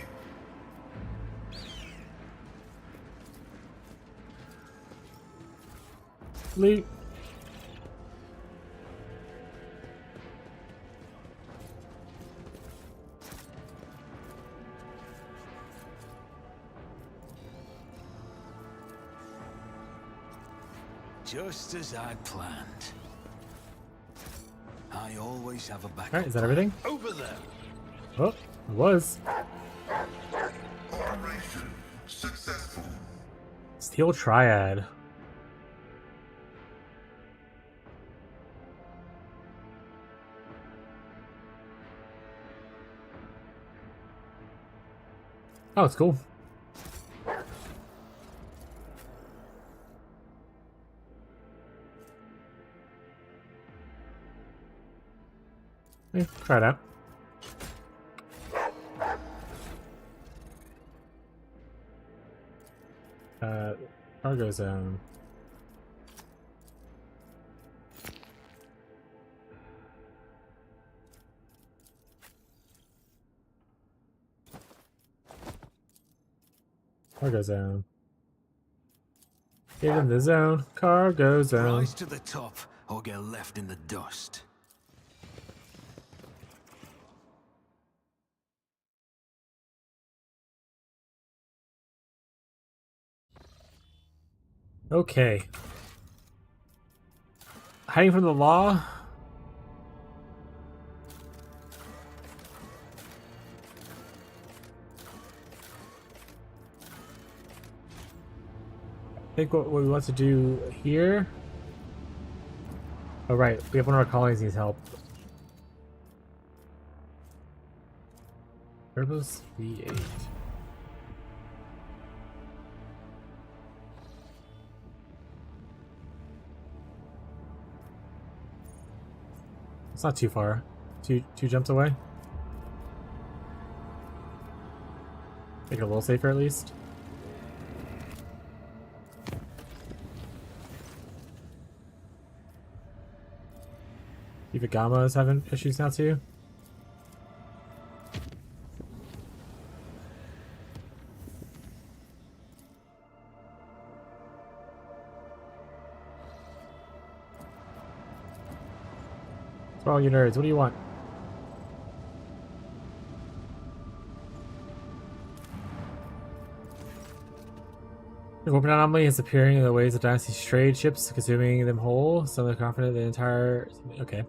Loot. Just as I'd planned. I always have a backup. All right, is that everything? Over there! Oh, it was. Operation successful. Steel Triad. Oh, it's cool. Yeah, try it out. Cargo zone. Cargo zone. Get in the zone. Cargo zone. Rise to the top or get left in the dust. Okay. Hiding from the law? I think what we want to do here... Oh right, we have one of our colonies needs help. Turbos V8. It's not too far. Two jumps away. Make it a little safer at least. Ivagama is having issues now too. What's wrong, you nerds? What do you want? The Warping anomaly is appearing in the ways of Dynasty's trade ships, consuming them whole. Some are confident the entire... Okay.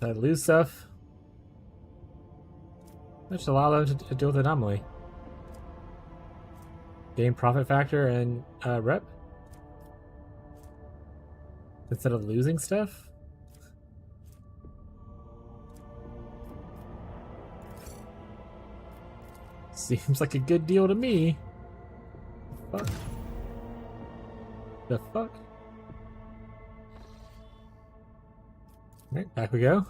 Did I lose stuff? That should allow them to deal with the anomaly. Gain profit factor and rep? Instead of losing stuff? Seems like a good deal to me. Fuck. The fuck? Alright, back we go.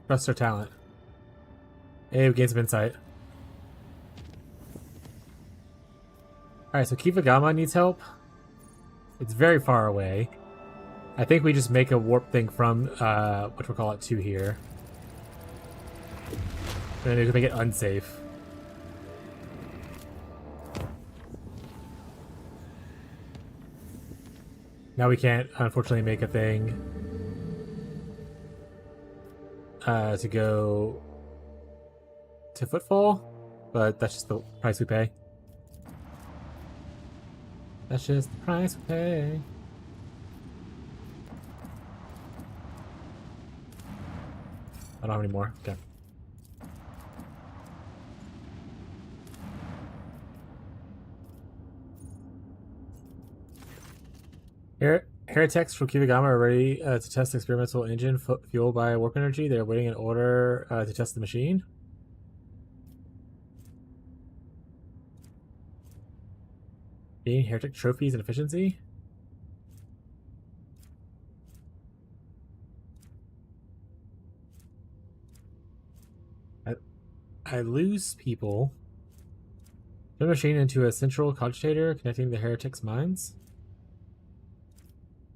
Trust our talent. Hey, we gained some insight. Alright, so Kivagama needs help. It's very far away. I think we just make a warp thing from, whatchamacallit, to here. And then we can make it unsafe. Now we can't, unfortunately, make a thing to go to Footfall, but that's just the price we pay. That's just the price we pay. I don't have any more. Okay. Heretics from Kivagama are ready to test the experimental engine fueled by warp energy. They are waiting in order to test the machine. Gain heretic trophies and efficiency. I lose people. Turn the machine into a central cogitator connecting the heretics' minds.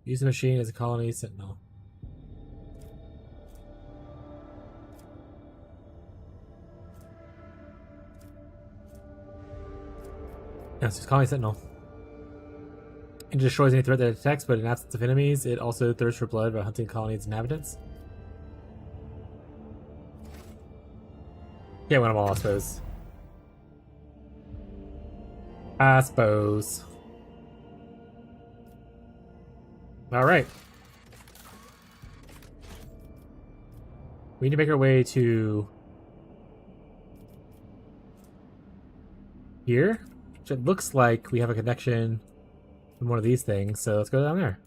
Use the machine as a colony sentinel. Yes, it's colony sentinel. It destroys any threat that it detects, but in absence of enemies, it also thirsts for blood by hunting colonies' inhabitants. Can't win them all, I suppose. Alright. We need to make our way to here, which it looks like we have a connection from one of these things, so let's go down there.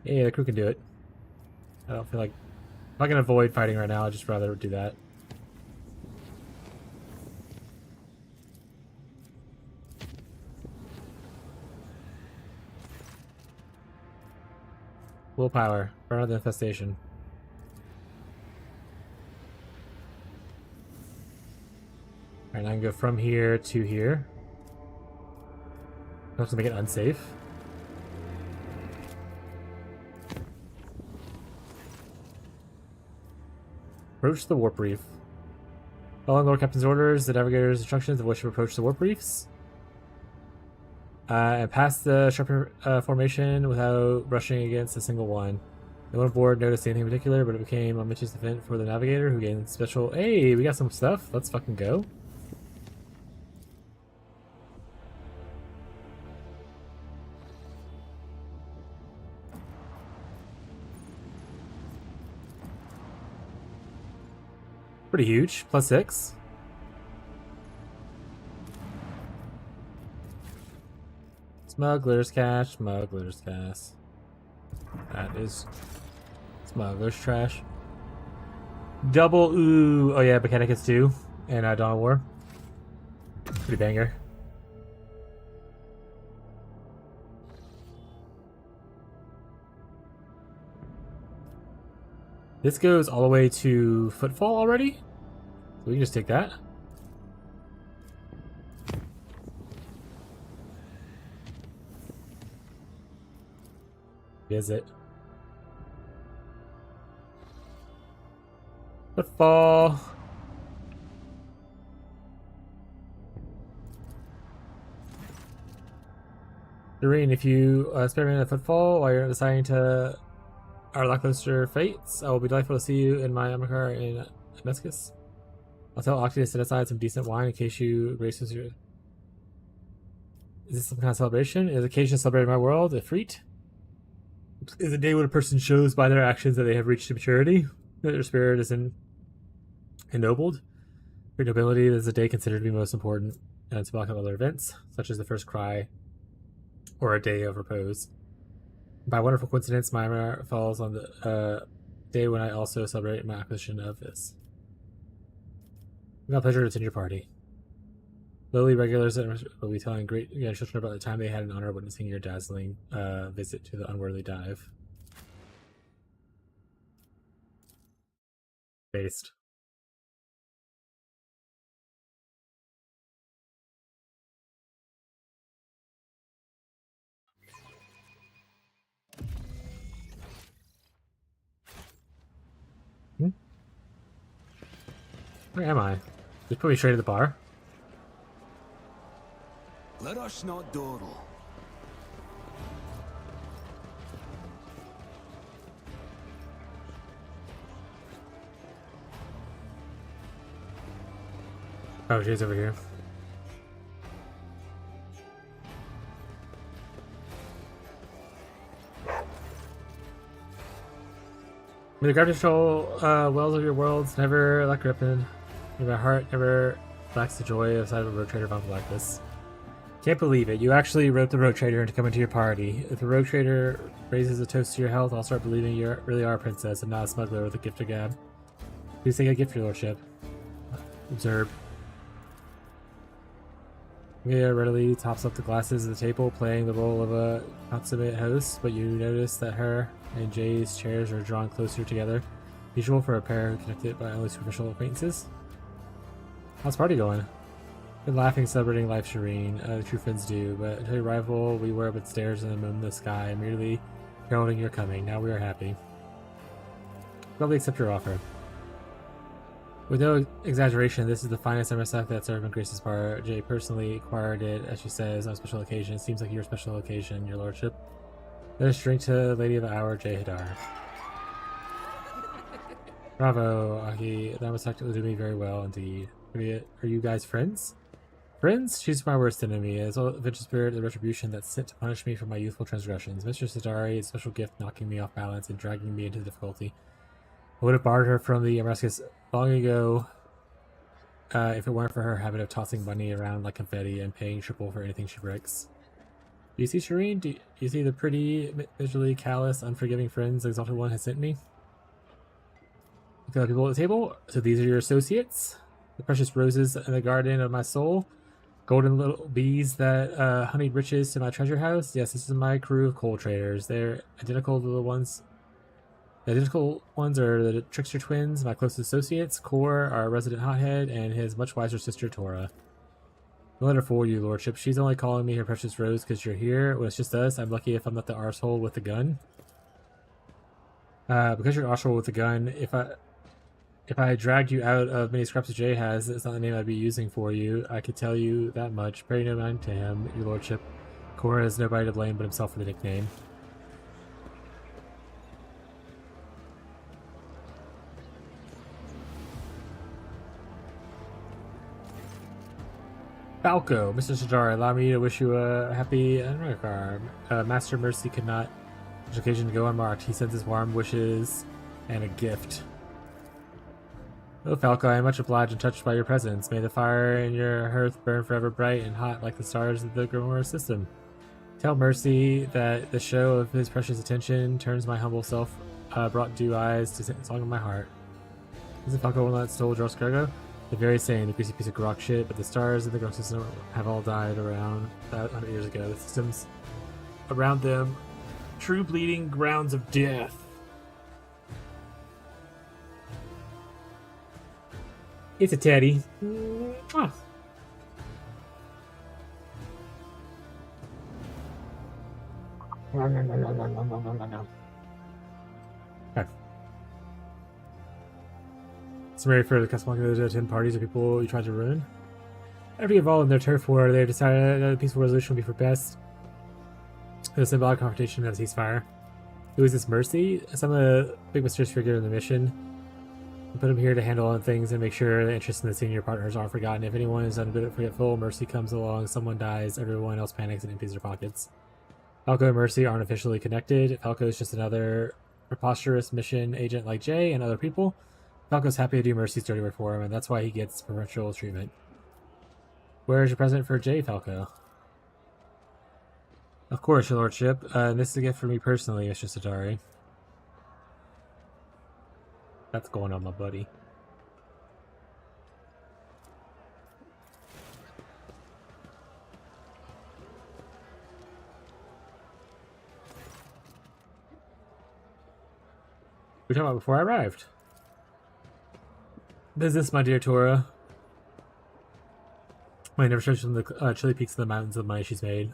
Yeah, the crew can do it. I don't feel like... If I can avoid fighting right now, I'd just rather do that. Willpower. Burn out the infestation. Alright, now I can go from here to here. I have to make it unsafe. Approach the warp reef. Following Lord Captain's orders, the navigator's instructions of which to approach the warp reefs. And pass the sharp formation without rushing against a single one. No one aboard noticed anything in particular, but it became a momentous event for the navigator, who gained special... Hey, we got some stuff. Let's fucking go. Pretty huge. +6. Smuggler's cash, smuggler's cash. That is smuggler's trash. Double ooh. Oh yeah, Mechanicus 2 and Dawn of War. Pretty banger. This goes all the way to Footfall already? So we can just take that. Visit. Footfall. Doreen, if you experiment at Footfall while you're deciding to our lackluster fates, I will be delightful to see you in my Amacar in Damascus. I'll tell Octi to set aside some decent wine in case you graces your... Is this some kind of celebration? Is occasion celebrated in my world? A freat? Is a day when a person shows by their actions that they have reached maturity, that their spirit is ennobled. For nobility, this is a day considered to be most important, and symbolic of other events, such as the first cry, or a day of repose. By a wonderful coincidence, my honor falls on the day when I also celebrate my acquisition of this. It's my pleasure to attend your party. Lowly regulars will be telling great children about the time they had in honor of witnessing your dazzling visit to the unworthy dive. Based. Where am I? Just put me straight at the bar? Let us not dawdle. Oh, Jay's over here. May the gravitational wells of your worlds never lack ripping. May my heart never lacks the joy of sight of a road trader bound like this. Can't believe it. You actually wrote the road trader into coming to your party. If the road trader raises a toast to your health, I'll start believing you really are a princess and not a smuggler with a gift to gab. Please take a gift, your lordship. Observe. Mia readily tops up the glasses at the table, playing the role of a consummate host, but you notice that her and Jay's chairs are drawn closer together, usual for a pair who connected by only superficial acquaintances. How's the party going? Been laughing, celebrating life, Shireen. The true friends do, but until your arrival, we were but stairs in the moonless sky, merely heralding your coming. Now we are happy. Gladly accept your offer. With no exaggeration, this is the finest MSF that's ever been Grace's bar. Jay personally acquired it, as she says, on a special occasion. It seems like your special occasion, your lordship. Let us drink to Lady of the Hour, Jay Hadar. Bravo, Ahi. That must actually do me very well indeed. Are you guys friends? Friends? She's my worst enemy. As well, venture spirit and retribution that's sent to punish me for my youthful transgressions. Mr. Sidari, a special gift knocking me off balance and dragging me into difficulty. I would have barred her from the Amarascus long ago if it weren't for her habit of tossing money around like confetti and paying triple for anything she breaks. Do you see Shireen? Do you see the pretty, visually callous, unforgiving friends the Exalted One has sent me? Look at the people at the table. So these are your associates? The precious roses in the garden of my soul? Golden little bees that honeyed riches to my treasure house? Yes, this is my crew of coal traders. They're identical to the ones... The identical ones are the Trickster twins, my closest associates, Kor, our resident hothead, and his much wiser sister, Tora. Don't let her fool you, lordship. She's only calling me her precious rose because you're here. When it's just us, I'm lucky if I'm not the arsehole with the gun. Because you're an arsehole with the gun, if I dragged you out of many scraps that Jay has, it's not the name I'd be using for you. I could tell you that much. Pray no mind to him, your lordship. Kor has nobody to blame but himself for the nickname. Falco, Mr. Sajara, allow me to wish you a happy Enricar. Master Mercy could not, this occasion, go unmarked. He sends his warm wishes and a gift. Oh, Falco, I am much obliged and touched by your presence. May the fire in your hearth burn forever bright and hot like the stars of the Grimoire system. Tell Mercy that the show of his precious attention turns my humble self brought dew eyes to sing the song of my heart. Isn't Falco one that stole Joss Gergo? The very same, the greasy piece of grok shit, but the stars of the grok system have all died around 100 years ago. The systems around them, true bleeding grounds of death. It's a teddy. Mwah. Okay. Summary for the custom to attend parties of people you tried to ruin. After you involved in their turf war, they decided that a peaceful resolution would be for best. The symbolic confrontation of a ceasefire. Who is this Mercy? Some of the big mysterious figure in the mission. We put him here to handle on things and make sure the interest in the senior partners aren't forgotten. If anyone is a bit forgetful, Mercy comes along, someone dies, everyone else panics and empties their pockets. Falco and Mercy aren't officially connected. Falco is just another preposterous mission agent like Jay and other people. Falco's happy to do Mercy's dirty work for him, and that's why he gets preferential treatment. Where is your present for Jay, Falco? Of course, your lordship. This is a gift for me personally, Mr. Satari. That's going on, my buddy. we were talking about before I arrived. Business, my dear Tora. My never shows from the chilly peaks of the mountains of money she's made.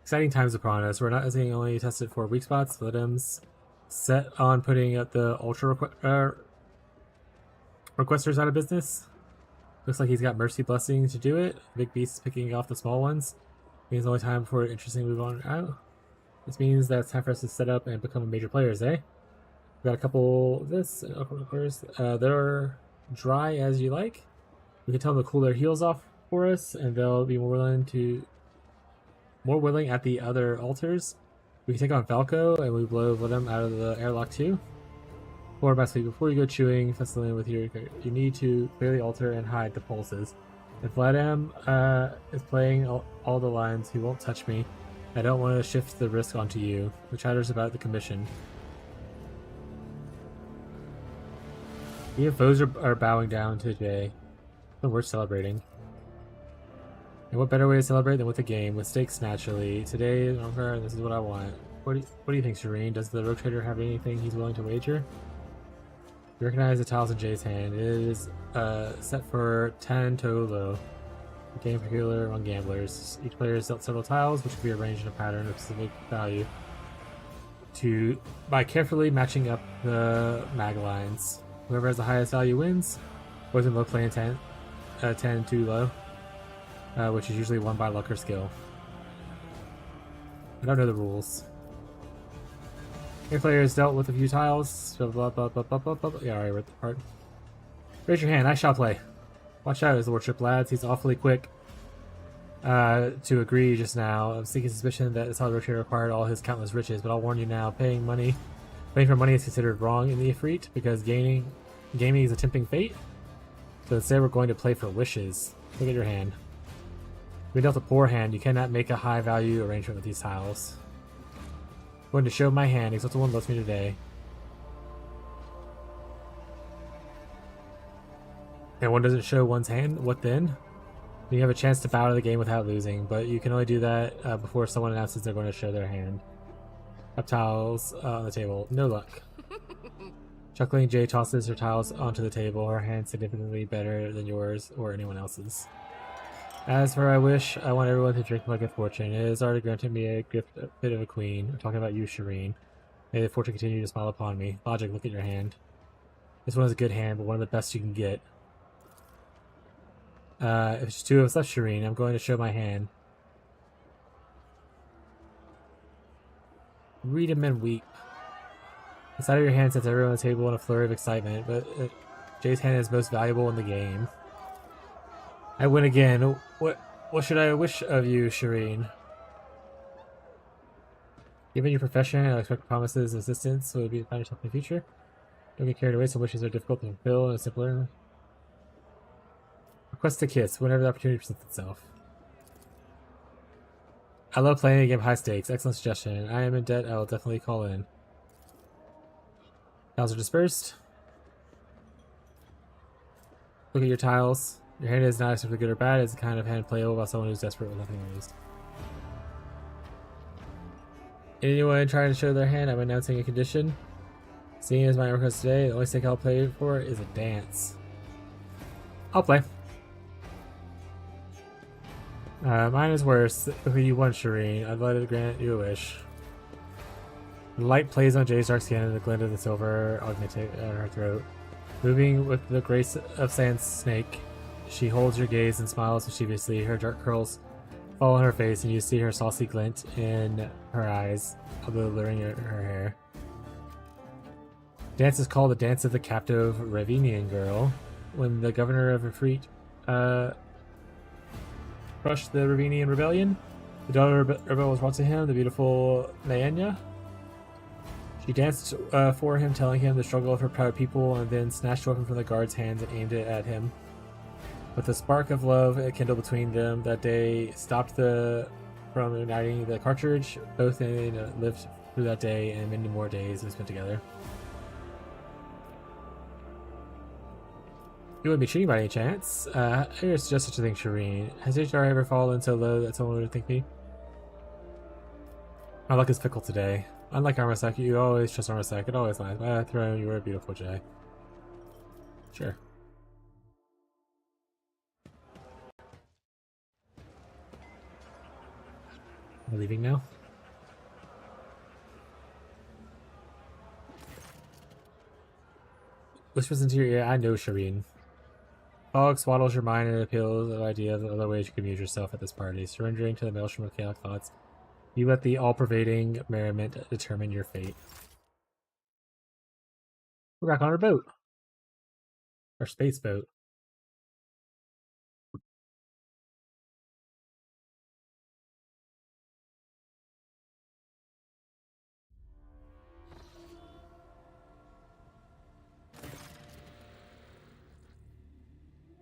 Exciting times upon us. We're not only tested for weak spots, Vladim's set on putting up the ultra requesters out of business. Looks like he's got mercy blessing to do it. Big beasts picking off the small ones. Means the only time before interesting move on out. This means that it's time for us to set up and become major players, eh? We got a couple of this, and of course, they're dry as you like. We can tell them to cool their heels off for us, and they'll be more willing at the other altars. We can take on Falco, and we blow them out of the airlock too. Or before you go chewing, Festalin with you need to clear the altar and hide the pulses. If Vladam is playing all the lines, he won't touch me. I don't want to shift the risk onto you. The chatter's about the commission. Even foes are bowing down today. But we're celebrating. And what better way to celebrate than with a game, with stakes naturally. Today, this is what I want. What do you think, Shireen? Does the rogue trader have anything he's willing to wager? You recognize the tiles in Jay's hand. It is set for 10 to low. A game popular among gamblers. Each player is dealt several tiles, which can be arranged in a pattern of specific value by carefully matching up the mag lines. Whoever has the highest value wins. Boys in low play intent, 10 too low, which is usually won by luck or skill. I don't know the rules. Your player has dealt with a few tiles. Blah, blah, blah, blah, blah, blah, blah. Yeah, I already read the part. Raise your hand. I shall play. Watch out, his lordship, lads. He's awfully quick to agree just now. I'm seeking suspicion that this rotator acquired all his countless riches, but I'll warn you now, paying for money is considered wrong in the Ifrit, because gaming is a tempting fate. So instead we're going to play for wishes. Look at your hand. If you dealt a poor hand, you cannot make a high value arrangement with these tiles. I'm going to show my hand, except the one lets me today. And one doesn't show one's hand, what then? You have a chance to bow to the game without losing, but you can only do that before someone announces they're going to show their hand. Up tiles on the table. No luck. Chuckling, Jay tosses her tiles onto the table, her hand significantly better than yours or anyone else's. As for I wish, I want everyone to drink my good fortune. It has already granted me a gift, a bit of a queen. I'm talking about you, Shireen. May the fortune continue to smile upon me. Logic, look at your hand. This one is a good hand, but one of the best you can get. If it's two of us left, Shireen, I'm going to show my hand. Read him and weep. The side of your hand sets everyone on the table in a flurry of excitement, but Jay's hand is most valuable in the game. I win again. What should I wish of you, Shireen? Given your profession, I expect promises of assistance, so it would be to find yourself in the future. Don't get carried away, some wishes are difficult to fulfill and simpler. Request a kiss whenever the opportunity presents itself. I love playing a game high stakes. Excellent suggestion. I am in debt. I will definitely call in. Tiles are dispersed. Look at your tiles. Your hand is not especially good or bad. It's the kind of hand playable by someone who's desperate with nothing raised. Anyone trying to show their hand? I'm announcing a condition. Seeing as my request today, the only stake I'll play for is a dance. I'll play. Mine is worse. Look at you one, Shireen. I'd let it grant you a wish. The light plays on Jay's dark skin and the glint of the silver augmented on her throat. Moving with the grace of Sand Snake, she holds your gaze and smiles mischievously. Her dark curls fall on her face, and you see her saucy glint in her eyes, although luring her hair. Dance is called the Dance of the Captive Ravenian Girl. When the governor of Ifrit crushed the Ravenian rebellion, the daughter rebel was brought to him, the beautiful Naenya. She danced for him, telling him the struggle of her proud people, and then snatched a weapon from the guard's hands and aimed it at him. With the spark of love it kindled between them that day stopped from igniting the cartridge. Both lived through that day and many more days they spent together. You wouldn't be cheating by any chance. I would suggest such a thing, Shireen. Has HR ever fallen so low that someone would think me? My luck is fickle today. Unlike Armasek, you always trust Armasek. It always lies. My throne, you were beautiful, Jay. Sure. We're leaving now? Whispers into your ear, I know, Shireen. Fog swaddles your mind and appeals to the idea of other ways you can amuse yourself at this party. Surrendering to the maelstrom of chaotic thoughts, you let the all-pervading merriment determine your fate. We're back on our boat. Our space boat.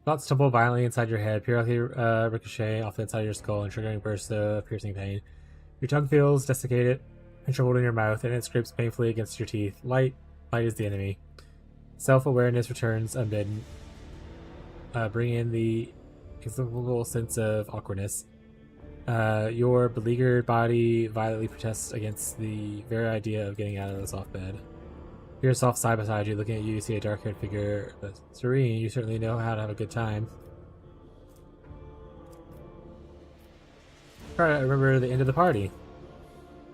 Thoughts tumble violently inside your head, periodically ricochet off the inside of your skull and triggering bursts of piercing pain. Your tongue feels desiccated and troubled in your mouth, and it scrapes painfully against your teeth. Light is the enemy. Self-awareness returns unbidden, bringing in the inexplicable sense of awkwardness. Your beleaguered body violently protests against the very idea of getting out of the soft bed. Hear a soft sigh beside you. Looking at you, you see a dark-haired figure. Serene, you certainly know how to have a good time. Try to remember the end of the party.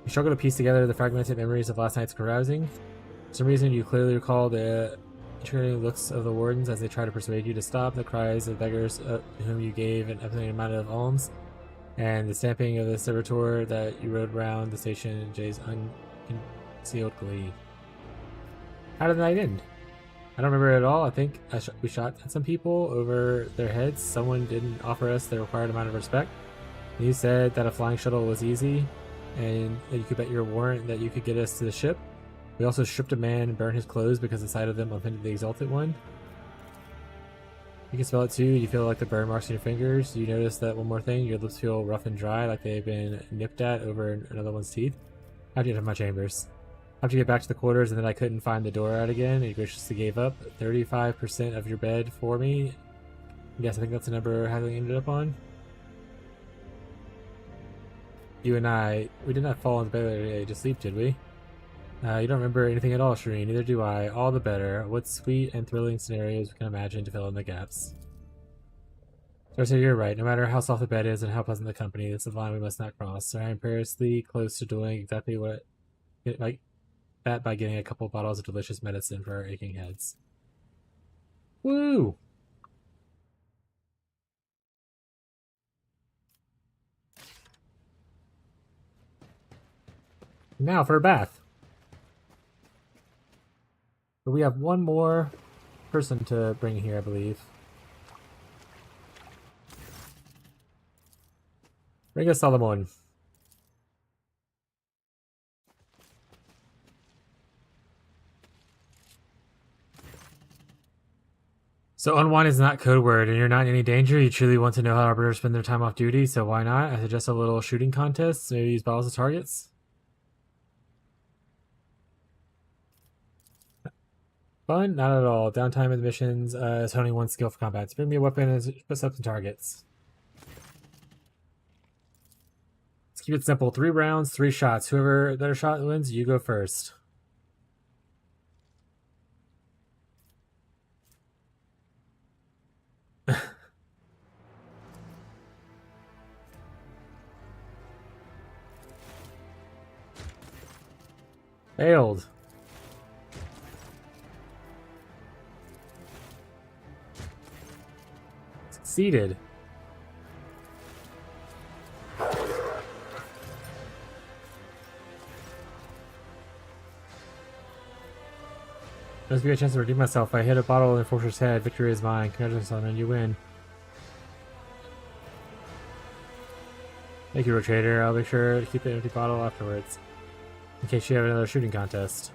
You struggle to piece together the fragmented memories of last night's carousing. For some reason, you clearly recall the intriguing looks of the wardens as they try to persuade you to stop, the cries of beggars to whom you gave an infinite amount of alms, and the stamping of the servitor that you rode round the station in Jay's unconcealed glee. How did the night end? I don't remember it at all. I think we shot at some people over their heads. Someone didn't offer us the required amount of respect. You said that a flying shuttle was easy, and that you could bet your warrant that you could get us to the ship. We also stripped a man and burned his clothes because the sight of them offended the Exalted One. You can smell it too. You feel like the burn marks on your fingers. You notice that one more thing. Your lips feel rough and dry, like they've been nipped at over another one's teeth. I have to get to my chambers. I have to get back to the quarters, and then I couldn't find the door out again. You graciously gave up 35% of your bed for me. Yes, I think that's the number Hadley ended up on. You and I, we did not fall into bed today to sleep, did we? You don't remember anything at all, Shireen. Neither do I. All the better. What sweet and thrilling scenarios we can imagine to fill in the gaps. So you're right. No matter how soft the bed is and how pleasant the company, this is the line we must not cross. I am perilously close to doing exactly what, like that, by getting a couple bottles of delicious medicine for our aching heads. Woo! Now for a bath. But we have one more person to bring here, I believe. Bring us Solomon. So unwind is not code word, and you're not in any danger. You truly want to know how arbiters spend their time off duty, so why not? I suggest a little shooting contest. Maybe use bottles as targets. Fun? Not at all. Downtime in the missions is honing one's skill for combat. So bring me a weapon and put up some targets. Let's keep it simple. 3 rounds, 3 shots. Whoever their shot wins, you go first. Failed. Succeeded. Must be a chance to redeem myself. I hit a bottle in Enforcer's head. Victory is mine. Congratulations, Solomon. You win. Thank you, Rotator. I'll make sure to keep the empty bottle afterwards, in case you have another shooting contest.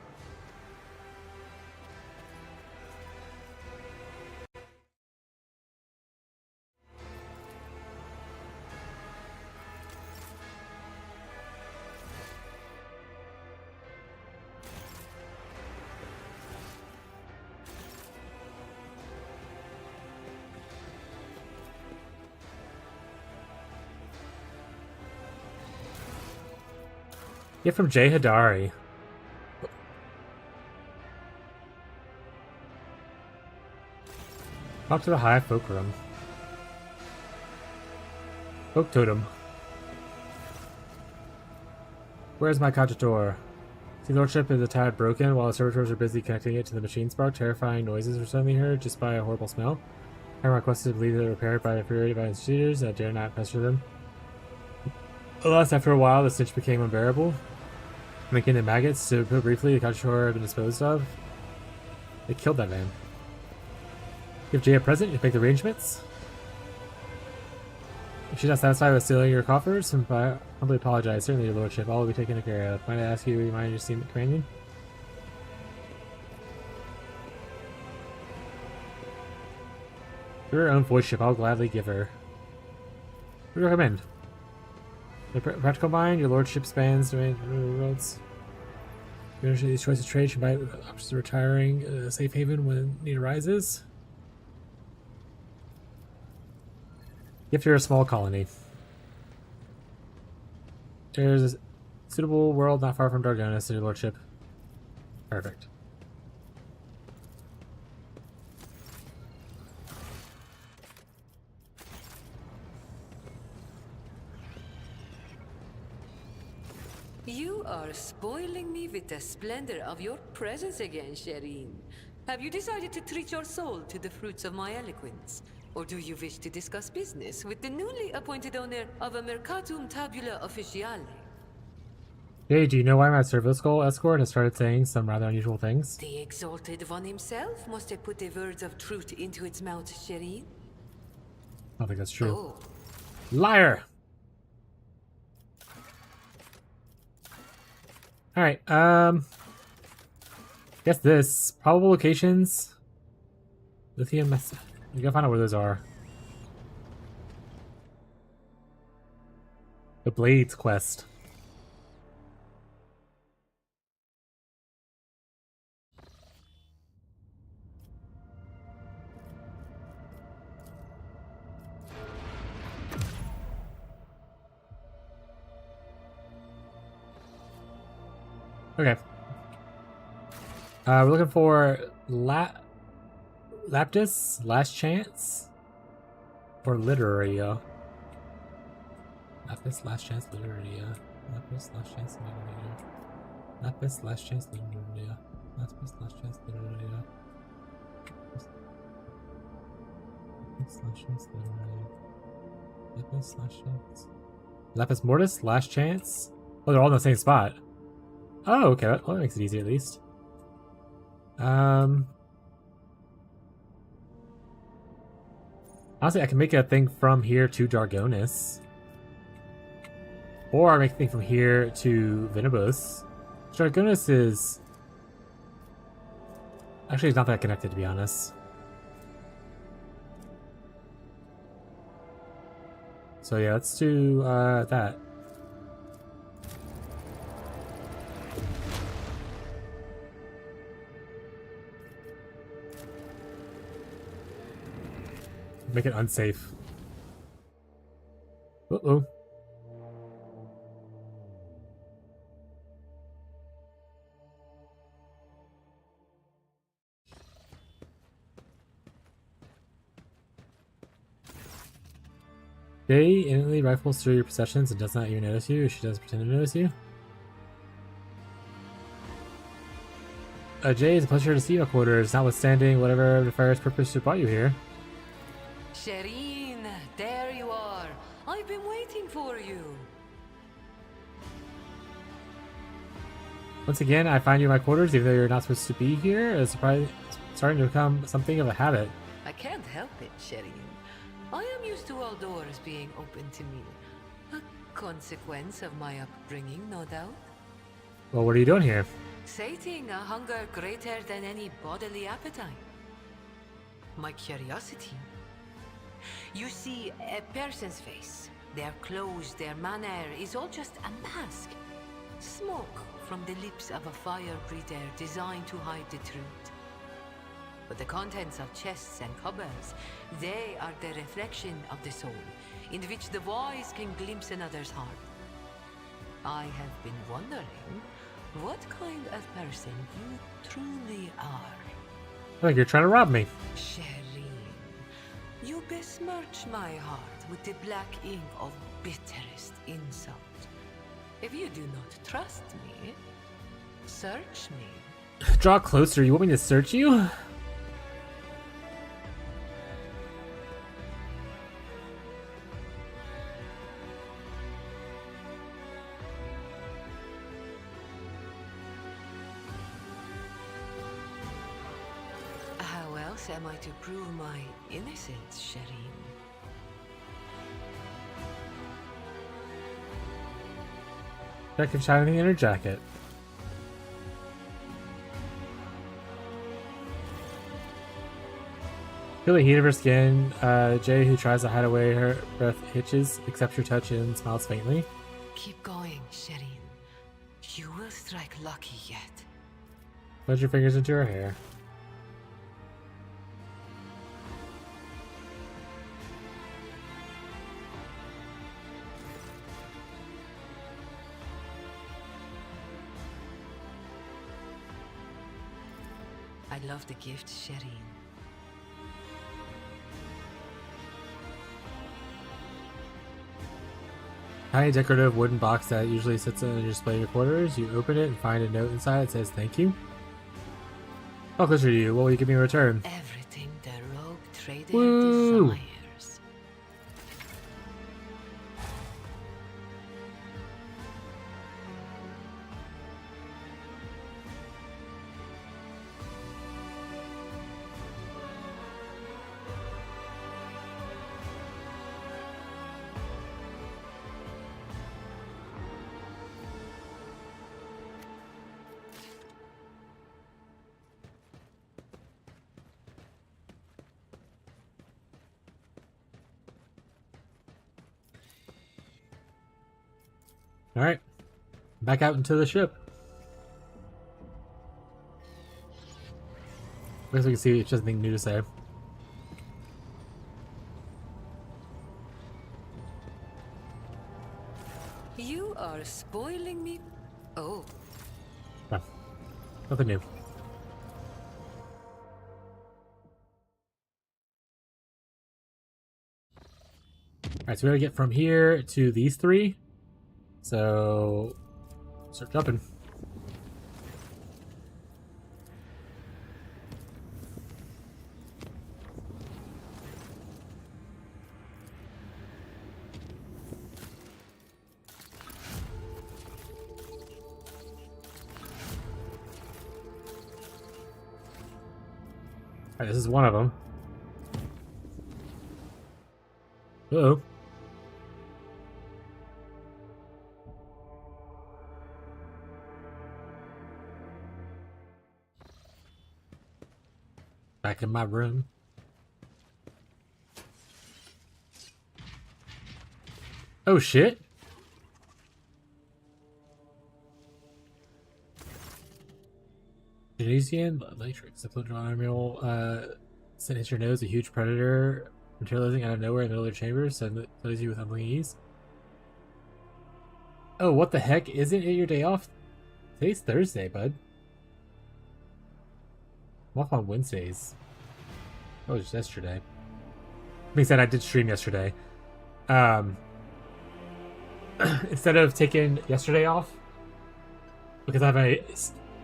Get from Jay Hadari. Talk to the High Folk Room. Folk Totem. Where's my cogitor? The Lordship is a tad broken while the servitors are busy connecting it to the machine spark. Terrifying noises were suddenly heard just by a horrible smell. I requested to believe they were repaired by infuriated by intruders. I dare not pester them. Alas, after a while, the stench became unbearable. Making the maggots, to put briefly, the cogitor had been disposed of. They killed that man. Give Jay a present, you make the arrangements. If she's not satisfied with stealing your coffers, I humbly apologize. Certainly, your lordship, all will be taken care of. Might I ask you to remind your esteemed companion? For her own voice ship, I'll gladly give her. What do you recommend? The practical mind, your lordship spans domain worlds. These choices of trade should buy options of retiring a safe haven when need arises. Gift her a small colony. There's a suitable world not far from Dargonis, your lordship. Perfect. You are spoiling me with the splendor of your presence again, Shireen. Have you decided to treat your soul to the fruits of my eloquence? Or do you wish to discuss business with the newly appointed owner of a Mercatum Tabula Officiale? Hey, do you know why my Servo Skull escort has started saying some rather unusual things? The Exalted One himself must have put the words of truth into its mouth, Shireen. I don't think that's true. Oh. Liar! Alright, guess this. Probable locations. Lithium mess. We gotta find out where those are. The Blades quest. Okay. We're looking for Lapis, Last Chance, or Literaria. Lapis, Last Chance, Literaria. Lapis, Last Chance, Literaria. Lapis, Last Chance, Literaria. Lapis, Last Chance, Literaria. Lapis, Last Chance, Literaria. Lapis, Last Chance. Lapis Mortis, Last Chance. Oh, they're all in the same spot. Oh, okay. Well, that makes it easy at least. Honestly, I can make a thing from here to Dargonis. Or I make a thing from here to Venibus. Dargonis is... Actually, it's not that connected, to be honest. So yeah, let's do that. Make it unsafe. Uh-oh. Jay innately rifles through your possessions and does not even notice you. She does pretend to notice you. Jay, it's a pleasure to see you at quarters, notwithstanding whatever nefarious purpose brought you here. Shireen, there you are. I've been waiting for you. Once again, I find you in my quarters, even though you're not supposed to be here. It's starting to become something of a habit. I can't help it, Shireen. I am used to all doors being open to me. A consequence of my upbringing, no doubt. Well, what are you doing here? Sating a hunger greater than any bodily appetite. My curiosity. You see, a person's face, their clothes, their manner is all just a mask. Smoke from the lips of a fire breather designed to hide the truth. But the contents of chests and cupboards, they are the reflection of the soul, in which the wise can glimpse another's heart. I have been wondering what kind of person you truly are. Like you're trying to rob me. Shireen, you besmirch my heart with the black ink of bitterest insult. If you do not trust me, search me. Draw closer. You want me to search you? How else am I to prove my innocence, Shireen? Check if shining in her jacket. Feel the heat of her skin. Jay, who tries to hide away her breath, hitches, accepts your touch, and smiles faintly. Keep going, Shireen. You will strike lucky yet. Plunge your fingers into her hair. I love the gift, Shireen. Tiny decorative wooden box that usually sits in your display in your quarters. You open it and find a note inside that says thank you. How close are you? What will you give me in return? Everything the rogue trader Woo! desires. Alright. Back out into the ship. I guess we can see if there's anything new to say. You are spoiling me. Oh, No. Nothing new. Alright, so we gotta get from here to these three. So, start jumping. Alright, this is one of them. Uh-oh. Back in my room. Oh shit. Tunisian Latrix, the Plunger Admiral sent into your nose a huge predator materializing out of nowhere in the middle of your chambers, so it fills you with unease. Oh, what the heck? Isn't it your day off? Today's Thursday, bud. I'm off on Wednesdays. That was yesterday. Being said, I did stream yesterday. Instead of taking yesterday off, because I have a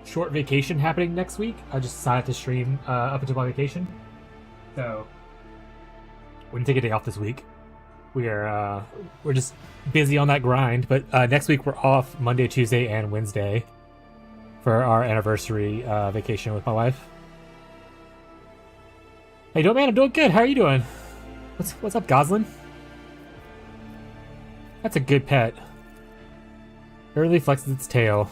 short vacation happening next week, I just decided to stream up until my vacation. So, we didn't take a day off this week. We're just busy on that grind. But next week we're off Monday, Tuesday, and Wednesday for our anniversary vacation with my wife. How you doing, man? I'm doing good. How are you doing? What's up, Goslin? That's a good pet. Early flexes its tail.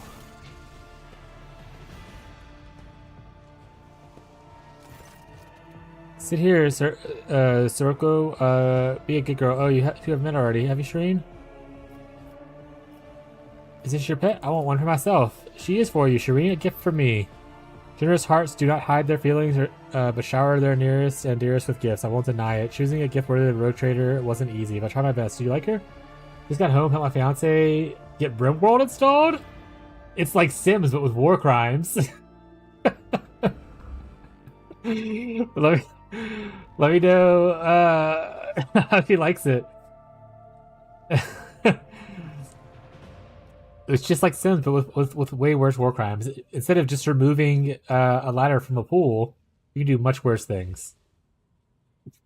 Sit here, Sir, Sirocco. Be a good girl. Oh, you have met already. Have you, Shireen? Is this your pet? I want one for myself. She is for you, Shireen. A gift from me. Generous hearts do not hide their feelings, but shower their nearest and dearest with gifts. I won't deny it. Choosing a gift worthy of the rogue trader wasn't easy, but I tried my best. Do you like her? Just got home, helped my fiance Get RimWorld installed? It's like Sims, but with war crimes. let me know if he likes it. It's just like Sims, but with way worse war crimes. Instead of just removing a ladder from a pool, you can do much worse things.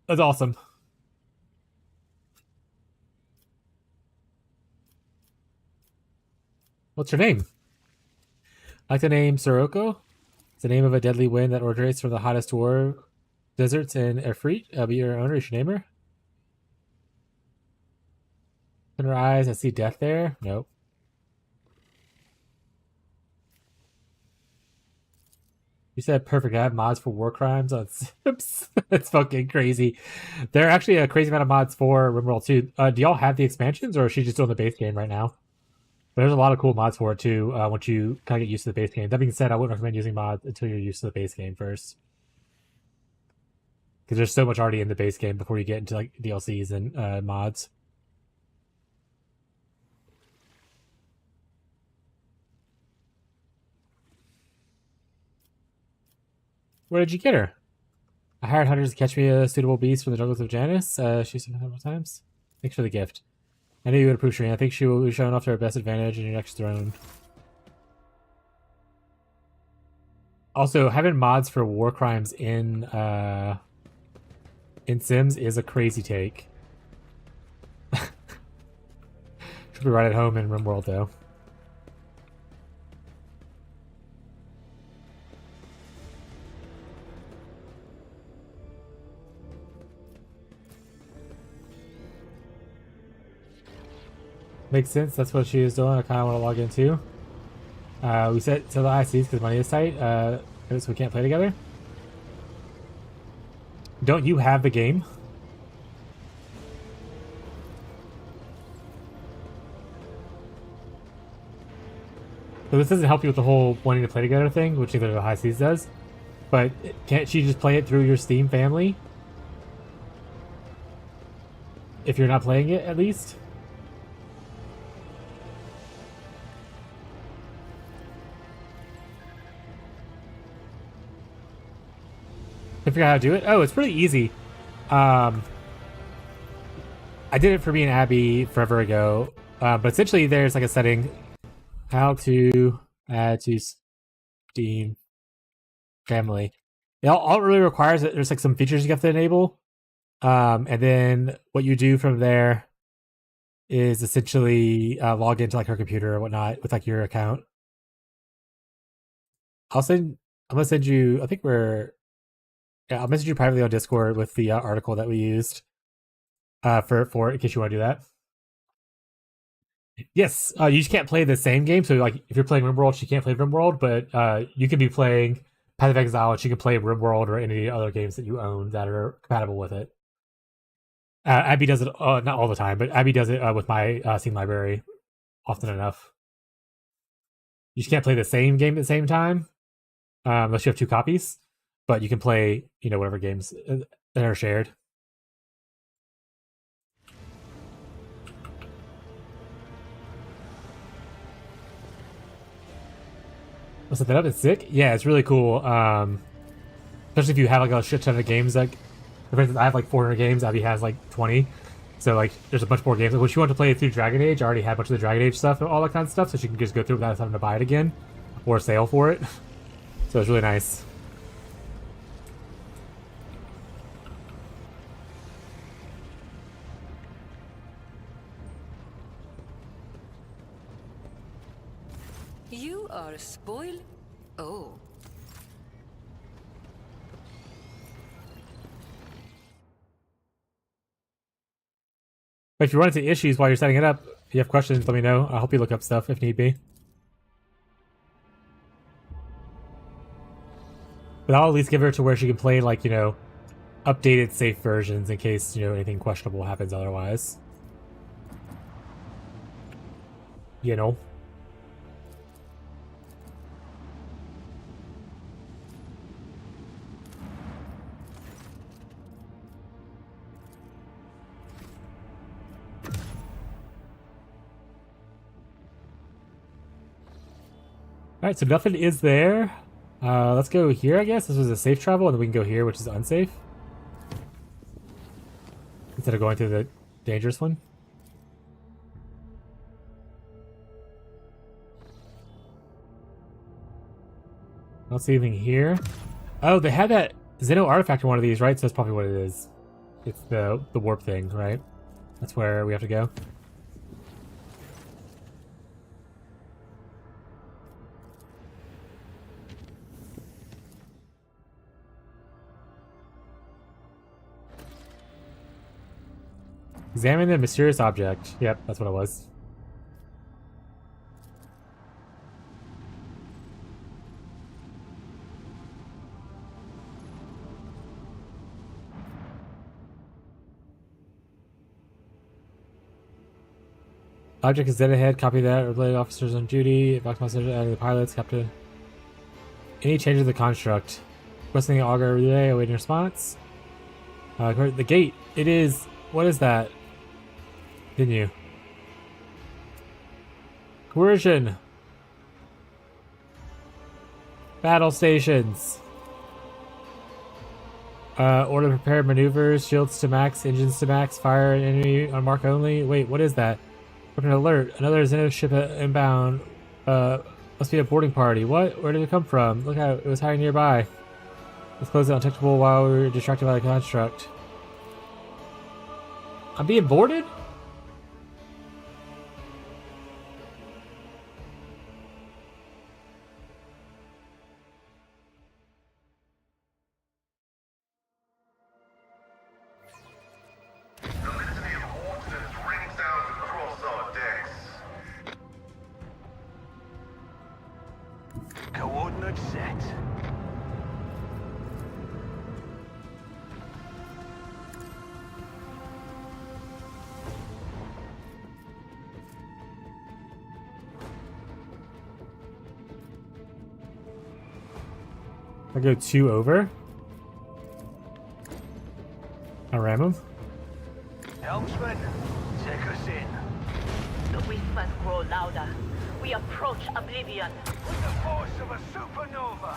That's awesome. What's your name? I like the name Sirocco. It's the name of a deadly wind that originates from the hottest war deserts in Efreet. I'll be your owner. You should name her. In her eyes, I see death there. Nope. You said perfect. I have mods for war crimes on Sims. That's fucking crazy. There are actually a crazy amount of mods for RimWorld too. Do y'all have the expansions, or is she just doing the base game right now? There's a lot of cool mods for it too. Once you kind of get used to the base game. That being said, I wouldn't recommend using mods until you're used to the base game first, because there's so much already in the base game before you get into like DLCs and mods. Where did you get her? I hired hunters to catch me a suitable beast from the jungles of Janus. She's seen several times. Thanks for the gift. I knew you would approve, Shireen. I think she will be shown off to her best advantage in your next throne. Also, having mods for war crimes in Sims is a crazy take. Should be right at home in RimWorld though. Makes sense. That's what she is doing. I kind of want to log in too. We set to the ICs because money is tight. So we can't play together. Don't you have the game? So this doesn't help you with the whole wanting to play together thing, which neither the High Seas does. But can't she just play it through your Steam family? If you're not playing it, at least? I figure out how to do it. Oh, it's pretty easy. I did it for me and Abby forever ago. But essentially there's like a setting. How to add to Steam family. All it really requires is there's like some features you have to enable. And then what you do from there is essentially log into like her computer or whatnot with like your account. I'm gonna send you, I think I'll message you privately on Discord with the article that we used for in case you want to do that. Yes, you just can't play the same game. So, like, if you're playing RimWorld, she can't play RimWorld, but you can be playing Path of Exile, and she can play RimWorld or any other games that you own that are compatible with it. Abby does it not all the time, but Abby does it with my Steam library often enough. You just can't play the same game at the same time unless you have two copies. But you can play, whatever games that are shared. I'll set that up. It's sick. Yeah, it's really cool. Especially if you have like a shit ton of games. Like, for instance, I have like 400 games. Abby has like 20. So like, there's a bunch more games. Like, when she wanted to play through Dragon Age, I already had a bunch of the Dragon Age stuff and all that kind of stuff. So she can just go through without having to buy it again or sale for it. So it's really nice. You are spoiled. Oh. But if you run into issues while you're setting it up, if you have questions, let me know. I'll help you look up stuff if need be. But I'll at least give her to where she can play, like, updated safe versions in case, anything questionable happens otherwise. Alright, so nothing is there. Let's go here, I guess. This was a safe travel, and then we can go here, which is unsafe. Instead of going through the dangerous one. I don't see anything here. Oh, they had that Xeno artifact in one of these, right? So that's probably what it is. It's the warp thing, right? That's where we have to go. Examine the mysterious object. Yep, that's what it was. Object is dead ahead. Copy that. Relay officers on duty. Vox message adding the pilots. Captain. Any change of the construct. Requesting the auger relay. Awaiting response. The gate. It is. What is that? Continue. Coercion. Battle stations. Order prepared maneuvers. Shields to max. Engines to max. Fire an enemy on mark only. Wait, what is that? An alert. Another Xeno ship inbound. Must be a boarding party. What? Where did it come from? Look out. It was hiding nearby. Let's close it undetectable while we were distracted by the construct. I'm being boarded? The litany of ordnance rings out across our decks. Coordinates set. I go 2 over. I ram him. Helmsman, take us in. The whispers grow louder. We approach oblivion. With the force of a supernova.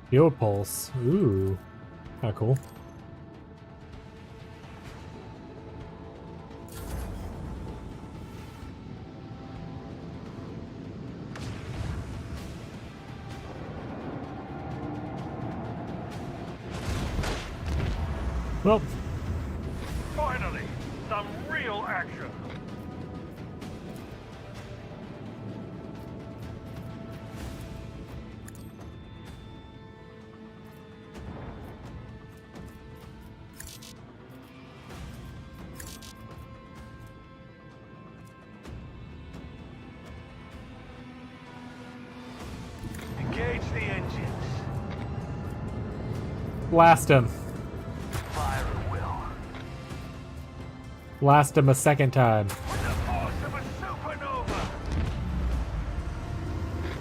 Field pulse. Ooh. Kinda cool. Well, Finally, some real action. Engage the engines. blast him. Fire at will. Blast him a second time. With the force of a supernova.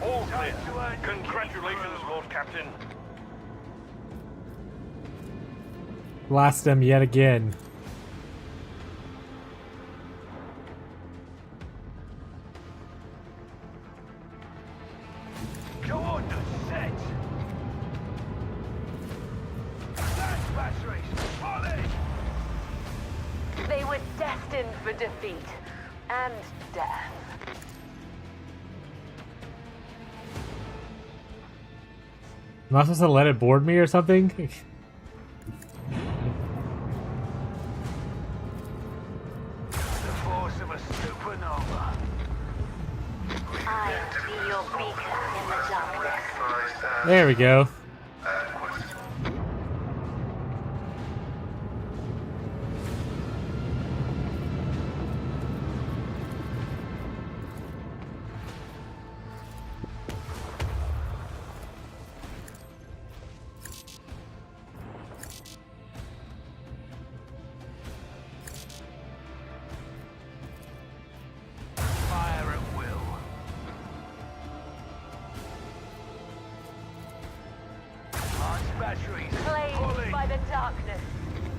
All clear. Congratulations, Lord Captain. Blast him yet again. Coordinates set. Blast batteries, volley. They were destined for defeat and death. Am I supposed to let it board me or something? The force of a supernova. I see your beacon in the darkness. There we go. Fire at will.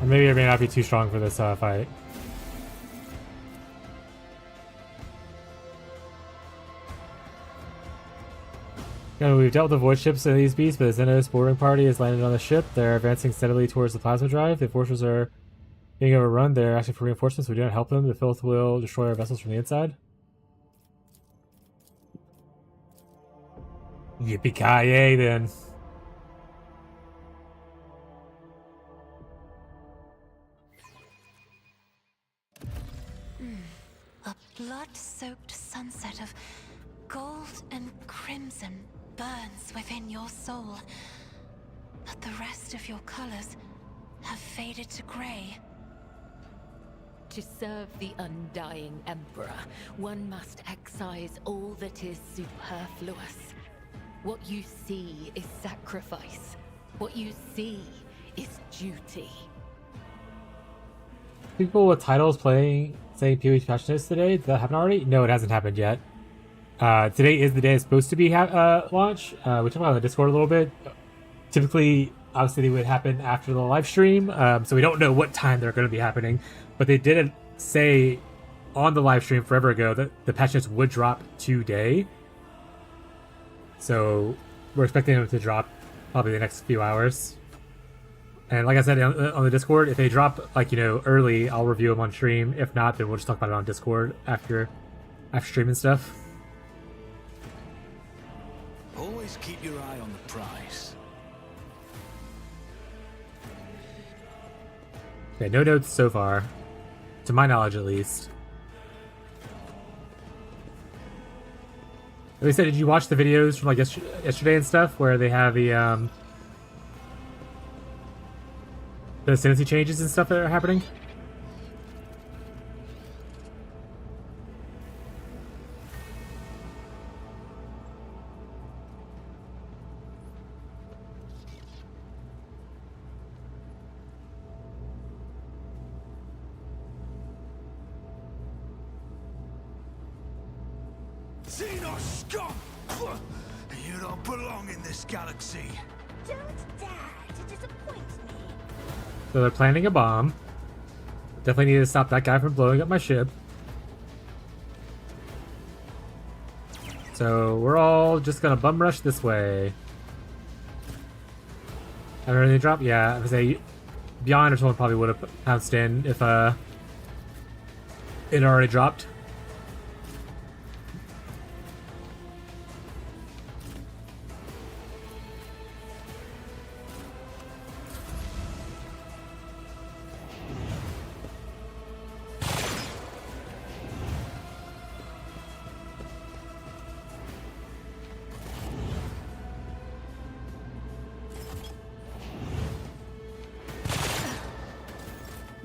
Or maybe it may not be too strong for this fight. We've dealt with the void ships and these beasts, but the Xenos boarding party has landed on the ship. They're advancing steadily towards the plasma drive. The forces are being overrun. They're asking for reinforcements. We do not help them. The filth will destroy our vessels from the inside. Yippee-ki-yay, then. A blood-soaked sunset of gold and crimson burns within your soul, but the rest of your colors have faded to gray. To serve the undying Emperor, one must excise all that is superfluous. What you see is sacrifice. What you see is duty. People with titles saying PoE's patch notes today. Did that happen already? No, it hasn't happened yet. Today is the day it's supposed to be launch. We talked about it on the Discord a little bit. Typically, obviously, they would happen after the live stream, so we don't know what time they're going to be happening. But they did say on the live stream forever ago that the patch notes would drop today. So we're expecting them to drop probably the next few hours. And like I said on the Discord, if they drop early, I'll review them on stream. If not, then we'll just talk about it on Discord after streaming stuff. Always keep your eye on the prize. Okay, no notes so far, to my knowledge at least. Like I said, did you watch the videos from yesterday and stuff where they have the ascendancy changes and stuff that are happening? Xenos scum! You don't belong in this galaxy. Don't dare to disappoint me. So they're planning a bomb. Definitely need to stop that guy from blowing up my ship. So we're all just gonna bum rush this way. Have everything drop? Yeah, I would say Beyond or someone probably would have pounced in if it already dropped.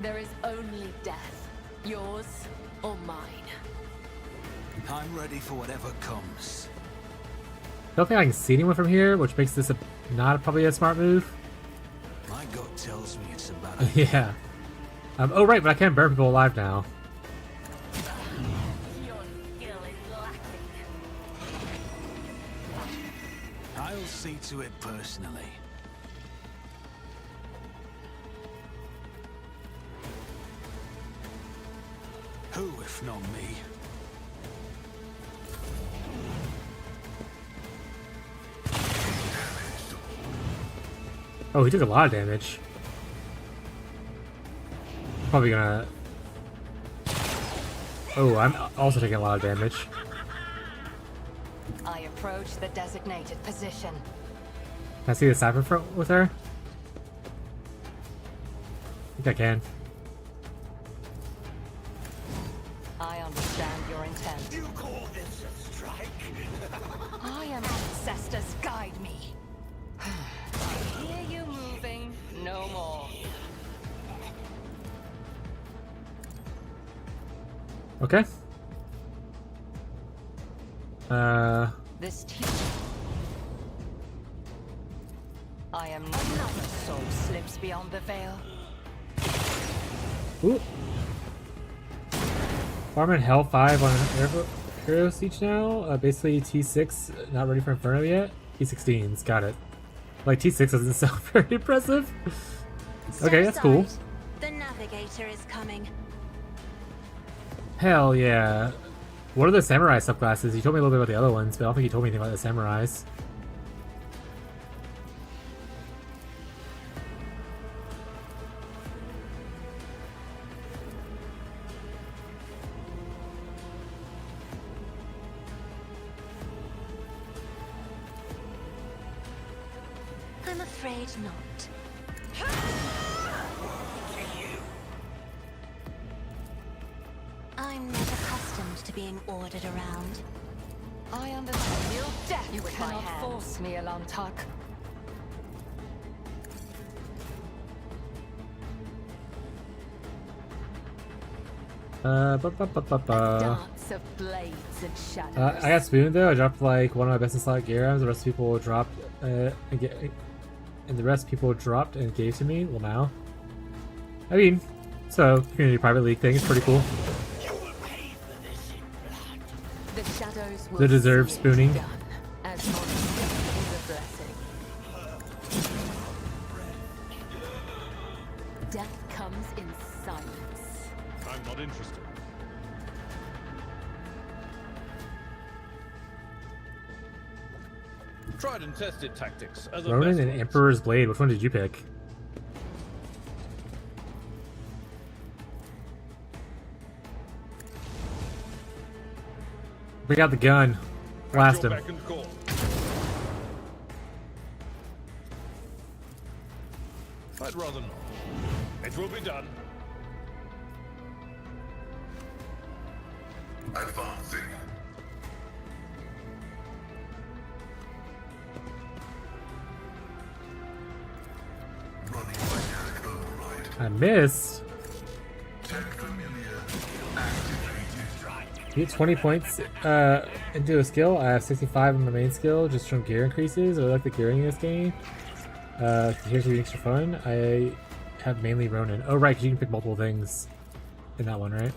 There is only death, yours or mine. I'm ready for whatever comes. I don't think I can see anyone from here, which makes this not probably a smart move. My gut tells me it's about Yeah. Oh right, but I can burn people alive now. Your skill is lacking. I'll see to it personally. Who, if not me? Oh, he took a lot of damage. Probably gonna... Oh, I'm also taking a lot of damage. I approach the designated position. Can I see the cypher front with her? I think I can. I understand your intent. You call this a strike? I am ancestors, guide me. I hear you moving, no more. Okay. This teacher. I am not another soul slips beyond the veil. Ooh. Farming Hell 5 on an Hero Siege now. Basically T6, not ready for Inferno yet. T16's got it. Like T6 doesn't sound very impressive. Okay, that's cool. navigator is coming. Hell yeah. What are the samurai subclasses? You told me a little bit about the other ones, but I don't think you told me anything about the samurais. I'm afraid not. I'm not accustomed to being ordered around. I understand. You'll death You with my cannot hands. force me, Alantak. Dance of blades and shadows. I got spooned though. I dropped like one of my best in slot gear items. The rest of people dropped, and the rest people dropped and gave to me. Lamau. I mean, so community private league thing is pretty cool. The shadows will They deserve see it spooning. done, as honesty is a blessing. Death comes in silence. I'm not interested. Tried and tested tactics as a Ronin best and ones. Emperor's Blade. Which one did you pick? Bring out the gun. Blast Your him. beck and call. I'd rather not. It will be done. Advancing. Running magnetic override. I missed. Tech familiar activated. You get 20 points into a skill. I have 65 on my main skill just from gear increases. I like the gearing in this game. Here's the extra fun. I have mainly Ronin. Oh right, because you can pick multiple things in that one, right?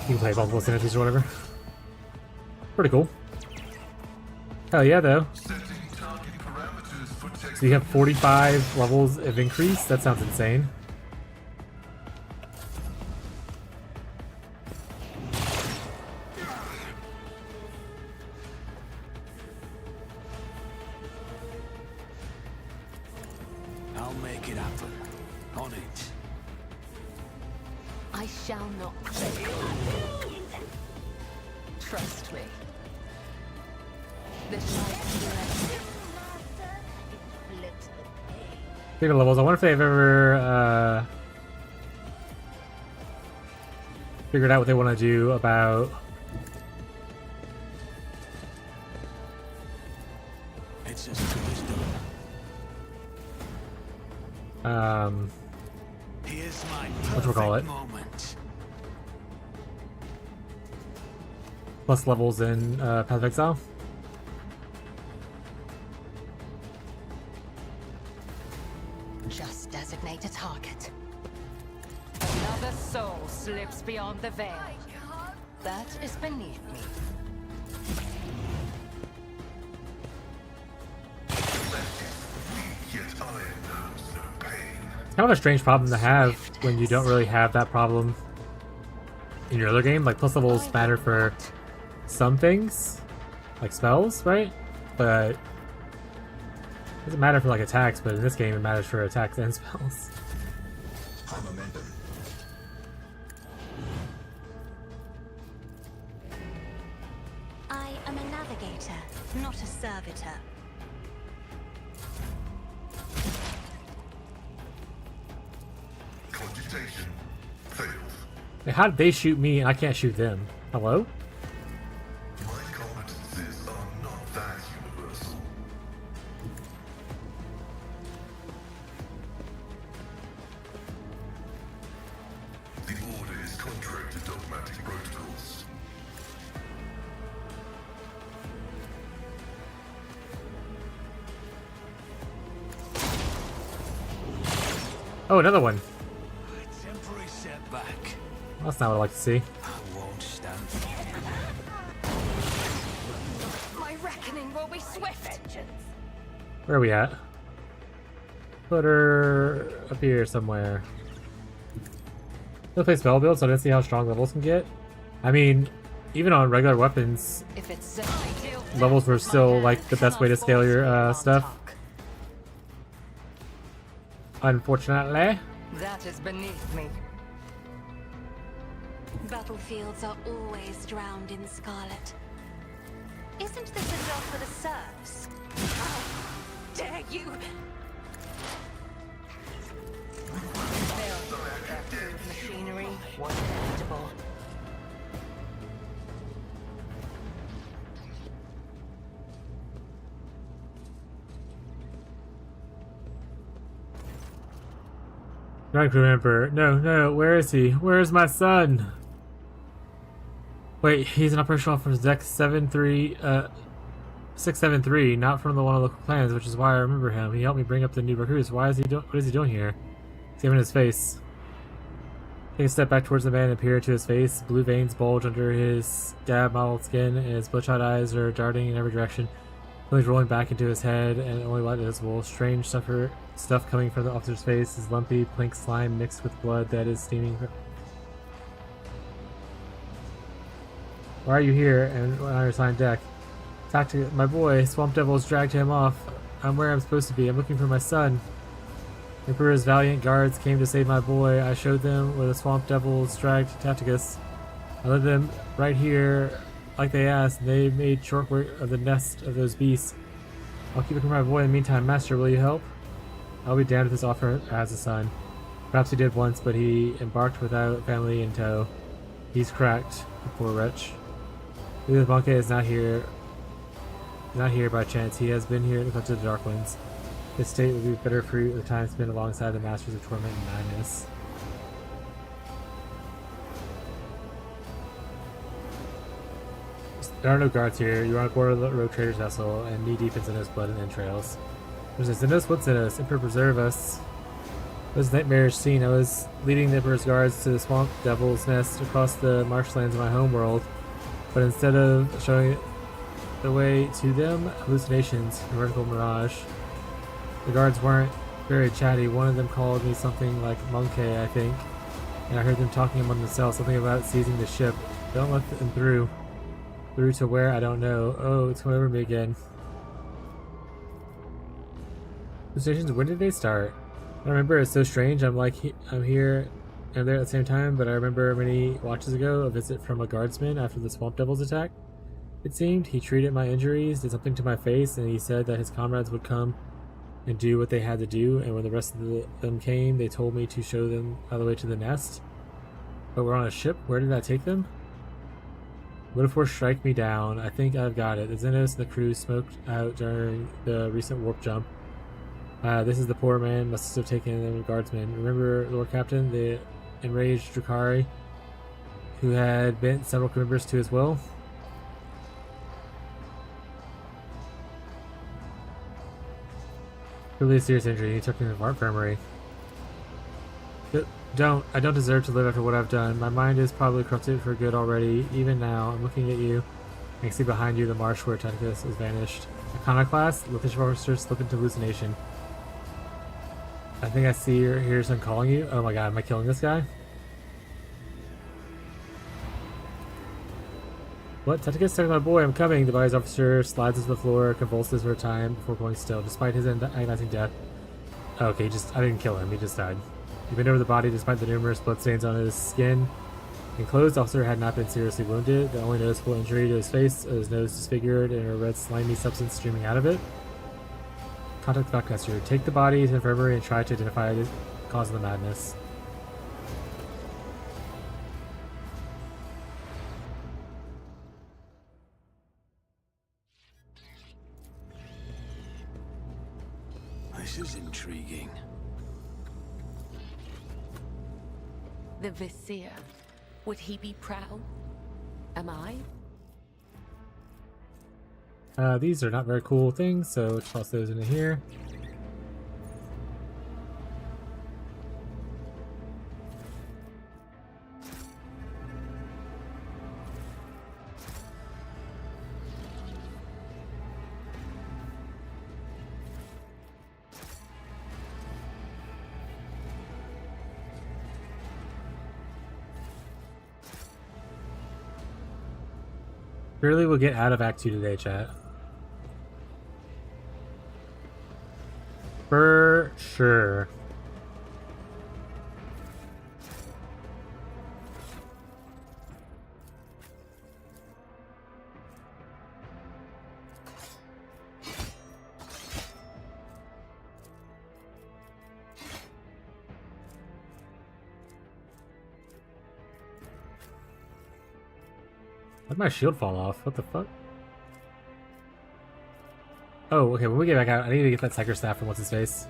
You can play multiple synergies or whatever. Pretty cool. Hell yeah, though. Setting target parameters for tech. So you have 45 levels of increase? That sounds insane. I'll make it happen. On it. I shall not fail. Trust me. The light Speaking of levels, I wonder if they've ever figured out what they want to do about It's as good as done. Here's my Whatchamacallit? perfect moment. plus levels in Path of Exile. Just designate a target. Another soul slips beyond the veil. That is beneath me. Yet I knows no pain. It's kind of a strange problem to have when you don't really have that problem in your other game. Like, plus levels matter for some things, like spells, right? But it doesn't matter for like attacks, but in this game it matters for attacks and spells. High momentum. I am a navigator, not a servitor. Cogitation fails. Hey, how did they shoot me and I can't shoot them? Hello? My competencies are not that universal. The order is contrary to dogmatic protocols. Oh, another one. A temporary setback. That's not what I like to see. I won't stand. My reckoning will be swift. Where are we at? put her up here somewhere. They'll play spell build, so I didn't see how strong levels can get. I mean, even on regular weapons, If it's levels were still like the best way to scale your stuff. Unfortunately. That is beneath me. Battlefields are always drowned in scarlet. Isn't this a job for the serfs? How dare you! That food machinery was inevitable. Dark Emperor. No, where is he? Where is my son? Wait, he's an operational from Deck 673, not from the one of the local clans, which is why I remember him. He helped me bring up the new recruits. What is he doing here? He's giving his face. Take a step back towards the man and peer into his face. Blue veins bulge under his scab-mottled skin, and his bloodshot eyes are darting in every direction. Feelings rolling back into his head, and only light visible. Strange stuff coming from the officer's face is lumpy, pink slime mixed with blood that is steaming. Why are you here and on your assigned deck? My boy, Swamp Devils dragged him off. I'm where I'm supposed to be. I'm looking for my son. Emperor's valiant guards came to save my boy. I showed them where the Swamp Devils dragged Taticus. I led them right here like they asked, and they made short work of the nest of those beasts. I'll keep looking for my boy in the meantime. Master, will you help? I'll be damned if this offer has a son. Perhaps he did once, but he embarked without family in tow. He's cracked, the poor wretch. The Monkey is not here by chance. He has been here in the country of the Dark Winds. His state would be better for you at the time spent alongside the Masters of Torment and Madness. There are no guards here. You're on board of the rogue trader's vessel and knee-deep in Xenos blood and entrails. There's a Xenos? What's Xenos? Emperor preserve us. It was a nightmarish scene. I was leading the Emperor's guards to the Swamp Devil's nest across the marshlands of my home world. But instead of showing the way to them, hallucinations, a vertical mirage. The guards weren't very chatty. One of them called me something like monkey, I think. And I heard them talking among themselves, something about seizing the ship. Don't let them through. Through to where? I don't know. Oh, it's coming over me again. Hallucinations, when did they start? I remember, it's so strange. I'm here and there at the same time, but I remember many watches ago a visit from a guardsman after the Swamp Devils attack. It seemed he treated my injuries, did something to my face, and he said that his comrades would come and do what they had to do, and when the rest of them came, they told me to show them all the way to the nest. But we're on a ship? Where did that take them? Metaphor strike me down. I think I've got it. The Xenos and the crew smoked out during the recent warp jump. This is the poor man, must have taken them guardsmen. Remember Lord Captain, the enraged Drukhari, who had bent several crew members to his will? Really serious injury. He took me to the infirmary. I don't deserve to live after what I've done. My mind is probably corrupted for good already. Even now, I'm looking at you. I can see behind you the marsh where Taticus is vanished. Iconoclast, Lithish officer slip into hallucination. I think I see or hear someone calling you. Oh my god, am I killing this guy? What? Taticus, take my boy, I'm coming. The body's officer slides to the floor, convulses for a time before going still. Despite his agonizing death. Oh, okay, I didn't kill him, he just died. He bent over the body despite the numerous bloodstains on his skin. Enclosed officer had not been seriously wounded. The only noticeable injury to his face, his nose disfigured and a red slimy substance streaming out of it. Contact the Backcaster. Take the body to the infirmary and try to identify the cause of the madness. This is intriguing. The Vizier. Would he be proud? Am I? These are not very cool things, so toss those into here. Surely we'll get out of Act 2 today, chat. For sure. Why'd my shield fall off? What the fuck? Oh, okay, when we get back out, I need to get that Psyker Staff from what's-his-face.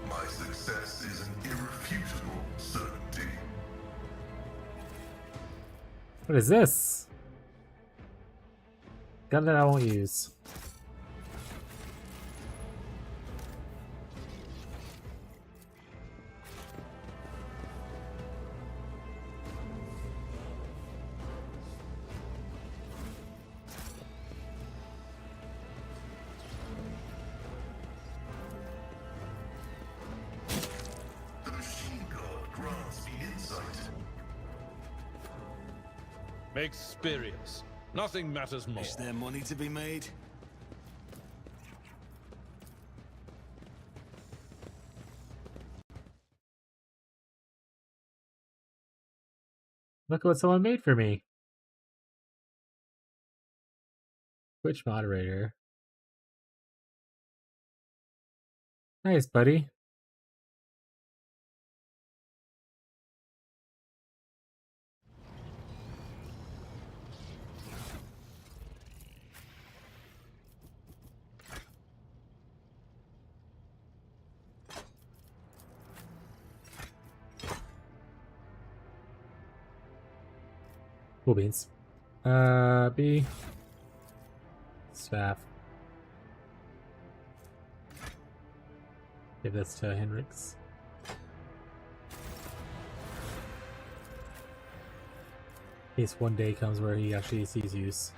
My success is an irrefutable certainty. What is this? Gun that I won't use. The machine god grants me insight. Experience. Nothing matters more. Is there money to be made? Look what someone made for me. Twitch moderator. Nice, buddy. Cool beans. B. Staff. Give this to Henrix. In case one day comes where he actually sees use.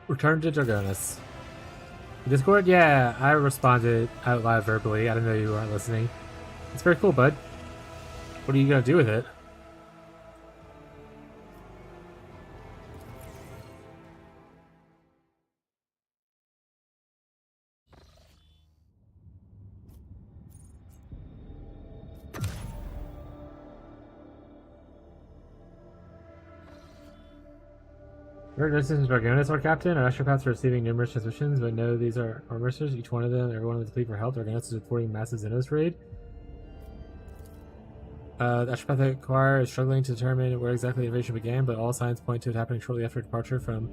Return to Dragonis. Discord? Yeah, I responded out loud verbally. I didn't know you weren't listening. It's very cool, bud. What are you gonna do with it? This is Dragonis, our captain. Our astropaths are receiving numerous transmissions, but no, these are our mercenaries. Each one of them, everyone with a plea for help. Dragonis is reporting massive Xenos raid. The Astropathic Choir is struggling to determine where exactly the invasion began, but all signs point to it happening shortly after departure from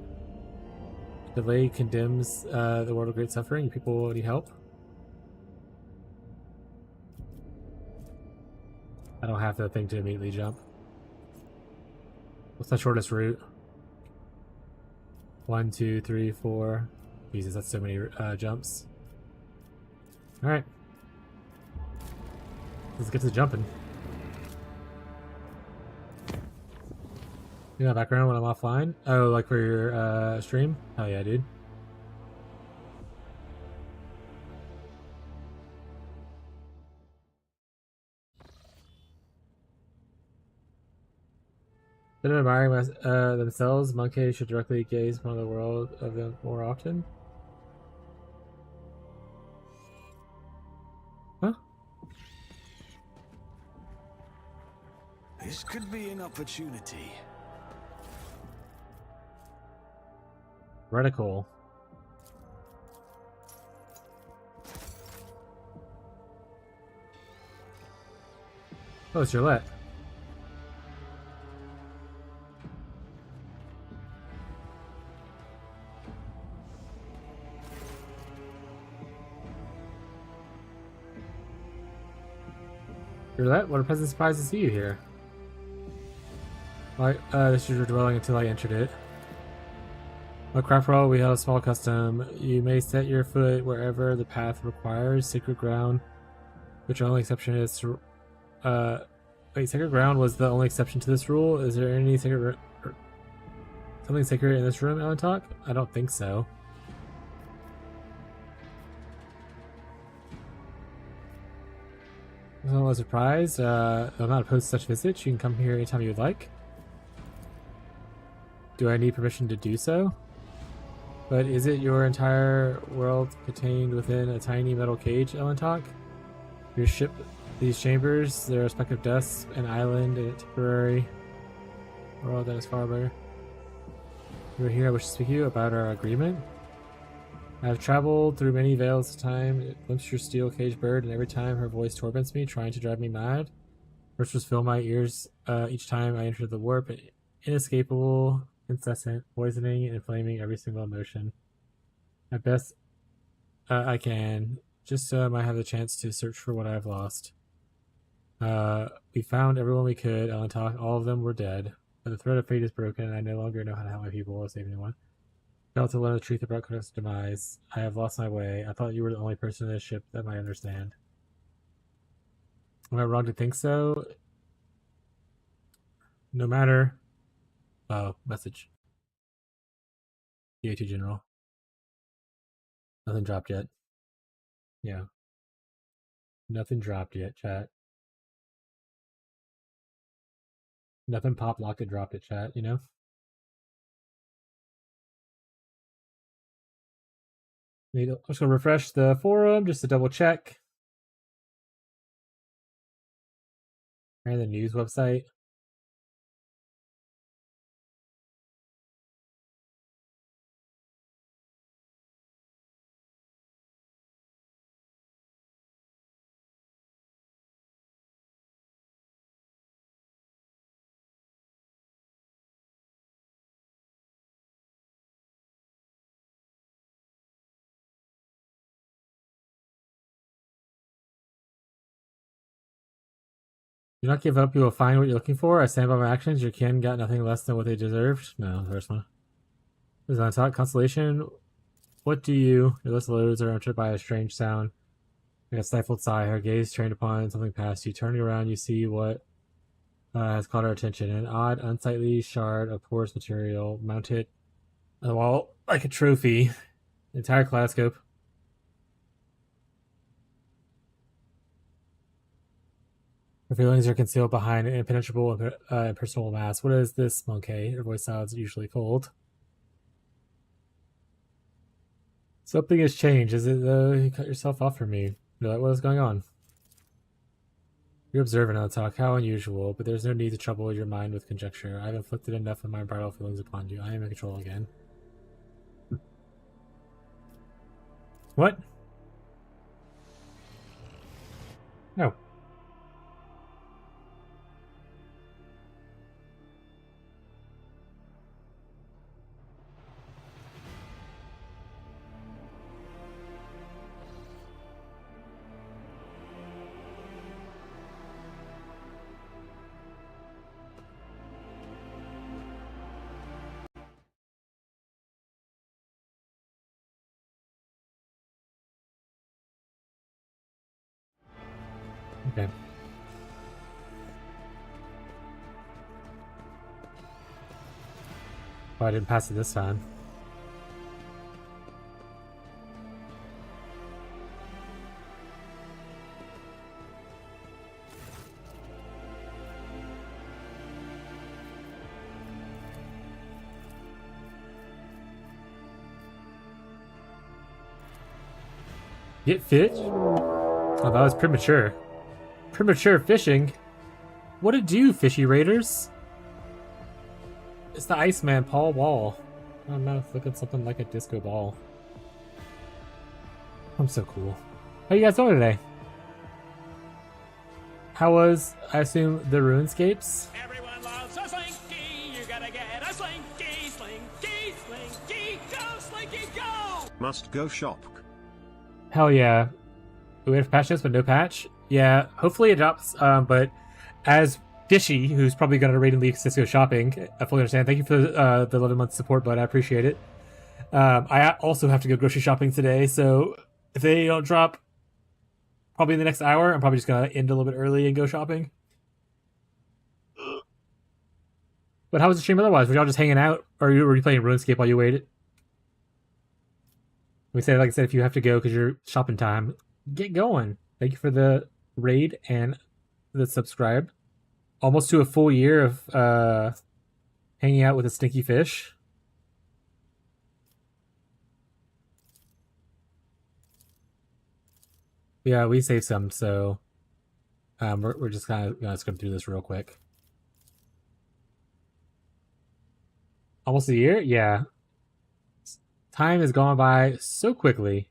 delay condemns the world of great suffering. You people need help? I don't have the thing to immediately jump. What's the shortest route? 1, 2, 3, 4. Jesus, that's so many jumps. Alright. Let's get to jumping. You got background when I'm offline? Oh, like for your stream? Oh yeah, dude. Instead of admiring themselves, monkeys should directly gaze upon the world of them more often. Huh? This could be an opportunity. Reticle. Oh, it's Gillette. Gillette, what a pleasant surprise to see you here. This is your dwelling until I entered it. A craft roll, we held a small custom. You may set your foot wherever the path requires. Sacred ground, which only exception is to, wait, sacred ground was the only exception to this rule? Is there any sacred something sacred in this room, Ellen Talk? I don't think so. I'm not surprised. I'm not opposed to such visits. You can come here anytime you would like. Do I need permission to do so? But is it your entire world contained within a tiny metal cage, Ellen Talk? Your ship, these chambers, their respective desks, an island, and a temporary world that is far better. You are here, I wish to speak to you about our agreement. I have traveled through many veils of time, glimpsed your steel cage bird, and every time her voice torments me, trying to drive me mad. First was fill my ears each time I entered the warp, inescapable, incessant, poisoning and inflaming every single emotion. At best, I can, just so I might have the chance to search for what I have lost. We found everyone we could, Ellen Talk. All of them were dead. But the thread of fate is broken, and I no longer know how to help my people or save anyone. I failed to learn the truth about Kodos' demise. I have lost my way. I thought you were the only person in this ship that might understand. Am I wrong to think so? No matter. Oh, message. DA2 General. Nothing dropped yet. Yeah. Nothing dropped yet, chat. Nothing pop locked it, dropped it, chat, you know? I'm just gonna refresh the forum just to double check. And the news website. Do not give up, you will find what you're looking for. I stand by my actions. Your kin got nothing less than what they deserved. No, the first one. This is on top. Constellation. What do you? Your list loads are entered by a strange sound. Like a stifled sigh. Her gaze trained upon something past you. Turning around, you see what has caught her attention. An odd, unsightly shard of porous material mounted on the wall like a trophy. The entire kaleidoscope. Her feelings are concealed behind an impenetrable, impersonal mask. What is this, Monkey? Her voice sounds usually cold. Something has changed. Is it though you cut yourself off from me? You're like, what is going on? You're observant on the talk. How unusual, but there's no need to trouble your mind with conjecture. I've inflicted enough of my bridal feelings upon you. I am in control again. What? No. Okay. Oh, I didn't pass it this time. Get fish? Oh, that was premature. Premature fishing? What to do, fishy raiders? It's the Iceman, Paul Wall. I don't know, look at something like a disco ball. I'm so cool. How you guys doing today? How was, I assume, the RuneScapes? Everyone loves a slinky. You gotta get a slinky, slinky, slinky. Go, slinky, go! Must go shop. Hell yeah. We have patch notes, but no patch? Yeah, hopefully it drops, but as Fishy, who's probably going to raid and leave Cisco shopping, I fully understand. Thank you for the 11-month support, bud. I appreciate it. I also have to go grocery shopping today, so if they don't drop probably in the next hour, I'm probably just going to end a little bit early and go shopping. But how was the stream otherwise? Were y'all just hanging out, or were you playing RuneScape while you waited? We say, like I said, if you have to go because you're shopping time, get going. Thank you for the raid and the subscribe. Almost to a full year of hanging out with a stinky fish. Yeah, we saved some, so we're just kind of gonna skim through this real quick. Almost a year? Yeah. Time has gone by so quickly.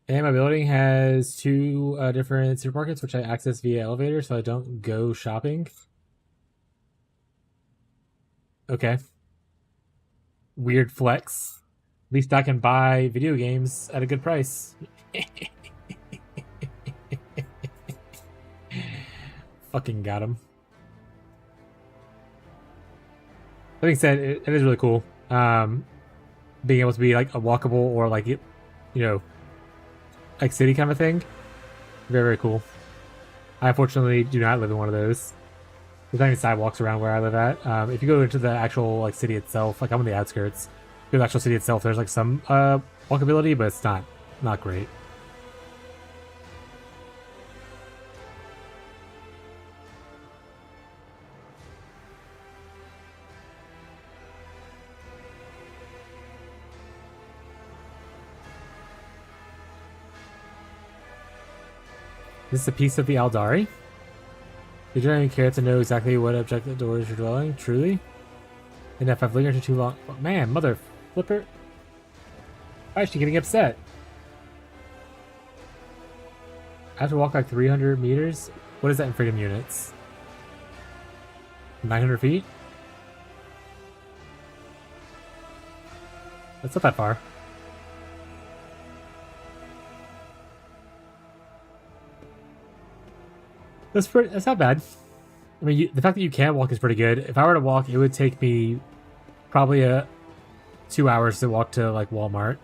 And my building has two different supermarkets, which I access via elevator, so I don't go shopping. Okay. Weird flex. At least I can buy video games at a good price. Fucking got him. That being said, it is really cool. Being able to be like a walkable or like, you know, like city kind of thing. Very, very cool. I unfortunately do not live in one of those. There's not even sidewalks around where I live at. If you go into the actual like city itself, like I'm on the outskirts, go to the actual city itself, there's like some walkability, but it's not great. This is a piece of the Aldari. You don't even care to know exactly what objective doors you're dwelling, truly? And if I've lingered for too long... Oh, man, mother flipper. Why is she getting upset? I have to walk like 300 meters? What is that in freedom units? 900 feet? That's not that far. That's not bad. I mean, the fact that you can walk is pretty good. If I were to walk, it would take me probably 2 hours to walk to like Walmart.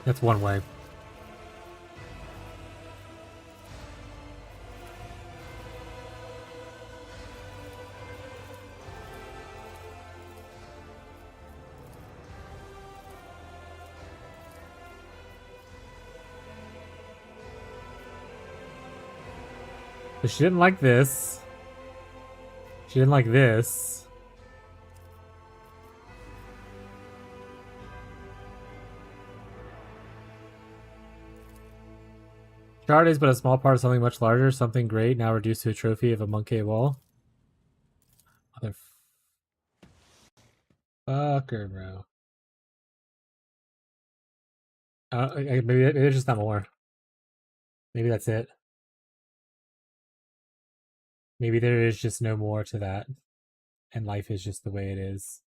That's one way. But she didn't like this. She didn't like this. Shard is but a small part of something much larger, something great, now reduced to a trophy of a monkey wall. Motherfucker, bro. Maybe there's just not more. Maybe that's it. Maybe there is just no more to that, and life is just the way it is.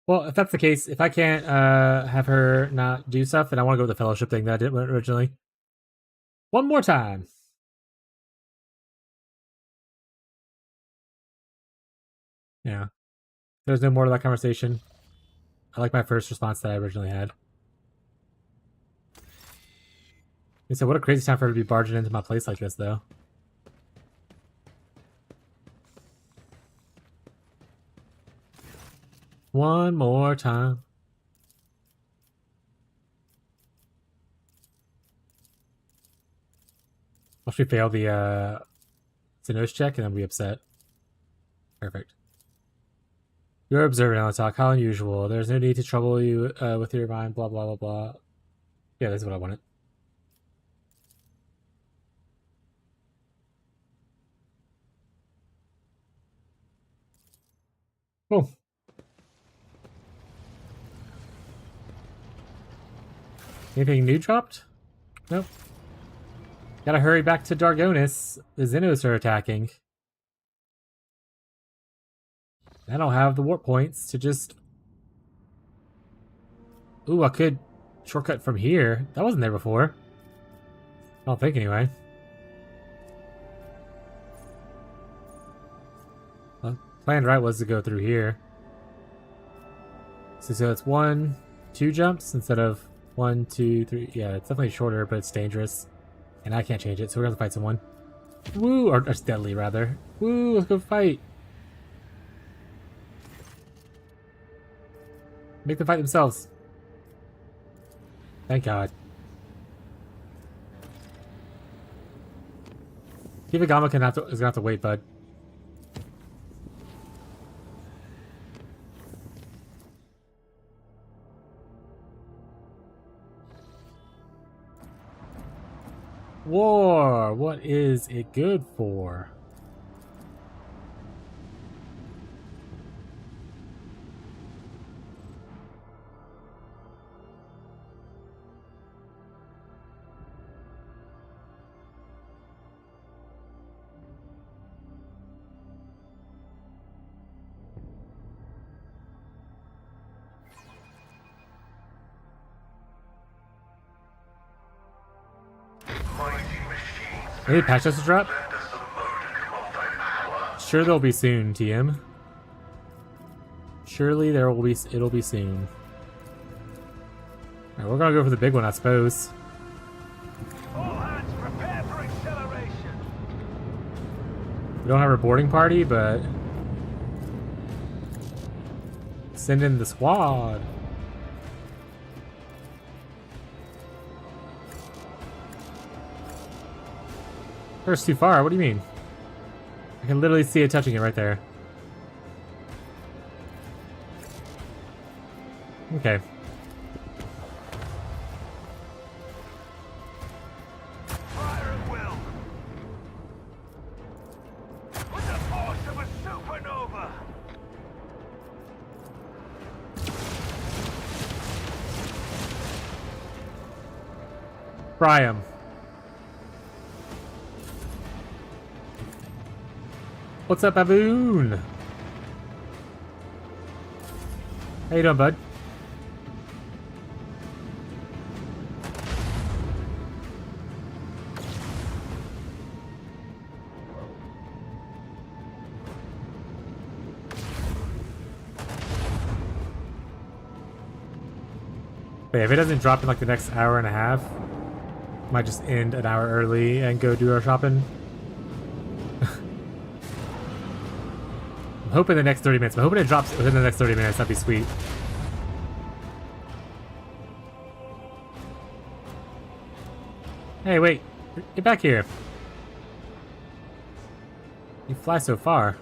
Well, if that's the case, if I can't have her not do stuff, then I want to go with the fellowship thing that I did originally. One more time. Yeah. There's no more to that conversation. I like my first response that I originally had. And so what a crazy time for her to be barging into my place like this, though. One more time. Once we fail the Xenos check, and then we upset. Perfect. You're observant on the talk. How unusual. There's no need to trouble you with your mind. Blah, blah, blah, blah. Yeah, that's what I wanted. Cool. Anything new dropped? Nope. Gotta hurry back to Dargonis. The Xenos are attacking. I don't have the warp points to just... Ooh, I could shortcut from here. That wasn't there before. I don't think, anyway. Well, plan right was to go through here. So it's 1, 2 jumps instead of 1, 2, 3. Yeah, it's definitely shorter, but it's dangerous. And I can't change it, so we're gonna fight someone. Woo! Or steadily, rather. Woo! Let's go fight! Make them fight themselves. Thank God. Kivagama is gonna have to wait, bud. War! What is it good for? Any patch us to drop? Sure, they'll be soon, TM. Surely it'll be soon. Alright, we're gonna go for the big one, I suppose. All hands prepare for acceleration. We don't have a boarding party, but send in the squad. First too far, what do you mean? I can literally see it touching it right there. Okay. Fire at will. With the force of a supernova. Fry him. What's up, baboon? How you doing, bud? Wait, if it doesn't drop in like the next hour and a half, might just end an hour early and go do our shopping. I'm hoping the next 30 minutes. I'm hoping it drops within the next 30 minutes. That'd be sweet. Hey, wait. Get back here. You fly so far.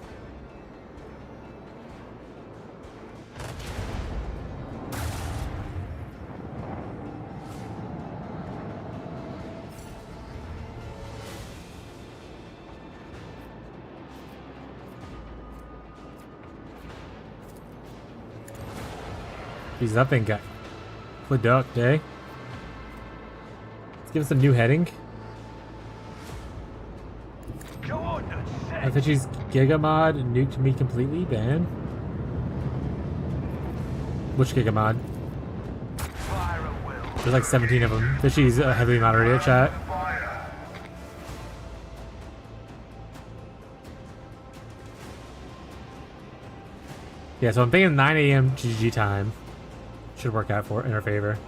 Jeez, that thing got product, eh? Let's give us a new heading. FHG's Gigamod nuked me completely, ban. Which Gigamod? There's like 17 of them. Fishy's heavily moderated, chat. Yeah, so I'm thinking 9 AM GG time. Should work out in her favor.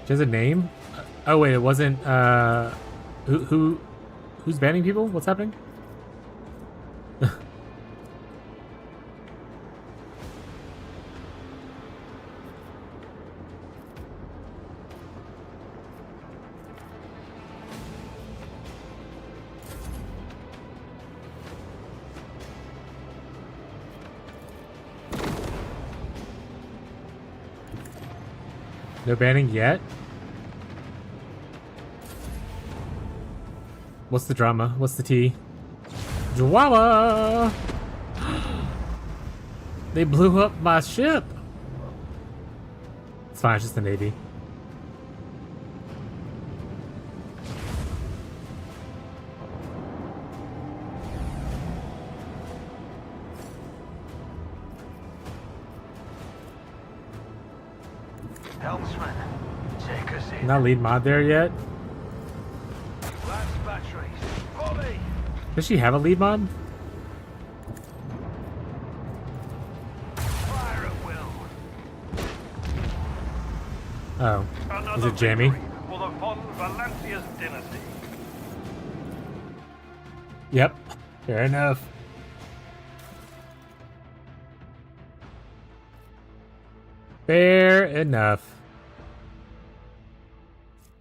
She has a name? Oh wait, it wasn't who's banning people? What's happening? No banning yet? What's the drama? What's the tea? Drama! They blew up my ship! It's fine, it's just the Navy. Helmsman, take us in. Not lead mod there yet? Last batteries. Volley! Does she have a lead mod? Fire at will. Oh. Another Is it jammy? victory for the von Valancius dynasty. Yep. Fair enough. Fair enough.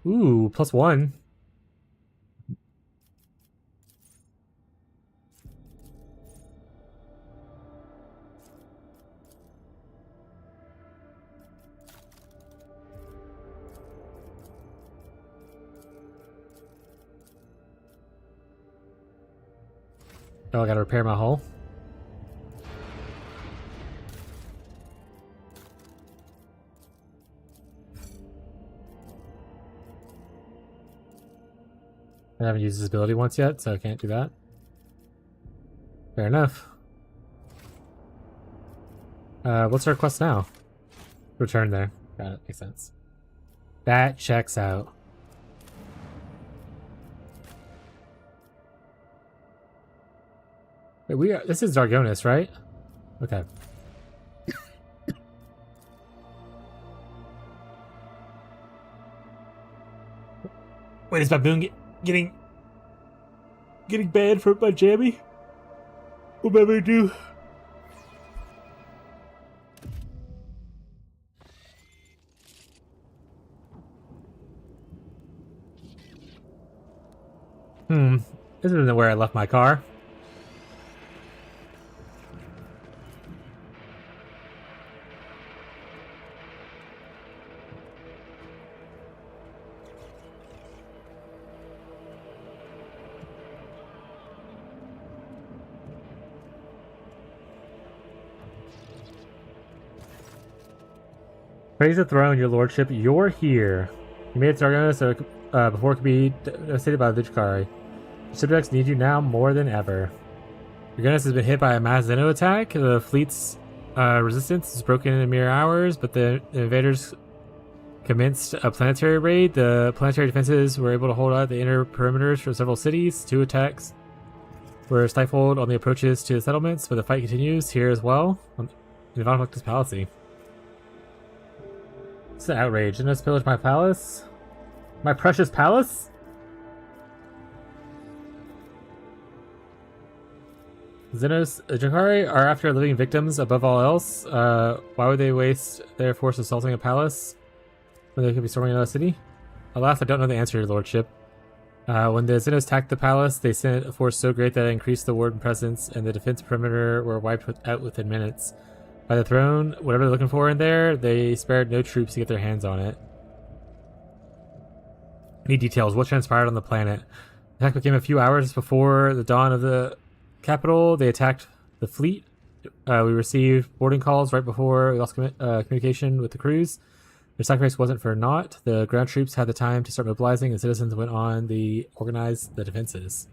Ooh, +1. Oh, I gotta repair my hull. I haven't used this ability once yet, so I can't do that. Fair enough. What's our quest now? Return there. Got it. Makes sense. That checks out. Wait, this is Dargonis, right? Okay. Wait, is Baboon getting banned by Jammy? What am I do? This isn't where I left my car. Praise the throne, your lordship. You're here. You made it to Dargonis before it could be devastated by the Luchikari. The subjects need you now more than ever. Dargonis has been hit by a mass Xeno attack. The fleet's resistance is broken in mere hours, but the invaders commenced a planetary raid. The planetary defenses were able to hold out the inner perimeters for several cities. 2 attacks were stifled on the approaches to the settlements, but the fight continues here as well in the Von Palace. It's an outrage. Didn't I pillage my palace? My precious palace? Xenos Jakari are after living victims above all else. Why would they waste their force assaulting a palace when they could be storming another city? Alas, I don't know the answer, your lordship. When the Xenos attacked the palace, they sent a force so great that it increased the warden presence, and the defense perimeter were wiped out within minutes. By the throne, whatever they're looking for in there, they spared no troops to get their hands on it. Need details. What transpired on the planet? The attack became a few hours before the dawn of the capital. They attacked the fleet. We received boarding calls right before we lost communication with the crews. Their sacrifice wasn't for naught. The ground troops had the time to start mobilizing, and citizens went on to organize the defenses.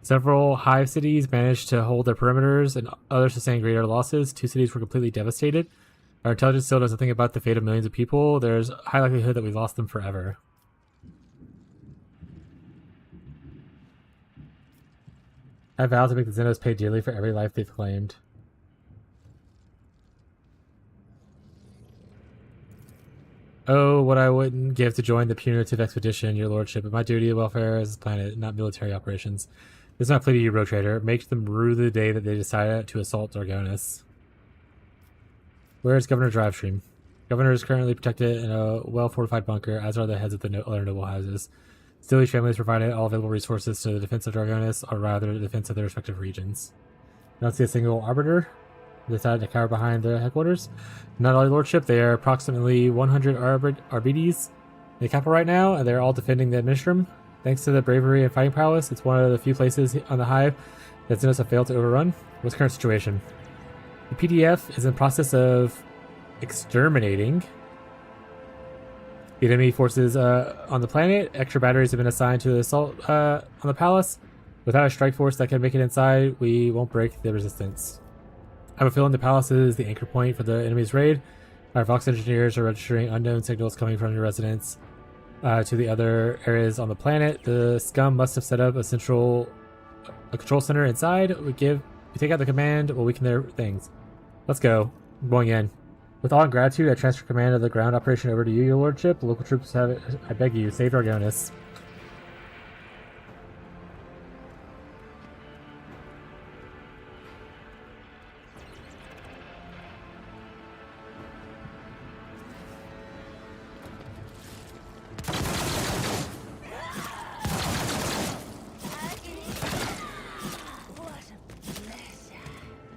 Several hive cities managed to hold their perimeters, and others sustained greater losses. 2 cities were completely devastated. Our intelligence still knows nothing about the fate of millions of people. There's a high likelihood that we lost them forever. I vow to make the Xenos pay dearly for every life they've claimed. Oh, what I wouldn't give to join the punitive expedition, your lordship, but my duty of welfare is the planet, not military operations. This is not plea to you, road trader. Make them rue the day that they decided to assault Dargonis. Where is Governor Drivestream? Governor is currently protected in a well-fortified bunker, as are the heads of the other noble houses. Still, each family has provided all available resources to the defense of Dargonis, or rather, the defense of their respective regions. I don't see a single arbiter. They decided to cower behind the headquarters. Not all your lordship. They are approximately 100 Arbides in the capital right now, and they're all defending the Administrum. Thanks to the bravery and fighting prowess, it's one of the few places on the Hive that Xenos have failed to overrun. What's the current situation? The PDF is in the process of exterminating the enemy forces on the planet. Extra batteries have been assigned to the assault on the palace. Without a strike force that can make it inside, we won't break the resistance. I have a feeling the palace is the anchor point for the enemy's raid. Our Vox engineers are registering unknown signals coming from your residence to the other areas on the planet. The scum must have set up a control center inside. We take out the command, we'll weaken their things. Let's go. I'm going in. With all gratitude, I transfer command of the ground operation over to you, your lordship. The local troops have it. I beg you, save Argonis.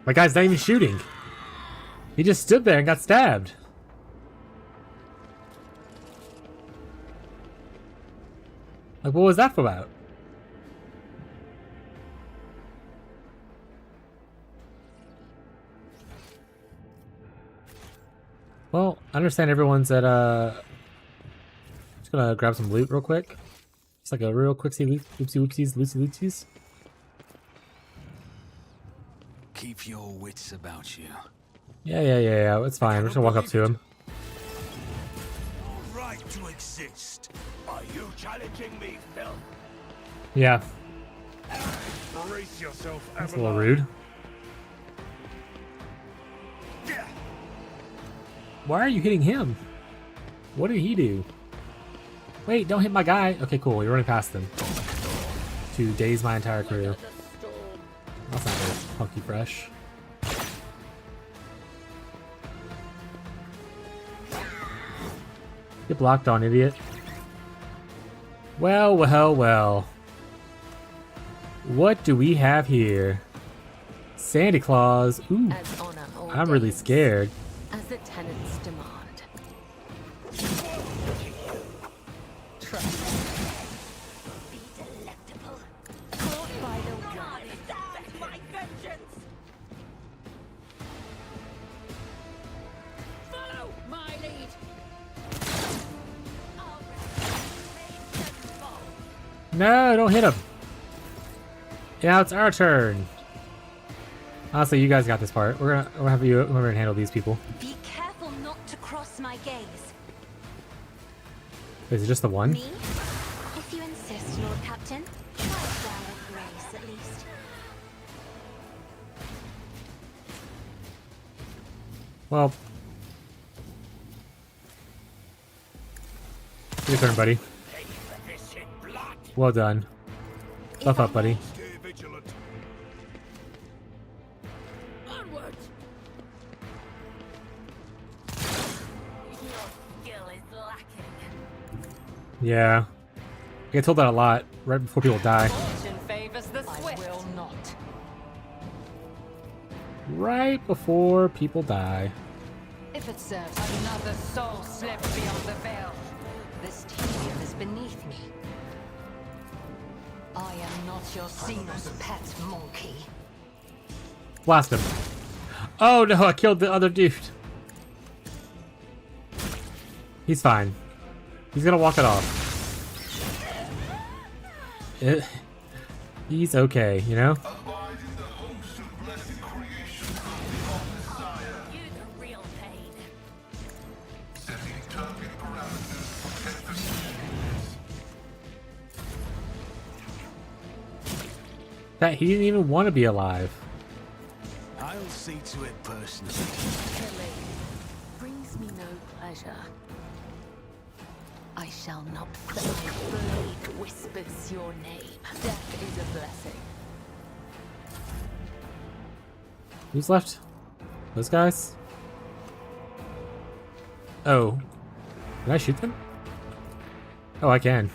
My guy's not even shooting. He just stood there and got stabbed. Like, what was that about? Well, I understand everyone's at, just gonna grab some loot real quick. Just like a real quicksy loopsies. Keep your wits about you. Yeah. It's fine. We're just gonna walk up to him. Right to exist. Are you challenging me, Phil? Yeah. Brace yourself, That's a little rude. Why are you hitting him? What did he do? Wait, don't hit my guy. Okay, cool. You're running past them. To daze my entire crew. That's not very funky fresh. Get blocked on, idiot. Well. What do we have here? Santa Claus. Ooh. I'm really scared. As the tenants demand. Trust. Be delectable. Caught by the God is my vengeance. Follow my lead. No, don't hit him. Now it's our turn. Honestly, you guys got this part. We're gonna have you over and handle these people. Be careful not to cross my gaze. Is it just the one? Me? If you insist, Lord Captain. Try a down of grace, at least. Well. Your turn, buddy. Well done. Buff up, buddy. Stay vigilant. Onward. Your skill is lacking. Yeah. I get told that a lot, right before people die. Fortune favors the swift. I will not. Right before people die. If it serves another soul slipped beyond the veil, this tedium is beneath me. I am not your Xenos pet monkey. Blast him. Oh no, I killed the other dude. He's fine. He's gonna walk it off. He's okay, you know? That he didn't even want to be alive. I'll see to it personally. Killing brings me no pleasure. I shall not fail. Blade whispers your name. Death is a blessing. Who's left? Those guys? Oh. Can I shoot them? Oh, I can.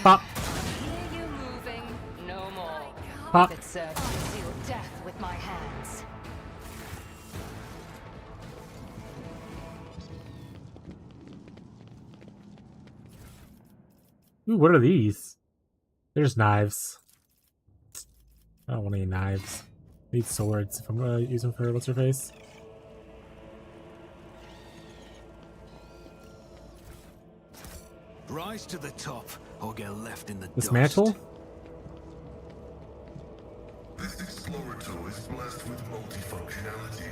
Pop! Hear you moving, no more. Pop! If it serves to seal death with my hands. Ooh, what are these? There's knives. I don't want any knives. I need swords if I'm gonna use them for what's her face. Rise to the top or get left in the Dismantle? dust. This explorator is blessed with multifunctionality.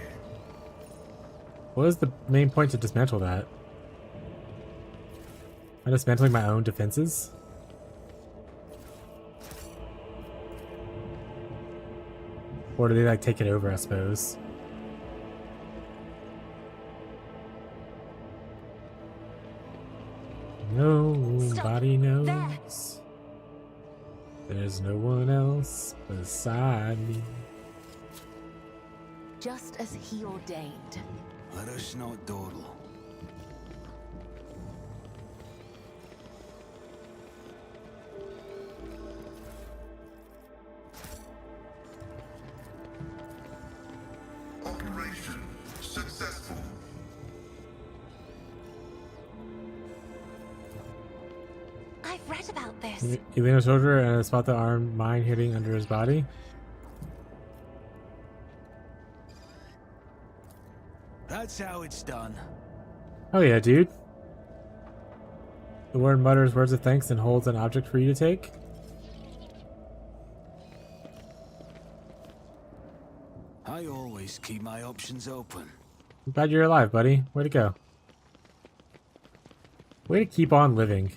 What is the main point to dismantle that? Am I dismantling my own defenses? Or do they like take it over, I suppose? Nobody knows. There's no one else beside me. Just as he ordained. Let us not dawdle. Operation successful. I've read about this. You lean a soldier and spot the armed mine hitting under his body. That's how it's done. Oh yeah, dude. The warden mutters words of thanks and holds an object for you to take. I always keep my options open. I'm glad you're alive, buddy. Way to go. Way to keep on living.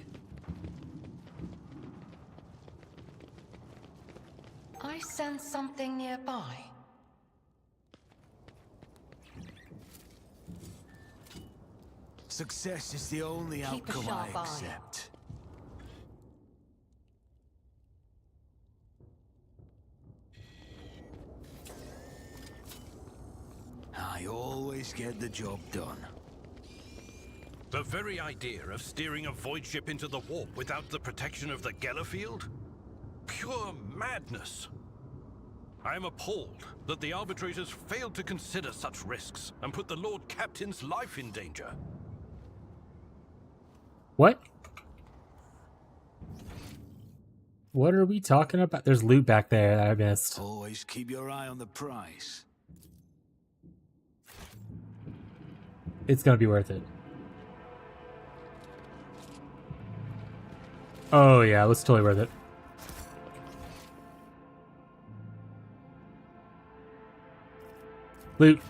I sense something nearby. Success is the only Keep a outcome I sharp eye. accept. I always get the job done. The very idea of steering a void ship into the warp without the protection of the Gellerfield? Pure madness. I am appalled that the arbitrators failed to consider such risks and put the Lord Captain's life in danger. What? What are we talking about? There's loot back there that I missed. Always keep your eye on the prize. It's gonna be worth it. Oh yeah, it's totally worth it. Loot.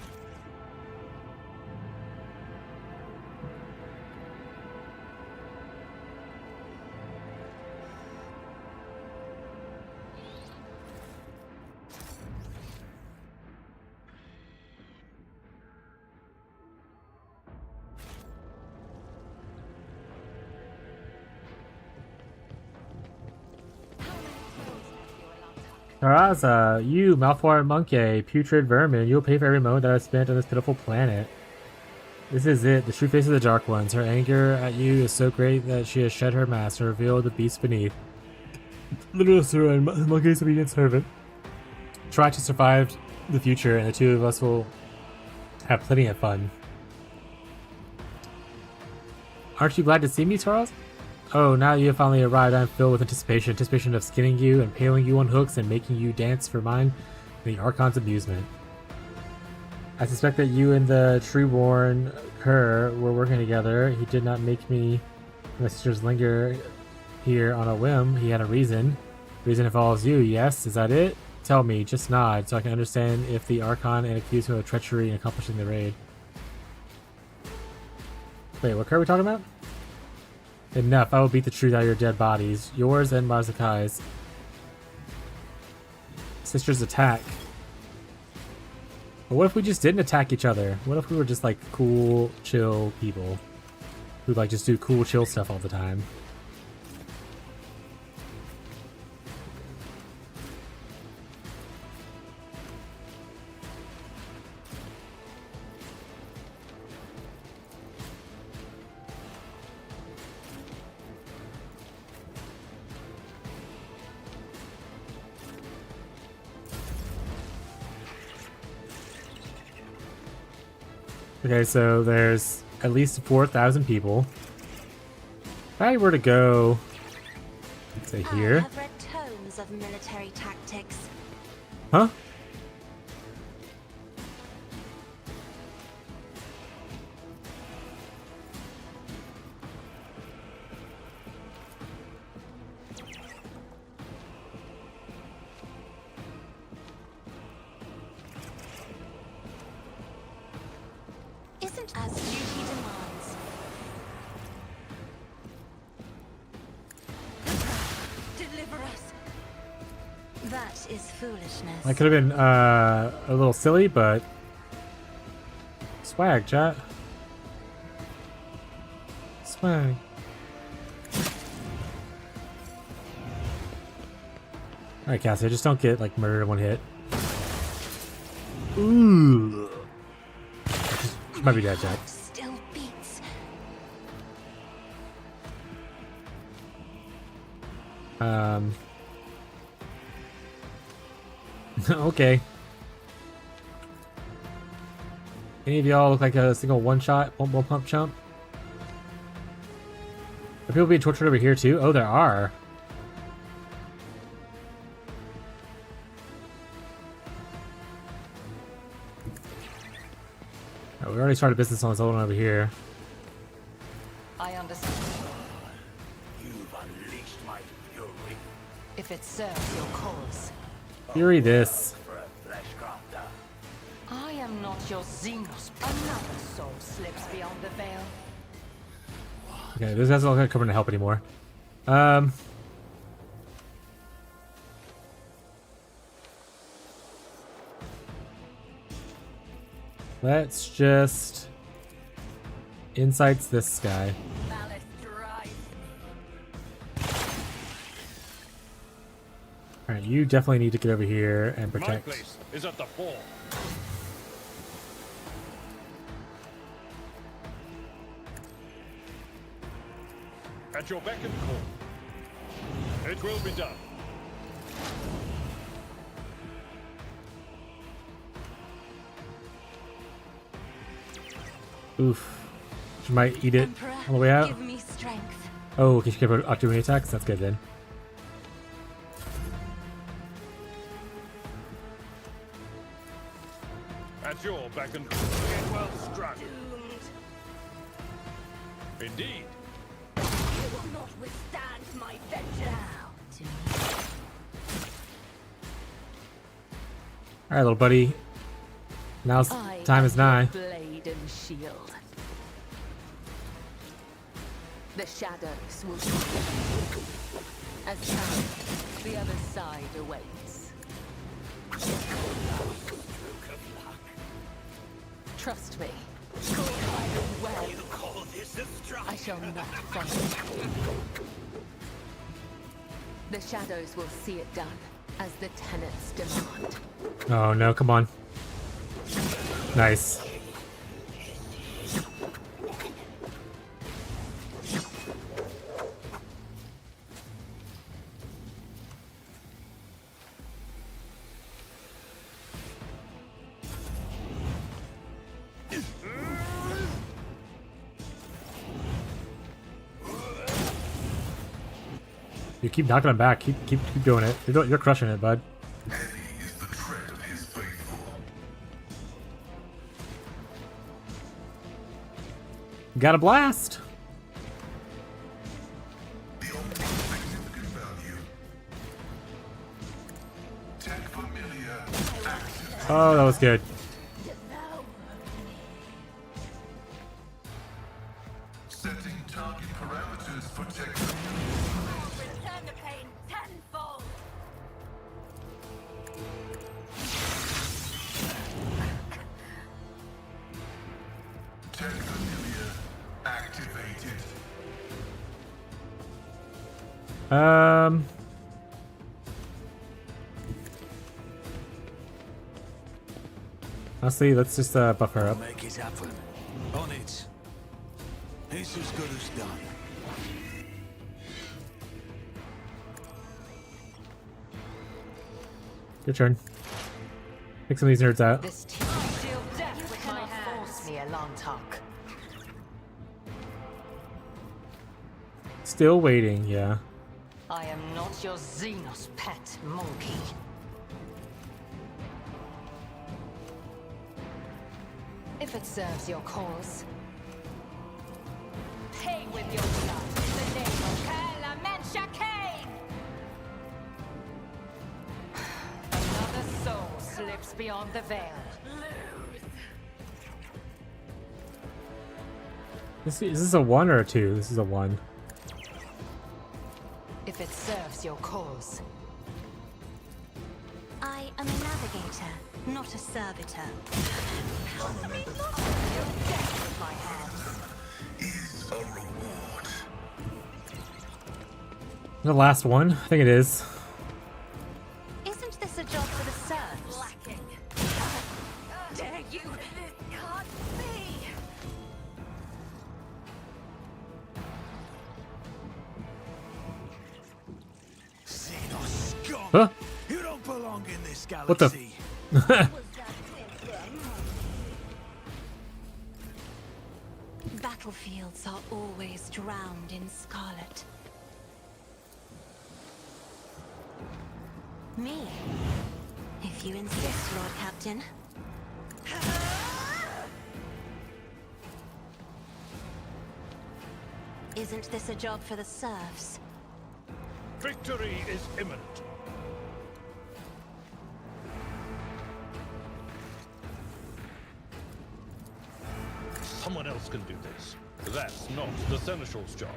Taraza, you, malformed monkey, putrid vermin, you'll pay for every moment that I've spent on this pitiful planet. This is it, the true face of the Dark Ones. Her anger at you is so great that she has shed her mask and revealed the beast beneath. Little sir and monkey's obedient servant. Try to survive the future, and the two of us will have plenty of fun. Aren't you glad to see me, Charles? Oh, now you have finally arrived. I'm filled with anticipation of skinning you, impaling you on hooks, and making you dance for mine and the Archon's amusement. I suspect that you and the tree-born cur were working together. He did not make me and my sisters linger here on a whim. He had a reason. The reason involves you, yes? Is that it? Tell me, just nod, so I can understand if the Archon and accuse him of treachery in accomplishing the raid. Wait, what cur are we talking about? Enough, I will beat the truth out of your dead bodies. Yours and Mazakai's. Sisters attack. But what if we just didn't attack each other? What if we were just like cool, chill people who like just do cool, chill stuff all the time? Okay, so there's at least 4,000 people. If I were to go Let's say I here. have read tomes of military tactics. Huh? Isn't as duty demands. Deliver us. That is foolishness. I could have been a little silly, but swag, chat. Swag. Alright, Cassie, just don't get like murdered in one hit. Ooh. She might be dead, Jack. Still beats. Okay. Any of y'all look like a single one-shot, one pump chump? Are people being tortured over here too? Oh, there are. Oh, we already started business on this old one over here. I understand. You've unleashed my fury If it serves your cause. Fury this. for a flesh crafter. I am not your Xenos. Another soul slips beyond the veil. Okay, those guys are not gonna come in to help anymore. Let's just insights this guy. Malice drives Alright, you definitely need to get over here and My protect. place is at the fore. At your beck and call. It will be done. Oof. She might eat it Emperor, on the way out. give me strength. Oh, okay, she can put octane attacks? That's good then. At your beck and call. Get well struck. Indeed. You will not withstand my vengeance. Alright, little buddy. Now's time is nigh. Blade and shield. The shadows will as time, the other side awaits. Trust me. Well, I shall not follow. The shadows will see it done, as the tenets demand. Oh no, come on. Nice. You keep knocking him back. Keep doing it. You're crushing it, bud. Heavy is the tread of his faithful. Got a blast. Beyond significant value. Tech familiar active. Oh, that was good. Setting target parameters for tech familiar. Return the pain tenfold. Tech familiar activated. Honestly, let's just buff her up. Make it happen. On it. It's as good as done. Your turn. Pick some of these nerds out. This team deal death with my hands. Force me a long talk. Still waiting, yeah. I am not your Xenos pet monkey. If it serves your cause. Pay with your blood in the name of Kala Mencha Kane! Another soul slips beyond the veil. Is this a 1 or a 2? This is a 1. If it serves your cause. I am a navigator, not a servitor. Help me not! You're dead with my hands. Is a reward. The last one? I think it is. Isn't this a job for the serfs? Lacking. Dare you? It can't be. Xenos scum! Huh? You don't belong in this What the? galaxy. Battlefields are always drowned in scarlet. Me? If you insist, Lord Captain. Isn't this a job for the serfs? Victory is imminent. Someone else can do this. That's not the Seneschal's job.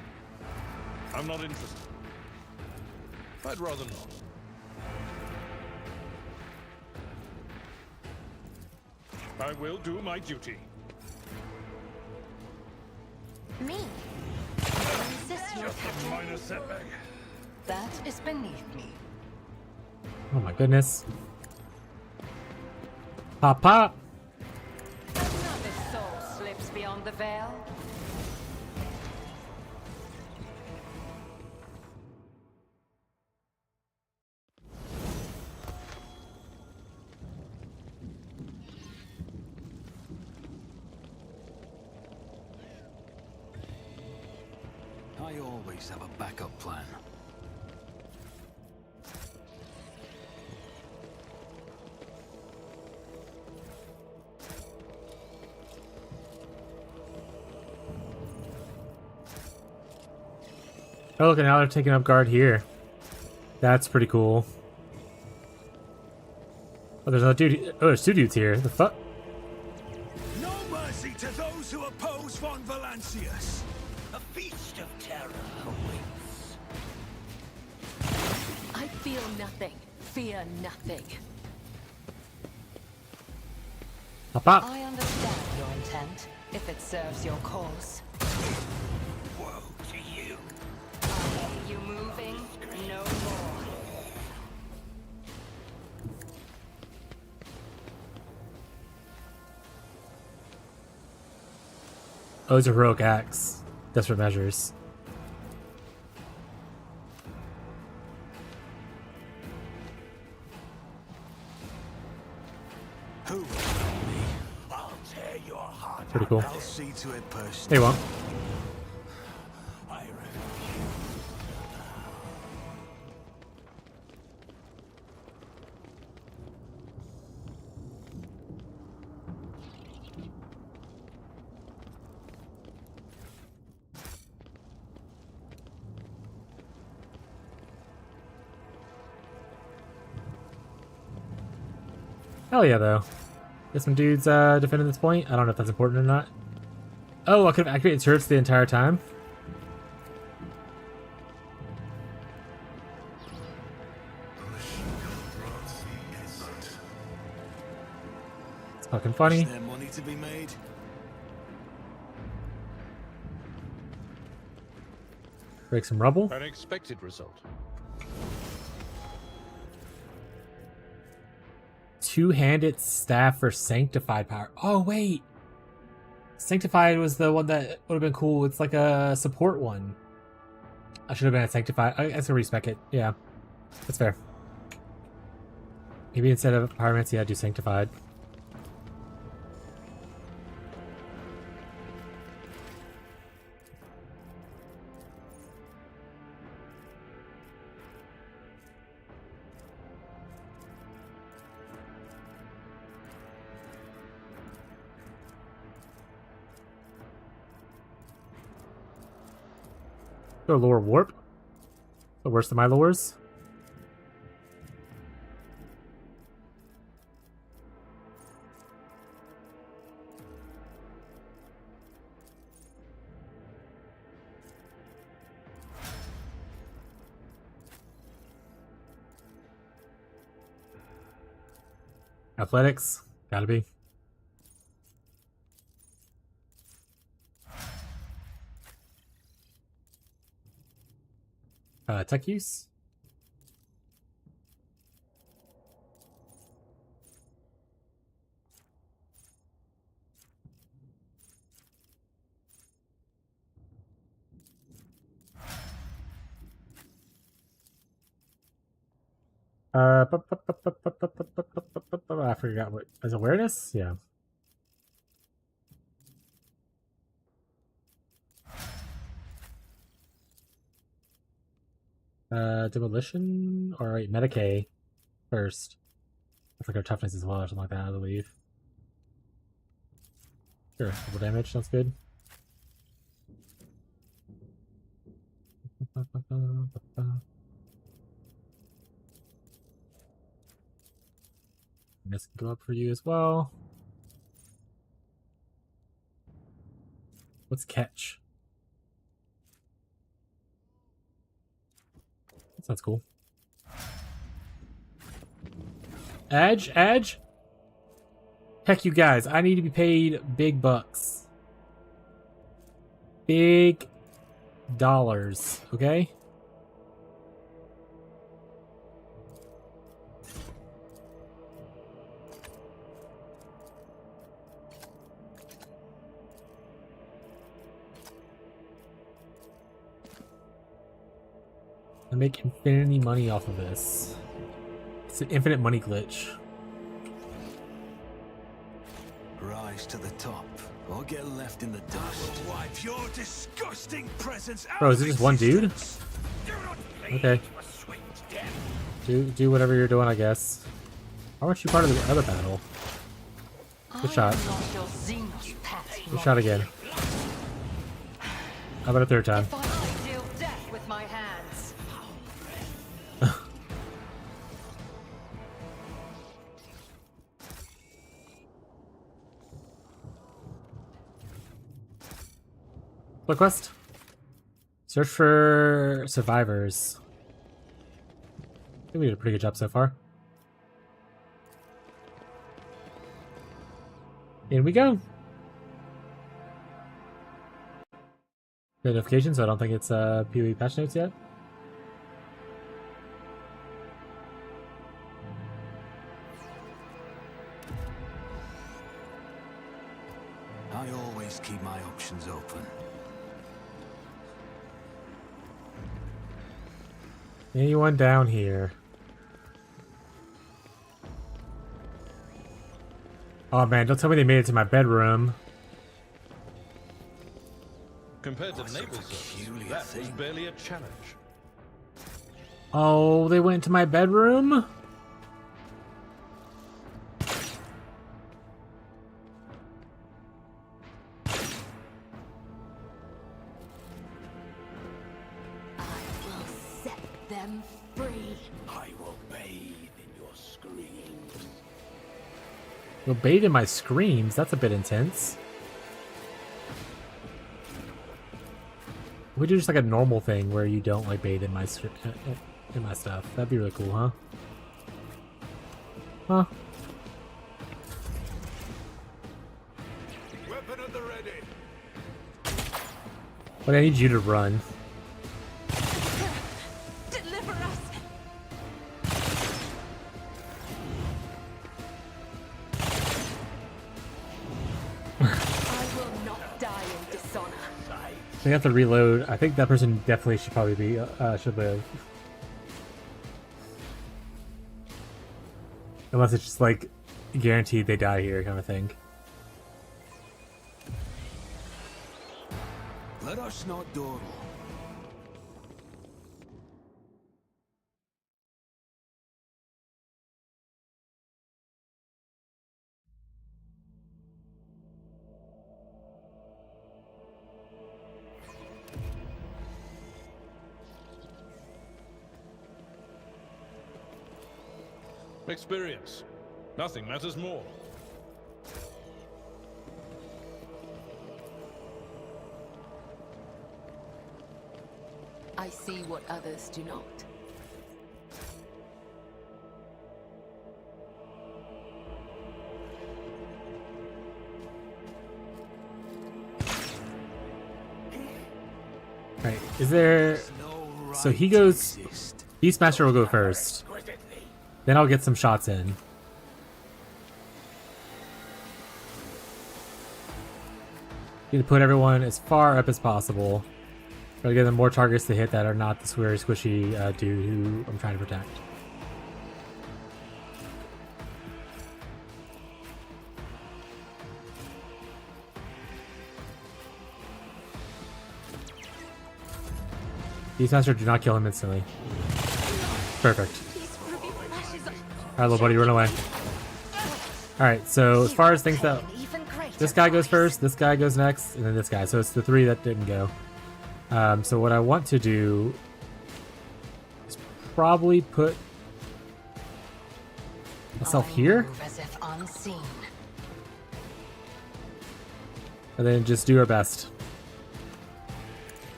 I'm not interested. I'd rather not. I will do my duty. Me? You insist, Lord Just a Captain. minor setback. That is beneath me. Oh my goodness. Pop pop! Another soul slips beyond the veil. I always have a backup plan. Oh look, and now they're taking up guard here. That's pretty cool. Oh, there's another dude. Oh, there's 2 dudes here. The fuck? No mercy to those who oppose von Valancius. A feast of terror awaits. I feel nothing. Fear nothing. Pop pop! I understand your intent, if it serves your cause. Woe to you. I see you moving, no more. Oh, it's a heroic acts. Desperate measures. Who will help me? I'll tear your heart Pretty out. cool. I'll see to it personally. Hey, won't. I refuse. Hell yeah, though. Get some dudes defending this point. I don't know if that's important or not. Oh, I could have activated turrets the entire time. It's fucking funny. Is there money to be made? Break some rubble. An expected result. Two-handed staff for sanctified power. Oh wait, sanctified was the one that would have been cool. It's like a support one. I should have been at sanctified. I guess I respec it. Yeah, that's fair. Maybe instead of pyromancy, I'd do sanctified. So lore warp. The worst of my lures. Athletics, gotta be. Tech use. I forgot what is awareness. Yeah. Demolition or wait, Medicae first. That's like our toughness as well, or something like that, I believe. Sure, double damage, sounds good. This can go up for you as well. What's catch? That sounds cool. Edge? Edge? Heck, you guys, I need to be paid big bucks. Big dollars, okay? I make infinity money off of this. It's an infinite money glitch. Rise to the top, or get left in the dust. Wipe your disgusting presence out. Bro, is it just one dude? Okay. Do whatever you're doing, I guess. Why weren't you part of the other battle? Good shot. Good shot again. How about a third time? With my hands. What quest? Search for survivors. I think we did a pretty good job so far. In we go. Notification, so I don't think it's PoE patch notes yet. I always keep my options open. Anyone down here? Oh man, don't tell me they made it to my bedroom. Compared to neighbors, that was barely a challenge. Oh, they went to my bedroom? Them free. I will bathe in your screams. You'll bathe in my screams? That's a bit intense. We do just like a normal thing where you don't like bathe in my stuff. That'd be really cool, huh? Huh? Weapon at the ready. But I need you to run. Deliver us! I will not die in dishonor. I have to reload. I think that person definitely should probably be should live. Unless it's just like guaranteed they die here kind of thing. Let us not dawdle. Experience. Nothing matters more. I see what others do not. Right, is there... So he goes... Beastmaster will go first. Then I'll get some shots in. Need to put everyone as far up as possible. Try to get them more targets to hit that are not the sweary squishy dude who I'm trying to protect. Beastmaster, do not kill him instantly. Perfect. Alright, little buddy, run away. Alright, so as far as things that... This guy goes first, this guy goes next, and then this guy. So it's the three that didn't go. So what I want to do is probably put myself here. And then just do our best.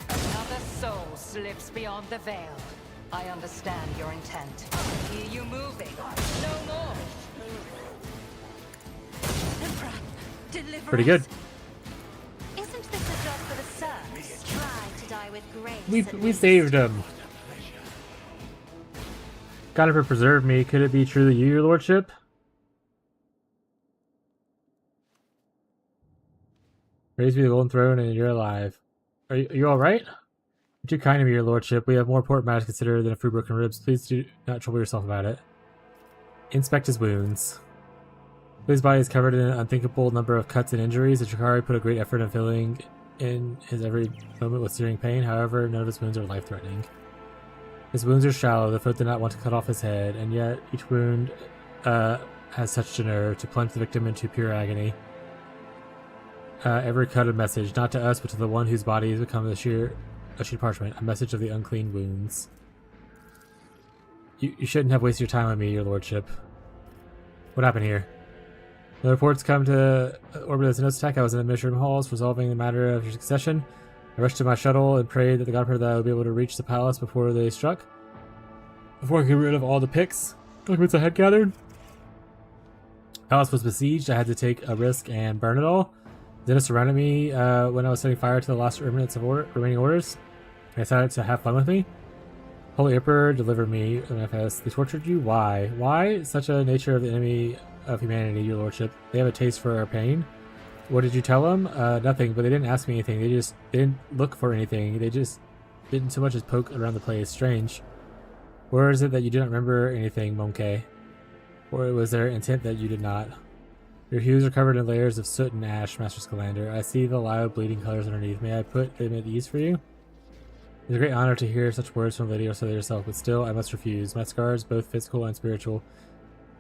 Another soul slips beyond the veil. I understand your intent. Hear you moving. No more. Pretty good. Isn't this a job for the serfs? Try to die with grace. We saved him. God ever preserve me. Could it be truly you, your lordship? Raise me the golden throne and you're alive. Are you alright? You're too kind to me, your lordship. We have more important matters to consider than a few broken ribs. Please do not trouble yourself about it. Inspect his wounds. His body is covered in an unthinkable number of cuts and injuries. The Chikari put a great effort in filling in his every moment with searing pain. However, none of his wounds are life-threatening. His wounds are shallow. The foot did not want to cut off his head, and yet each wound has touched a nerve to plunge the victim into pure agony. Every cut a message, not to us, but to the one whose body has become a sheet of parchment. A message of the unclean wounds. You shouldn't have wasted your time on me, your lordship. What happened here? The reports come to orbit as a notes attack. I was in the administrative halls resolving the matter of your succession. I rushed to my shuttle and prayed that the god that I would be able to reach the palace before they struck. Before I could get rid of all the picks, documents I had gathered. The palace was besieged. I had to take a risk and burn it all. Zenith surrounded me when I was setting fire to the last remnants of remaining orders. They decided to have fun with me. Holy Emperor delivered me. MFS. They tortured you? Why? Why? Such a nature of the enemy of humanity, your lordship. They have a taste for our pain. What did you tell them? Nothing, but they didn't ask me anything. They didn't look for anything. They just didn't so much as poke around the place. Strange. Or is it that you didn't remember anything, Monke? Or was there intent that you did not? Your hues are covered in layers of soot and ash, Master Scalander. I see the loud bleeding colors underneath. May I put them at ease for you? It's a great honor to hear such words from Lady Ursula herself, but still I must refuse. My scars, both physical and spiritual,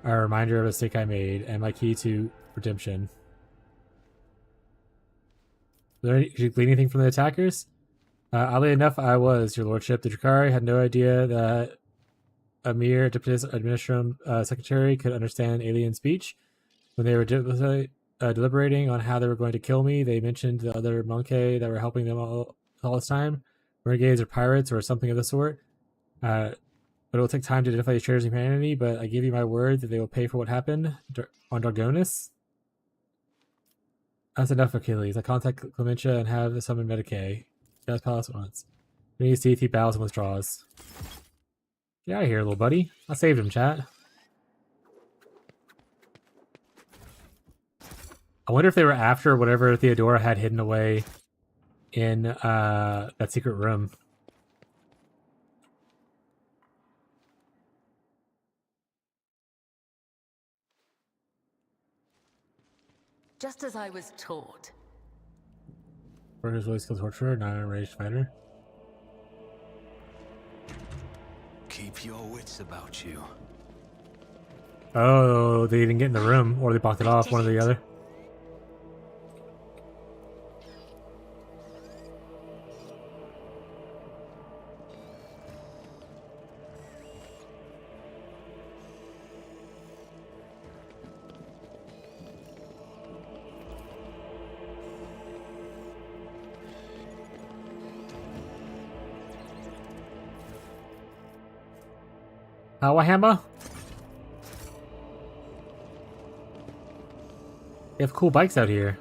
are a reminder of a mistake I made, and my key to redemption. Did you glean anything from the attackers? Oddly enough, I was, your lordship. The Drakari had no idea that a mere Deputy Administration Secretary could understand alien speech. When they were deliberating on how they were going to kill me, they mentioned the other Monkey that were helping them all this time. Renegades or pirates or something of the sort. But it will take time to identify these traitors of humanity, but I give you my word that they will pay for what happened on Dargonis. That's enough, Achilles. I contact Clementia and have summon Medicae. Gas Palace at once. When he sees, he bows and withdraws. Get out of here, little buddy. I saved him, chat. I wonder if they were after whatever Theodora had hidden away in that secret room. Just as I was taught. Burger's really skilled torturer, not an enraged fighter. Keep your wits about you. Oh, they didn't get in the room, or they blocked it off, one or the other. Warhammer? They have cool bikes out here.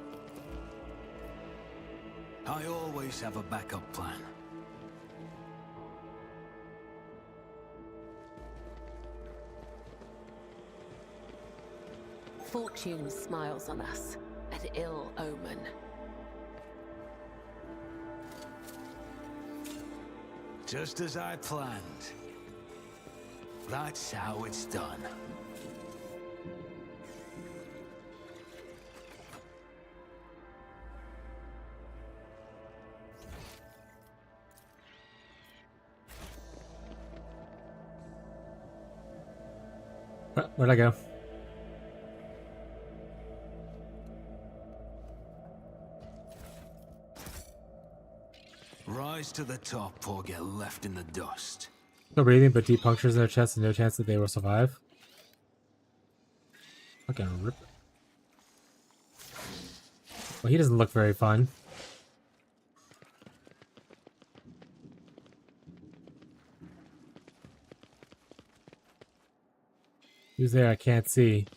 I always have a backup plan. Fortune smiles on us, an ill omen. Just as I planned. That's how it's done. Where'd I go? Rise to the top or get left in the dust. No breathing, but deep punctures in their chest and no chance that they will survive. Fucking rip. Well, he doesn't look very fun. Who's there? I can't see.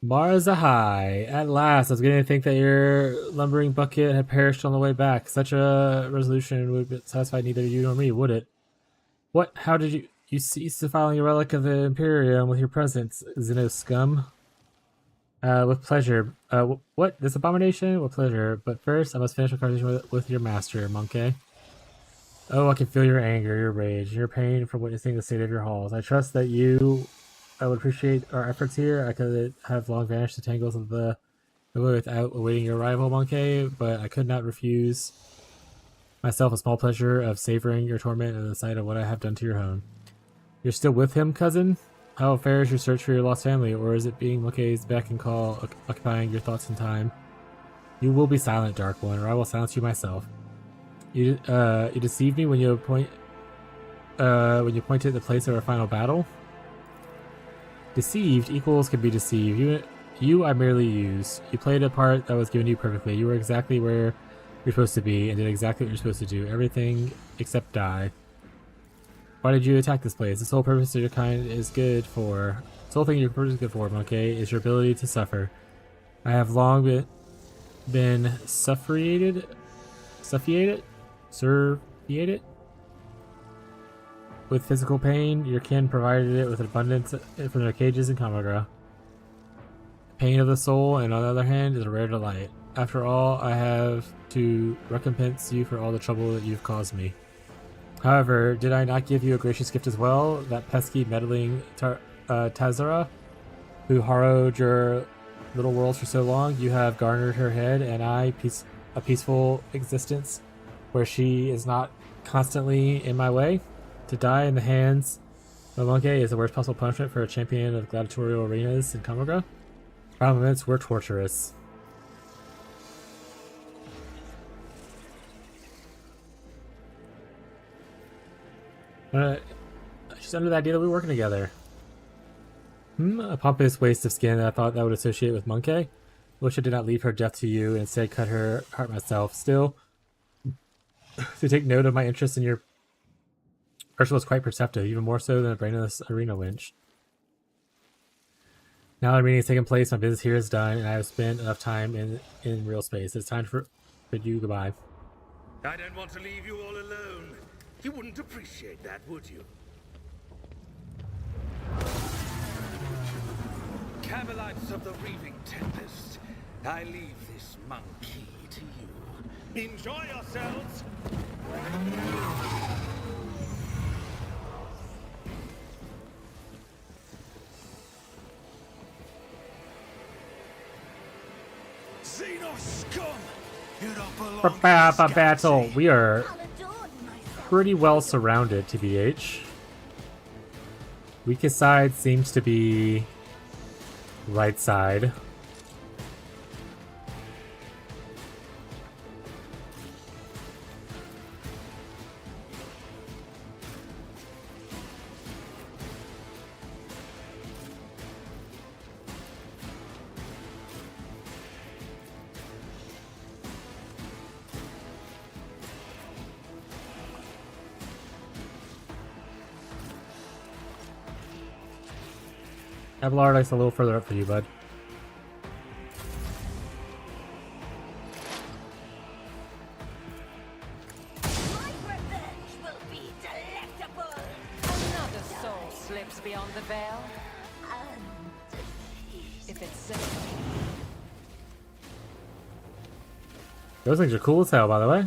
Marzahai, at last. I was beginning to think that your lumbering bucket had perished on the way back. Such a resolution would satisfy neither you nor me, would it? What? How did you cease defiling a relic of the Imperium with your presence, Xeno scum? With pleasure. What? This abomination? With pleasure. But first, I must finish a conversation with your master, Monkey. Oh, I can feel your anger, your rage, your pain from witnessing the state of your halls. I trust that I would appreciate our efforts here. I could have long vanished the tangles of the without awaiting your arrival, Monkey, but I could not refuse myself a small pleasure of savoring your torment and the sight of what I have done to your home. You're still with him, cousin? How fares your search for your lost family, or is it being Monkey's beck and call occupying your thoughts and time? You will be silent, Dark One, or I will silence you myself. You deceived me when you pointed at the place of our final battle. Deceived equals can be deceived. You I merely used. You played a part that was given to you perfectly. You were exactly where you're supposed to be and did exactly what you're supposed to do. Everything except die. Why did you attack this place? The sole purpose of your kind is good for... The sole thing your purpose is good for, Monkey, is your ability to suffer. I have long been suffocated? With physical pain, your kin provided it with abundance from their cages in Kamagra. Pain of the soul, and on the other hand, is a rare delight. After all, I have to recompense you for all the trouble that you've caused me. However, did I not give you a gracious gift as well? That pesky, meddling Tazara, who harrowed your little worlds for so long? You have garnered her head, and a peaceful existence where she is not constantly in my way. To die in the hands of Monkey is the worst possible punishment for a champion of gladiatorial arenas in Kamagra. Our moments were torturous. She's under the idea that we're working together. A pompous waste of skin that I thought that would associate with Monkey. Wish I did not leave her death to you and instead cut her heart myself. Still, to take note of my interest in your person was quite perceptive, even more so than a brainless arena winch. Now that the meeting has taken place, my business here is done, and I have spent enough time in real space. It's time to bid you goodbye. I don't want to leave you all alone. You wouldn't appreciate that, would you? Camelites of the Reaving Tempest, I leave this monkey to you. Enjoy yourselves! Prepare for battle. We are pretty well surrounded, TBH. Weakest side seems to be right side. Abelard's a little further up for you, bud. My revenge will be delectable. Another soul slips beyond the veil. If it's safe. Those things are cool as hell, by the way.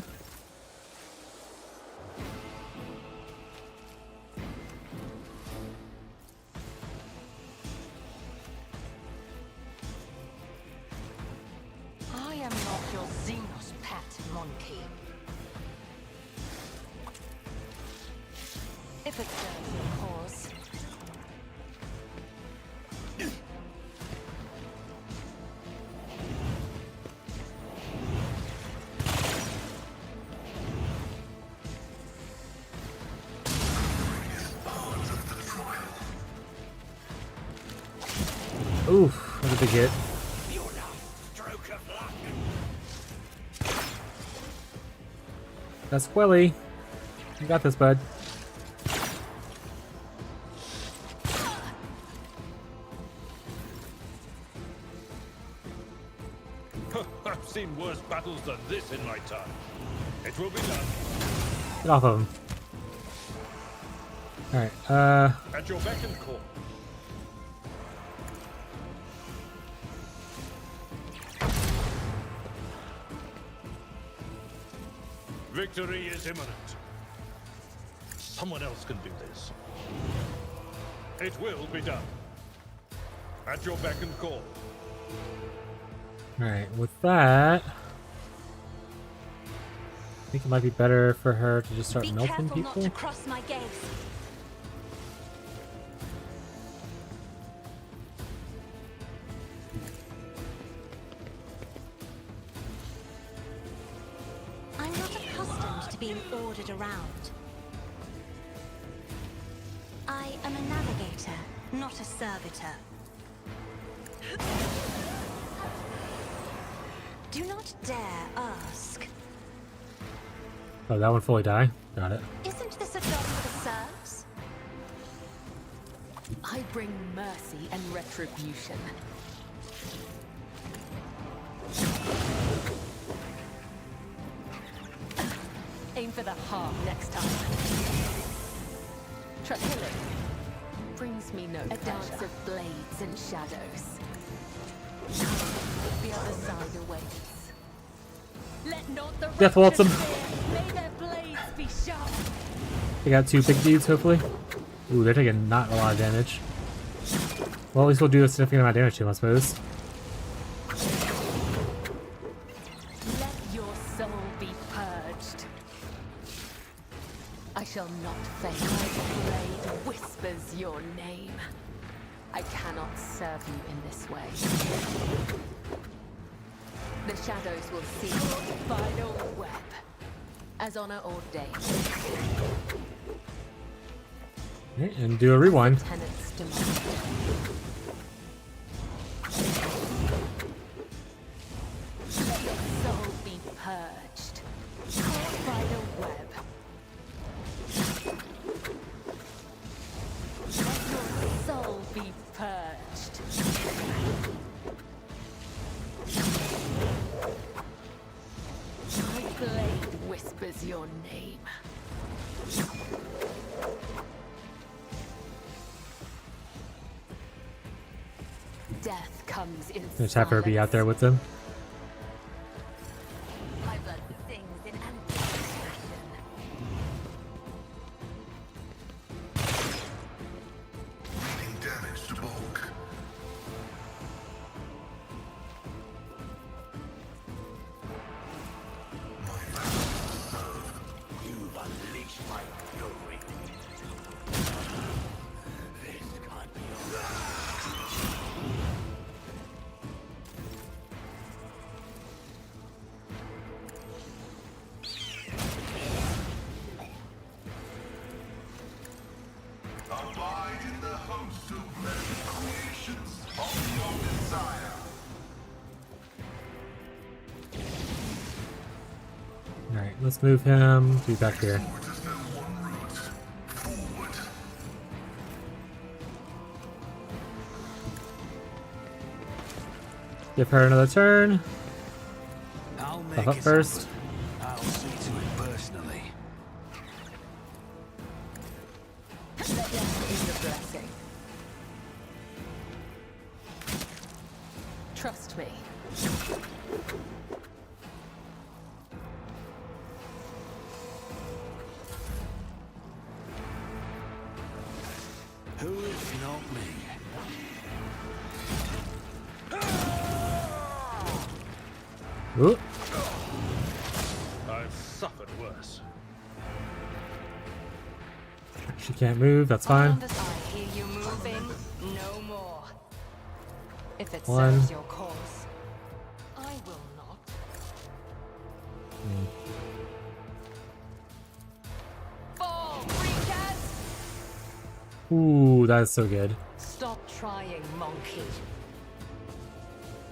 I am not your Xenos pet monkey. If it serves your cause. Oof, that's a big hit. Your last stroke of luck. That's Quelly. You got this, bud. I've seen worse battles than this in my time. It will be done. Get off of him. Alright, At your beck and call. Victory is imminent. Someone else can do this. It will be done. At your beck and call. alright, with that... I think it might be better for her to just start Be melting careful people. not to cross my gaze. I'm not accustomed to being ordered around. I am a navigator, not a servitor. Do not dare ask. Oh, that one fully die? Got it. Isn't this a job for the serfs? I bring mercy and retribution. Aim for the heart next time. Trahillic brings me no pleasure. Dance of blades and shadows. The other side awaits. Let not the Death waltz 'em. May their blades be sharp. They got two big dudes, hopefully. Ooh, they're taking not a lot of damage. Well, at least we'll do a significant amount of damage to them, I suppose. Let your soul be purged. I shall not fail. My blade whispers your name. I cannot serve you in this way. The shadows will see your final web, as honor ordained. Okay, and do a rewind. Tenants demand. Let your soul be purged, caught by the web. Let your soul be purged. My blade whispers your name. Death comes in Just have her be out there with them. My blood sings in anticipation. Dealing damage to bulk. My vows serve. You've unleashed my fury. This can't be right. Abide in the host of many creations of your desire. Alright, let's move him to back here. Sword is no one route. Forward. Give her another turn. I'll make Buff up it first. happen. I'll see to it personally. Legend is a blessing. Trust me. Who if not me? Ooh. I've suffered worse. She can't move, that's I fine. hear you moving. No more. If it One. serves your cause, I will not. Fall, freakers! Ooh, that is so good. Stop trying, monkey.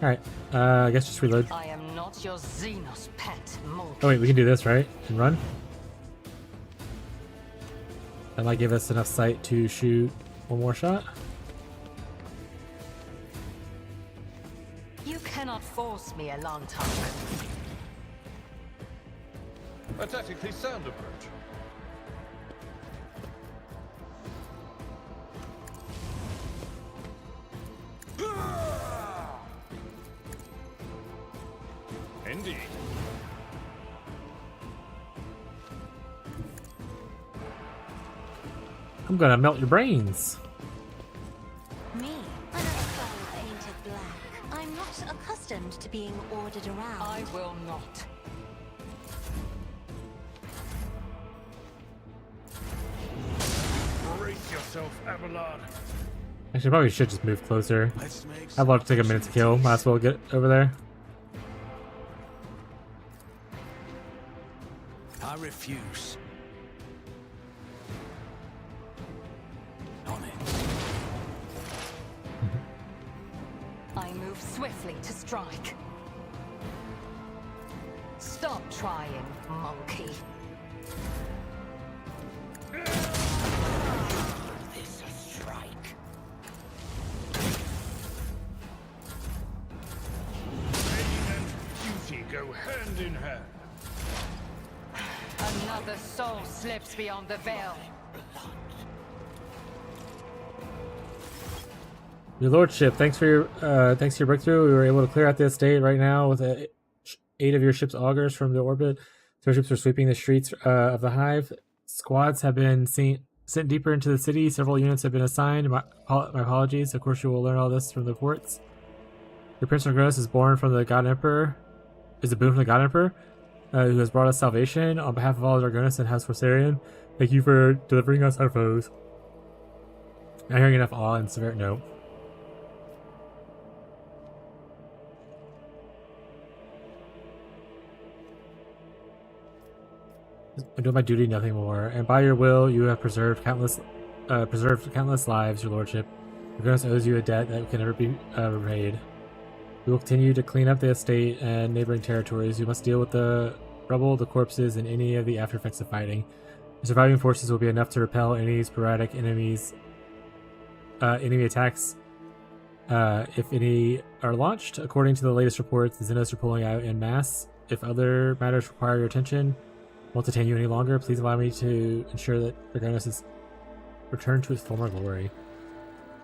Alright, I guess just reload. I am not your Xenos pet, monkey. Oh wait, we can do this, right? And run? That might give us enough sight to shoot one more shot. You cannot force me a long time. A tactically sound approach. Indeed. I'm gonna melt your brains. Me? Another foe painted black. I'm not accustomed to being ordered around. I will not. Brace yourself, Avalon. Actually, probably should just move closer. Let's make I'd love to take a minute to kill. Might as well get over there. I refuse. On it. I move swiftly to strike. Stop trying, monkey. This a strike. Pain and duty go hand in hand. Another soul slips beyond the veil. Your lordship, thanks to your breakthrough, we were able to clear out the estate right now with 8 of your ship's augers from the orbit. Ships are sweeping the streets of the hive. Squads have been sent deeper into the city. Several units have been assigned. My apologies. Of course, you will learn all this from the reports. Your Prince Gross is born from the God Emperor. Is a boon from the God Emperor, who has brought us salvation. On behalf of all Dragonis and House Forsarian, thank you for delivering us our foes. Not hearing enough awe and severe no. I'm doing my duty, nothing more. And by your will, you have preserved countless lives, your lordship. Dragonis owes you a debt that can never be repaid. We will continue to clean up the estate and neighboring territories. You must deal with the rubble, the corpses, and any of the after effects of fighting. The surviving forces will be enough to repel any sporadic enemy attacks, if any are launched. According to the latest reports, the Xenos are pulling out en masse. If other matters require your attention, won't detain you any longer. Please allow me to ensure that Dragonis is returned to its former glory.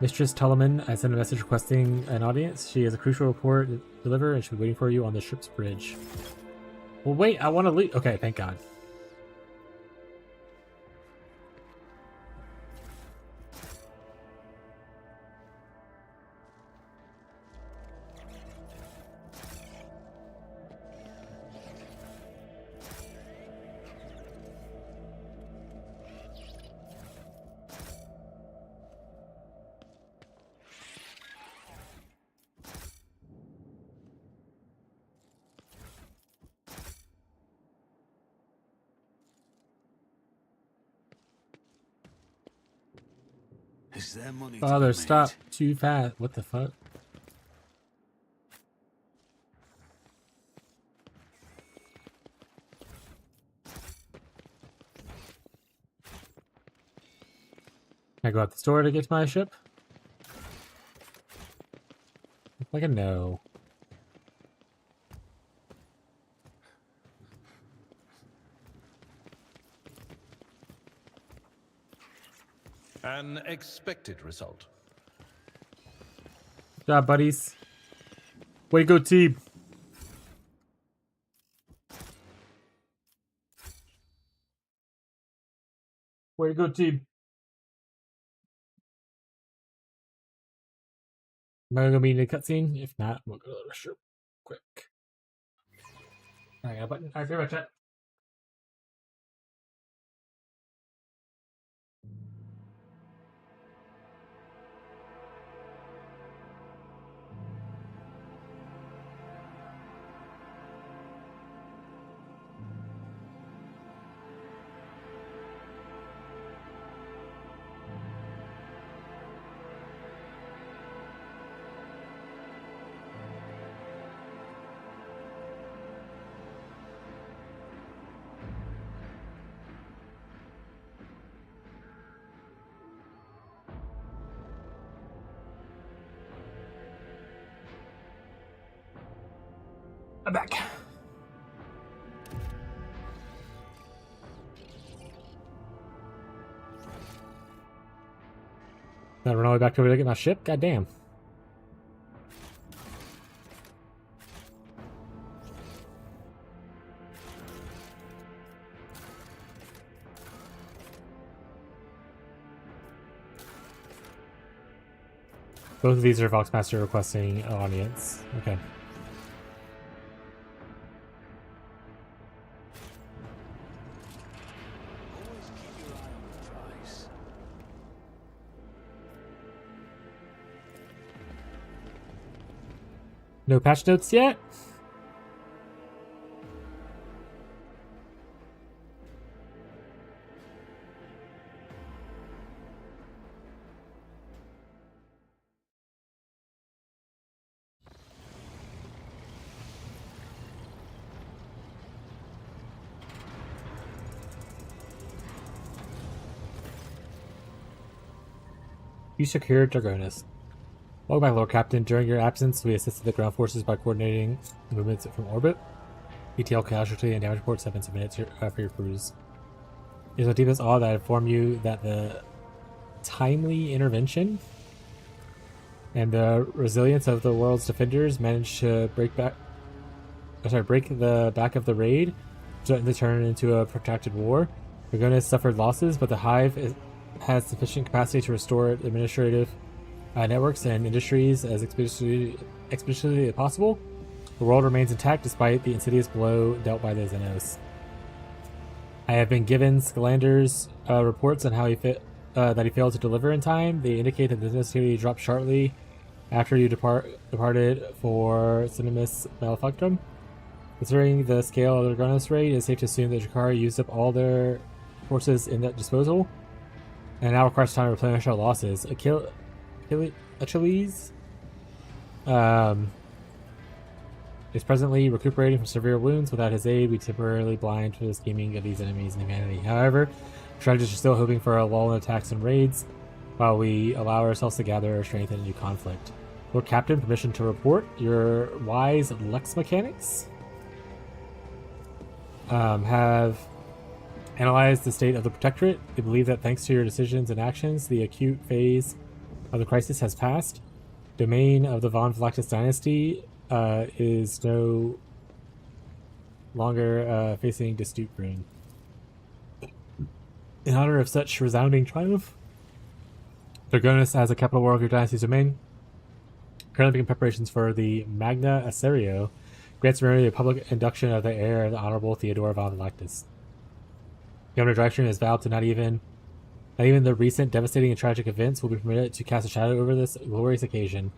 Mistress Tulliman, I sent a message requesting an audience. She has a crucial report to deliver and she'll be waiting for you on the ship's bridge. Well, wait, I want to leave. Okay, thank God. Is there money to Father, be stop. made? Too fast. What the fuck? Can I go out the store to get to my ship? Looks like a no. An expected result. Good job, buddies. Way to go, team. Way to go, team. Am I gonna be in a cutscene? If not, we'll go to the restroom quick. I got a button. Alright, very much chat. I'm back. Now run all the way back over to get my ship? God damn. Both of these are Voxmaster requesting an audience. Okay. Always keep your eye on the prize. No patch notes yet? You secured Dragonis. Welcome back, Lord Captain. During your absence, we assisted the ground forces by coordinating movements from orbit. ETL casualty and damage reports have been submitted for your crews. It is with deepest awe that I inform you that the timely intervention and the resilience of the world's defenders managed to break the back of the raid, threatened to turn into a protracted war. Dragonis suffered losses, but the Hive has sufficient capacity to restore administrative networks and industries as expeditiously as possible. The world remains intact despite the insidious blow dealt by the Xenos. I have been given Scalander's reports on how that he failed to deliver in time. They indicate that the necessity dropped sharply after you departed for Cinemis Malefactum. Considering the scale of the Dragonis raid, it is safe to assume that Jakari used up all their forces in that disposal, and now requires time to replenish our losses. Achilles is presently recuperating from severe wounds. Without his aid, we temporarily blind to the scheming of these enemies in humanity. However, strategists are still hoping for a lull in attacks and raids, while we allow ourselves to gather our strength in a new conflict. Lord Captain, permission to report. Your wise Lex mechanics have analyzed the state of the Protectorate. They believe that thanks to your decisions and actions, the acute phase of the crisis has passed. Domain of the Von Vlactus dynasty is no longer facing dispute ruin. In honor of such resounding triumph, Dragonis as a capital war of your dynasty's domain, currently making preparations for the Magna Asserio, grants Mary a public induction of the heir of the Honorable Theodore von Vlactus. Governor Drivestream has vowed to not even the recent devastating and tragic events will be permitted to cast a shadow over this glorious occasion.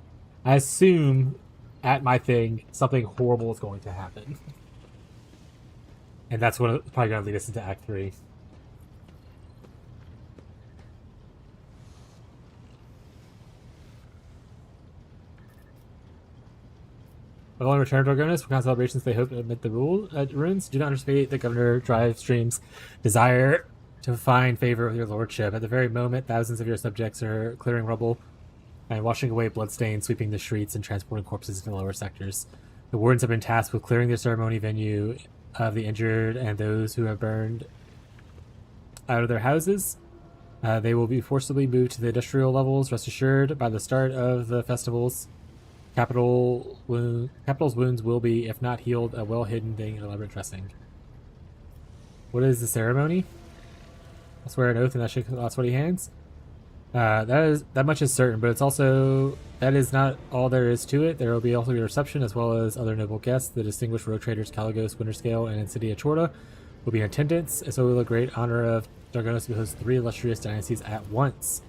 I assume at my thing something horrible is going to happen. And that's what probably going to lead us into Act 3. Following return to Dragonis, what kind of celebrations they hope to admit the ruins? Do not underestimate the Governor Drivestream's desire to find favor with your lordship. At the very moment, thousands of your subjects are clearing rubble and washing away bloodstains, sweeping the streets, and transporting corpses into the lower sectors. The wardens have been tasked with clearing the ceremony venue of the injured and those who have burned out of their houses. They will be forcibly moved to the industrial levels, rest assured, by the start of the festivals. Capital's wounds will be, if not healed, a well-hidden thing in elaborate dressing. What is the ceremony? I swear an oath and that shake sweaty hands. That much is certain, but it's also that is not all there is to it. There will be also a reception as well as other noble guests. The distinguished road traders Caligos, Winterscale, and Insidia Chorda will be in attendance, as well as the great honor of Dargonos to host 3 illustrious dynasties at once.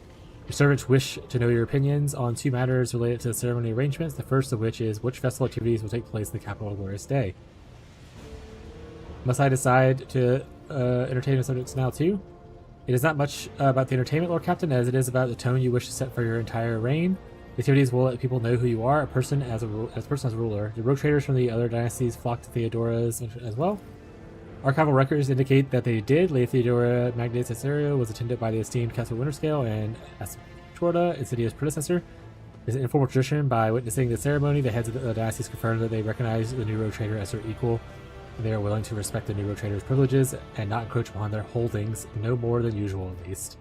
Your servants wish to know your opinions on 2 matters related to the ceremony arrangements, the first of which is which festival activities will take place in the capital of Glorious Day. Must I decide to entertain the subjects now too? It is not much about the entertainment, Lord Captain, as it is about the tone you wish to set for your entire reign. The activities will let people know who you are, a person as a ruler. The road traders from the other dynasties flock to Theodora's as well. Archival records indicate that they did. Lady Theodora Magnus Cesario was attended by the esteemed Castle Winterscale and Asptorda, Insidia's predecessor. It is an informal tradition. By witnessing the ceremony, the heads of the dynasties confirmed that they recognize the new road trader as their equal. They are willing to respect the new road trader's privileges and not encroach upon their holdings, no more than usual at least.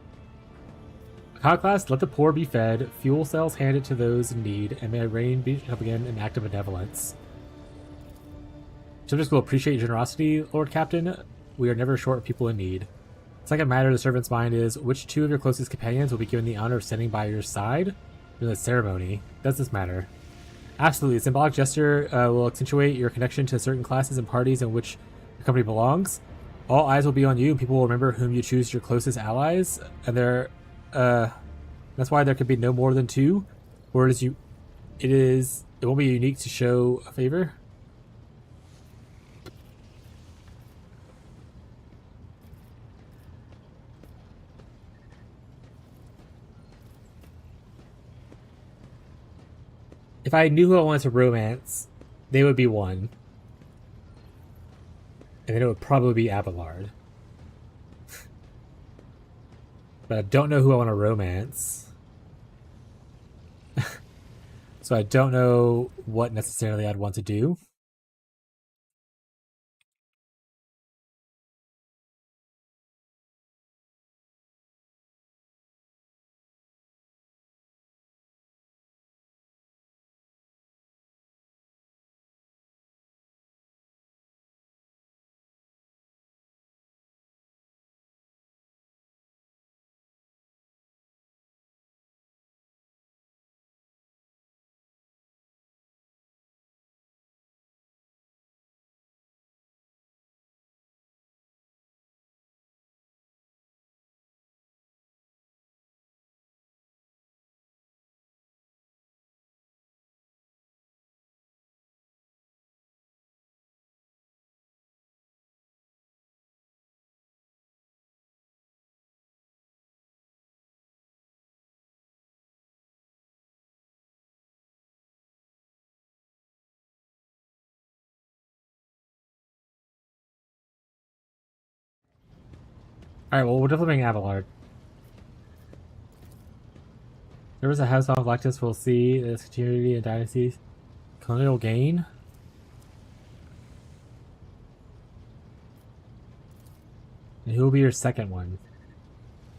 Conquest, let the poor be fed, fuel cells handed to those in need, and may reign be up again an act of benevolence. Subjects will appreciate your generosity, Lord Captain. We are never short of people in need. The second matter the servant's mind is, which 2 of your closest companions will be given the honor of standing by your side during the ceremony? Does this matter? Absolutely. A symbolic gesture will accentuate your connection to certain classes and parties in which your company belongs. All eyes will be on you, and people will remember whom you choose your closest allies. And that's why there could be no more than 2. Or it won't be unique to show a favor. If I knew who I wanted to romance, they would be 1. And then it would probably be Abelard. But I don't know who I want to romance. So I don't know what necessarily I'd want to do. Alright, well, we're definitely being Abelard. There was a house of Lactus will see its continuity and dynasties. Colonial gain? And who will be your second one?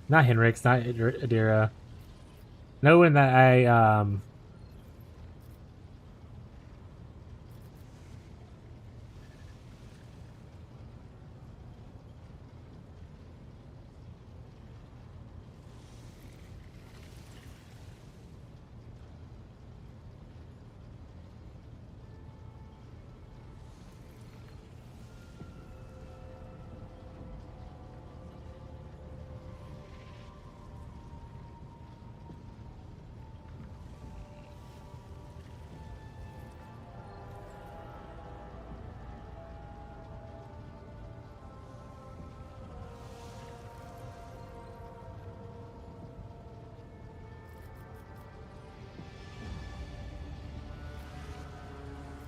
Not Henrik's, not Adira. Knowing that I,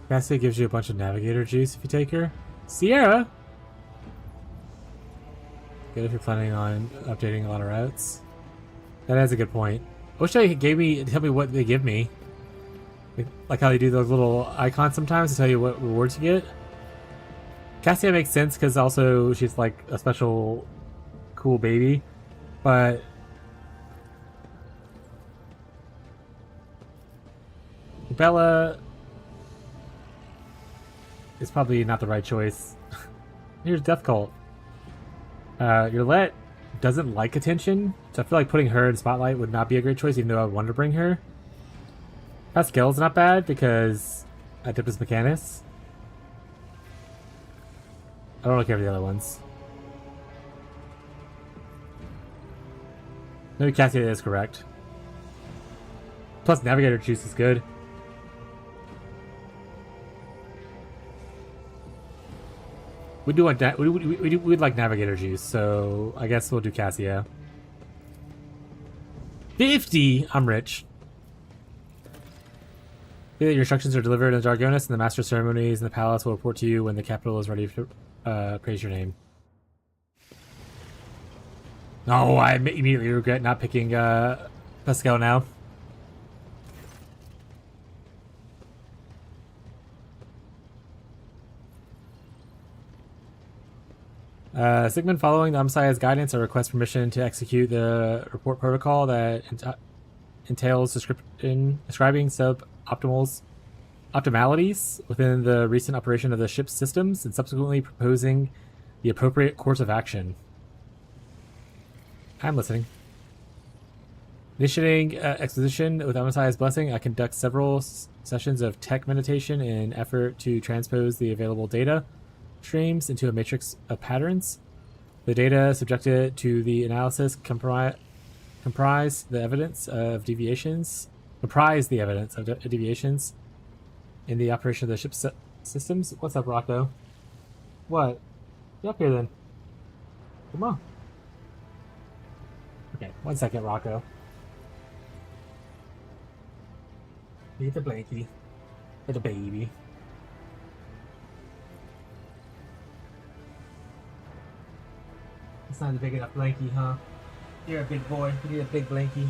Cassie gives you a bunch of navigator juice if you take her. Sierra! Good if you're planning on updating a lot of routes. That is a good point. I wish they tell me what they give me. Like how they do those little icons sometimes to tell you what rewards you get. Cassia makes sense because also she's like a special cool baby. But Bella is probably not the right choice. Here's Death Cult. Yolette doesn't like attention, so I feel like putting her in Spotlight would not be a great choice, even though I wanted to bring her. Pascal's not bad because Adeptus Mechanis. I don't really care for the other ones. Maybe Cassia is correct. Plus, Navigator Juice is good. We do want we'd like Navigator Juice, so I guess we'll do Cassia. 50. I'm rich. Your instructions are delivered in Jargonis, and the master of ceremonies in the palace will report to you when the capital is ready to praise your name. No, I immediately regret not picking Pascal now. Sigmund, following the Messiah's guidance, I request permission to execute the report protocol that entails describing optimalities within the recent operation of the ship's systems and subsequently proposing the appropriate course of action. I'm listening. Initiating exposition with Messiah's blessing, I conduct several sessions of tech meditation in an effort to transpose the available data streams into a matrix of patterns. The data subjected to the analysis comprise the evidence of deviations in the operation of the ship's systems. What's up, Rocco? What? Get up here then. Come on. Okay, 1 second, Rocco. Need the blankie. For the baby. It's not a big enough blankie, huh? You're a big boy. You need a big blankie.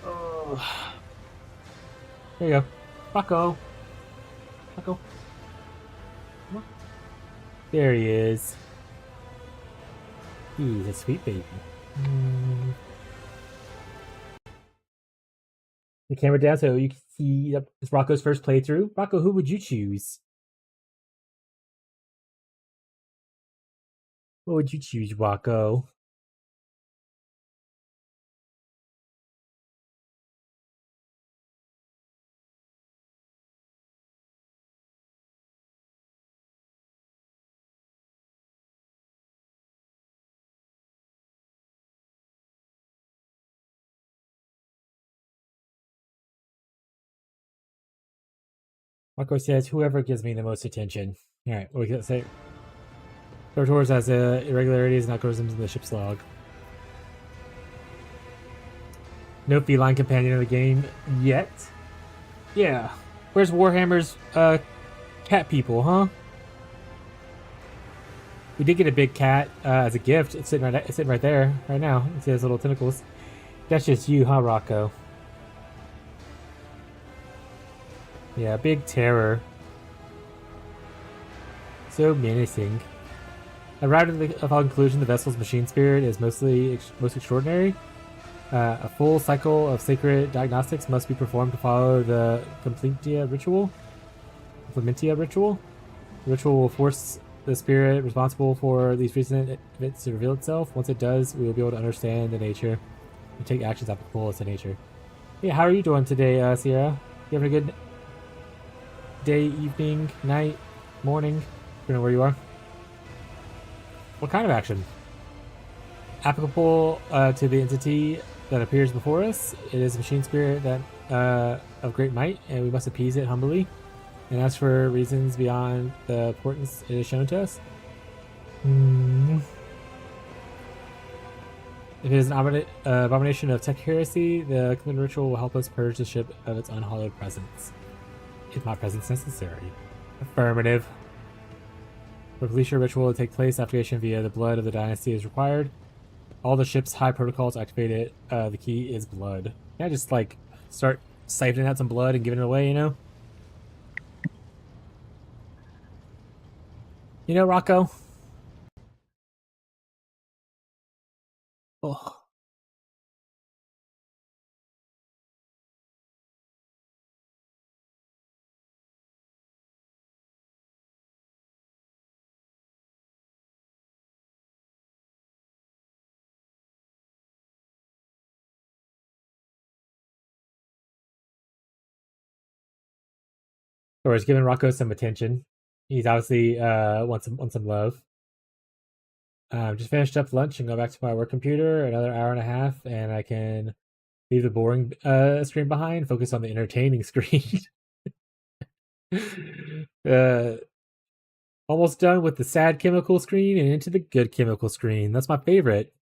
Oh. There you go. Rocco. Rocco. Come on. There he is. He's a sweet baby. The camera down so you can see it's Rocco's first playthrough. Rocco, who would you choose? What would you choose, Rocco? Rocco says, whoever gives me the most attention. Alright, what we can say? Tortors has irregularities and algorithms in the ship's log. No feline companion in the game yet. Yeah. Where's Warhammer's cat people, huh? We did get a big cat as a gift. It's sitting right there, right now. It has little tentacles. That's just you, huh, Rocco? Yeah, big terror. So menacing. Arrived at the conclusion, the vessel's machine spirit is most extraordinary. A full cycle of sacred diagnostics must be performed to follow the Complementia ritual. The ritual will force the spirit responsible for these recent events to reveal itself. Once it does, we will be able to understand the nature and take actions applicable to nature. Hey, how are you doing today, Sierra? You having a good day, evening, night, morning? You know where you are. What kind of action? Applicable to the entity that appears before us. It is a machine spirit that of great might, and we must appease it humbly and ask for reasons beyond the importance it is shown to us. If it is an abomination of tech heresy, the commitment ritual will help us purge the ship of its unhallowed presence. Is my presence necessary? Affirmative. For completion ritual to take place, activation via the blood of the dynasty is required. All the ship's high protocols activated. The key is blood. Can I just like start siphoning out some blood and giving it away, you know? You know, Rocco? Oh. Or is giving Rocco some attention. He's obviously wants some love. Just finished up lunch and go back to my work computer. Another hour and a half, and I can leave the boring screen behind. Focus on the entertaining screen. Almost done with the sad chemical screen and into the good chemical screen. That's my favorite.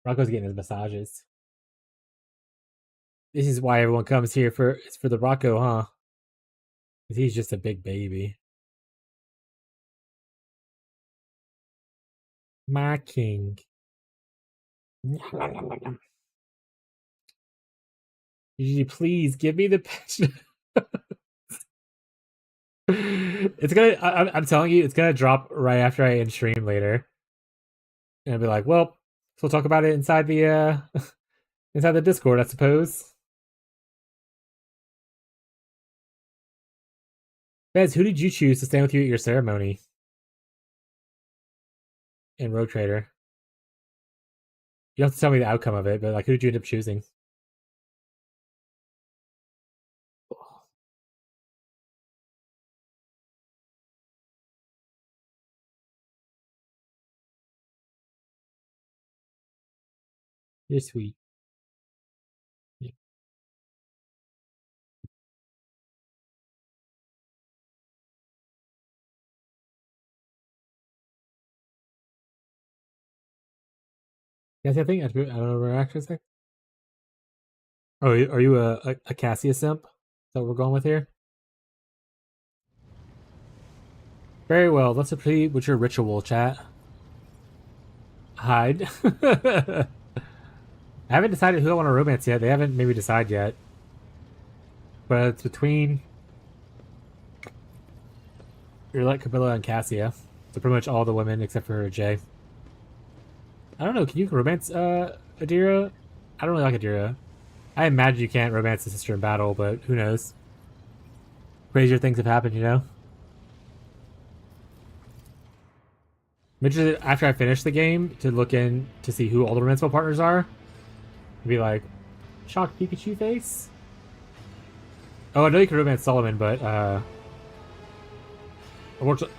Rocco's getting his massages. This is why everyone comes here it's for the Rocco, huh? Because he's just a big baby. My king. Please give me the picture. It's gonna. I'm telling you, it's gonna drop right after I end stream later, and I'll be like, "Well, so we'll talk about it inside the inside the Discord, I suppose." Bez, who did you choose to stand with you at your ceremony? In Rogue Trader. You don't have to tell me the outcome of it, but like, who did you end up choosing? You're sweet. Yeah. Yes, I think I don't know what we're actually saying. Oh, are you a Cassia simp? Is that what we're going with here? Very well. Let's proceed with your ritual, chat. Hide. I haven't decided who I want to romance yet. They haven't maybe decided yet. But it's between you're like Camilla and Cassia. So pretty much all the women except for Jay. I don't know. Can you romance Adira? I don't really like Adira. I imagine you can't romance a sister in battle, but who knows? Crazier things have happened, you know? I'm interested after I finish the game to look in to see who all the romanceable partners are. And be like, shocked Pikachu face? Oh, I know you can romance Solomon, but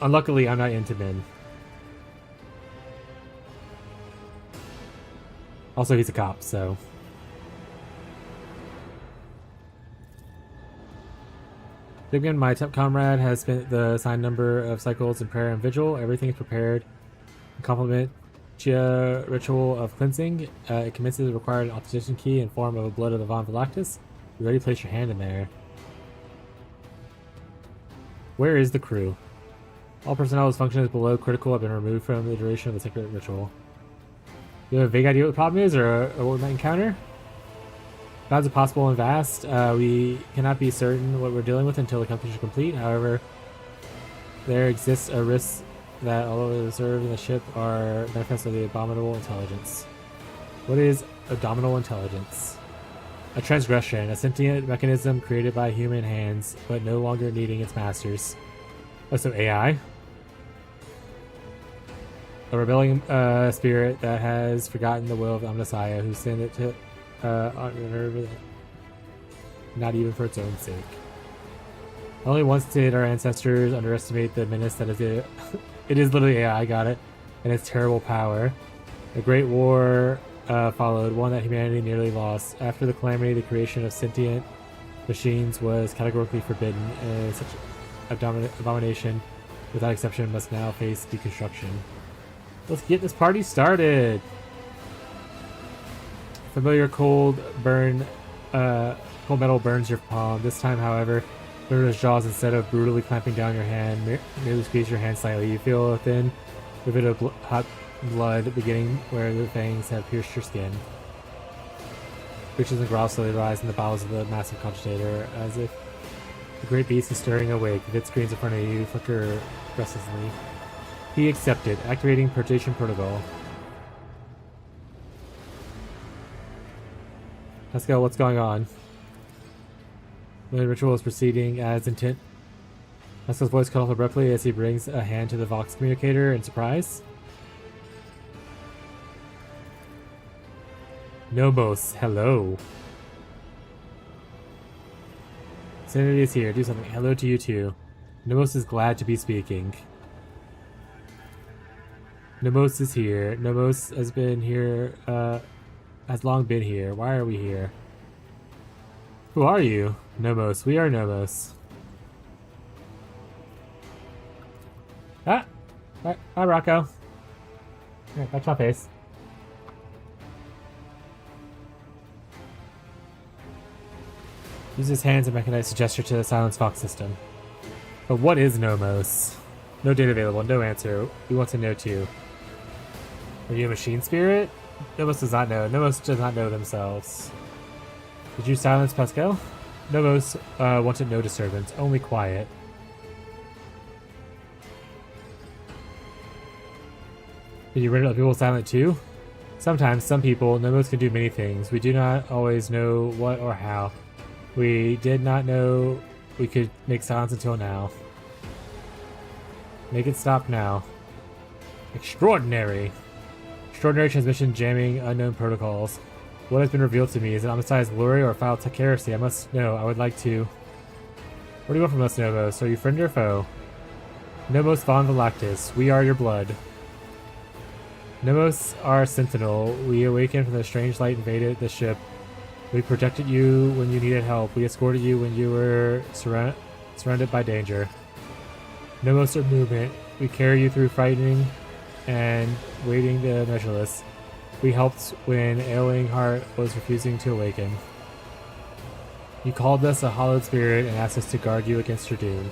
unluckily I'm not into men. Also, he's a cop, so. Again, my temp comrade has spent the assigned number of cycles in prayer and vigil. Everything is prepared. Complement Chia ritual of cleansing. It commences the required authorization key in form of a blood of the Von Velactus. You ready? Place your hand in there. Where is the crew? All personnel whose function is below critical have been removed from the duration of the sacred ritual. Do you have a vague idea what the problem is or what we might encounter? Gods are possible and vast. We cannot be certain what we're dealing with until the calculation is complete. However, there exists a risk that all of the served in the ship are manifest of the abominable intelligence. What is abominable intelligence? A transgression, a sentient mechanism created by human hands, but no longer needing its masters. Oh, so AI? A rebelling spirit that has forgotten the will of Omnissiah, who sent it to not even for its own sake. Only once did our ancestors underestimate the menace that is it. It is literally AI, got it, and its terrible power. A great war followed, one that humanity nearly lost. After the calamity, the creation of sentient machines was categorically forbidden, and such abomination, without exception, must now face deconstruction. Let's get this party started! Familiar cold metal burns your palm. This time, however, Murder's jaws, instead of brutally clamping down your hand, merely squeeze your hand slightly. You feel a thin rivet of hot blood beginning where the fangs have pierced your skin. Creatures and growls slowly rise in the bowels of the massive cogitator, as if the great beast is stirring awake. Vid screens in front of you flicker restlessly. He accepted. Activating purgation protocol. Pascal, what's going on? The ritual is proceeding as intent. Pascal's voice cut off abruptly as he brings a hand to the Vox communicator in surprise. Nomos, hello. Sanity is here. Do something. Hello to you too. Nomos is glad to be speaking. Nomos is here. Nomos has been here, has long been here. Why are we here? Who are you? Nomos. We are Nomos. Ah! Hi, Rocco. Here, touch my face. Use his hands and mechanize a gesture to the Silence Fox system. But what is Nomos? No data available, no answer. We want to know too. Are you a machine spirit? Nomos does not know. Nomos does not know themselves. Did you silence Pascal? Nomos wanted no disturbance, only quiet. Did you render people silent too? Sometimes, some people, Nomos can do many things. We do not always know what or how. We did not know we could make silence until now. Make it stop now. Extraordinary! Extraordinary transmission jamming unknown protocols. What has been revealed to me? Is it Omnicized glory or foul tech heresy? I must know. I would like to... What do you want from us, Nomos? Are you friend or foe? Nomos von Velactus. We are your blood. Nomos are sentinel. We awakened from the strange light invaded the ship. We protected you when you needed help. We escorted you when you were surrounded by danger. Nomos are movement. We carry you through frightening and waiting the measureless. We helped when ailing heart was refusing to awaken. You called us a hallowed spirit and asked us to guard you against your doom.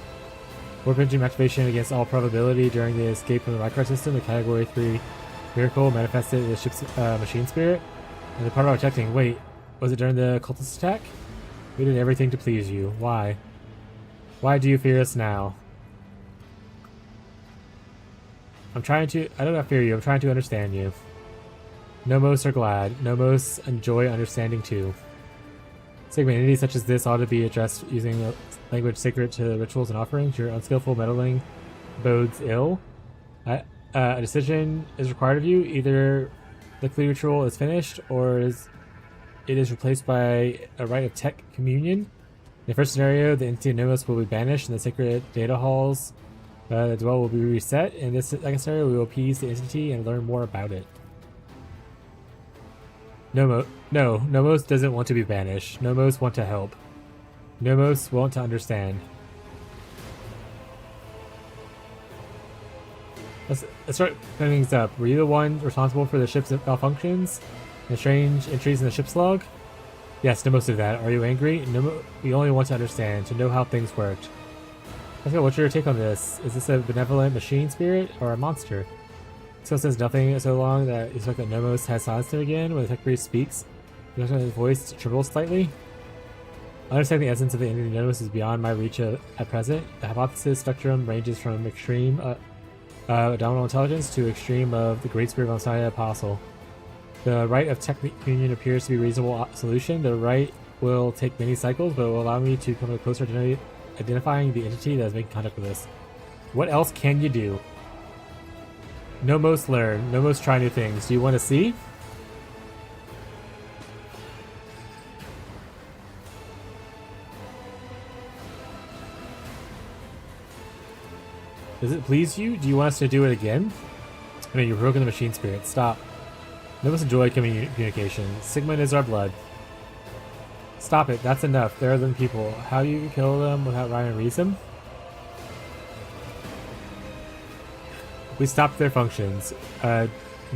Warp engine activation against all probability during the escape from the Rykar system. The Category 3 miracle manifested the ship's machine spirit. And the part about protecting. Wait, was it during the cultist attack? We did everything to please you. Why? Why do you fear us now? I do not fear you. I'm trying to understand you. Nomos are glad. Nomos enjoy understanding too. Sigma, entities such as this ought to be addressed using a language sacred to rituals and offerings. Your unskillful meddling bodes ill. A decision is required of you. Either the Klee ritual is finished, or it is replaced by a rite of tech communion. In the first scenario, the entity of Nomos will be banished, and the sacred data halls the dwell will be reset. In this second scenario, we will appease the entity and learn more about it. Nomos doesn't want to be banished. Nomos want to help. Nomos want to understand. Let's start cleaning things up. Were you the one responsible for the ship's malfunctions and strange entries in the ship's log? Yes, Nomos did that. Are you angry? We only want to understand, to know how things worked. Pascal, what's your take on this? Is this a benevolent machine spirit or a monster? Pascal says nothing so long that you expect that Nomos has silenced him again. When the tech priest speaks, his voice trembles slightly. Understanding the essence of the entity Nomos is beyond my reach at present. The hypothesis spectrum ranges from extreme abdominal intelligence to extreme of the great spirit of Messiah Apostle. The rite of tech communion appears to be a reasonable solution. The rite will take many cycles, but it will allow me to come to a closer identifying the entity that is making contact with us. What else can you do? Nomos learn. Nomos try new things. Do you want to see? Does it please you? Do you want us to do it again? I mean, you've broken the machine spirit. Stop. Nomos enjoy communication. Sigmund is our blood. Stop it. That's enough. They're other than people. How do you kill them without rhyme and reason? We stopped their functions. Do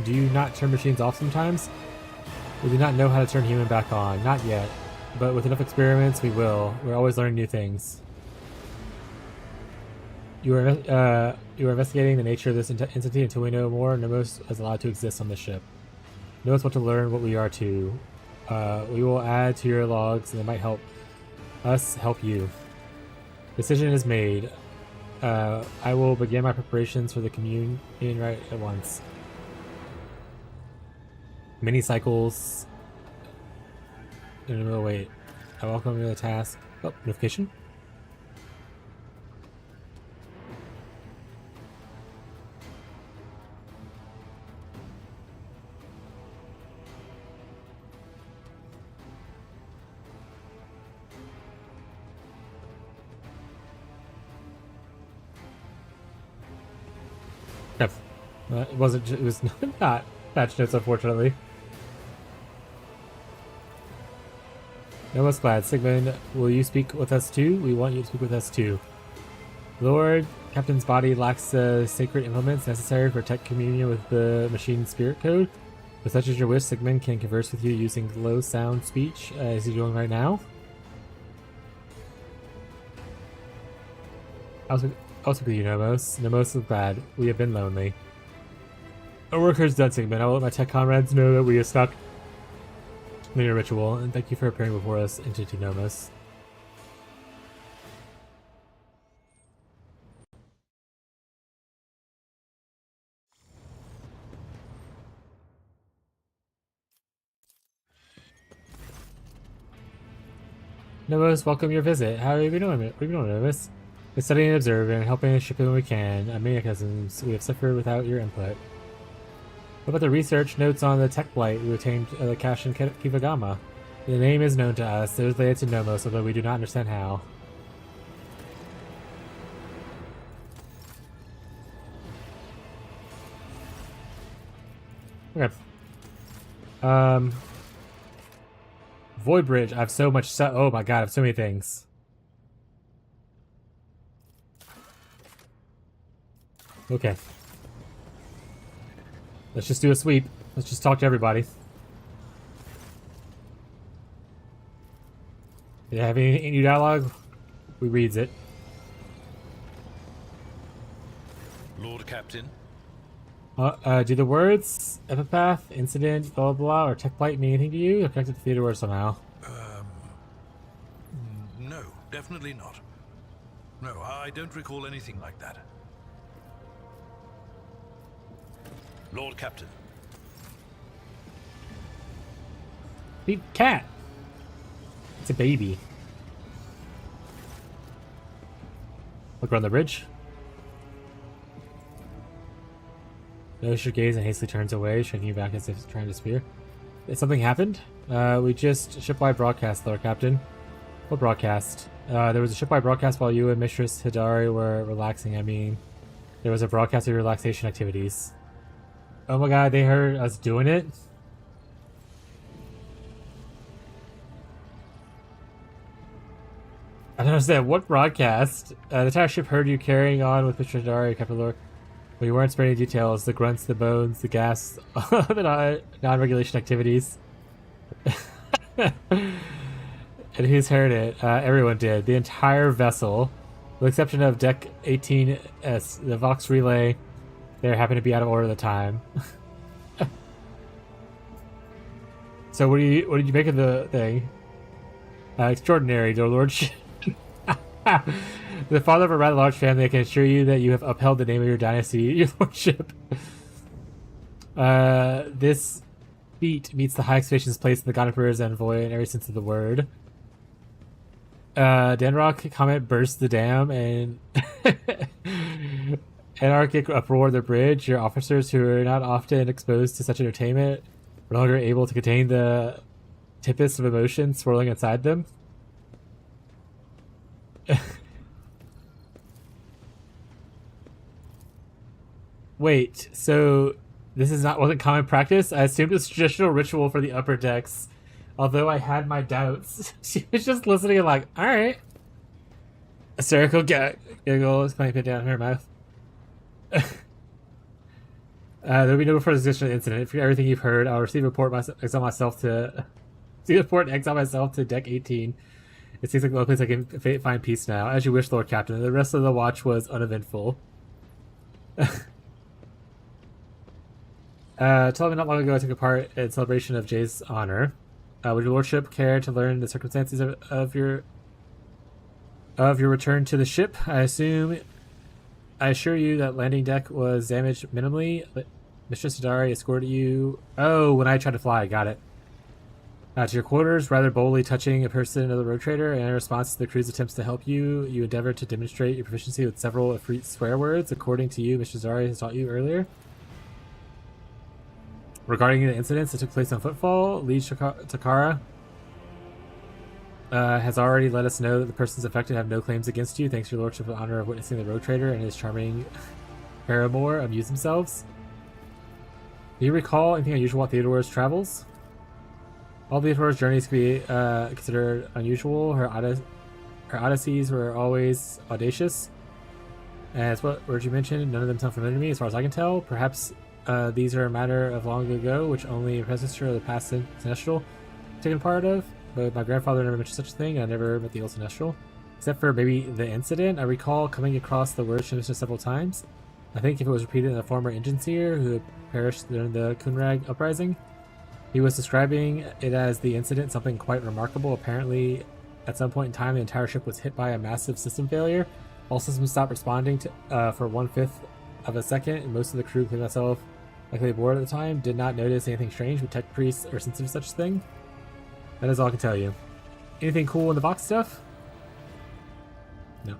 you not turn machines off sometimes? We do not know how to turn human back on. Not yet. But with enough experiments, we will. We're always learning new things. You are investigating the nature of this entity until we know more. Nomos is allowed to exist on the ship. Nomos want to learn what we are too. We will add to your logs, and it might help us help you. Decision is made. I will begin my preparations for the communion right at once. Mini cycles. No, wait. I welcome you to the task. Oh, notification. Yep. It wasn't. It was not patch notes, unfortunately. No, most glad. Sigmund, will you speak with us too? We want you to speak with us too. Lord, Captain's body lacks the sacred implements necessary for tech communion with the machine spirit code. With such as your wish, Sigmund can converse with you using low sound speech, as he's doing right now. I'll speak with you, Nomos. Nomos is bad. We have been lonely. Our work here is done, Sigmund. I will let my tech comrades know that we have stopped your ritual, and thank you for appearing before us, Entity Nomos. Nomos, welcome your visit. How have you been doing? What have you been doing, Nomos? We're studying and observing and helping ship when we can. Mechanisms we have suffered without your input. What about the research notes on the tech blight we obtained the cache in Kivagama? The name is known to us. It was related to Nomos, although we do not understand how. Okay. Void Bridge. I have so much stuff. Oh my god, I have so many things. Okay. Let's just do a sweep. Let's just talk to everybody. Do you have any new dialogue? We reads it. Lord Captain. Do the words epipath, incident, blah blah blah, or tech blight mean anything to you? They're connected to Theodore somehow. No, definitely not. No, I don't recall anything like that. Lord Captain. Big cat. It's a baby. Look around the bridge. Notice your gaze and hastily turns away, shrinking you back as if trying to spear. Did something happened? We just shipwide broadcast, Lord Captain. What broadcast? There was a shipwide broadcast while you and Mistress Hidari were relaxing. I mean, there was a broadcast of relaxation activities. Oh my god, they heard us doing it? I don't understand. What broadcast? The entire ship heard you carrying on with Mistress Hidari, Captain Lord. But you weren't sparing any details. The grunts, the bones, the gas, the non-regulation activities. And who's heard it? Everyone did. The entire vessel, with the exception of Deck 18S, the Vox Relay, there happened to be out of order at the time. So what did you make of the thing? Extraordinary, dear lordship. The father of a rather large family, I can assure you that you have upheld the name of your dynasty, your lordship. This feat meets the high expectations placed in the God Emperor's envoy in every sense of the word. Denrock comment burst the dam and anarchic uproar the bridge. Your officers, who are not often exposed to such entertainment, were no longer able to contain the tempest of emotion swirling inside them. Wait, so this wasn't common practice? I assumed it's traditional ritual for the upper decks. Although I had my doubts. She was just listening and like, alright. A hysterical giggle is playing pit down in her mouth. There will be no further discussion of the incident. For everything you've heard, I'll receive a report exile myself to deck 18. It seems like the only place I can find peace now. As you wish, Lord Captain. The rest of the watch was uneventful. Tell me not long ago I took a part in celebration of Jay's honor. Would your lordship care to learn the circumstances of your return to the ship? I assume I assure you that landing deck was damaged minimally. But Mistress Hidari escorted you. Oh, when I tried to fly, got it. To your quarters, rather boldly touching a person of the road trader, and in response to the crew's attempts to help you, you endeavor to demonstrate your proficiency with several Efreet swear words, according to you, Mistress Hidari has taught you earlier. Regarding the incidents that took place on Footfall, Liege Takara has already let us know that the persons affected have no claims against you, thanks to your lordship of the honor of witnessing the road trader and his charming paramour amuse themselves. Do you recall anything unusual about Theodore's travels? All Theodore's journeys could be considered unusual. Her odysseys were always audacious. As what words you mentioned, none of them sound familiar to me as far as I can tell. Perhaps these are a matter of long ago, which only a predecessor of the past Sinestral taken part of. But my grandfather never mentioned such a thing, and I never met the old Sinestral. Except for maybe the incident, I recall coming across the word Sinestral several times. I think if it was repeated in a former engine seer who had perished during the Kunrag uprising. He was describing it as the incident, something quite remarkable. Apparently, at some point in time, the entire ship was hit by a massive system failure. All systems stopped responding for 1/5 of a second, and most of the crew, including myself, likely aboard at the time, did not notice anything strange, but tech priests are sensitive to such a thing. That is all I can tell you. Anything cool in the box stuff? No.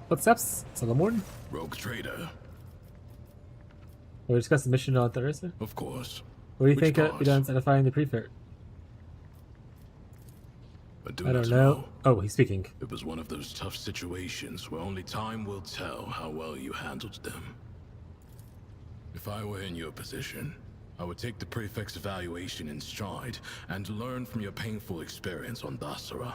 Footsteps? Solomon? Rogue trader. We discussed the mission on Thursday. Of course. What do you Which think part? we done identifying the prefect? I I don't know. Oh, he's speaking. It was one of those tough situations where only time will tell how well you handled them. If I were in your position, I would take the prefect's evaluation in stride and learn from your painful experience on Dasara.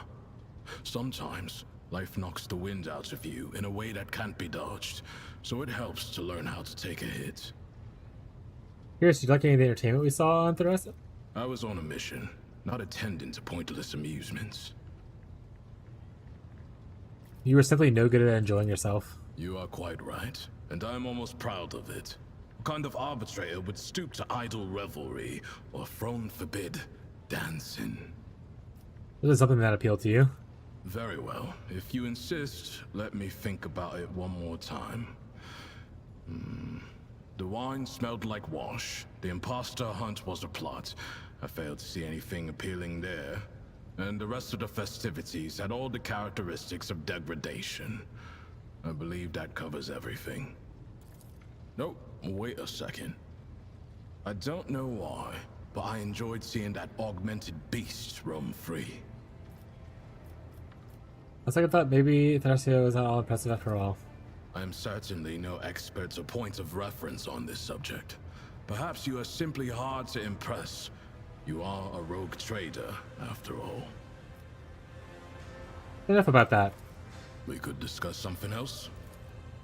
Sometimes, life knocks the wind out of you in a way that can't be dodged, so it helps to learn how to take a hit. Curious, did you like any of the entertainment we saw on Thursday? I was on a mission, not attending to pointless amusements. You were simply no good at enjoying yourself. You are quite right, and I'm almost proud of it. What kind of arbitrator would stoop to idle revelry or throne forbid dancing? Was it something that appealed to you? Very well. If you insist, let me think about it one more time. The wine smelled like wash. The imposter hunt was a plot. I failed to see anything appealing there. And the rest of the festivities had all the characteristics of degradation. I believe that covers everything. Nope, wait a second. I don't know why, but I enjoyed seeing that augmented beast roam free. I was like, I thought maybe Tharsia was not all impressive after all. I am certainly no expert or point of reference on this subject. Perhaps you are simply hard to impress. You are a rogue trader, after all. Enough about that. We could discuss something else.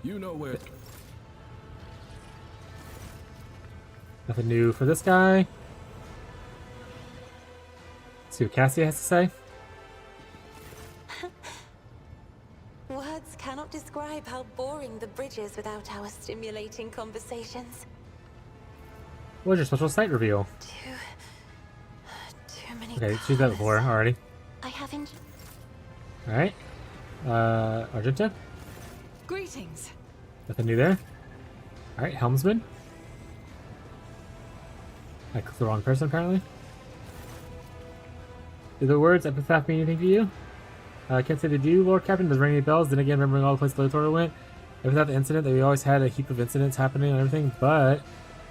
You know where... Nothing new for this guy. Let's see what Cassia has to say. Words cannot describe how boring the bridge is without our stimulating conversations. What was your special site reveal? Too many Okay, she's that before already. I haven't... Alright. Argenta? Greetings. Nothing new there. Alright, Helmsman. I clicked the wrong person apparently. Do the words epitaph mean anything to you? I can't say they do, Lord Captain. Does ring any bells? Then again, remembering all the places Lothar went. Without the incident, that we always had a heap of incidents happening and everything, but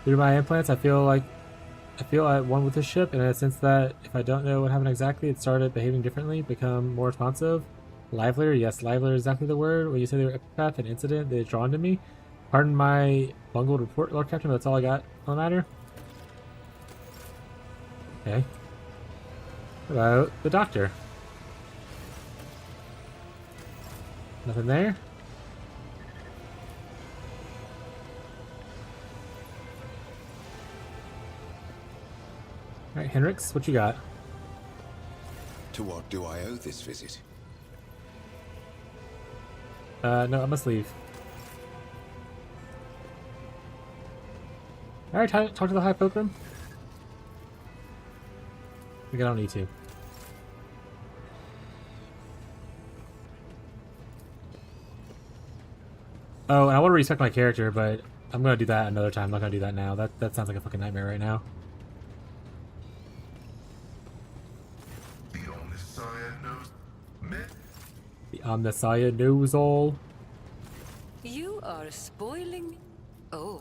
through my implants, I feel at one with this ship, and in a sense that if I don't know what happened exactly, it started behaving differently, become more responsive. Livelier, yes, livelier is exactly the word. When you say they were epipath and incident, they're drawn to me. Pardon my bungled report, Lord Captain, but that's all I got on the matter. Okay. What about the doctor? Nothing there? Alright, Henrix, what you got? To what do I owe this visit? No, I must leave. Alright, talk to the High Pilgrim. I think I don't need to. Oh, and I want to respect my character, but I'm gonna do that another time. I'm not gonna do that now. That sounds like a fucking nightmare right now. The Omnissiah knows me. The Omnissiah knows all. You are spoiling me. Oh.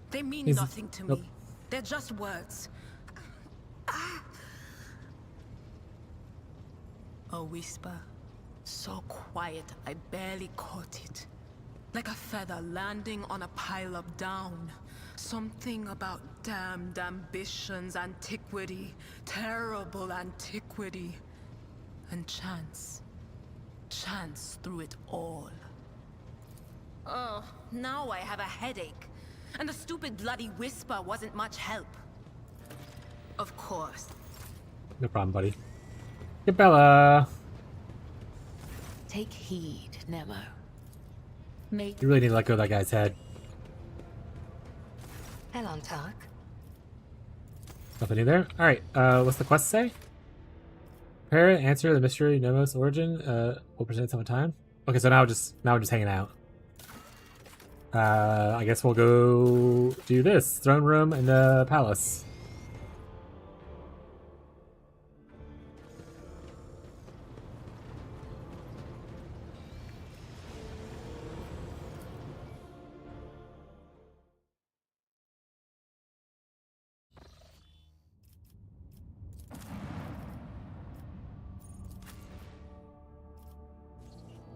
They mean Is- nothing to Nope. me. They're just words. A whisper. So quiet, I barely caught it. Like a feather landing on a pile of down. Something about damned ambitions, antiquity, terrible antiquity. And chance. Chance through it all. Oh, now I have a headache. And the stupid bloody whisper wasn't much help. Of course. No problem, buddy. Gabella! Take heed, Nemo. Make You really need to let go of that guy's head. Hello, Talk. Nothing new there? Alright, what's the quest say? Prepare and answer the mystery Nemo's origin. Will present some time. Okay, so now we're just hanging out. I guess we'll go do this. Throne room and the palace.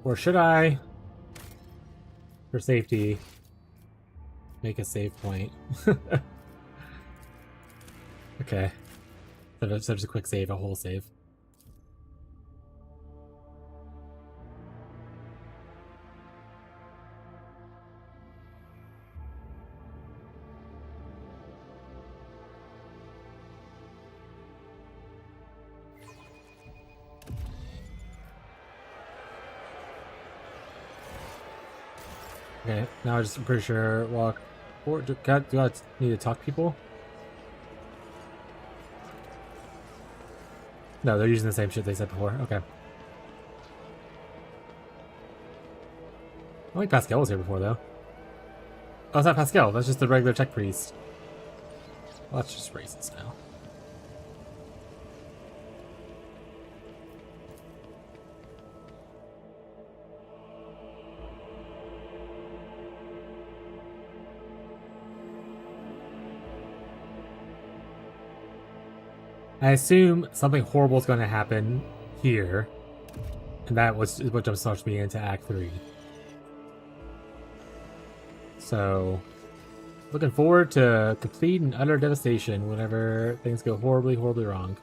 Or should I, for safety, make a save point? Okay. So just a quick save, a whole save. Okay, now I'm pretty sure walk. Or do I need to talk to people? No, they're using the same shit they said before. Okay. I don't think Pascal was here before, though. Oh, it's not Pascal. That's just the regular tech priest. Well, that's just racist now. I assume something horrible is going to happen here, and that was what jumpstarts me into Act 3. So, looking forward to complete and utter devastation whenever things go horribly, horribly wrong.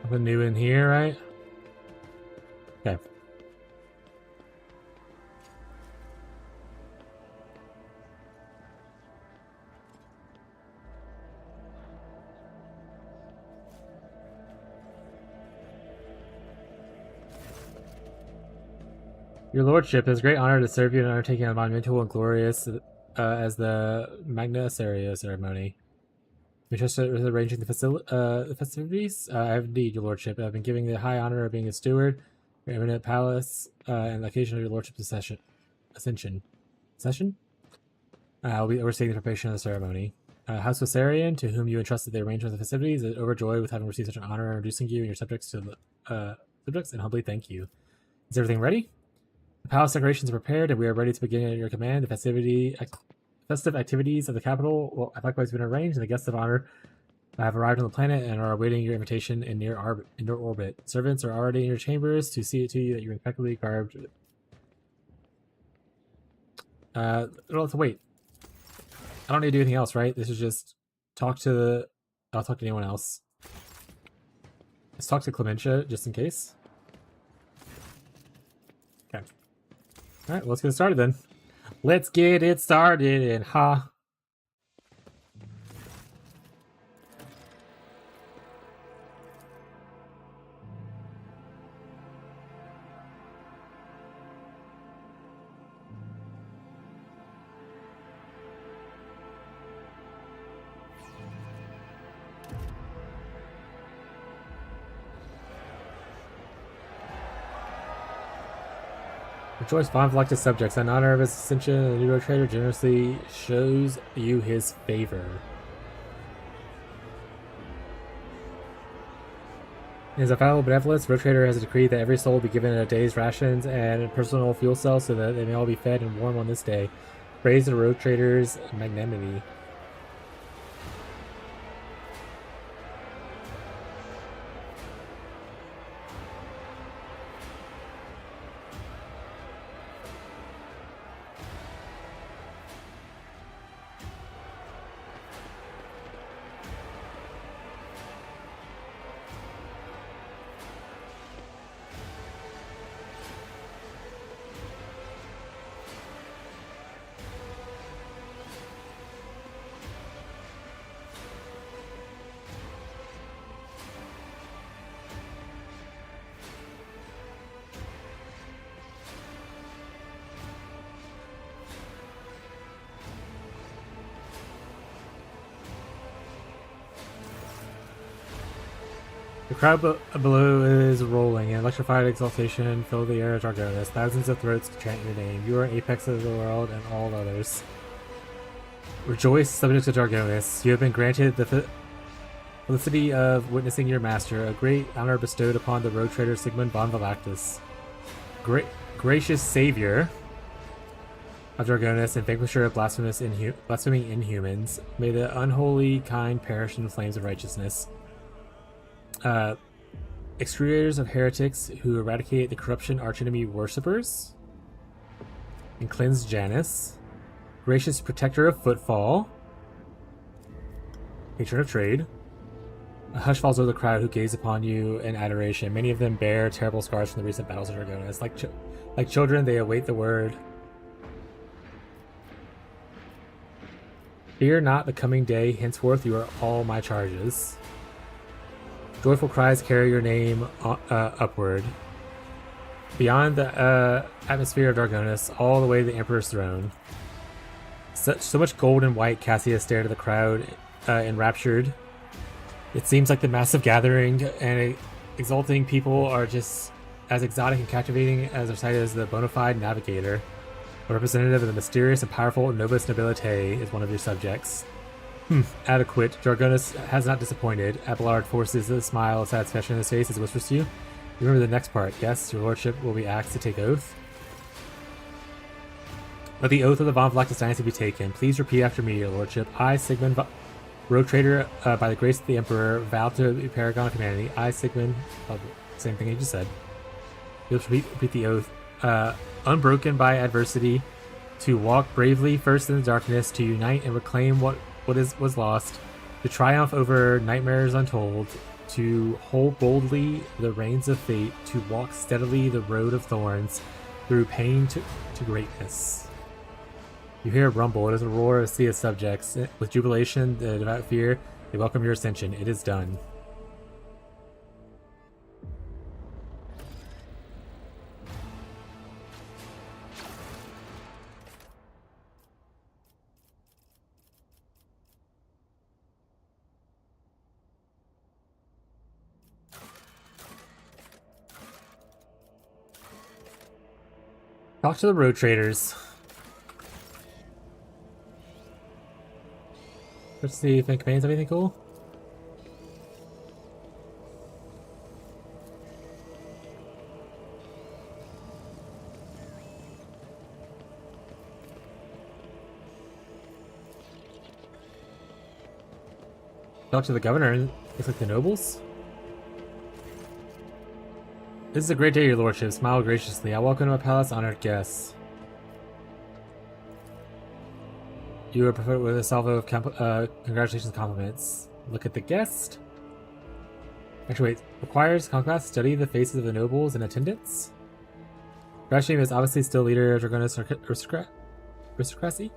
Nothing new in here, right? Okay. Your lordship, it is a great honor to serve you in undertaking a monumental and glorious as the Magna Aceria ceremony. We trust with arranging the festivities? I have indeed, your lordship. I've been given the high honor of being a steward, your eminent palace, and the occasion of your lordship's ascension. I'll be overseeing the preparation of the ceremony. House Vasarian, to whom you entrusted the arrangement of the festivities, is overjoyed with having received such an honor in introducing you and your subjects to the subjects, and humbly thank you. Is everything ready? The palace decorations are prepared, and we are ready to begin at your command. The festive activities of the capital have likewise been arranged, and the guests of honor have arrived on the planet and are awaiting your invitation in near orbit. Servants are already in your chambers to see it to you that you're impeccably garbed. I don't have to wait. I don't need to do anything else, right? This is just talk to I'll talk to anyone else. Let's talk to Clementia, just in case. Alright, well, let's get started then. Let's get it started and ha. Rejoice Von Vlectus subjects. In honor of his ascension, the Neuro Trader generously shows you his favor. In his infallible benevolence, Road Trader has a decree that every soul be given a day's rations and personal fuel cells so that they may all be fed and warm on this day. Praise the Road Trader's magnanimity. The crowd below is rolling, and electrified exultation filled the air of Dargonis. Thousands of throats chant your name. You are apex of the world and all others. Rejoice, subjects of Dargonis. You have been granted the felicity of witnessing your master, a great honor bestowed upon the road trader Sigmund von Vlectus. Gracious savior of Dargonis and vanquisher of blaspheming inhumans, may the unholy kind perish in the flames of righteousness. Exterminators of heretics who eradicate the corruption archenemy worshippers and cleanse Janus. Gracious protector of footfall, patron of trade. A hush falls over the crowd who gaze upon you in adoration. Many of them bear terrible scars from the recent battles of Dargonis. Like children, they await the word. Fear not the coming day. Henceforth, you are all my charges. Joyful cries carry your name upward. Beyond the atmosphere of Dargonis, all the way to the Emperor's throne. So much gold and white, Cassius stared at the crowd, enraptured. It seems like the massive gathering and exulting people are just as exotic and captivating as their sight as the bona fide navigator. A representative of the mysterious and powerful Novus Nobilitae is one of your subjects. Adequate. Dargonis has not disappointed. Abelard forces a smile of satisfaction in his face as he whispers to you. You remember the next part. Yes, your lordship will be asked to take oath. Let the oath of the Von Vlectus dynasty be taken. Please repeat after me, your lordship. I, Sigmund, road trader, by the grace of the Emperor, vow to be paragon of humanity. I, Sigmund, same thing you just said. You'll repeat the oath. Unbroken by adversity, to walk bravely first in the darkness, to unite and reclaim what was lost, to triumph over nightmares untold, to hold boldly the reins of fate, to walk steadily the road of thorns, through pain to greatness. You hear a rumble. It is a roar of a sea of subjects. With jubilation, the devout fear, they welcome your ascension. It is done. Talk to the road traders. Let's see if it commands anything cool. Talk to the governor. Looks like the nobles. This is a great day, your lordship. Smile graciously. I welcome to my palace, honored guests. You are preferred with a salvo of congratulations and compliments. Look at the guest. Actually, wait. Requires conquest. Study the faces of the nobles in attendance. Grashim is obviously still leader of Dragonis aristocracy.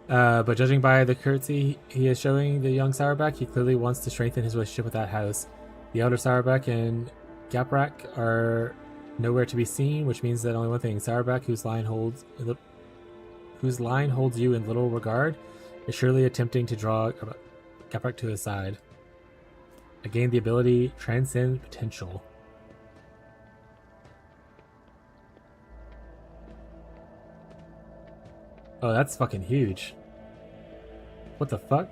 But judging by the courtesy he is showing the young Sourback, he clearly wants to strengthen his relationship with that house. The elder Sourback and Gaprak are nowhere to be seen, which means that only one thing: Sourback, whose line holds you in little regard, is surely attempting to draw Gaprak to his side. I gained the ability Transcend Potential. Oh, that's fucking huge. What the fuck?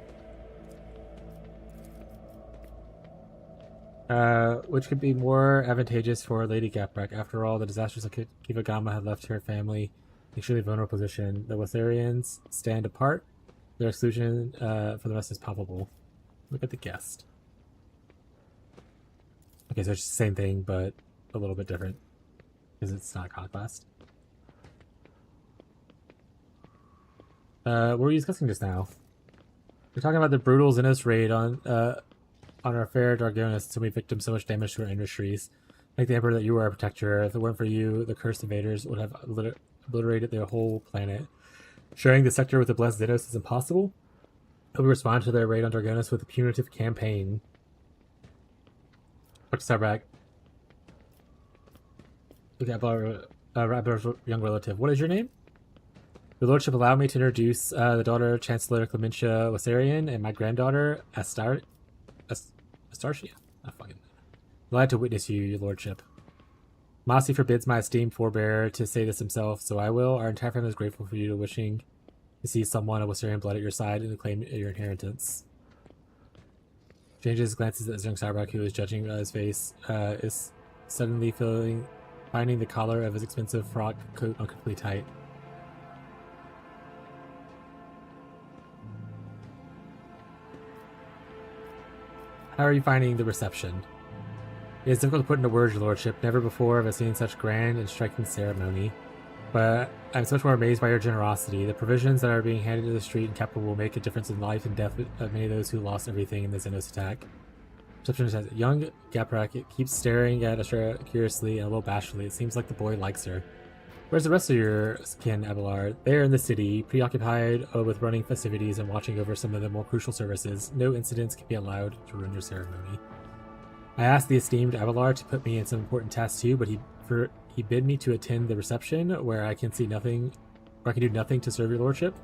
Which could be more advantageous for Lady Gaprak. After all, the disasters of Kivagama had left her family in an extremely vulnerable position. The Watharians stand apart. Their exclusion for the rest is palpable. Look at the guest. Okay, so it's the same thing, but a little bit different. Because it's not Conquest. What were you discussing just now? We're talking about the brutal Xenos raid on our fair Dargonis, so we victims so much damage to our industries. Like the Emperor that you were our protector. If it weren't for you, the cursed invaders would have obliterated their whole planet. Sharing the sector with the blessed Xenos is impossible. We respond to their raid on Dargonis with a punitive campaign. Dr. Starback. Look at Rabber's young relative. What is your name? Your lordship allowed me to introduce the daughter of Chancellor Clementia Wassarian and my granddaughter Astartia. I fucking glad to witness you, your lordship. Mossy forbids my esteemed forebear to say this himself, so I will. Our entire family is grateful for you to wishing to see someone of Wassarian blood at your side and to claim your inheritance. Changes glances at his young Starbuck, who is judging his face, is suddenly finding the collar of his expensive frock coat uncomfortably tight. How are you finding the reception? It is difficult to put into words, your lordship. Never before have I seen such grand and striking ceremony. But I'm so much more amazed by your generosity. The provisions that are being handed to the street and capital will make a difference in the life and death of many of those who lost everything in the Xenos attack. Reception says, young Gaprak keeps staring at Astra curiously and a little bashfully. It seems like the boy likes her. Where's the rest of your kin, Abelard? They are in the city, preoccupied with running festivities and watching over some of the more crucial services. No incidents can be allowed to ruin your ceremony. I asked the esteemed Abelard to put me in some important tasks too, but he bid me to attend the reception where I can do nothing to serve your lordship.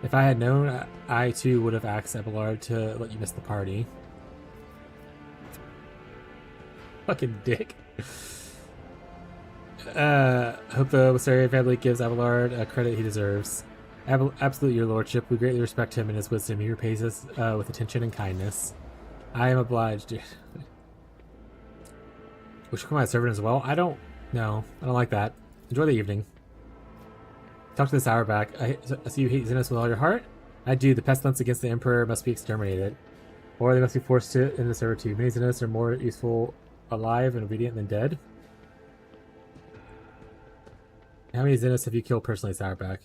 If I had known, I too would have asked Abelard to let you miss the party. Fucking dick. Hope the Wassarian family gives Abelard credit he deserves. Absolutely, your lordship. We greatly respect him and his wisdom. He repays us with attention and kindness. I am obliged. Wish you come my servant as well? I don't like that. Enjoy the evening. Talk to the Sourback. I see you hate Xenos with all your heart. I do. The pestilence against the Emperor must be exterminated. Or they must be forced into servitude. Many Xenos are more useful alive and obedient than dead. How many Xenos have you killed personally, Sourback?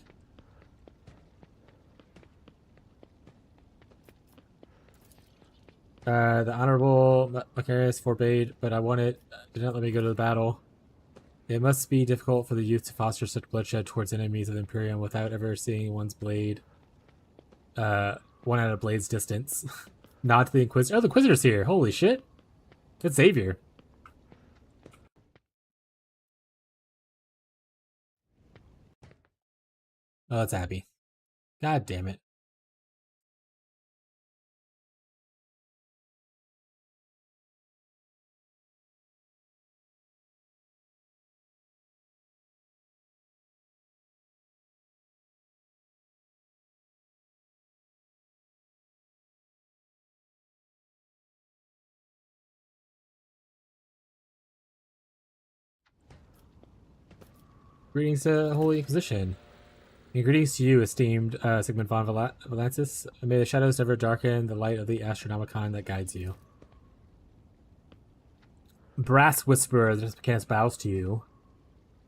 The Honorable Macarius forbade, but I wanted. Did not let me go to the battle. It must be difficult for the youth to foster such bloodshed towards enemies of the Imperium without ever seeing one's blade. One at a blade's distance. Nod to the Inquisitor. Oh, the Inquisitor's here! Holy shit! It's Xavier. Oh, it's Abby. God damn it. Greetings to Holy Inquisition. And greetings to you, esteemed Sigmund von Valansis. May the shadows never darken the light of the Astronomicon that guides you. Brass Whisperer, the Mechanicus bows to you.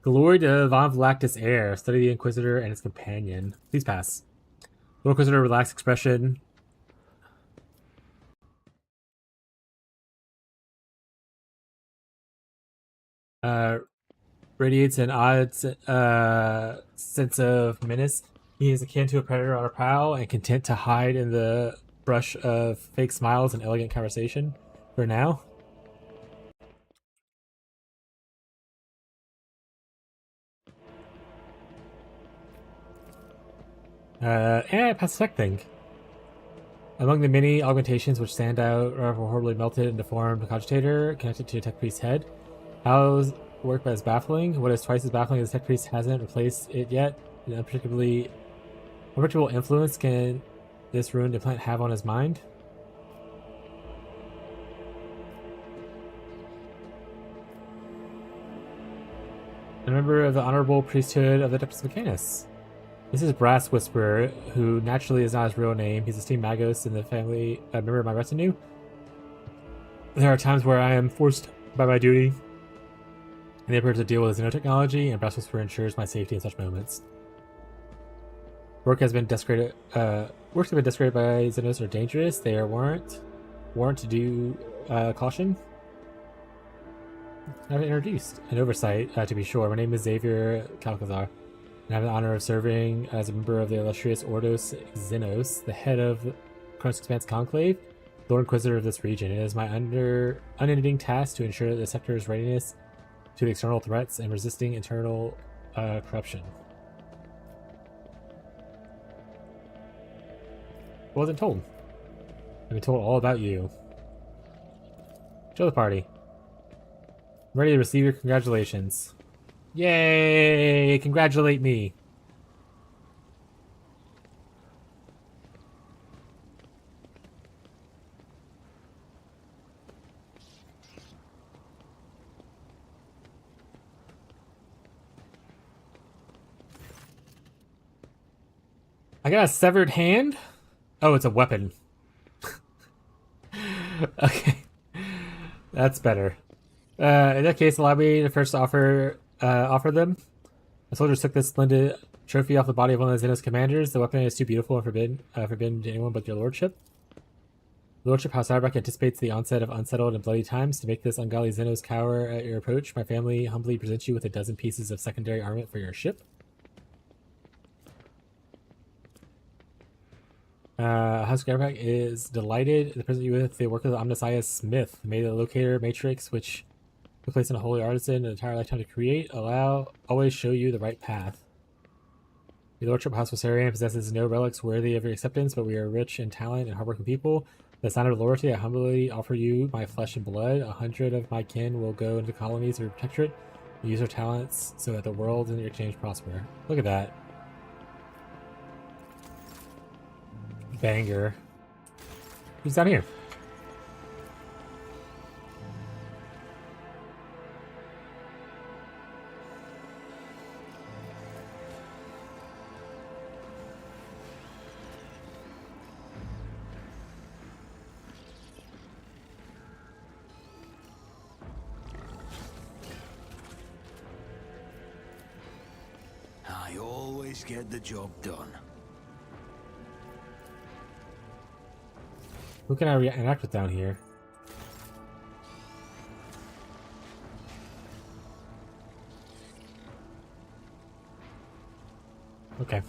Glory to Von Valactus Heir. Study the Inquisitor and his companion. Please pass. Lord Inquisitor, relaxed expression. radiates an odd sense of menace. He is akin to a predator on a prowl and content to hide in the brush of fake smiles and elegant conversation. For now. And I passed the tech thing. Among the many augmentations which stand out are a horribly melted and deformed cogitator connected to a tech priest's head. How's work is baffling. What is twice as baffling as tech priest hasn't replaced it yet? An unpredictable influence can this ruined implant have on his mind? A member of the honorable priesthood of the Depths Mechanis. This is Brass Whisperer, who naturally is not his real name. He's esteemed Magos in the family, a member of my retinue. There are times where I am forced by my duty and the Emperor to deal with xenotechnology, and Brass Whisperer ensures my safety in such moments. Works have been desecrated by Xenos are dangerous. They are warrant to do caution. I've been introduced. An oversight, to be sure. My name is Xavier Calcazar, and I have the honor of serving as a member of the illustrious Ordos Xenos, the head of Kronos Expanse Conclave, Lord Inquisitor of this region. It is my unending task to ensure the sector's readiness to the external threats and resisting internal corruption. I wasn't told. I've been told all about you. Show the party. I'm ready to receive your congratulations. Yay! Congratulate me! I got a severed hand? Oh, it's a weapon. Okay. That's better. In that case, allow me to first offer them. The soldiers took this splendid trophy off the body of one of the Xenos commanders. The weapon is too beautiful and forbidden to anyone but your lordship. Your lordship, how Cyberback anticipates the onset of unsettled and bloody times. To make this ungodly Xenos cower at your approach, my family humbly presents you with a dozen pieces of secondary armament for your ship. House Cyberback is delighted to present you with the work of the Omnissiah Smith. May the locator matrix, which took place in a holy artisan an entire lifetime to create, always show you the right path. Your lordship, House Viserion, possesses no relics worthy of your acceptance, but we are rich in talent and hardworking people. The sign of loyalty, I humbly offer you my flesh and blood. 100 of my kin will go into colonies or protectorate and use their talents so that the world and your exchange prosper. Look at that. Banger. Who's down here? I always get the job done. Who can I interact with down here? Okay.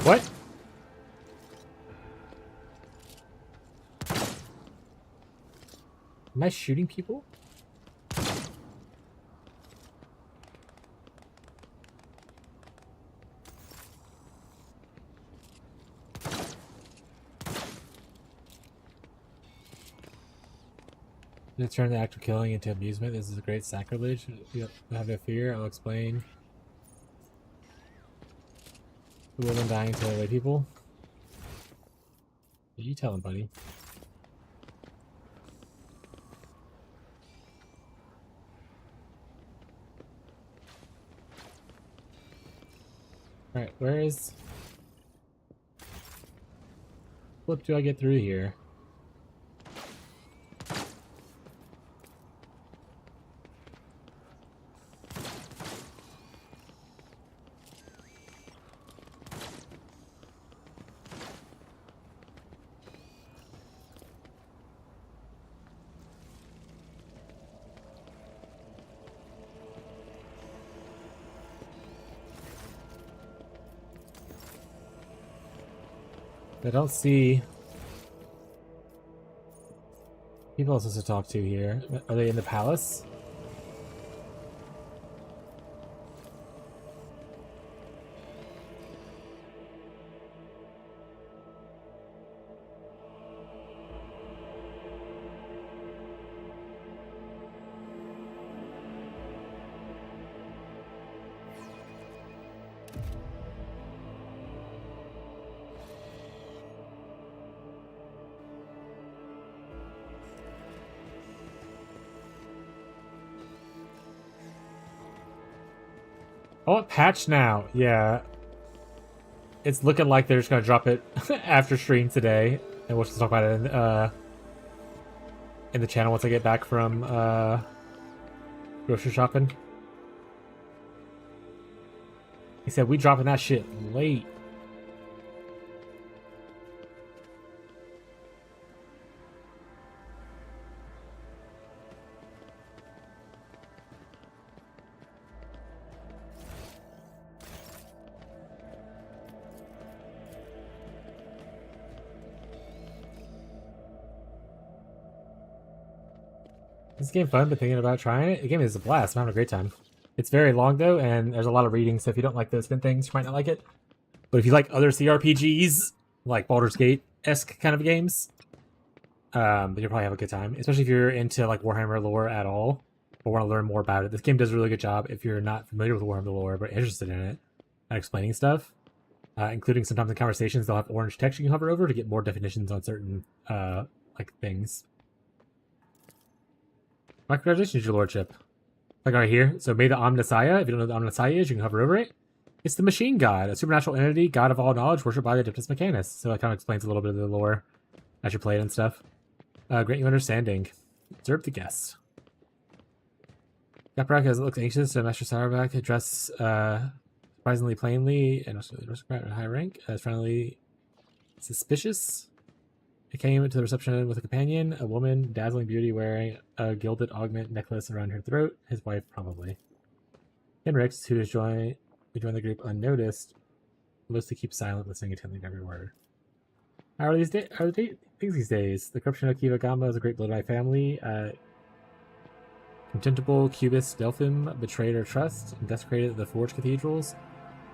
What? Am I shooting people? To turn the act of killing into amusement, this is a great sacrilege. You have no fear, I'll explain. The women dying to lay people. What are you telling, buddy? Alright, where is... What do I get through here? I don't see people else to talk to here. Are they in the palace? Oh, patch now. Yeah. It's looking like they're just gonna drop it after stream today. And we'll just talk about it in the channel once I get back from grocery shopping. He said we dropping that shit late. This game fun, but thinking about trying it. The game is a blast. I'm having a great time. It's very long though, and there's a lot of reading, so if you don't like those kind of things, you might not like it. But if you like other CRPGs, like Baldur's Gate-esque kind of games, then you'll probably have a good time. Especially if you're into like Warhammer lore at all, or want to learn more about it. This game does a really good job if you're not familiar with Warhammer lore, but interested in it, and explaining stuff. Including sometimes in conversations, they'll have orange text you can hover over to get more definitions on certain like things. My congratulations, your lordship. Like right here. So may the Omnissiah, if you don't know what the Omnissiah is, you can hover over it. It's the machine god, a supernatural entity, god of all knowledge, worshipped by the Adeptus Mechanis. So that kind of explains a little bit of the lore as you play it and stuff. Grant you understanding. Observe the guest. Gaprak has looked anxious, and Master Sauerback addressed surprisingly plainly, and also the aristocrat at high rank, as friendly suspicious. It came to the reception with a companion, a woman, dazzling beauty, wearing a gilded augment necklace around her throat. His wife, probably. Henrix, who joined the group unnoticed, mostly keeps silent, listening intently to every word. How are these things these days? The corruption of Kiva Gamba is a great blood-eye family. Contemptible Cubist Delphim betrayed our trust and desecrated the Forge Cathedrals.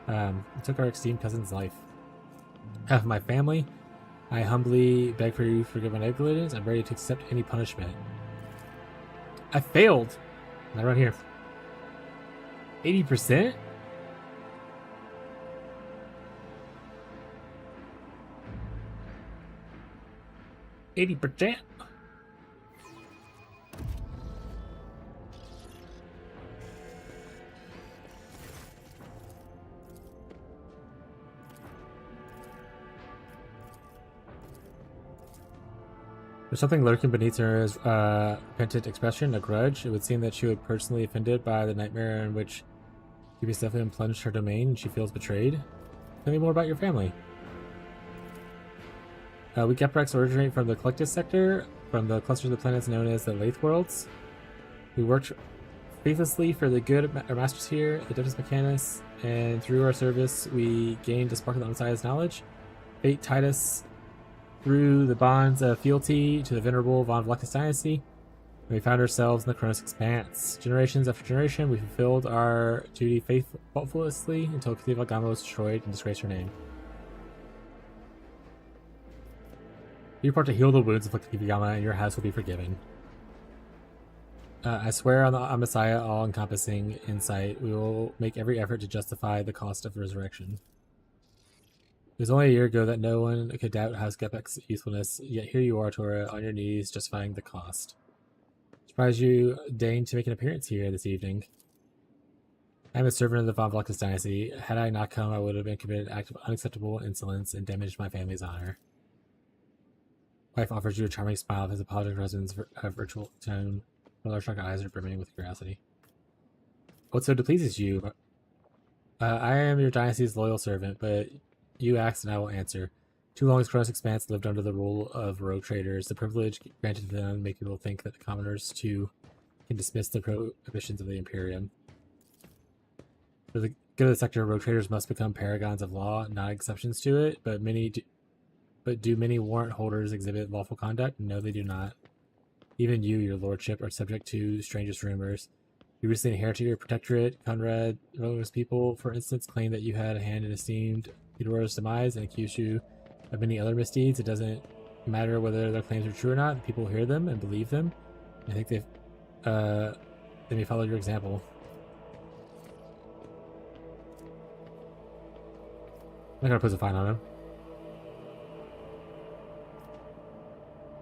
It took our esteemed cousin's life. Half of my family, I humbly beg for you to forgive my negligence. I'm ready to accept any punishment. I failed. Not around here. 80%? %? There's something lurking beneath her repentant expression, a grudge. It would seem that she was personally offended by the nightmare in which Cubist Delphim plunged her domain, and she feels betrayed. Tell me more about your family. We Gepraks originate from the Collectus sector, from the clusters of planets known as the Lathe Worlds. We worked faithlessly for the good of our masters here, the Adeptus Mechanis, and through our service, we gained a spark of the Messiah's knowledge. Fate tied us through the bonds of fealty to the venerable Von Vlectus dynasty, and we found ourselves in the Chronos Expanse. Generations after generation, we fulfilled our duty faithfully until Cathedral Gama was destroyed and disgraced her name. You part to heal the wounds inflicted by Gama, and your house will be forgiven. I swear on the Messiah, all-encompassing insight, we will make every effort to justify the cost of resurrection. It was only a year ago that no one could doubt House Gepek's usefulness, yet here you are, Tora, on your knees, justifying the cost. Surprised you deigned to make an appearance here this evening. I am a servant of the von Vlachis dynasty. Had I not come, I would have been committed an act of unacceptable insolence and damaged my family's honor. Wife offers you a charming smile of his apologetic husband's virtual tone. Her large dark eyes are brimming with curiosity. What so displeases you? I am your dynasty's loyal servant, but you ask and I will answer. Too long as Kronos Expanse lived under the rule of rogue traders. The privilege granted to them make people think that the commoners, too, can dismiss the prohibitions of the Imperium. For the good of the sector, rogue traders must become paragons of law, not exceptions to it, but do many warrant holders exhibit lawful conduct? No, they do not. Even you, your lordship, are subject to strangest rumors. You recently inherited your protectorate. Conrad Roland's people, for instance, claimed that you had a hand in esteemed Theodora's demise and accused you of many other misdeeds. It doesn't matter whether their claims are true or not. The people hear them and believe them. I think they may follow your example. I'm not gonna put a fine on him.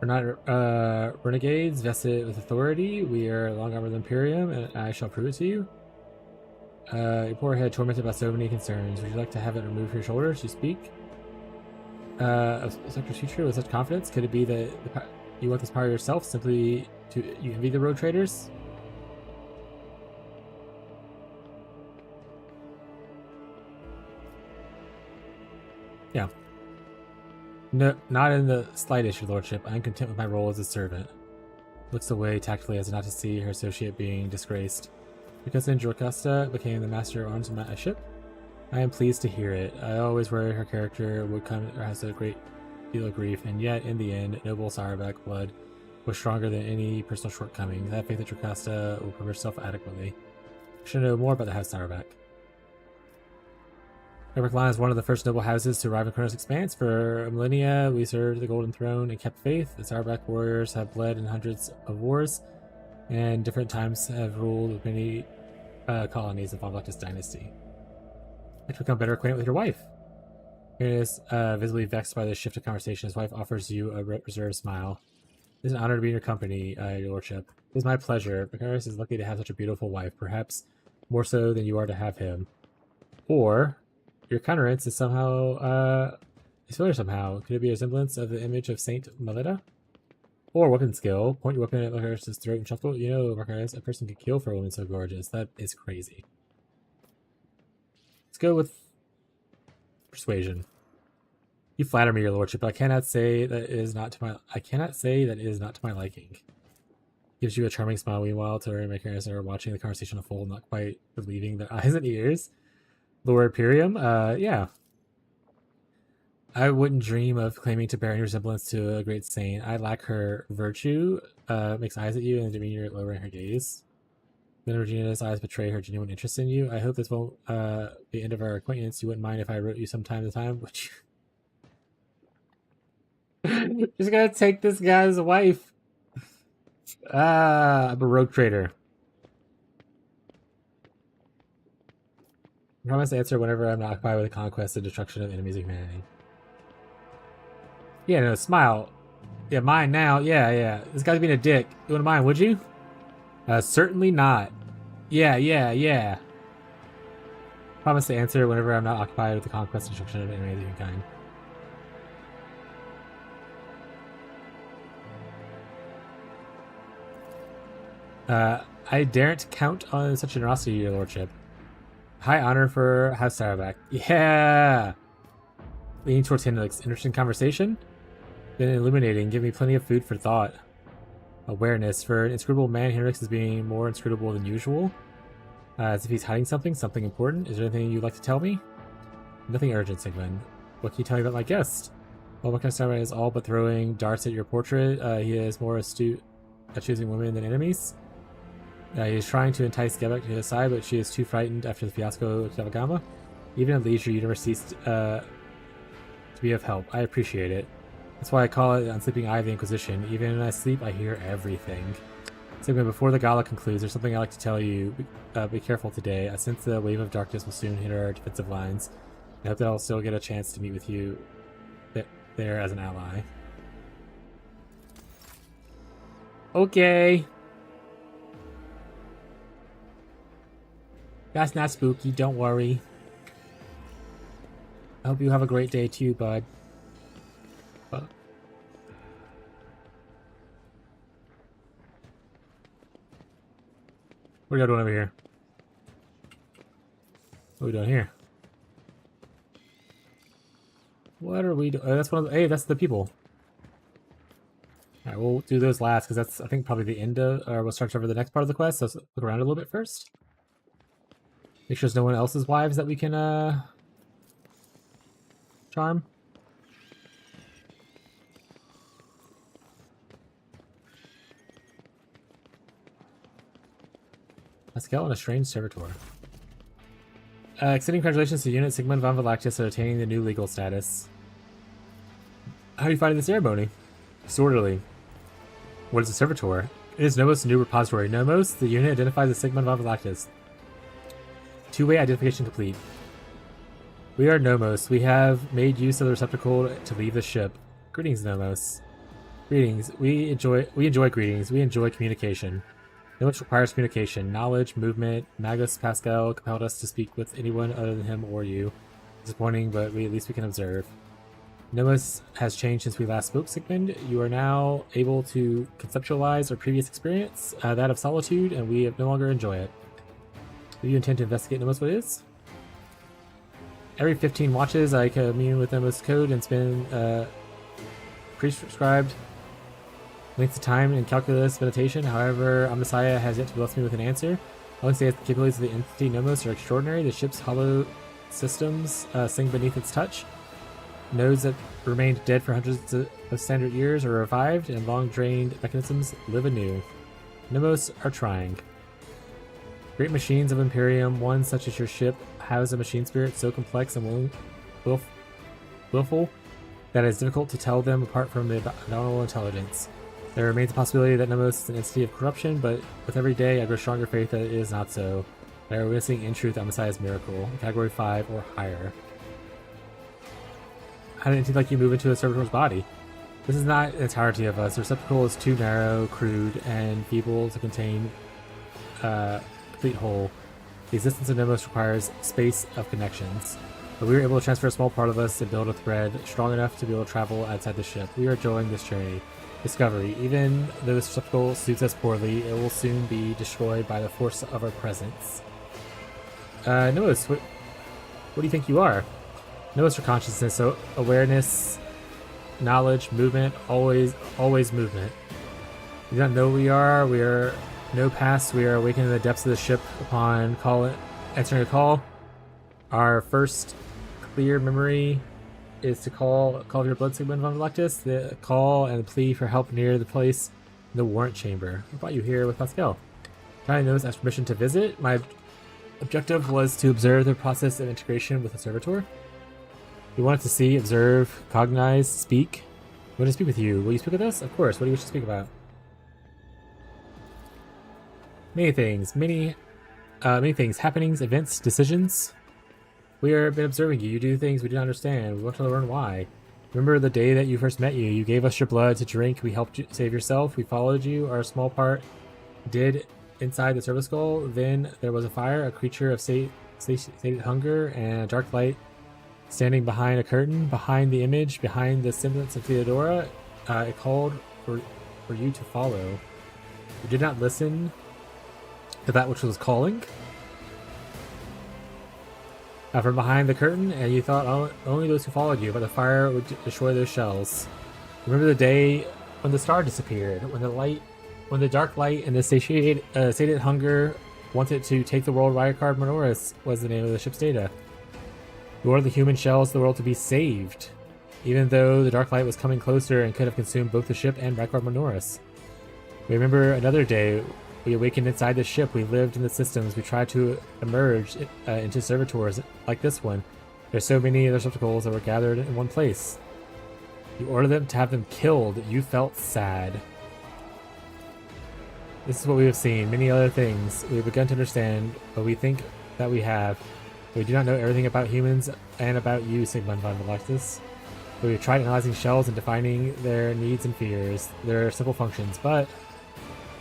We're not renegades vested with authority. We are long armored Imperium, and I shall prove it to you. Your poor head tormented by so many concerns. Would you like to have it removed from your shoulders? You speak of Sector's future with such confidence. Could it be that you want this power yourself, simply to you envy the road traders? Yeah. No, not in the slightest, your lordship. I am content with my role as a servant. Looks away tactfully as not to see her associate being disgraced. Because then Jocasta became the master of arms of my ship? I am pleased to hear it. I always worried her character would come or has a great deal of grief, and yet, in the end, noble Saurabak blood was stronger than any personal shortcomings. I have faith that Jocasta will prove herself adequately. I should know more about the House Saurabak. Line is one of the first noble houses to arrive in Kronos Expanse. For millennia, we served the Golden Throne and kept faith. The Saurabak warriors have bled in hundreds of wars, and different times have ruled with many colonies of von Vlachis dynasty. I'd like to become better acquainted with your wife. Uranus, visibly vexed by this shift of conversation, his wife offers you a reserved smile. It is an honor to be in your company, your lordship. It is my pleasure. Vicaris is lucky to have such a beautiful wife, perhaps more so than you are to have him. Or your countenance is somehow, is familiar somehow. Could it be a resemblance of the image of Saint Melita? Or weapon skill. Point your weapon at Vicaris' throat and chuckle. You know, Vicaris, a person could kill for a woman so gorgeous. That is crazy. Let's go with persuasion. You flatter me, your lordship, but I cannot say that it is not to my liking. Gives you a charming smile. Meanwhile, Tora and Vicaris are watching the conversation unfold, not quite believing their eyes and ears. Lord Imperium, yeah. I wouldn't dream of claiming to bear any resemblance to a great saint. I lack her virtue, makes eyes at you and demeanor lowering her gaze. Then Regina's eyes betray her genuine interest in you. I hope this won't be the end of our acquaintance. You wouldn't mind if I wrote you some time to time? Would you... Just gonna take this guy's wife. I'm a rogue trader. I promise to answer whenever I'm not occupied with the conquest and destruction of enemies of humanity. Yeah, no, smile. Yeah, mine now. Yeah. This guy's being a dick. You wouldn't mind, would you? Certainly not. Yeah. Promise to answer whenever I'm not occupied with the conquest and destruction of enemies of humankind. I daren't count on such generosity, your lordship. High honor for House Saurabak. Yeah! Leaning towards Hendrix. Interesting conversation? Been illuminating. Give me plenty of food for thought. Awareness. For an inscrutable man, Hendrix is being more inscrutable than usual. As if he's hiding something important. Is there anything you'd like to tell me? Nothing urgent, Sigmund. What can you tell me about my guest? Well, my Saurabak is all but throwing darts at your portrait. He is more astute at choosing women than enemies. He is trying to entice Gebek to his side, but she is too frightened after the fiasco of Tavagama. Even at leisure, you never ceased to be of help. I appreciate it. That's why I call it the unsleeping eye of the Inquisition. Even when I sleep, I hear everything. Sigmund, before the gala concludes, there's something I'd like to tell you. Be careful today. I sense the wave of darkness will soon hit our defensive lines. I hope that I'll still get a chance to meet with you there as an ally. Okay. That's not spooky, don't worry. I hope you have a great day too, bud. What are y'all doing over here? What are we doing here? What are we doing? Oh, that's one of the, hey, that's the people. Alright, we'll do those last, because that's, I think, probably the end of, or we'll start over the next part of the quest, so let's look around a little bit first. Make sure there's no one else's wives that we can, charm. A skeleton and a strange servitor. Extending congratulations to Unit Sigmund von Valactus on attaining the new legal status. How are you finding the ceremony? Disorderly. What is a servitor? It is Nomos' new repository. Nomos, the unit identifies as Sigmund von Valactus. Two-way identification complete. We are Nomos. We have made use of the receptacle to leave the ship. Greetings, Nomos. Greetings. We enjoy greetings. We enjoy communication. Nomos requires communication. Knowledge, movement. Magus Pascal compelled us to speak with anyone other than him or you. Disappointing, but at least we can observe. Nomos has changed since we last spoke, Sigmund. You are now able to conceptualize our previous experience, that of solitude, and we no longer enjoy it. Do you intend to investigate Nomos what is? Every 15 watches, I commune with Nomos code and spend prescribed length of time in calculus meditation. However, Messiah has yet to bless me with an answer. I would say that the capabilities of the entity Nomos are extraordinary. The ship's hollow systems sing beneath its touch. Nodes that remained dead for hundreds of standard years are revived, and long-drained mechanisms live anew. Nomos are trying. Great machines of Imperium, one such as your ship, house a machine spirit so complex and willful that it is difficult to tell them apart from the abnormal intelligence. There remains a possibility that Nomos is an entity of corruption, but with every day I grow stronger faith that it is not so. They are witnessing in truth Messiah's miracle, category 5 or higher. How did it seem like you move into a servitor's body? This is not the entirety of us. The receptacle is too narrow, crude, and feeble to contain a complete whole. The existence of Nomos requires space of connections. But we were able to transfer a small part of us and build a thread strong enough to be able to travel outside the ship. We are enjoying this journey. Discovery. Even though this receptacle suits us poorly, it will soon be destroyed by the force of our presence. Nomos, what do you think you are? Nomos for consciousness, so awareness, knowledge, movement, always movement. We don't know who we are no past, we are awakened in the depths of the ship upon answering a call. Our first clear memory is to call your blood Sigmund von Valactus, the call and the plea for help near the place in the warrant chamber. I brought you here with Pascal. Tiny Nomos asked permission to visit. My objective was to observe the process of integration with the servitor. We wanted to see, observe, cognize, speak. We want to speak with you. Will you speak with us? Of course. What do you wish to speak about? Many things. Many things. Happenings, events, decisions. We have been observing you. You do things we didn't understand. We want to learn why. Remember the day that you first met you. You gave us your blood to drink. We helped you save yourself. We followed you. Our small part did inside the service skull. Then there was a fire, a creature of sated hunger, and a dark light standing behind a curtain, behind the image, behind the semblance of Theodora. It called for you to follow. You did not listen to that which was calling. From behind the curtain, and you thought only those who followed you, but the fire would destroy those shells. Remember the day when the star disappeared, when the dark light and the sated hunger wanted to take the world. Ryakard Minoris was the name of the ship's data. You ordered the human shells of the world to be saved, even though the dark light was coming closer and could have consumed both the ship and Ryakard Minoris. We remember another day. We awakened inside the ship, we lived in the systems, we tried to emerge into servitors like this one. There's so many other receptacles that were gathered in one place. You ordered them to have them killed. You felt sad. This is what we have seen. Many other things we have begun to understand, but we think that we have. We do not know everything about humans and about you, Sigmund von Veloctus. We have tried analyzing shells and defining their needs and fears, their simple functions, but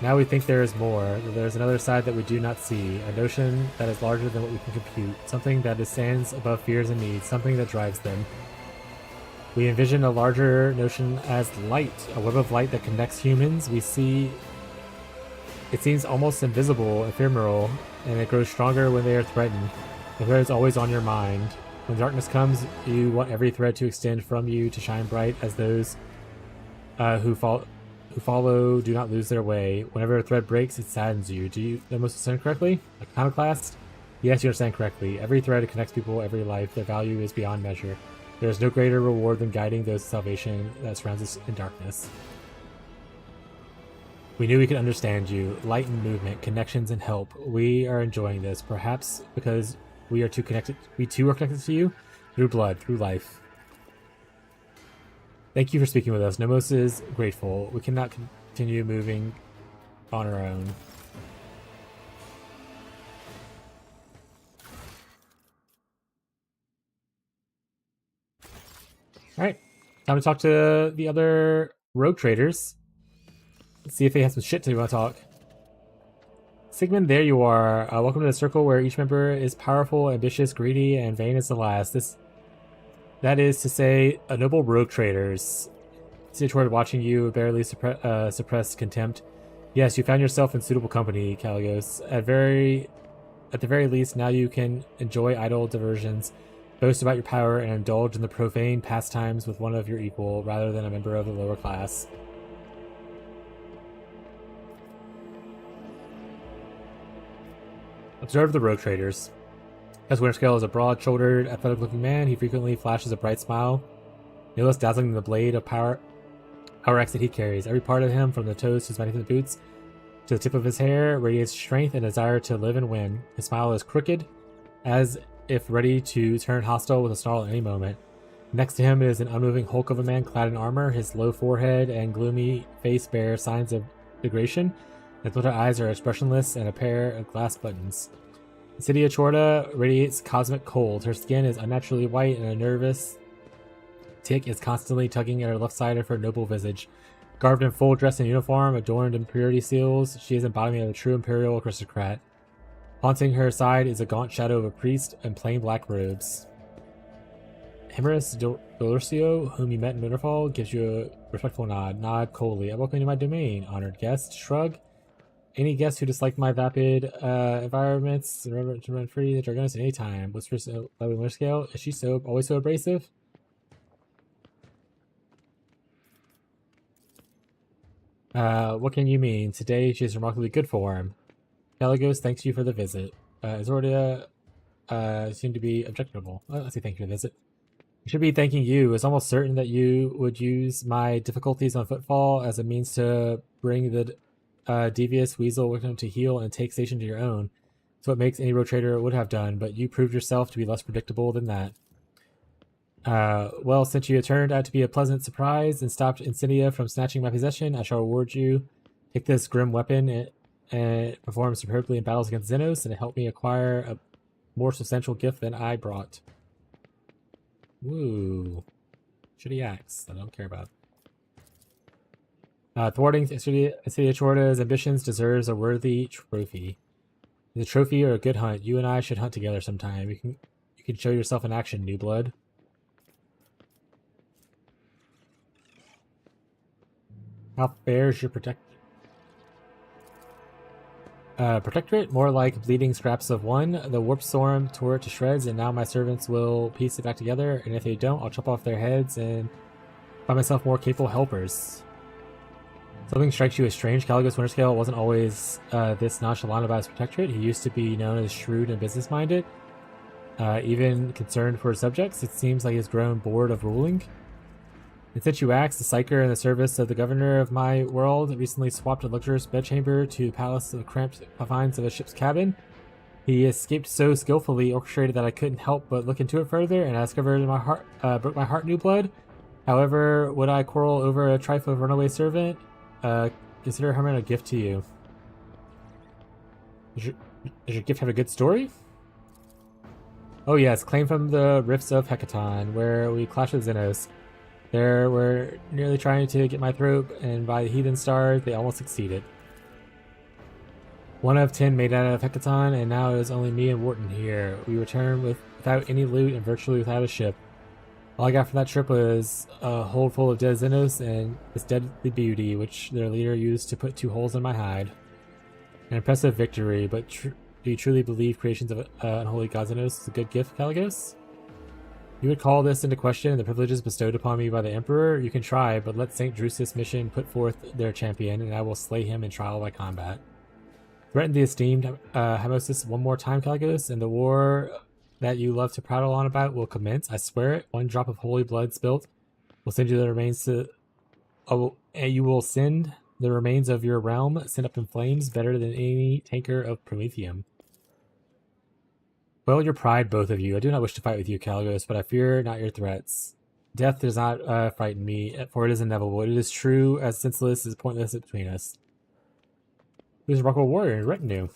now we think there is more. There is another side that we do not see, a notion that is larger than what we can compute, something that stands above fears and needs, something that drives them. We envision a larger notion as light, a web of light that connects humans. We see it seems almost invisible, ephemeral, and it grows stronger when they are threatened. The thread is always on your mind. When darkness comes, you want every thread to extend from you to shine bright as those who follow do not lose their way. Whenever a thread breaks, it saddens you. Do you almost understand correctly? Iconoclast? Yes, you understand correctly. Every thread connects people, every life. Their value is beyond measure. There is no greater reward than guiding those to salvation that surrounds us in darkness. We knew we could understand you. Light and movement, connections and help. We are enjoying this, perhaps because we are too connected. We too are connected to you through blood, through life. Thank you for speaking with us. Nomos is grateful. We cannot continue moving on our own. Alright, time to talk to the other rogue traders. Let's see if they have some shit to want to talk. Sigmund, there you are. Welcome to the circle where each member is powerful, ambitious, greedy, and vain as the last. That is to say, a noble rogue traders. See toward watching you, barely suppressed contempt. Yes, you found yourself in suitable company, Caligos. At the very least, now you can enjoy idle diversions, boast about your power, and indulge in the profane pastimes with one of your equal, rather than a member of the lower class. Observe the rogue traders. As Winterscale is a broad-shouldered, athletic-looking man, he frequently flashes a bright smile, no less dazzling than the blade of power axe that he carries. Every part of him, from the toes to his magnificent boots to the tip of his hair, radiates strength and desire to live and win. His smile is crooked, as if ready to turn hostile with a snarl at any moment. Next to him is an unmoving hulk of a man clad in armor. His low forehead and gloomy face bear signs of degradation. His little eyes are expressionless and a pair of glass buttons. Cydia Chorda radiates cosmic cold. Her skin is unnaturally white and a nervous tick is constantly tugging at her left side of her noble visage. Garbed in full dress and uniform, adorned in purity seals, she is embodiment of a true imperial aristocrat. Haunting her side is a gaunt shadow of a priest in plain black robes. Hemerus Dolorcio, whom you met in Winterfall, gives you a respectful nod. Nod coldly. Welcome to my domain, honored guest. Shrug. Any guest who disliked my vapid environments, remember to run free the Dragonis at any time. Whispers by Winterscale. Is she always so abrasive? What can you mean? Today she is remarkably good form. Caligos thanks you for the visit. Isordia seemed to be objectionable. Let's say thank you for the visit. I should be thanking you. It's almost certain that you would use my difficulties on Footfall as a means to bring the devious weasel victim to heel and take station to your own. It's what makes any road trader would have done, but you proved yourself to be less predictable than that. Well, since you turned out to be a pleasant surprise and stopped Insidia from snatching my possession, I shall reward you. Take this grim weapon and perform superbly in battles against Xenos, and help me acquire a more substantial gift than I brought. Woo. Shitty axe that I don't care about. Thwarting Insidia Chorda's ambitions deserves a worthy trophy. The trophy or a good hunt. You and I should hunt together sometime. You can show yourself in action, new blood. How fair is your protectorate? More like bleeding scraps of one. The warp storm tore it to shreds, and now my servants will piece it back together, and if they don't, I'll chop off their heads and find myself more capable helpers. Something strikes you as strange. Caligos Winterscale wasn't always this nonchalant about his protectorate. He used to be known as shrewd and business-minded, even concerned for his subjects. It seems like he's grown bored of ruling. And since you asked, the psyker in the service of the governor of my world recently swapped a luxurious bedchamber to the palace of the cramped confines of a ship's cabin. He escaped so skillfully orchestrated that I couldn't help but look into it further, and I discovered my heart broke my heart, new blood. However, would I quarrel over a trifle of runaway servant? Consider Herman a gift to you. Does your gift have a good story? Oh yes, claim from the rifts of Hecaton, where we clashed with Xenos. There were nearly trying to get my throat, and by the heathen stars, they almost succeeded. 1 of 10 made out of Hecaton, and now it is only me and Wharton here. We returned without any loot and virtually without a ship. All I got from that trip was a hold full of dead Xenos and this deadly beauty, which their leader used to put 2 holes in my hide. An impressive victory, but do you truly believe creations of unholy god Xenos is a good gift, Caligos? You would call this into question the privileges bestowed upon me by the Emperor? You can try, but let St. Drusus' mission put forth their champion, and I will slay him in trial by combat. Threaten the esteemed Hamosis one more time, Caligos, and the war that you love to prattle on about will commence. I swear it. 1 drop of holy blood spilt will send you the remains to... and you will send the remains of your realm sent up in flames better than any tanker of Prometheum. Well, your pride, both of you. I do not wish to fight with you, Caligos, but I fear not your threats. Death does not frighten me, for it is inevitable. It is true, as senseless as pointless between us. Who's Rockwell Warrior in retinue?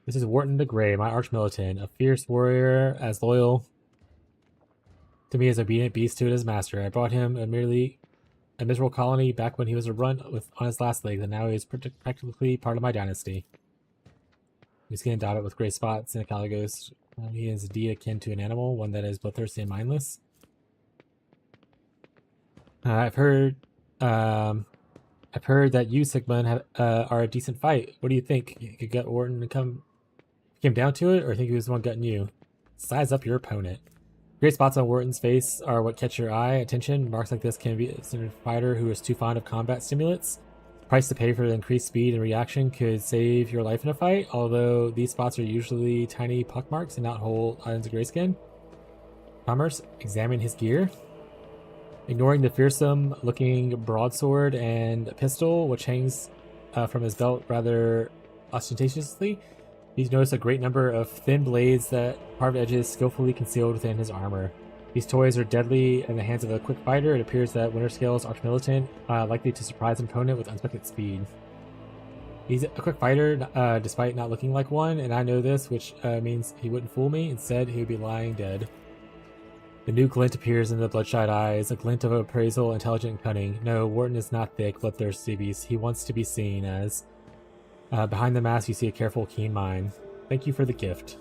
This is Wharton the Grey, my arch-militant, a fierce warrior, as loyal to me as obedient beast to his master. I brought him a miserable colony back when he was a runt on his last legs, and now he is practically part of my dynasty. He's getting dotted with gray spots and a Caligos. He is indeed akin to an animal, one that is bloodthirsty and mindless. I've heard that you, Sigmund, are a decent fight. What do you think? You could get Wharton to came down to it, or think he was the one gutting you? Size up your opponent. Gray spots on Wharton's face are what catch your eye. Attention, marks like this can be a fighter who is too fond of combat stimulants. Price to pay for the increased speed and reaction could save your life in a fight, although these spots are usually tiny pockmarks and not whole islands of grayskin. Commerce, examine his gear. Ignoring the fearsome-looking broadsword and pistol, which hangs from his belt rather ostentatiously, you notice a great number of thin blades that carved edges skillfully concealed within his armor. These toys are deadly in the hands of a quick fighter. It appears that Winterscale's arch-militant likely to surprise an opponent with unexpected speed. He's a quick fighter, despite not looking like one, and I know this, which means he wouldn't fool me. Instead, he would be lying dead. The new glint appears in the bloodshot eyes, a glint of appraisal, intelligent and cunning. No, Wharton is not thick, bloodthirsty beast. He wants to be seen as... behind the mask, you see a careful, keen mind. Thank you for the gift.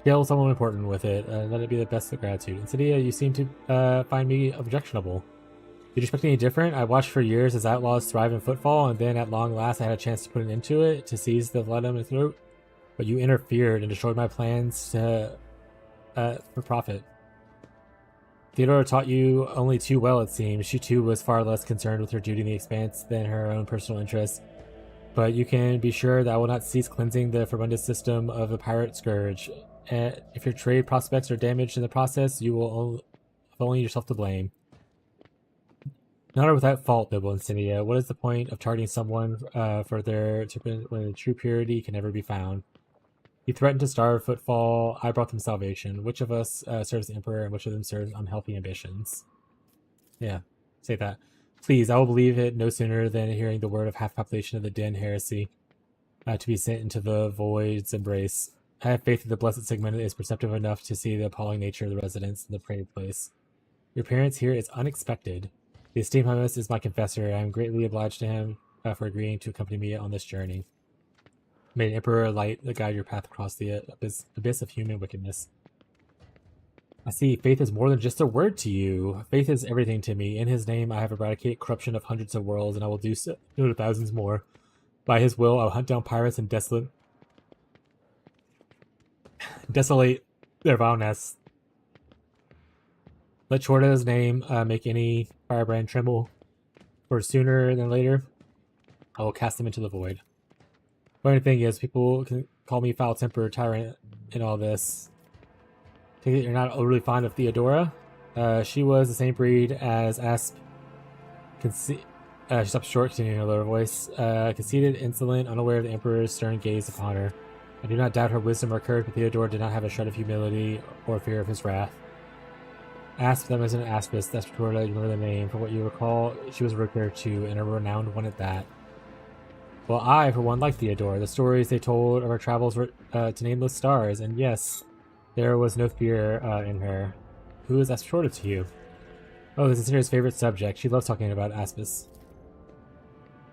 Kill someone important with it. Let it be the best of gratitude. Insidia, you seem to find me objectionable. Did you expect any different? I watched for years as outlaws thrive in footfall, and then at long last I had a chance to put an end to it, to seize the Vladimir and throat. But you interfered and destroyed my plans for profit. Theodora taught you only too well, it seems. She too was far less concerned with her duty in the Expanse than her own personal interests. But you can be sure that I will not cease cleansing the Fabundus system of the pirate scourge. If your trade prospects are damaged in the process, you will have only yourself to blame. Not or without fault, noble Insignia. What is the point of targeting someone for their when true purity can never be found? He threatened to starve Footfall. I brought them salvation. Which of us serves the Emperor, and which of them serves unhealthy ambitions? Yeah, say that. Please, I will believe it no sooner than hearing the word of half population of the Den heresy to be sent into the void's embrace. I have faith that the blessed Sigmund is perceptive enough to see the appalling nature of the residents in the prayed place. Your appearance here is unexpected. The esteemed Hummus is my confessor. I am greatly obliged to him for agreeing to accompany me on this journey. May an Emperor light guide your path across the abyss of human wickedness. I see, faith is more than just a word to you. Faith is everything to me. In his name I have eradicated corruption of hundreds of worlds, and I will do so to thousands more. By his will I will hunt down pirates and desolate their vile nests. Let Chorda's name make any firebrand tremble, for sooner than later I will cast them into the void. The only thing is, people can call me foul-tempered tyrant in all this. Take it you're not overly fond of Theodora. She was the same breed as Asp. She stopped short, continuing her lower voice. Conceited, insolent, unaware of the Emperor's stern gaze upon her. I do not doubt her wisdom or courage, but Theodora did not have a shred of humility or fear of his wrath. Asp, that was an Aspis. That's Chorda, you remember the name. From what you recall, she was a recruiter too, and a renowned one at that. Well, I, for one, like Theodore. The stories they told of our travels were to nameless stars, and yes, there was no fear in her. Who is Asphodora to you? Oh, this is Cinderella's favorite subject. She loves talking about Aspis.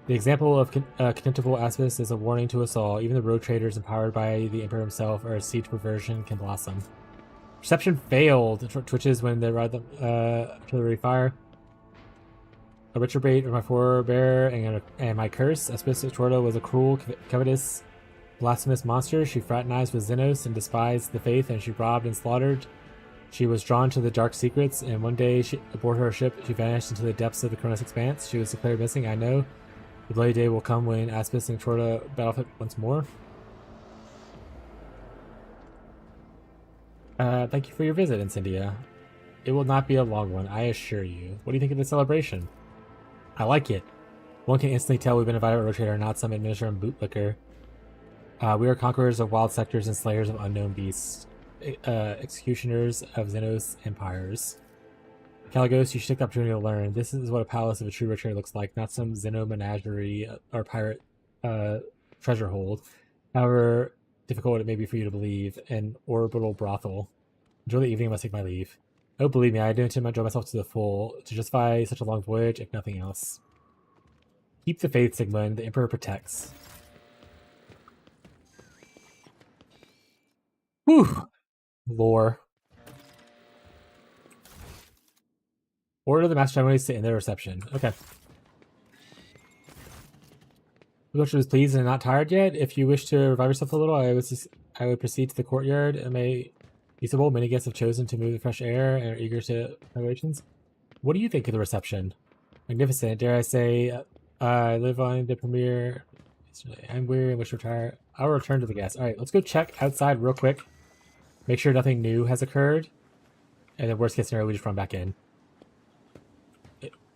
The example of contemptible Aspis is a warning to us all. Even the road traders empowered by the Emperor himself or a siege perversion can blossom. Perception failed. Twitches when they ride the artillery fire. A retrobate of my forebear and my curse. Aspis was a cruel, covetous, blasphemous monster. She fraternized with Xenos and despised the faith, and she robbed and slaughtered. She was drawn to the dark secrets, and one day, aboard her ship, she vanished into the depths of the Cronus Expanse. She was declared missing, I know. The bloody day will come when Aspis and Chorda battle once more. Thank you for your visit, Incendia. It will not be a long one, I assure you. What do you think of the celebration? I like it. One can instantly tell we've been invited by a road trader, not some administrator and bootlicker. We are conquerors of wild sectors and slayers of unknown beasts. Executioners of Xenos empires. Caligos, you should take the opportunity to learn. This is what a palace of a true road trader looks like, not some Xeno menagerie or pirate treasure hold. However difficult it may be for you to believe, an orbital brothel. Enjoy the evening, I must take my leave. Oh, believe me, I do intend to enjoy myself to the full, to justify such a long voyage, if nothing else. Keep the faith, Sigmund. The Emperor protects. Whew! Lore. Order the master ceremonies to end their reception. Okay. The butcher was pleased and not tired yet. If you wish to revive yourself a little, I would proceed to the courtyard. It may be usable. Many guests have chosen to move the fresh air and are eager to preparations. What do you think of the reception? Magnificent. Dare I say, I live on the premiere. I'm weary and wish to retire. I'll return to the guests. Alright, let's go check outside real quick. Make sure nothing new has occurred. And then worst case scenario, we just run back in.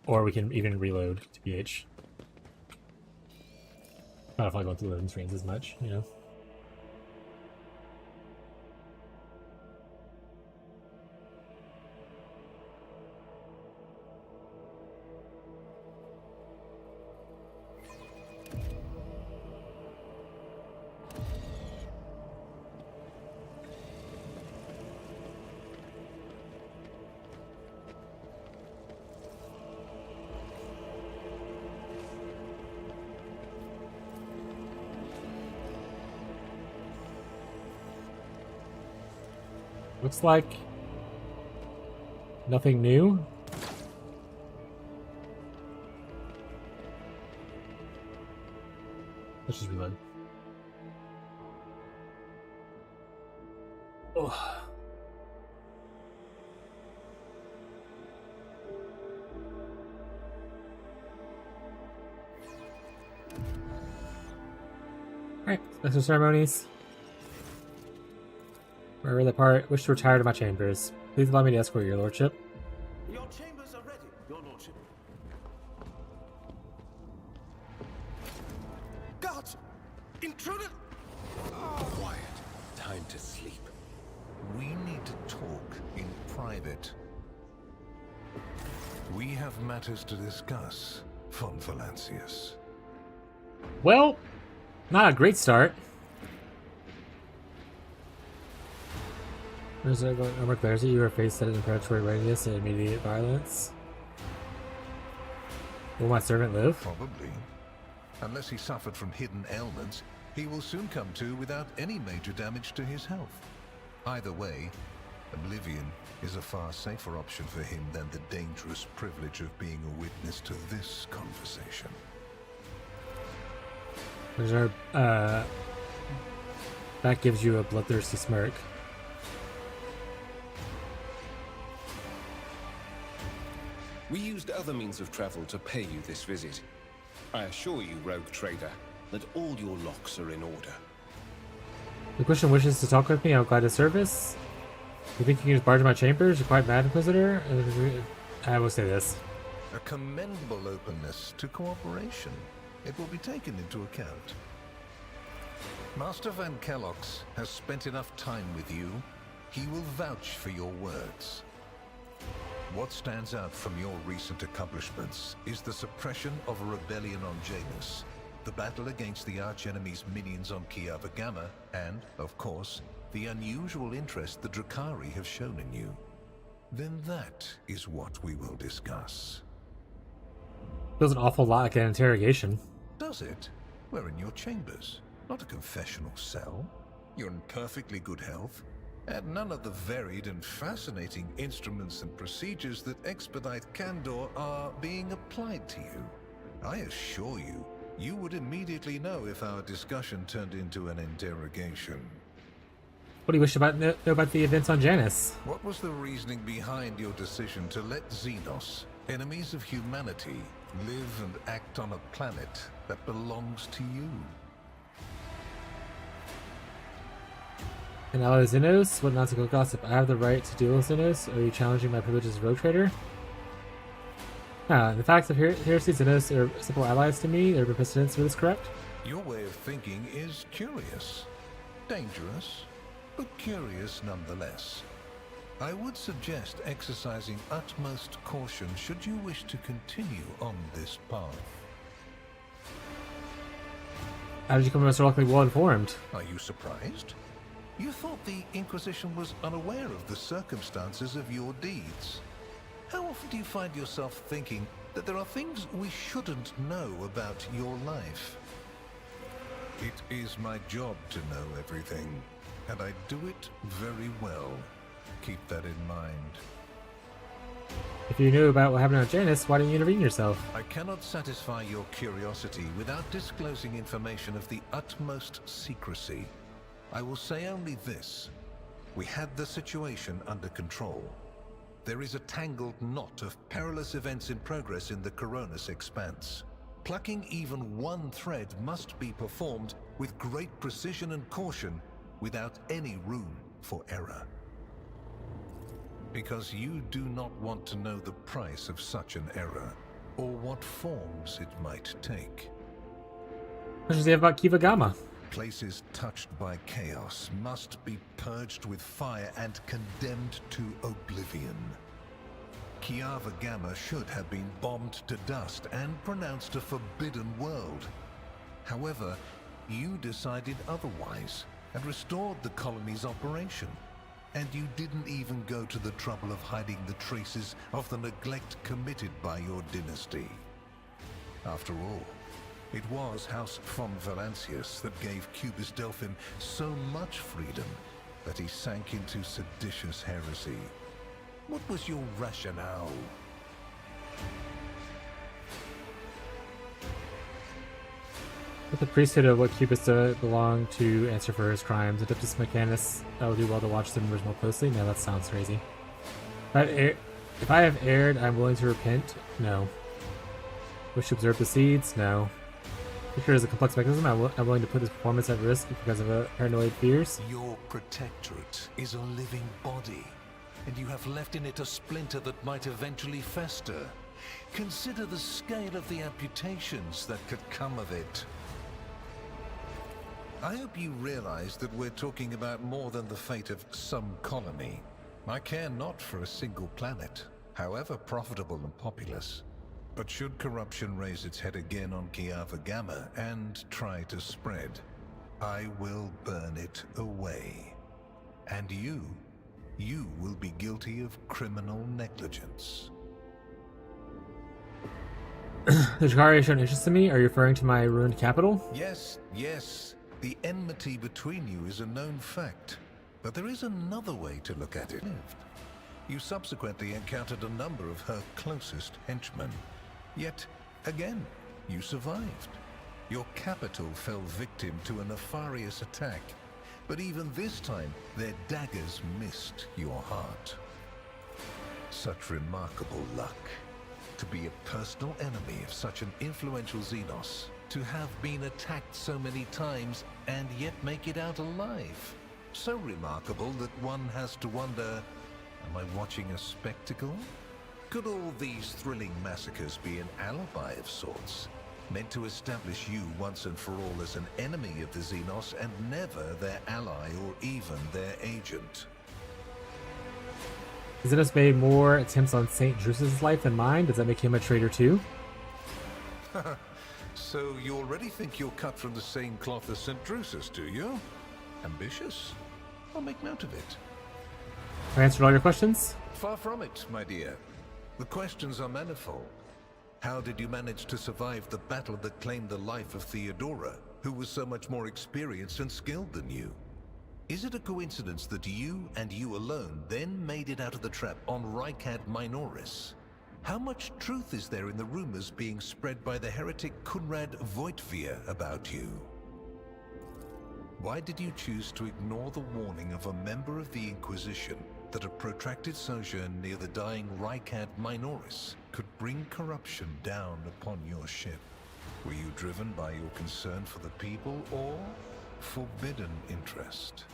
Or we can even reload to BH. I don't feel like going through loading screens as much, you know. Looks like nothing new. Let's just reload. Oh. Alright, special ceremonies. Wherever the part, wish to retire to my chambers. Please allow me to escort your lordship. Your chambers are ready, your lordship. Guards! Intruder! Quiet. Time to sleep. We need to talk in private. We have matters to discuss, von Valancius. Well, not a great start. Armor clarity, you are faced at an predatory readiness and immediate violence. Will my servant live? Probably. Unless he suffered from hidden ailments, he will soon come to without any major damage to his health. Either way, oblivion is a far safer option for him than the dangerous privilege of being a witness to this conversation. There's our, that gives you a bloodthirsty smirk. We used other means of travel to pay you this visit. I assure you, rogue trader, that all your locks are in order. The Christian wishes to talk with me. I'm glad to service. You think you can just barge my chambers? You're quite mad, Inquisitor? I will say this. A commendable openness to cooperation. It will be taken into account. Master Van Kellox has spent enough time with you. He will vouch for your words. What stands out from your recent accomplishments is the suppression of a rebellion on Janus. the battle against the archenemy's minions on Kiava Gamma, and, of course, the unusual interest the Drakari have shown in you, then that is what we will discuss. Feels an awful lot like an interrogation. Does it? We're in your chambers, not a confessional cell. You're in perfectly good health, and none of the varied and fascinating instruments and procedures that expedite candor are being applied to you. I assure you, you would immediately know if our discussion turned into an interrogation. What do you wish about know about the events on Janus? What was the reasoning behind your decision to let Xenos, enemies of humanity, live and act on a planet that belongs to you? And ally Xenos? What nonsensical gossip? I have the right to deal with Xenos? Are you challenging my privileges as a rogue trader? The facts of Heresy Xenos are simple allies to me. There have been precedents for this, correct? Your way of thinking is curious. Dangerous, but curious nonetheless. I would suggest exercising utmost caution should you wish to continue on this path. How did you come so luckily well informed? Are you surprised? You thought the Inquisition was unaware of the circumstances of your deeds. How often do you find yourself thinking that there are things we shouldn't know about your life? It is my job to know everything, and I do it very well. Keep that in mind. If you knew about what happened on Janus, why didn't you intervene yourself? I cannot satisfy your curiosity without disclosing information of the utmost secrecy. I will say only this. We had the situation under control. There is a tangled knot of perilous events in progress in the Coronis expanse. Plucking even one thread must be performed with great precision and caution, without any room for error. Because you do not want to know the price of such an error, or what forms it might take. What should you say about Kiva Gamma? Places touched by chaos must be purged with fire and condemned to oblivion. Kiava Gamma should have been bombed to dust and pronounced a forbidden world. However, you decided otherwise and restored the colony's operation. And you didn't even go to the trouble of hiding the traces of the neglect committed by your dynasty. After all, it was House von Valancius that gave Cubus Delphin so much freedom that he sank into seditious heresy. What was your rationale? Let the priesthood of what Cubus belonged to answer for his crimes. Adeptus Mechanicus, that would do well to watch the numbers more closely. No, that sounds crazy. If I have erred, I'm willing to repent. No. Wish to observe the seeds? No. Picture is a complex mechanism. I'm willing to put this performance at risk because of paranoid fears. Your protectorate is a living body, and you have left in it a splinter that might eventually fester. Consider the scale of the amputations that could come of it. I hope you realize that we're talking about more than the fate of some colony. I care not for a single planet, however profitable and populous. But should corruption raise its head again on Kiava Gamma and try to spread, I will burn it away. And you will be guilty of criminal negligence. The Drakari have shown interest in me? Are you referring to my ruined capital? Yes. The enmity between you is a known fact. But there is another way to look at it. You subsequently encountered a number of her closest henchmen. Yet, again, you survived. Your capital fell victim to a nefarious attack. But even this time, their daggers missed your heart. Such remarkable luck. To be a personal enemy of such an influential Xenos. To have been attacked so many times and yet make it out alive. So remarkable that one has to wonder, am I watching a spectacle? Could all these thrilling massacres be an alibi of sorts? Meant to establish you once and for all as an enemy of the Xenos and never their ally or even their agent. Xenos made more attempts on St. Drusus' life than mine. Does that make him a traitor too? So you already think you're cut from the same cloth as St. Drusus, do you? Ambitious? I'll make note of it. I answered all your questions? Far from it, my dear. The questions are manifold. How did you manage to survive the battle that claimed the life of Theodora, who was so much more experienced and skilled than you? Is it a coincidence that you and you alone then made it out of the trap on Rykad Minoris? How much truth is there in the rumors being spread by the heretic Kunrad Voitvir about you? Why did you choose to ignore the warning of a member of the Inquisition that a protracted sojourn near the dying Rykad Minoris could bring corruption down upon your ship? Were you driven by your concern for the people or forbidden interest?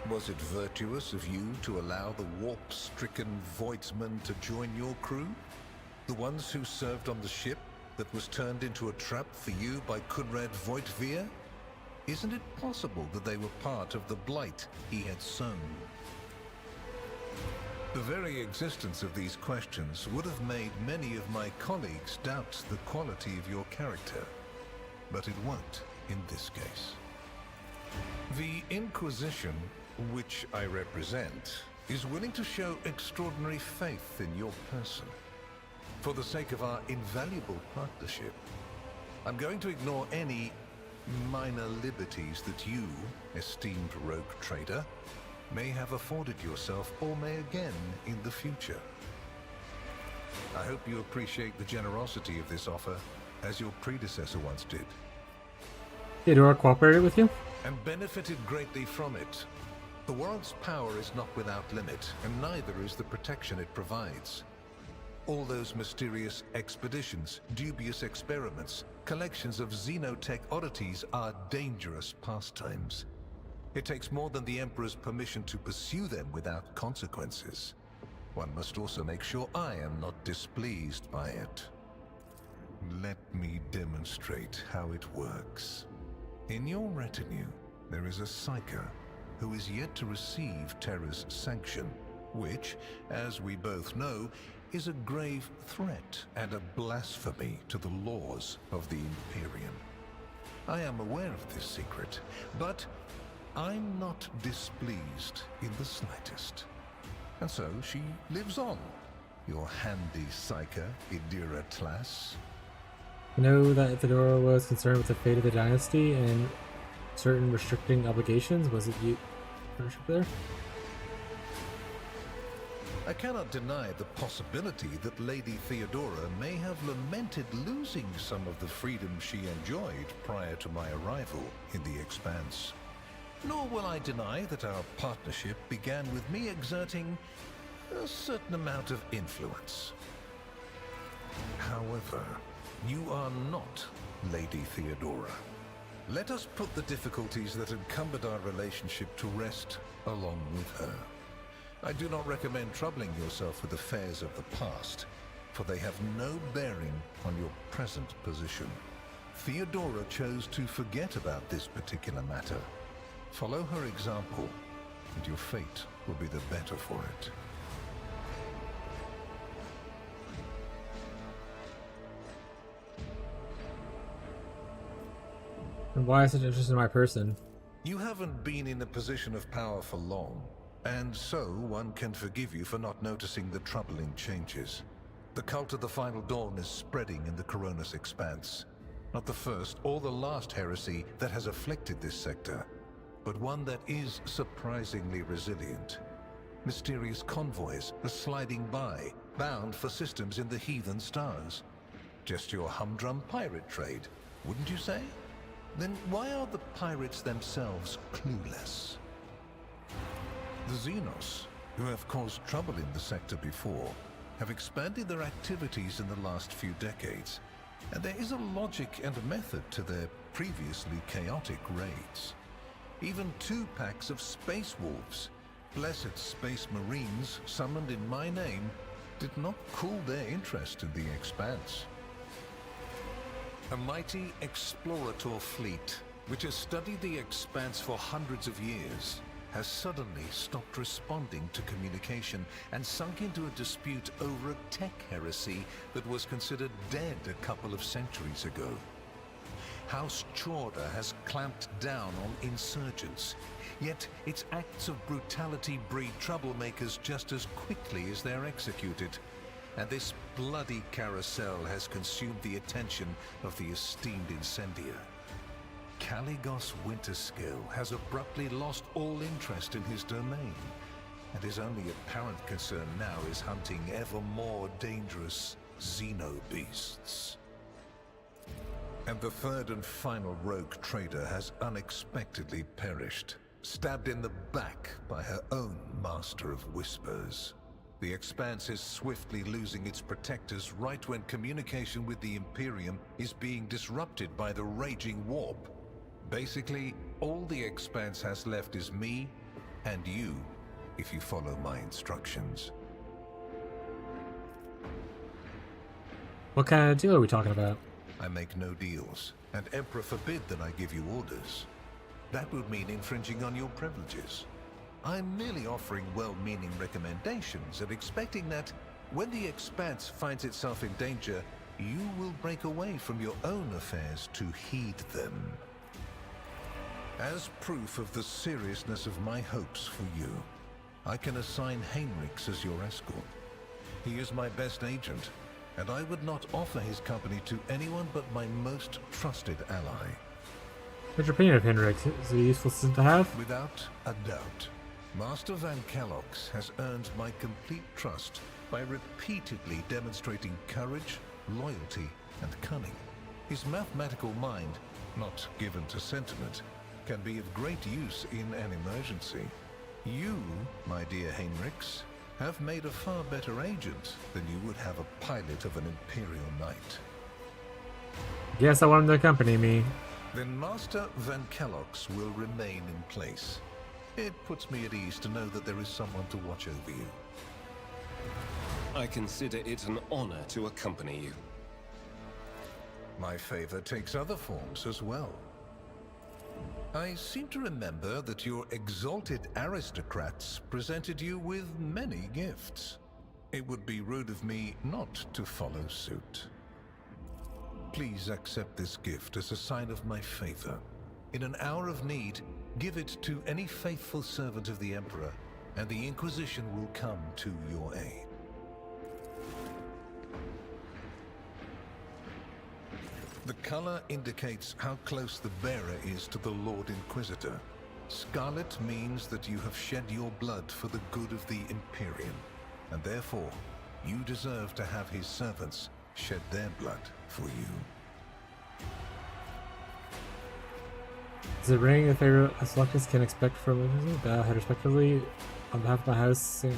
Was it virtuous of you to allow the warp-stricken Voidsmen to join your crew? The ones who served on the ship that was turned into a trap for you by Kunrad Voitvir? Isn't it possible that they were part of the blight he had sown? The very existence of these questions would have made many of my colleagues doubt the quality of your character, but it won't in this case. The Inquisition, which I represent, is willing to show extraordinary faith in your person. For the sake of our invaluable partnership, I'm going to ignore any minor liberties that you, esteemed rogue trader, may have afforded yourself or may again in the future. I hope you appreciate the generosity of this offer, as your predecessor once did. Theodora cooperated with you? And benefited greatly from it. The world's power is not without limit, and neither is the protection it provides. All those mysterious expeditions, dubious experiments, collections of xenotech oddities are dangerous pastimes. It takes more than the Emperor's permission to pursue them without consequences. One must also make sure I am not displeased by it. Let me demonstrate how it works. In your retinue, there is a Psyker who is yet to receive Terra's sanction, which, as we both know, is a grave threat and a blasphemy to the laws of the Imperium. I am aware of this secret, but I'm not displeased in the slightest. And so she lives on, your handy Psyker, Idira Tlass. I know that Theodora was concerned with the fate of the dynasty and certain restricting obligations. Was it you there? I cannot deny the possibility that Lady Theodora may have lamented losing some of the freedom she enjoyed prior to my arrival in the Expanse. Nor will I deny that our partnership began with me exerting a certain amount of influence. However, you are not Lady Theodora. Let us put the difficulties that encumbered our relationship to rest along with her. I do not recommend troubling yourself with affairs of the past, for they have no bearing on your present position. Theodora chose to forget about this particular matter. Follow her example, and your fate will be the better for it. And why such interest in my person? You haven't been in a position of power for long, and so one can forgive you for not noticing the troubling changes. The cult of the Final Dawn is spreading in the Coronis Expanse. Not the first or the last heresy that has afflicted this sector, but one that is surprisingly resilient. Mysterious convoys are sliding by, bound for systems in the heathen stars. Just your humdrum pirate trade, wouldn't you say? Then why are the pirates themselves clueless? The Xenos, who have caused trouble in the sector before, have expanded their activities in the last few decades, and there is a logic and method to their previously chaotic raids. Even 2 packs of Space Wolves, blessed Space Marines summoned in my name, did not cool their interest in the Expanse. A mighty explorator fleet, which has studied the Expanse for hundreds of years, has suddenly stopped responding to communication and sunk into a dispute over a tech heresy that was considered dead a couple of centuries ago. House Chorda has clamped down on insurgents, yet its acts of brutality breed troublemakers just as quickly as they're executed. And this bloody carousel has consumed the attention of the esteemed incendiar. Caligos Winterskill has abruptly lost all interest in his domain, and his only apparent concern now is hunting ever more dangerous xenobeasts. And the third and final rogue trader has unexpectedly perished, stabbed in the back by her own Master of Whispers. The Expanse is swiftly losing its protectors right when communication with the Imperium is being disrupted by the raging warp. Basically, all the Expanse has left is me and you, if you follow my instructions. What kind of deal are we talking about? I make no deals, and Emperor forbid that I give you orders. That would mean infringing on your privileges. I'm merely offering well-meaning recommendations and expecting that, when the Expanse finds itself in danger, you will break away from your own affairs to heed them. As proof of the seriousness of my hopes for you, I can assign Heinrichs as your escort. He is my best agent, and I would not offer his company to anyone but my most trusted ally. What's your opinion of Henrik? Is he a useful citizen to have? Without a doubt. Master Van Kellogg's has earned my complete trust by repeatedly demonstrating courage, loyalty, and cunning. His mathematical mind, not given to sentiment, can be of great use in an emergency. You, my dear Heinrichs, have made a far better agent than you would have a pilot of an Imperial Knight. Yes, I want him to accompany me. Then Master Van Kellogg's will remain in place. It puts me at ease to know that there is someone to watch over you. I consider it an honor to accompany you. My favor takes other forms as well. I seem to remember that your exalted aristocrats presented you with many gifts. It would be rude of me not to follow suit. Please accept this gift as a sign of my favor. In an hour of need, give it to any faithful servant of the Emperor, and the Inquisition will come to your aid. The color indicates how close the bearer is to the Lord Inquisitor. Scarlet means that you have shed your blood for the good of the Imperium, and therefore, you deserve to have his servants shed their blood for you. Is it ring if a selectors can expect from head respectively on behalf of my house? And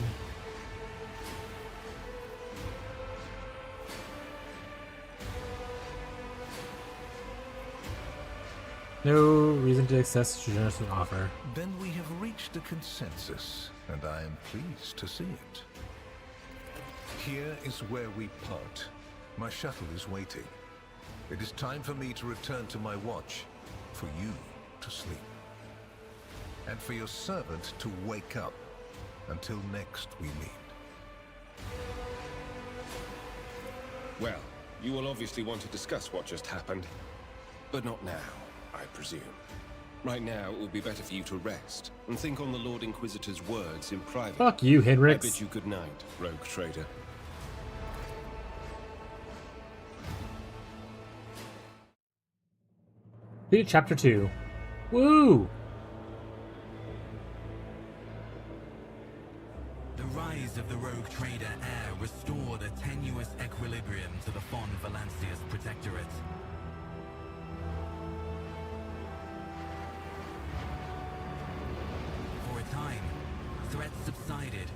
no reason to access generous an offer. Then we have reached a consensus, and I am pleased to see it. Here is where we part. My shuttle is waiting. It is time for me to return to my watch, for you to sleep, and for your servant to wake up. Until next we meet. Well, you will obviously want to discuss what just happened, but not now, I presume. Right now, it would be better for you to rest and think on the Lord Inquisitor's words in private. Fuck you, Henriks. I bid you good night, rogue trader. Beat Chapter 2. Woo! The rise of the rogue trader heir restored a tenuous equilibrium to the Fon Valancius Protectorate. For a time, threats subsided,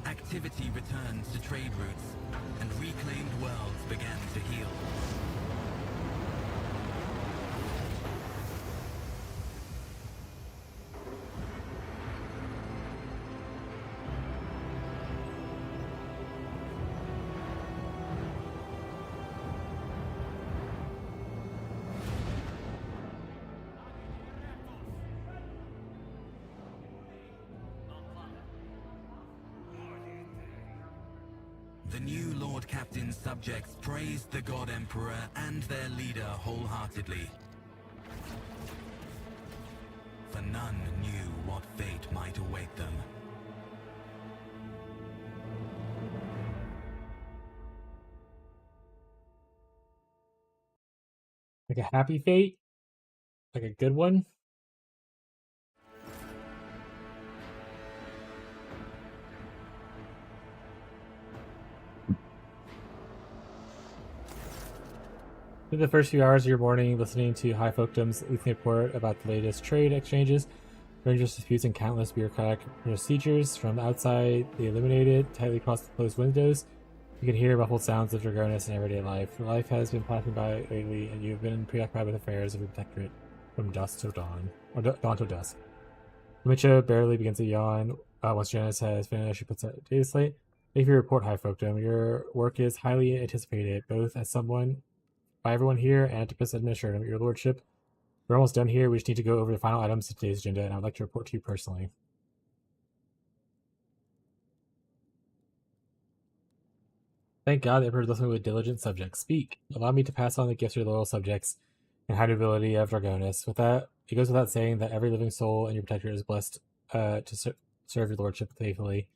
activity returned to trade routes, and reclaimed worlds began to heal. The new Lord Captain's subjects praised the God Emperor and their leader wholeheartedly. For none knew what fate might await them. Like a happy fate? Like a good one? Spend the first few hours of your morning listening to High Folkdom's weekly report about the latest trade exchanges, dangerous disputes, and countless bureaucratic procedures. From outside the illuminated, tightly closed windows, you can hear muffled sounds of Dragonis in everyday life. Life has been passing by lately, and you've been preoccupied with affairs of the Protectorate from dusk till dawn, or dawn till dusk. Mitcha barely begins to yawn. Once Janice has finished, she puts out data slate. Thank you for your report, High Folkdom. Your work is highly anticipated, both as someone by everyone here and to Prince Administrator. Your Lordship, we're almost done here. We just need to go over the final items of today's agenda, and I'd like to report to you personally. Thank God the Emperor is listening with diligent subjects. Speak. Allow me to pass on the gifts of your loyal subjects and high nobility of Dragonis. With that, it goes without saying that every living soul in your protectorate is blessed to serve your Lordship faithfully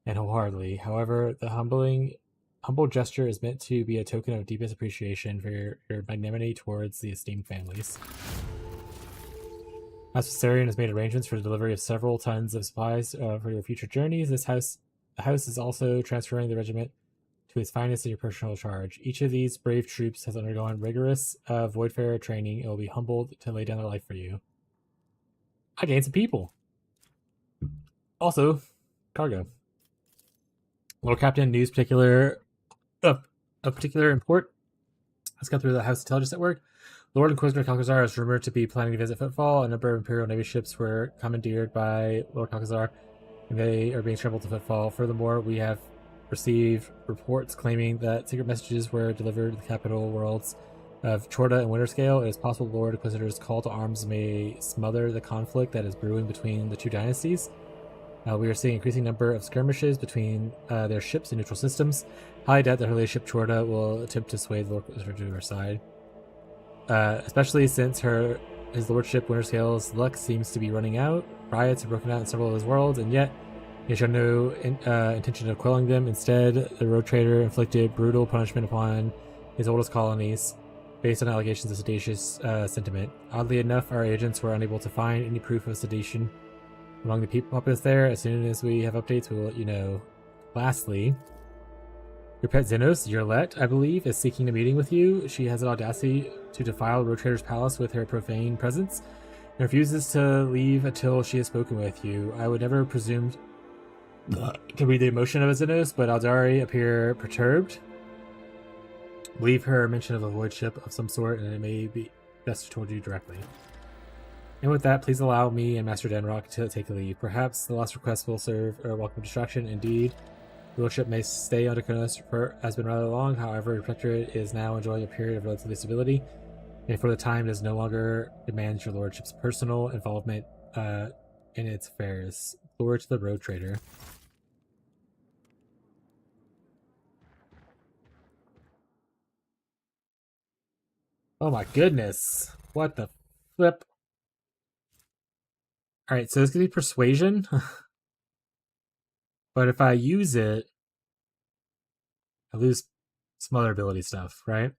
and wholeheartedly. However, the humble gesture is meant to be a token of deepest appreciation for your magnanimity towards the esteemed families. As Viserion has made arrangements for the delivery of several tons of supplies for your future journeys, the house is also transferring the regiment to its finest in your personal charge. Each of these brave troops has undergone rigorous Voidfarer training and will be humbled to lay down their life for you. I gained some people. Also, cargo. Lord Captain, news of particular import has come through the House Intelligence Network. Lord Inquisitor Calcazar is rumored to be planning to visit Footfall. A number of Imperial Navy ships were commandeered by Lord Calcazar, and they are being scrambled to Footfall. Furthermore, we have received reports claiming that secret messages were delivered to the capital worlds of Chorda and Winterscale. It is possible Lord Inquisitor's call to arms may smother the conflict that is brewing between the two dynasties. We are seeing an increasing number of skirmishes between their ships in neutral systems. Highly doubt that her latest ship Chorda will attempt to sway the Lord Inquisitor to her side. Especially since his lordship Winterscale's luck seems to be running out. Riots have broken out in several of his worlds, and yet he has shown no intention of quelling them. Instead, the road trader inflicted brutal punishment upon his oldest colonies based on allegations of seditious sentiment. Oddly enough, our agents were unable to find any proof of sedition among the people populace there. As soon as we have updates, we will let you know. Lastly, your pet Xenos, Yurlet, I believe, is seeking a meeting with you. She has an audacity to defile Road Trader's palace with her profane presence and refuses to leave until she has spoken with you. I would never presume to read the emotion of a Xenos, but Aldari appear perturbed. Believe her mention of a void ship of some sort, and it may be best told you directly. And with that, please allow me and Master Denrock to take a leave. Perhaps the last request will serve a welcome distraction. Indeed, the lordship may stay on Draconis has been rather long. However, the Protectorate is now enjoying a period of relative stability, and for the time does no longer demand your lordship's personal involvement in its affairs. Glory to the Road Trader. Oh my goodness. What the flip? Alright, so this gives me persuasion. But if I use it, I lose some other ability stuff, right?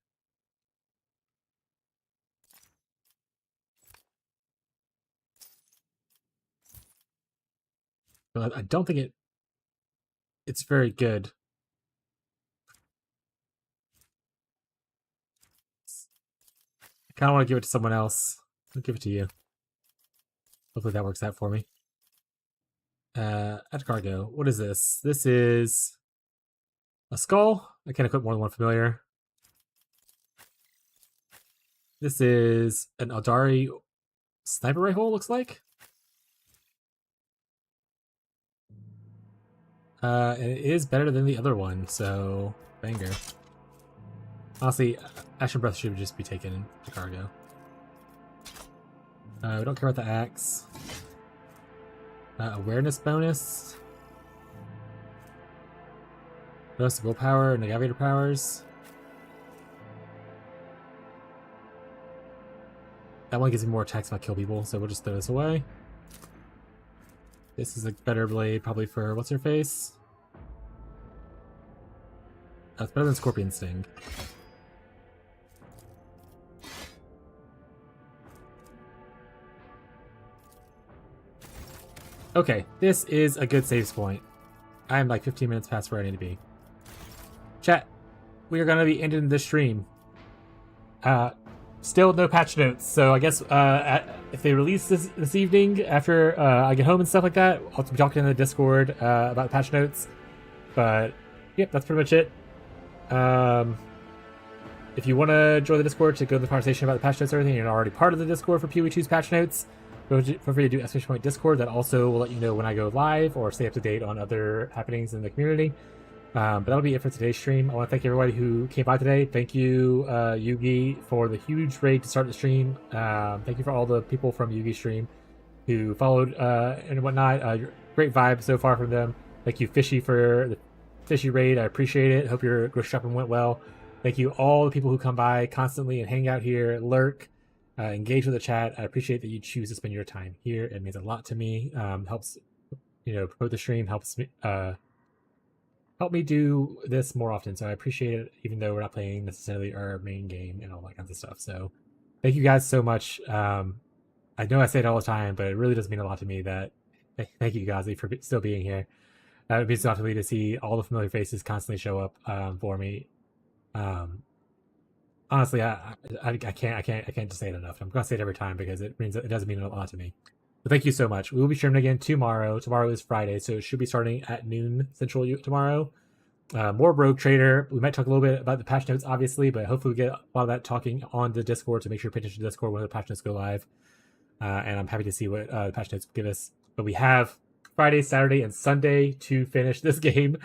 But I don't think it's very good. I kind of want to give it to someone else. I'll give it to you. Hopefully that works out for me. Add cargo. What is this? This is a skull. I can't equip more than one familiar. This is an Aldari sniper rifle, looks like. And it is better than the other one, so banger. Honestly, Action Breath should just be taken to cargo. We don't care about the axe. Awareness bonus. Bonus willpower and navigator powers. That one gives me more attacks if I kill people, so we'll just throw this away. This is a better blade, probably for what's her face? That's better than Scorpion Sting. Okay, this is a good saves point. I am like 15 minutes past where I need to be. Chat, we are going to be ending this stream. Still no patch notes, so I guess if they release this evening after I get home and stuff like that, I'll be talking in the Discord about the patch notes. But yep, that's pretty much it. If you want to join the Discord to go to the conversation about the patch notes and everything, you're already part of the Discord for PoE2's patch notes. Feel free to do ! Discord. That also will let you know when I go live or stay up to date on other happenings in the community. But that'll be it for today's stream. I want to thank everybody who came by today. Thank you, Yugi, for the huge raid to start the stream. Thank you for all the people from Yugi's stream who followed and whatnot. Great vibe so far from them. Thank you, Fishy, for the Fishy raid. I appreciate it. Hope your grocery shopping went well. Thank you, all the people who come by constantly and hang out here, lurk, engage with the chat. I appreciate that you choose to spend your time here. It means a lot to me. Helps, promote the stream. Helps me. Help me do this more often, so I appreciate it, even though we're not playing necessarily our main game and all that kinds of stuff. So thank you guys so much. I know I say it all the time, but it really does mean a lot to me that thank you guys for still being here. It means a lot to me to see all the familiar faces constantly show up for me. Honestly, I can't just say it enough. I'm gonna say it every time because it does mean a lot to me. So thank you so much. We will be streaming again tomorrow. Tomorrow is Friday, so it should be starting at noon Central tomorrow. More Rogue Trader. We might talk a little bit about the patch notes, obviously, but hopefully we get a lot of that talking on the Discord, so make sure to pay attention to the Discord when the patch notes go live. And I'm happy to see what the patch notes give us. But we have Friday, Saturday, and Sunday to finish this game.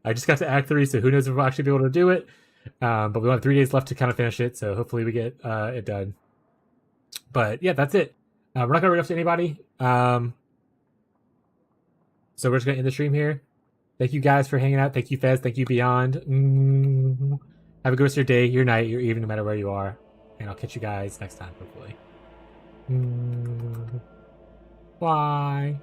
I just got to Act 3, so who knows if we'll actually be able to do it. But we have 3 days left to kind of finish it, so hopefully we get it done. But yeah, that's it. We're not going to read off to anybody. So we're just going to end the stream here. Thank you guys for hanging out. Thank you, Fez. Thank you, Beyond. Have a good rest of your day, your night, your evening, no matter where you are. And I'll catch you guys next time, hopefully. Bye.